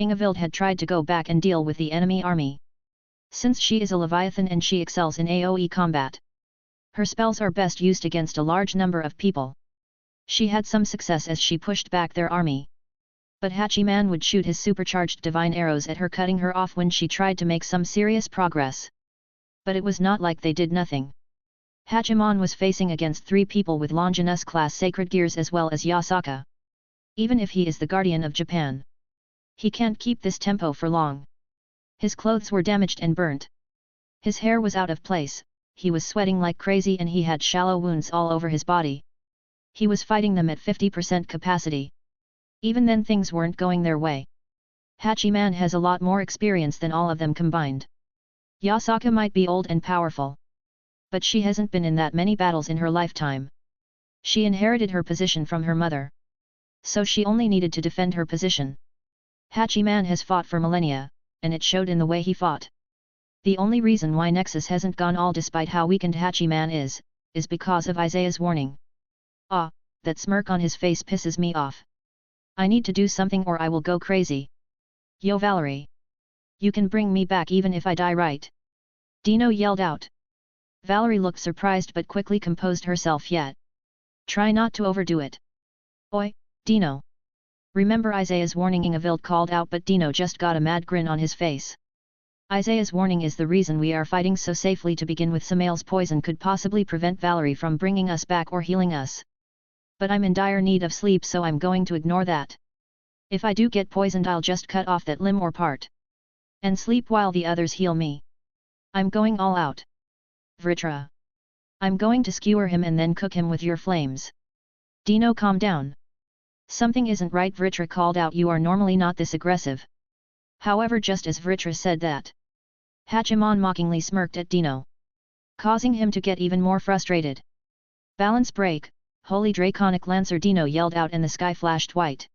Ingevild had tried to go back and deal with the enemy army. Since she is a Leviathan and she excels in AoE combat, her spells are best used against a large number of people. She had some success as she pushed back their army. But Hachiman would shoot his supercharged divine arrows at her, cutting her off when she tried to make some serious progress. But it was not like they did nothing. Hachiman was facing against 3 people with Longinus-class sacred gears as well as Yasaka. Even if he is the guardian of Japan, he can't keep this tempo for long. His clothes were damaged and burnt. His hair was out of place, he was sweating like crazy and he had shallow wounds all over his body. He was fighting them at 50% capacity. Even then things weren't going their way. Hachiman has a lot more experience than all of them combined. Yasaka might be old and powerful, but she hasn't been in that many battles in her lifetime. She inherited her position from her mother, so she only needed to defend her position. Hachiman has fought for millennia, and it showed in the way he fought. The only reason why Nexus hasn't gone all despite how weakened Hachiman is because of Isaiah's warning. Ah, that smirk on his face pisses me off. I need to do something or I will go crazy. Yo Valerie! You can bring me back even if I die, right? Dino yelled out. Valerie looked surprised but quickly composed herself. Yet. Try not to overdo it. Oi, Dino! Remember Isaiah's warning? Ingevild called out, but Dino just got a mad grin on his face. Isaiah's warning is the reason we are fighting so safely to begin with. Samael's poison could possibly prevent Valerie from bringing us back or healing us. But I'm in dire need of sleep, so I'm going to ignore that. If I do get poisoned, I'll just cut off that limb or part. And sleep while the others heal me. I'm going all out. Vritra. I'm going to skewer him and then cook him with your flames. Dino, calm down. Something isn't right, Vritra called out. You are normally not this aggressive. However, just as Vritra said that, Hachiman mockingly smirked at Dino, causing him to get even more frustrated. Balance break, holy draconic lancer! Dino yelled out and the sky flashed white.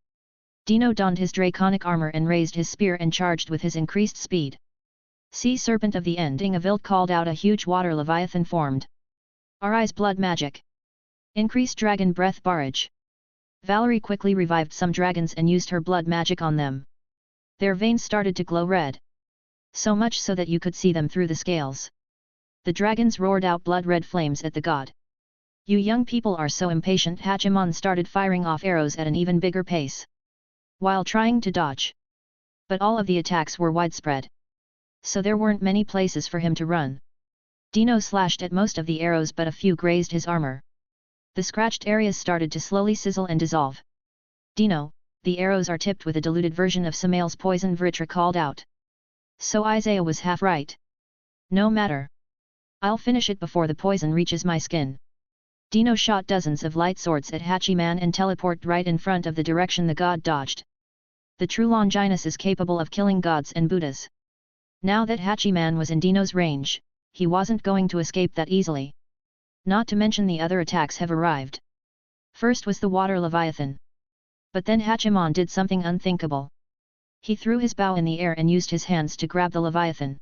Dino donned his draconic armor and raised his spear and charged with his increased speed. Sea Serpent of the End! Ingevild called out. A huge water leviathan formed. Rias blood magic. Increased dragon breath barrage. Valerie quickly revived some dragons and used her blood magic on them. Their veins started to glow red. So much so that you could see them through the scales. The dragons roared out blood-red flames at the god. You young people are so impatient! Hachiman started firing off arrows at an even bigger pace, while trying to dodge. But all of the attacks were widespread, so there weren't many places for him to run. Dino slashed at most of the arrows, but a few grazed his armor. The scratched areas started to slowly sizzle and dissolve. Dino, the arrows are tipped with a diluted version of Samael's poison, Vritra called out. So Isaiah was half right. No matter. I'll finish it before the poison reaches my skin. Dino shot dozens of light swords at Hachiman and teleported right in front of the direction the god dodged. The true Longinus is capable of killing gods and Buddhas. Now that Hachiman was in Dino's range, he wasn't going to escape that easily. Not to mention the other attacks have arrived. First was the water leviathan. But then Hachiman did something unthinkable. He threw his bow in the air and used his hands to grab the leviathan.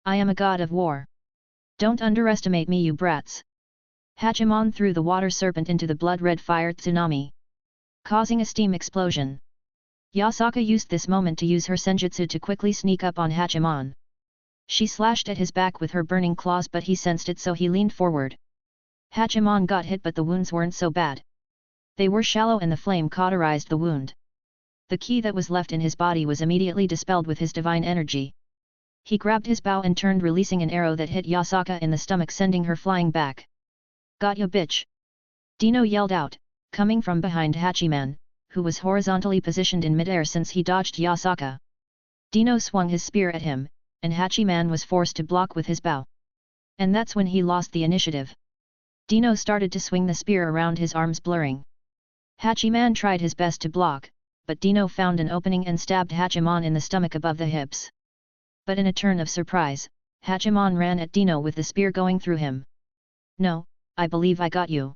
I am a god of war. Don't underestimate me, you brats. Hachiman threw the water serpent into the blood-red fire tsunami, causing a steam explosion. Yasaka used this moment to use her senjutsu to quickly sneak up on Hachiman. She slashed at his back with her burning claws, but he sensed it, so he leaned forward. Hachiman got hit, but the wounds weren't so bad. They were shallow and the flame cauterized the wound. The ki that was left in his body was immediately dispelled with his divine energy. He grabbed his bow and turned, releasing an arrow that hit Yasaka in the stomach, sending her flying back. Got ya, bitch! Dino yelled out, coming from behind Hachiman, who was horizontally positioned in midair since he dodged Yasaka. Dino swung his spear at him, and Hachiman was forced to block with his bow. And that's when he lost the initiative. Dino started to swing the spear around his arms, blurring. Hachiman tried his best to block, but Dino found an opening and stabbed Hachiman in the stomach above the hips. But in a turn of surprise, Hachiman ran at Dino with the spear going through him. No, I believe I got you.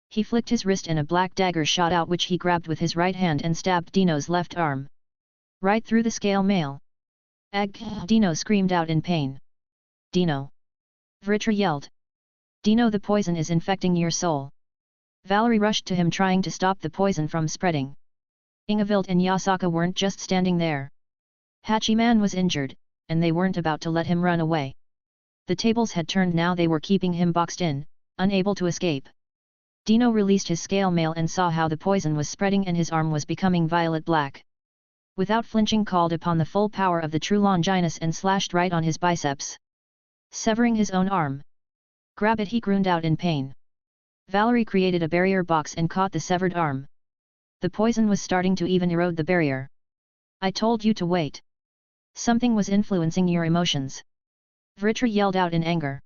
He flicked his wrist and a black dagger shot out, which he grabbed with his right hand and stabbed Dino's left arm. Right through the scale mail. Ag! Dino screamed out in pain. Dino! Vritra yelled. Dino, the poison is infecting your soul. Valerie rushed to him, trying to stop the poison from spreading. Ingevild and Yasaka weren't just standing there. Hachiman was injured, and they weren't about to let him run away. The tables had turned now, they were keeping him boxed in, unable to escape. Dino released his scale mail and saw how the poison was spreading and his arm was becoming violet black. Without flinching, called upon the full power of the true Longinus and slashed right on his biceps, severing his own arm. Grab it, he groaned out in pain. Valerie created a barrier box and caught the severed arm. The poison was starting to even erode the barrier. I told you to wait. Something was influencing your emotions. Vritra yelled out in anger.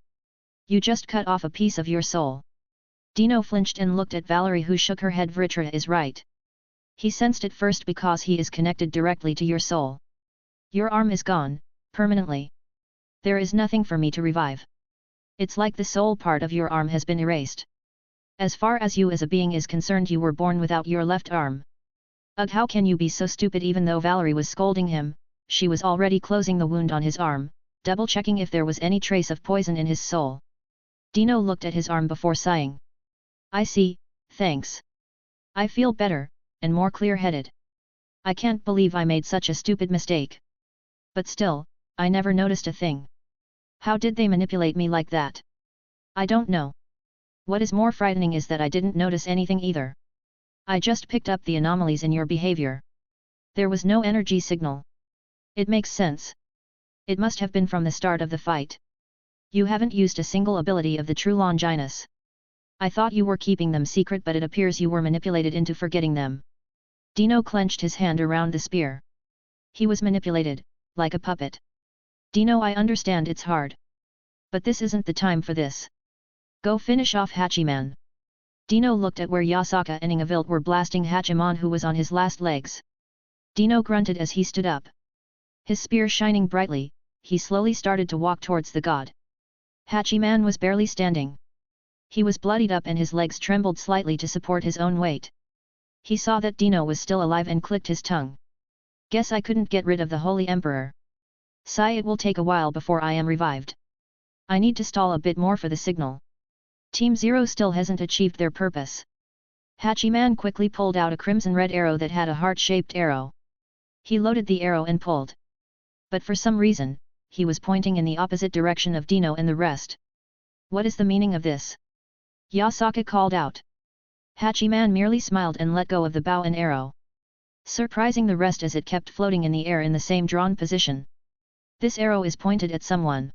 You just cut off a piece of your soul. Dino flinched and looked at Valerie, who shook her head. Vritra is right. He sensed it first because he is connected directly to your soul. Your arm is gone, permanently. There is nothing for me to revive. It's like the soul part of your arm has been erased. As far as you as a being is concerned, you were born without your left arm. Ugh, how can you be so stupid? Even though Valerie was scolding him, she was already closing the wound on his arm, double-checking if there was any trace of poison in his soul. Dino looked at his arm before sighing. I see, thanks. I feel better, and more clear-headed. I can't believe I made such a stupid mistake. But still, I never noticed a thing. How did they manipulate me like that? I don't know. What is more frightening is that I didn't notice anything either. I just picked up the anomalies in your behavior. There was no energy signal. It makes sense. It must have been from the start of the fight. You haven't used a single ability of the true Longinus. I thought you were keeping them secret, but it appears you were manipulated into forgetting them. Dino clenched his hand around the spear. He was manipulated, like a puppet. Dino, I understand it's hard. But this isn't the time for this. Go finish off Hachiman. Dino looked at where Yasaka and Ingevilt were blasting Hachiman, who was on his last legs. Dino grunted as he stood up. His spear shining brightly, he slowly started to walk towards the god. Hachiman was barely standing. He was bloodied up and his legs trembled slightly to support his own weight. He saw that Dino was still alive and clicked his tongue. Guess I couldn't get rid of the Holy Emperor. Sigh, it will take a while before I am revived. I need to stall a bit more for the signal. Team Zero still hasn't achieved their purpose. Hachiman quickly pulled out a crimson-red arrow that had a heart-shaped arrow. He loaded the arrow and pulled. But for some reason, he was pointing in the opposite direction of Dino and the rest. What is the meaning of this? Yasaka called out. Hachiman merely smiled and let go of the bow and arrow, surprising the rest as it kept floating in the air in the same drawn position. This arrow is pointed at someone.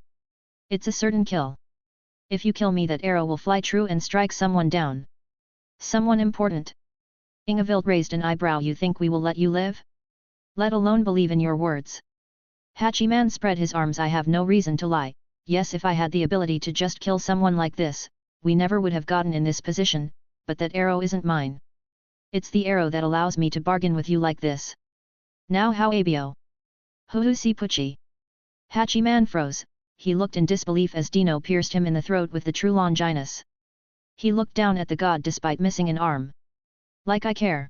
It's a certain kill. If you kill me, that arrow will fly true and strike someone down. Someone important. Ingevilt raised an eyebrow. You think we will let you live? Let alone believe in your words. Hachiman spread his arms. I have no reason to lie. Yes, if I had the ability to just kill someone like this, we never would have gotten in this position, but that arrow isn't mine. It's the arrow that allows me to bargain with you like this. Now how abio? Huhusi puchi. Hachiman froze. He looked in disbelief as Dino pierced him in the throat with the true Longinus. He looked down at the god despite missing an arm. Like I care.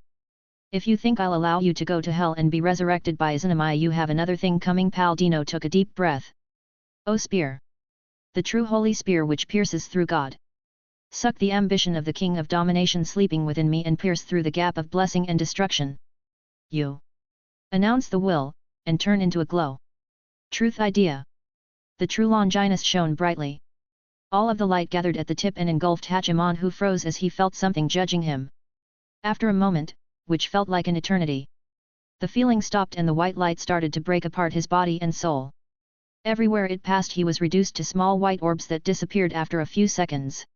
If you think I'll allow you to go to hell and be resurrected by Izanami, you have another thing coming, pal. Dino took a deep breath. Oh, spear. The true holy spear which pierces through God. Suck the ambition of the king of domination sleeping within me and pierce through the gap of blessing and destruction. You. Announce the will, and turn into a glow. Truth idea. The true Longinus shone brightly. All of the light gathered at the tip and engulfed Hachiman, who froze as he felt something judging him. After a moment, which felt like an eternity, the feeling stopped and the white light started to break apart his body and soul. Everywhere it passed he was reduced to small white orbs that disappeared after a few seconds.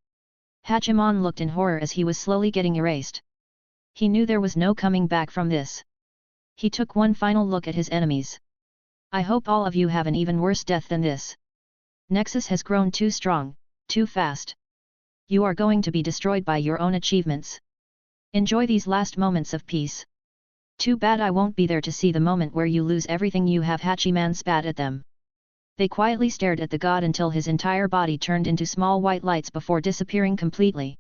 Hachiman looked in horror as he was slowly getting erased. He knew there was no coming back from this. He took one final look at his enemies. I hope all of you have an even worse death than this. Nexus has grown too strong, too fast. You are going to be destroyed by your own achievements. Enjoy these last moments of peace. Too bad I won't be there to see the moment where you lose everything you have. Hachiman spat at them. They quietly stared at the god until his entire body turned into small white lights before disappearing completely.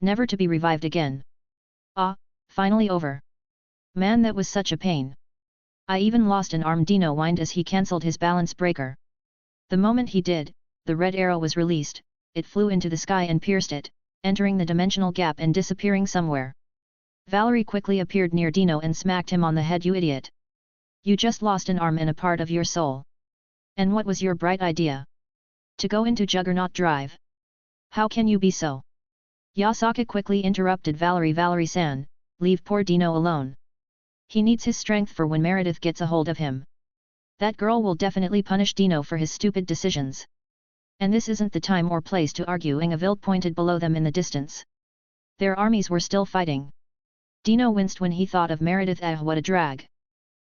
Never to be revived again. Ah, finally over. Man, that was such a pain. I even lost an arm. Dino whined as he cancelled his balance breaker. The moment he did, the red arrow was released, it flew into the sky and pierced it, entering the dimensional gap and disappearing somewhere. Valerie quickly appeared near Dino and smacked him on the head. You idiot! You just lost an arm and a part of your soul. And what was your bright idea? To go into Juggernaut Drive? How can you be so? Yasaka quickly interrupted Valerie. Valerie-san, leave poor Dino alone. He needs his strength for when Meredith gets a hold of him. That girl will definitely punish Dino for his stupid decisions. And this isn't the time or place to argue. Ingevilt pointed below them in the distance. Their armies were still fighting. Dino winced when he thought of Meredith. What a drag.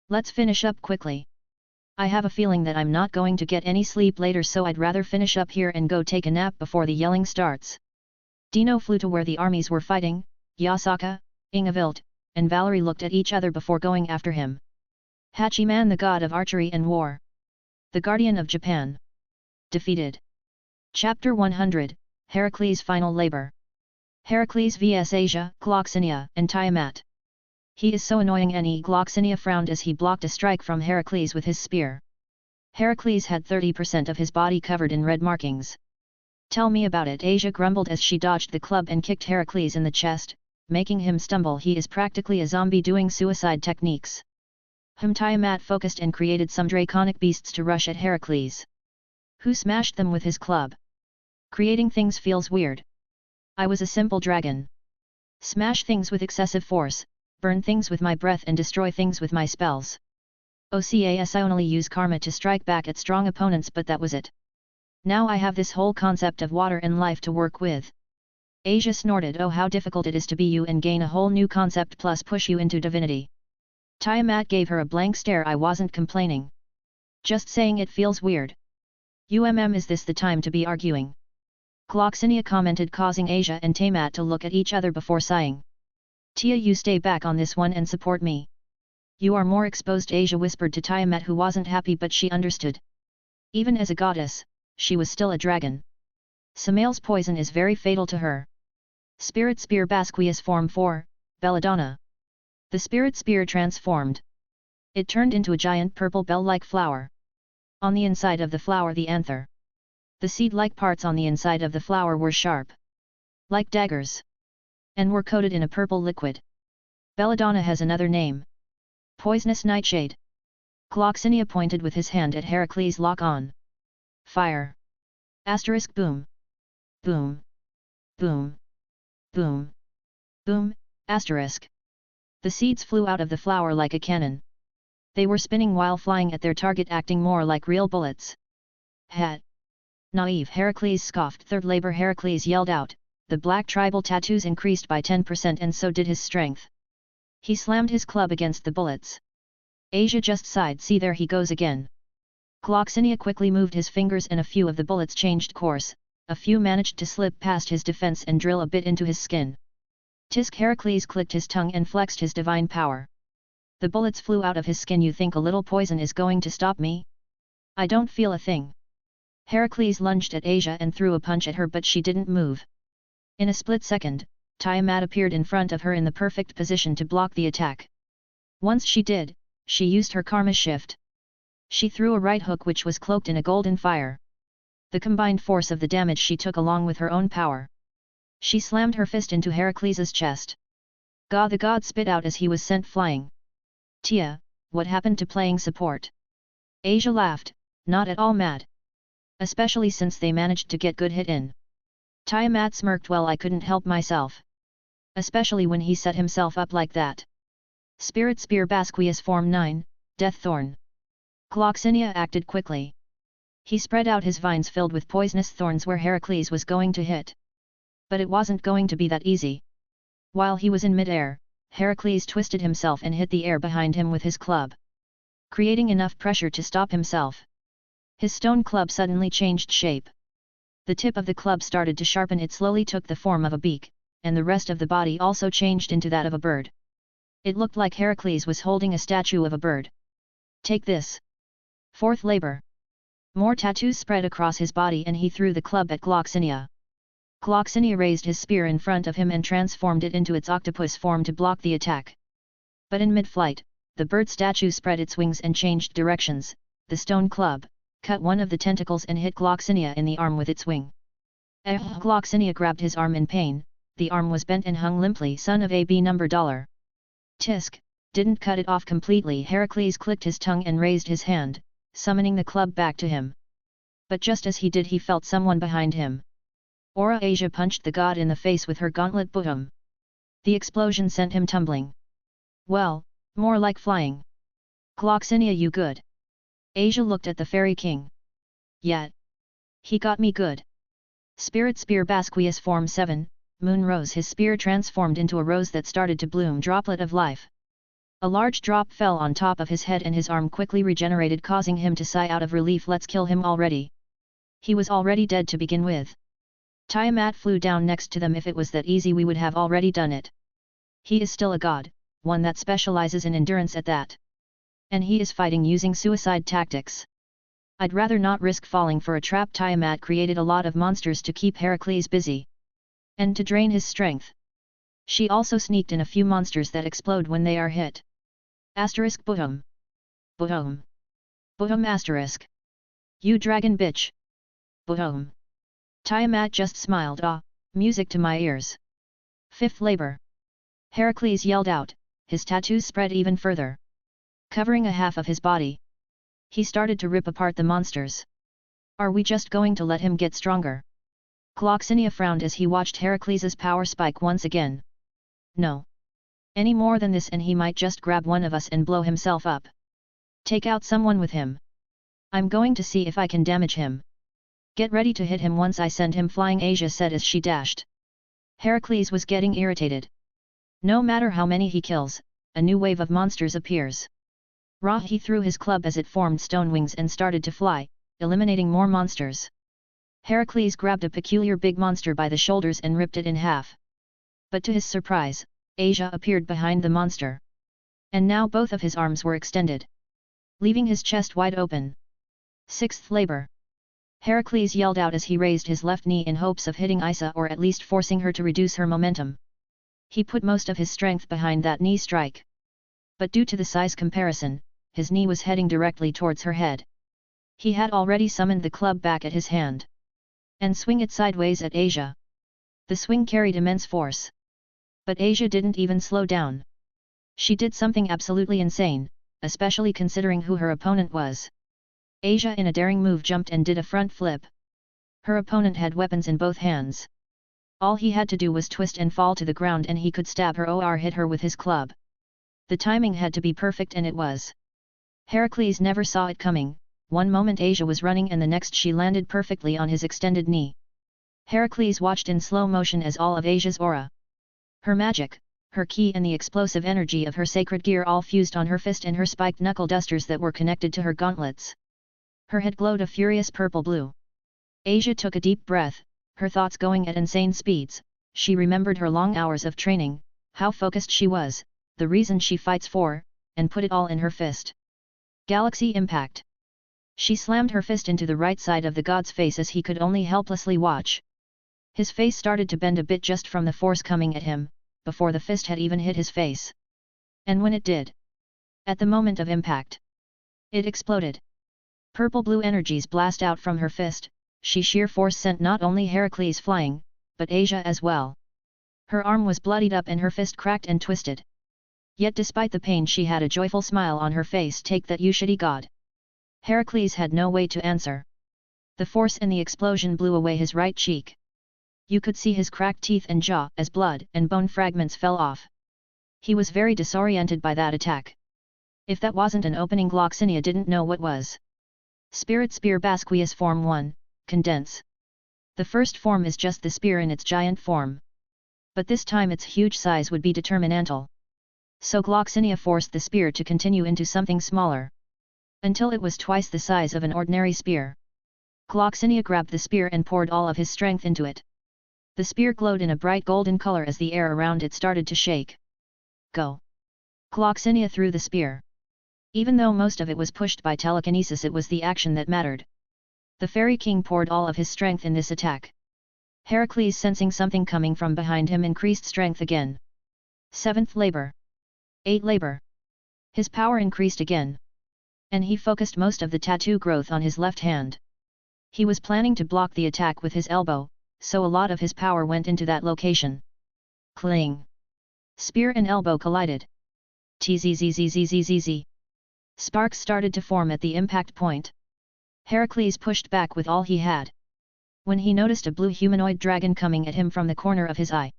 Let's finish up quickly. I have a feeling that I'm not going to get any sleep later, so I'd rather finish up here and go take a nap before the yelling starts. Dino flew to where the armies were fighting. Yasaka, Ingevilt, and Valerie looked at each other before going after him. Hachiman, the god of archery and war. The guardian of Japan. Defeated. Chapter 100, Heracles' Final Labor. Heracles vs Asia, Gloxinia, and Tiamat. He is so annoying. Gloxinia frowned as he blocked a strike from Heracles with his spear. Heracles had 30% of his body covered in red markings. Tell me about it, Asia grumbled as she dodged the club and kicked Heracles in the chest, making him stumble. He is practically a zombie doing suicide techniques. Tiamat focused and created some draconic beasts to rush at Heracles, who smashed them with his club. Creating things feels weird. I was a simple dragon. Smash things with excessive force, burn things with my breath and destroy things with my spells. OCAS I only use karma to strike back at strong opponents, but that was it. Now I have this whole concept of water and life to work with. Asia snorted. Oh, how difficult it is to be you and gain a whole new concept plus push you into divinity. Tiamat gave her a blank stare. I wasn't complaining. Just saying it feels weird. Is this the time to be arguing? Gloxinia commented, causing Asia and Tiamat to look at each other before sighing. Tia, you stay back on this one and support me. You are more exposed, Asia whispered to Tiamat, who wasn't happy but she understood. Even as a goddess, she was still a dragon. Samael's poison is very fatal to her. Spirit Spear Basquias Form 4, Belladonna. The Spirit Spear transformed. It turned into a giant purple bell-like flower. On the inside of the flower the anther. The seed-like parts on the inside of the flower were sharp, like daggers, and were coated in a purple liquid. Belladonna has another name. Poisonous Nightshade. Gloxinia pointed with his hand at Heracles. Lock on. Fire. Asterisk boom. Boom. Boom. Boom. Boom. Asterisk. The seeds flew out of the flower like a cannon. They were spinning while flying at their target, acting more like real bullets. Hat. Naive, Heracles scoffed. Third labor, Heracles yelled out. The black tribal tattoos increased by 10% and so did his strength. He slammed his club against the bullets. Asia just sighed. See, there he goes again. Gloxinia quickly moved his fingers and a few of the bullets changed course, a few managed to slip past his defense and drill a bit into his skin. Tisk, Heracles clicked his tongue and flexed his divine power. The bullets flew out of his skin. You think a little poison is going to stop me? I don't feel a thing. Heracles lunged at Asia and threw a punch at her, but she didn't move. In a split second, Tiamat appeared in front of her in the perfect position to block the attack. Once she did, she used her karma shift. She threw a right hook which was cloaked in a golden fire. The combined force of the damage she took along with her own power. She slammed her fist into Heracles' chest. Ga, the god spit out as he was sent flying. Tia, what happened to playing support? Asia laughed, not at all mad. Especially since they managed to get good hit in. Tiamat smirked. Well, I couldn't help myself. Especially when he set himself up like that. Spirit Spear Basquias Form 9, Death Thorn. Gloxinia acted quickly. He spread out his vines filled with poisonous thorns where Heracles was going to hit. But it wasn't going to be that easy. While he was in mid-air, Heracles twisted himself and hit the air behind him with his club, creating enough pressure to stop himself. His stone club suddenly changed shape. The tip of the club started to sharpen. It slowly took the form of a beak, and the rest of the body also changed into that of a bird. It looked like Heracles was holding a statue of a bird. Take this. Fourth labor. More tattoos spread across his body and he threw the club at Gloxinia. Gloxinia raised his spear in front of him and transformed it into its octopus form to block the attack. But in mid-flight, the bird statue spread its wings and changed directions. The stone club cut one of the tentacles and hit Gloxinia in the arm with its wing. Gloxinia grabbed his arm in pain. The arm was bent and hung limply. Son of a B number $. Tisk, didn't cut it off completely. Heracles clicked his tongue and raised his hand, summoning the club back to him. But just as he did, he felt someone behind him. Aura Asia punched the god in the face with her gauntlet. Boom! The explosion sent him tumbling. Well, more like flying. Gloxinia, you good? Asia looked at the fairy king. Yet. He got me good. Spirit Spear Basquias Form 7, Moon Rose. His spear transformed into a rose that started to bloom. Droplet of life. A large drop fell on top of his head and his arm quickly regenerated, causing him to sigh out of relief. Let's kill him already. He was already dead to begin with. Tiamat flew down next to them. If it was that easy we would have already done it. He is still a god, one that specializes in endurance at that. And he is fighting using suicide tactics. I'd rather not risk falling for a trap. Tiamat created a lot of monsters to keep Heracles busy. And to drain his strength. She also sneaked in a few monsters that explode when they are hit. Asterisk boom. Boom. Boom asterisk. You dragon bitch. Boom. Tiamat just smiled. Ah, music to my ears. Fifth labor. Heracles yelled out, his tattoos spread even further, covering a half of his body. He started to rip apart the monsters. Are we just going to let him get stronger? Gloxinia frowned as he watched Heracles' power spike once again. No. Any more than this and he might just grab one of us and blow himself up. Take out someone with him. I'm going to see if I can damage him. Get ready to hit him once I send him flying, Asia said as she dashed. Heracles was getting irritated. No matter how many he kills, a new wave of monsters appears. He threw his club as it formed stone wings and started to fly, eliminating more monsters. Heracles grabbed a peculiar big monster by the shoulders and ripped it in half. But to his surprise, Asia appeared behind the monster. And now both of his arms were extended, leaving his chest wide open. Sixth labor. Heracles yelled out as he raised his left knee in hopes of hitting Isa or at least forcing her to reduce her momentum. He put most of his strength behind that knee strike. But due to the size comparison, his knee was heading directly towards her head. He had already summoned the club back at his hand and swing it sideways at Asia. The swing carried immense force. But Asia didn't even slow down. She did something absolutely insane, especially considering who her opponent was. Asia in a daring move jumped and did a front flip. Her opponent had weapons in both hands. All he had to do was twist and fall to the ground and he could stab her or hit her with his club. The timing had to be perfect and it was. Heracles never saw it coming. One moment Asia was running and the next she landed perfectly on his extended knee. Heracles watched in slow motion as all of Asia's aura, her magic, her ki and the explosive energy of her sacred gear all fused on her fist and her spiked knuckle dusters that were connected to her gauntlets. Her head glowed a furious purple-blue. Asia took a deep breath, her thoughts going at insane speeds. She remembered her long hours of training, how focused she was, the reason she fights for, and put it all in her fist. Galaxy impact. She slammed her fist into the right side of the god's face as he could only helplessly watch. His face started to bend a bit just from the force coming at him, before the fist had even hit his face. And when it did, at the moment of impact, it exploded. Purple-blue energies blast out from her fist. Sheer force sent not only Heracles flying, but Asia as well. Her arm was bloodied up and her fist cracked and twisted. Yet despite the pain she had a joyful smile on her face. Take that, you shitty god. Heracles had no way to answer. The force and the explosion blew away his right cheek. You could see his cracked teeth and jaw as blood and bone fragments fell off. He was very disoriented by that attack. If that wasn't an opening, Gloxinia didn't know what was. Spirit Spear Basquias Form 1, Condense. The first form is just the spear in its giant form. But this time its huge size would be determinantal. So Gloxinia forced the spear to continue into something smaller, until it was twice the size of an ordinary spear. Gloxinia grabbed the spear and poured all of his strength into it. The spear glowed in a bright golden color as the air around it started to shake. Go! Gloxinia threw the spear. Even though most of it was pushed by telekinesis, it was the action that mattered. The Fairy King poured all of his strength in this attack. Heracles, sensing something coming from behind him, increased strength again. 7th labor. 8th labor. His power increased again. And he focused most of the tattoo growth on his left hand. He was planning to block the attack with his elbow, so a lot of his power went into that location. Cling! Spear and elbow collided. Tzzzzzzzzzz. Sparks started to form at the impact point. Heracles pushed back with all he had, when he noticed a blue humanoid dragon coming at him from the corner of his eye.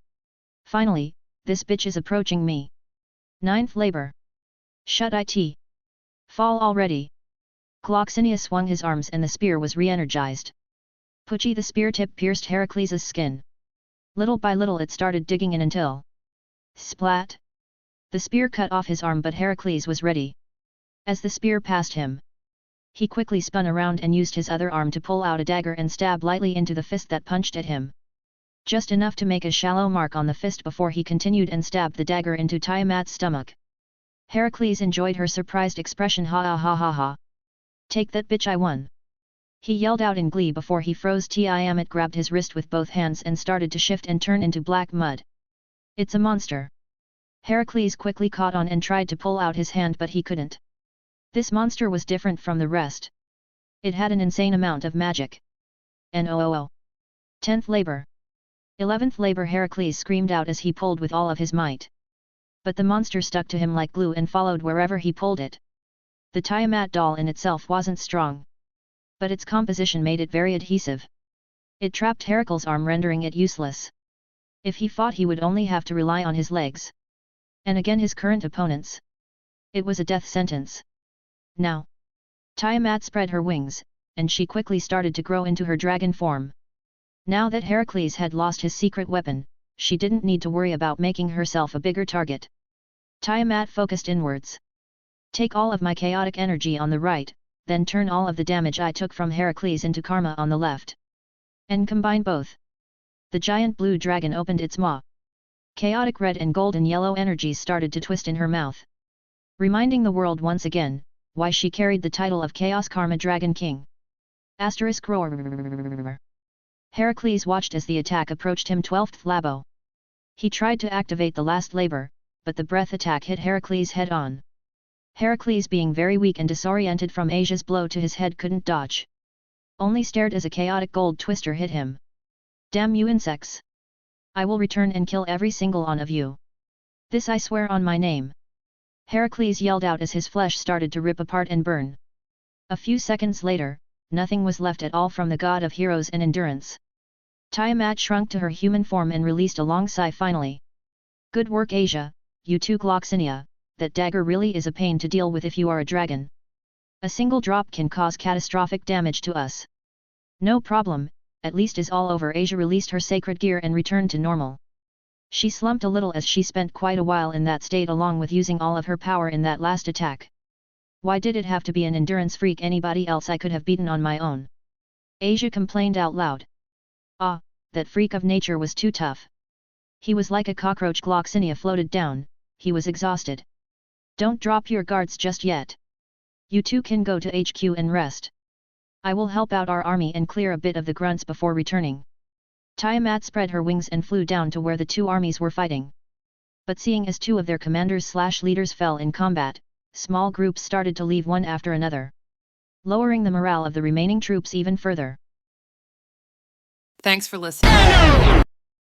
Finally, this bitch is approaching me. 9th labor. Shut it. Fall already. Gloxinia swung his arms and the spear was re-energized. Pucci, the spear tip pierced Heracles' skin. Little by little it started digging in until... Splat! The spear cut off his arm, but Heracles was ready. As the spear passed him, he quickly spun around and used his other arm to pull out a dagger and stab lightly into the fist that punched at him. Just enough to make a shallow mark on the fist before he continued and stabbed the dagger into Tiamat's stomach. Heracles enjoyed her surprised expression. Ha ha ha ha ha. Take that, bitch, I won. He yelled out in glee before he froze. Tiamat grabbed his wrist with both hands and started to shift and turn into black mud. It's a monster. Heracles quickly caught on and tried to pull out his hand, but he couldn't. This monster was different from the rest. It had an insane amount of magic. No. 10th labor. 11th labor, Heracles screamed out as he pulled with all of his might. But the monster stuck to him like glue and followed wherever he pulled it. The Tiamat doll in itself wasn't strong, but its composition made it very adhesive. It trapped Heracles' arm, rendering it useless. If he fought, he would only have to rely on his legs. And again his current opponents. It was a death sentence. Now, Tiamat spread her wings, and she quickly started to grow into her dragon form. Now that Heracles had lost his secret weapon, she didn't need to worry about making herself a bigger target. Tiamat focused inwards. Take all of my chaotic energy on the right, then turn all of the damage I took from Heracles into karma on the left. And combine both. The giant blue dragon opened its maw. Chaotic red and golden yellow energies started to twist in her mouth, reminding the world once again why she carried the title of Chaos Karma Dragon King. Roar. Heracles watched as the attack approached him. 12th labo. He tried to activate the last labor, but the breath attack hit Heracles head on. Heracles, being very weak and disoriented from Asia's blow to his head, couldn't dodge. Only stared as a chaotic gold twister hit him. Damn you insects! I will return and kill every single one of you. This I swear on my name. Heracles yelled out as his flesh started to rip apart and burn. A few seconds later, nothing was left at all from the god of heroes and endurance. Tiamat shrunk to her human form and released a long sigh finally. Good work, Asia, you too Gloxinia, that dagger really is a pain to deal with if you are a dragon. A single drop can cause catastrophic damage to us. No problem, at least is all over. Asia released her sacred gear and returned to normal. She slumped a little as she spent quite a while in that state, along with using all of her power in that last attack. Why did it have to be an endurance freak? Anybody else I could have beaten on my own. Asia complained out loud. Ah, that freak of nature was too tough. He was like a cockroach. Gloxinia floated down, he was exhausted. Don't drop your guards just yet. You two can go to HQ and rest. I will help out our army and clear a bit of the grunts before returning. Tiamat spread her wings and flew down to where the two armies were fighting. But seeing as two of their commanders/leaders fell in combat, small groups started to leave one after another, lowering the morale of the remaining troops even further. Thanks for listening.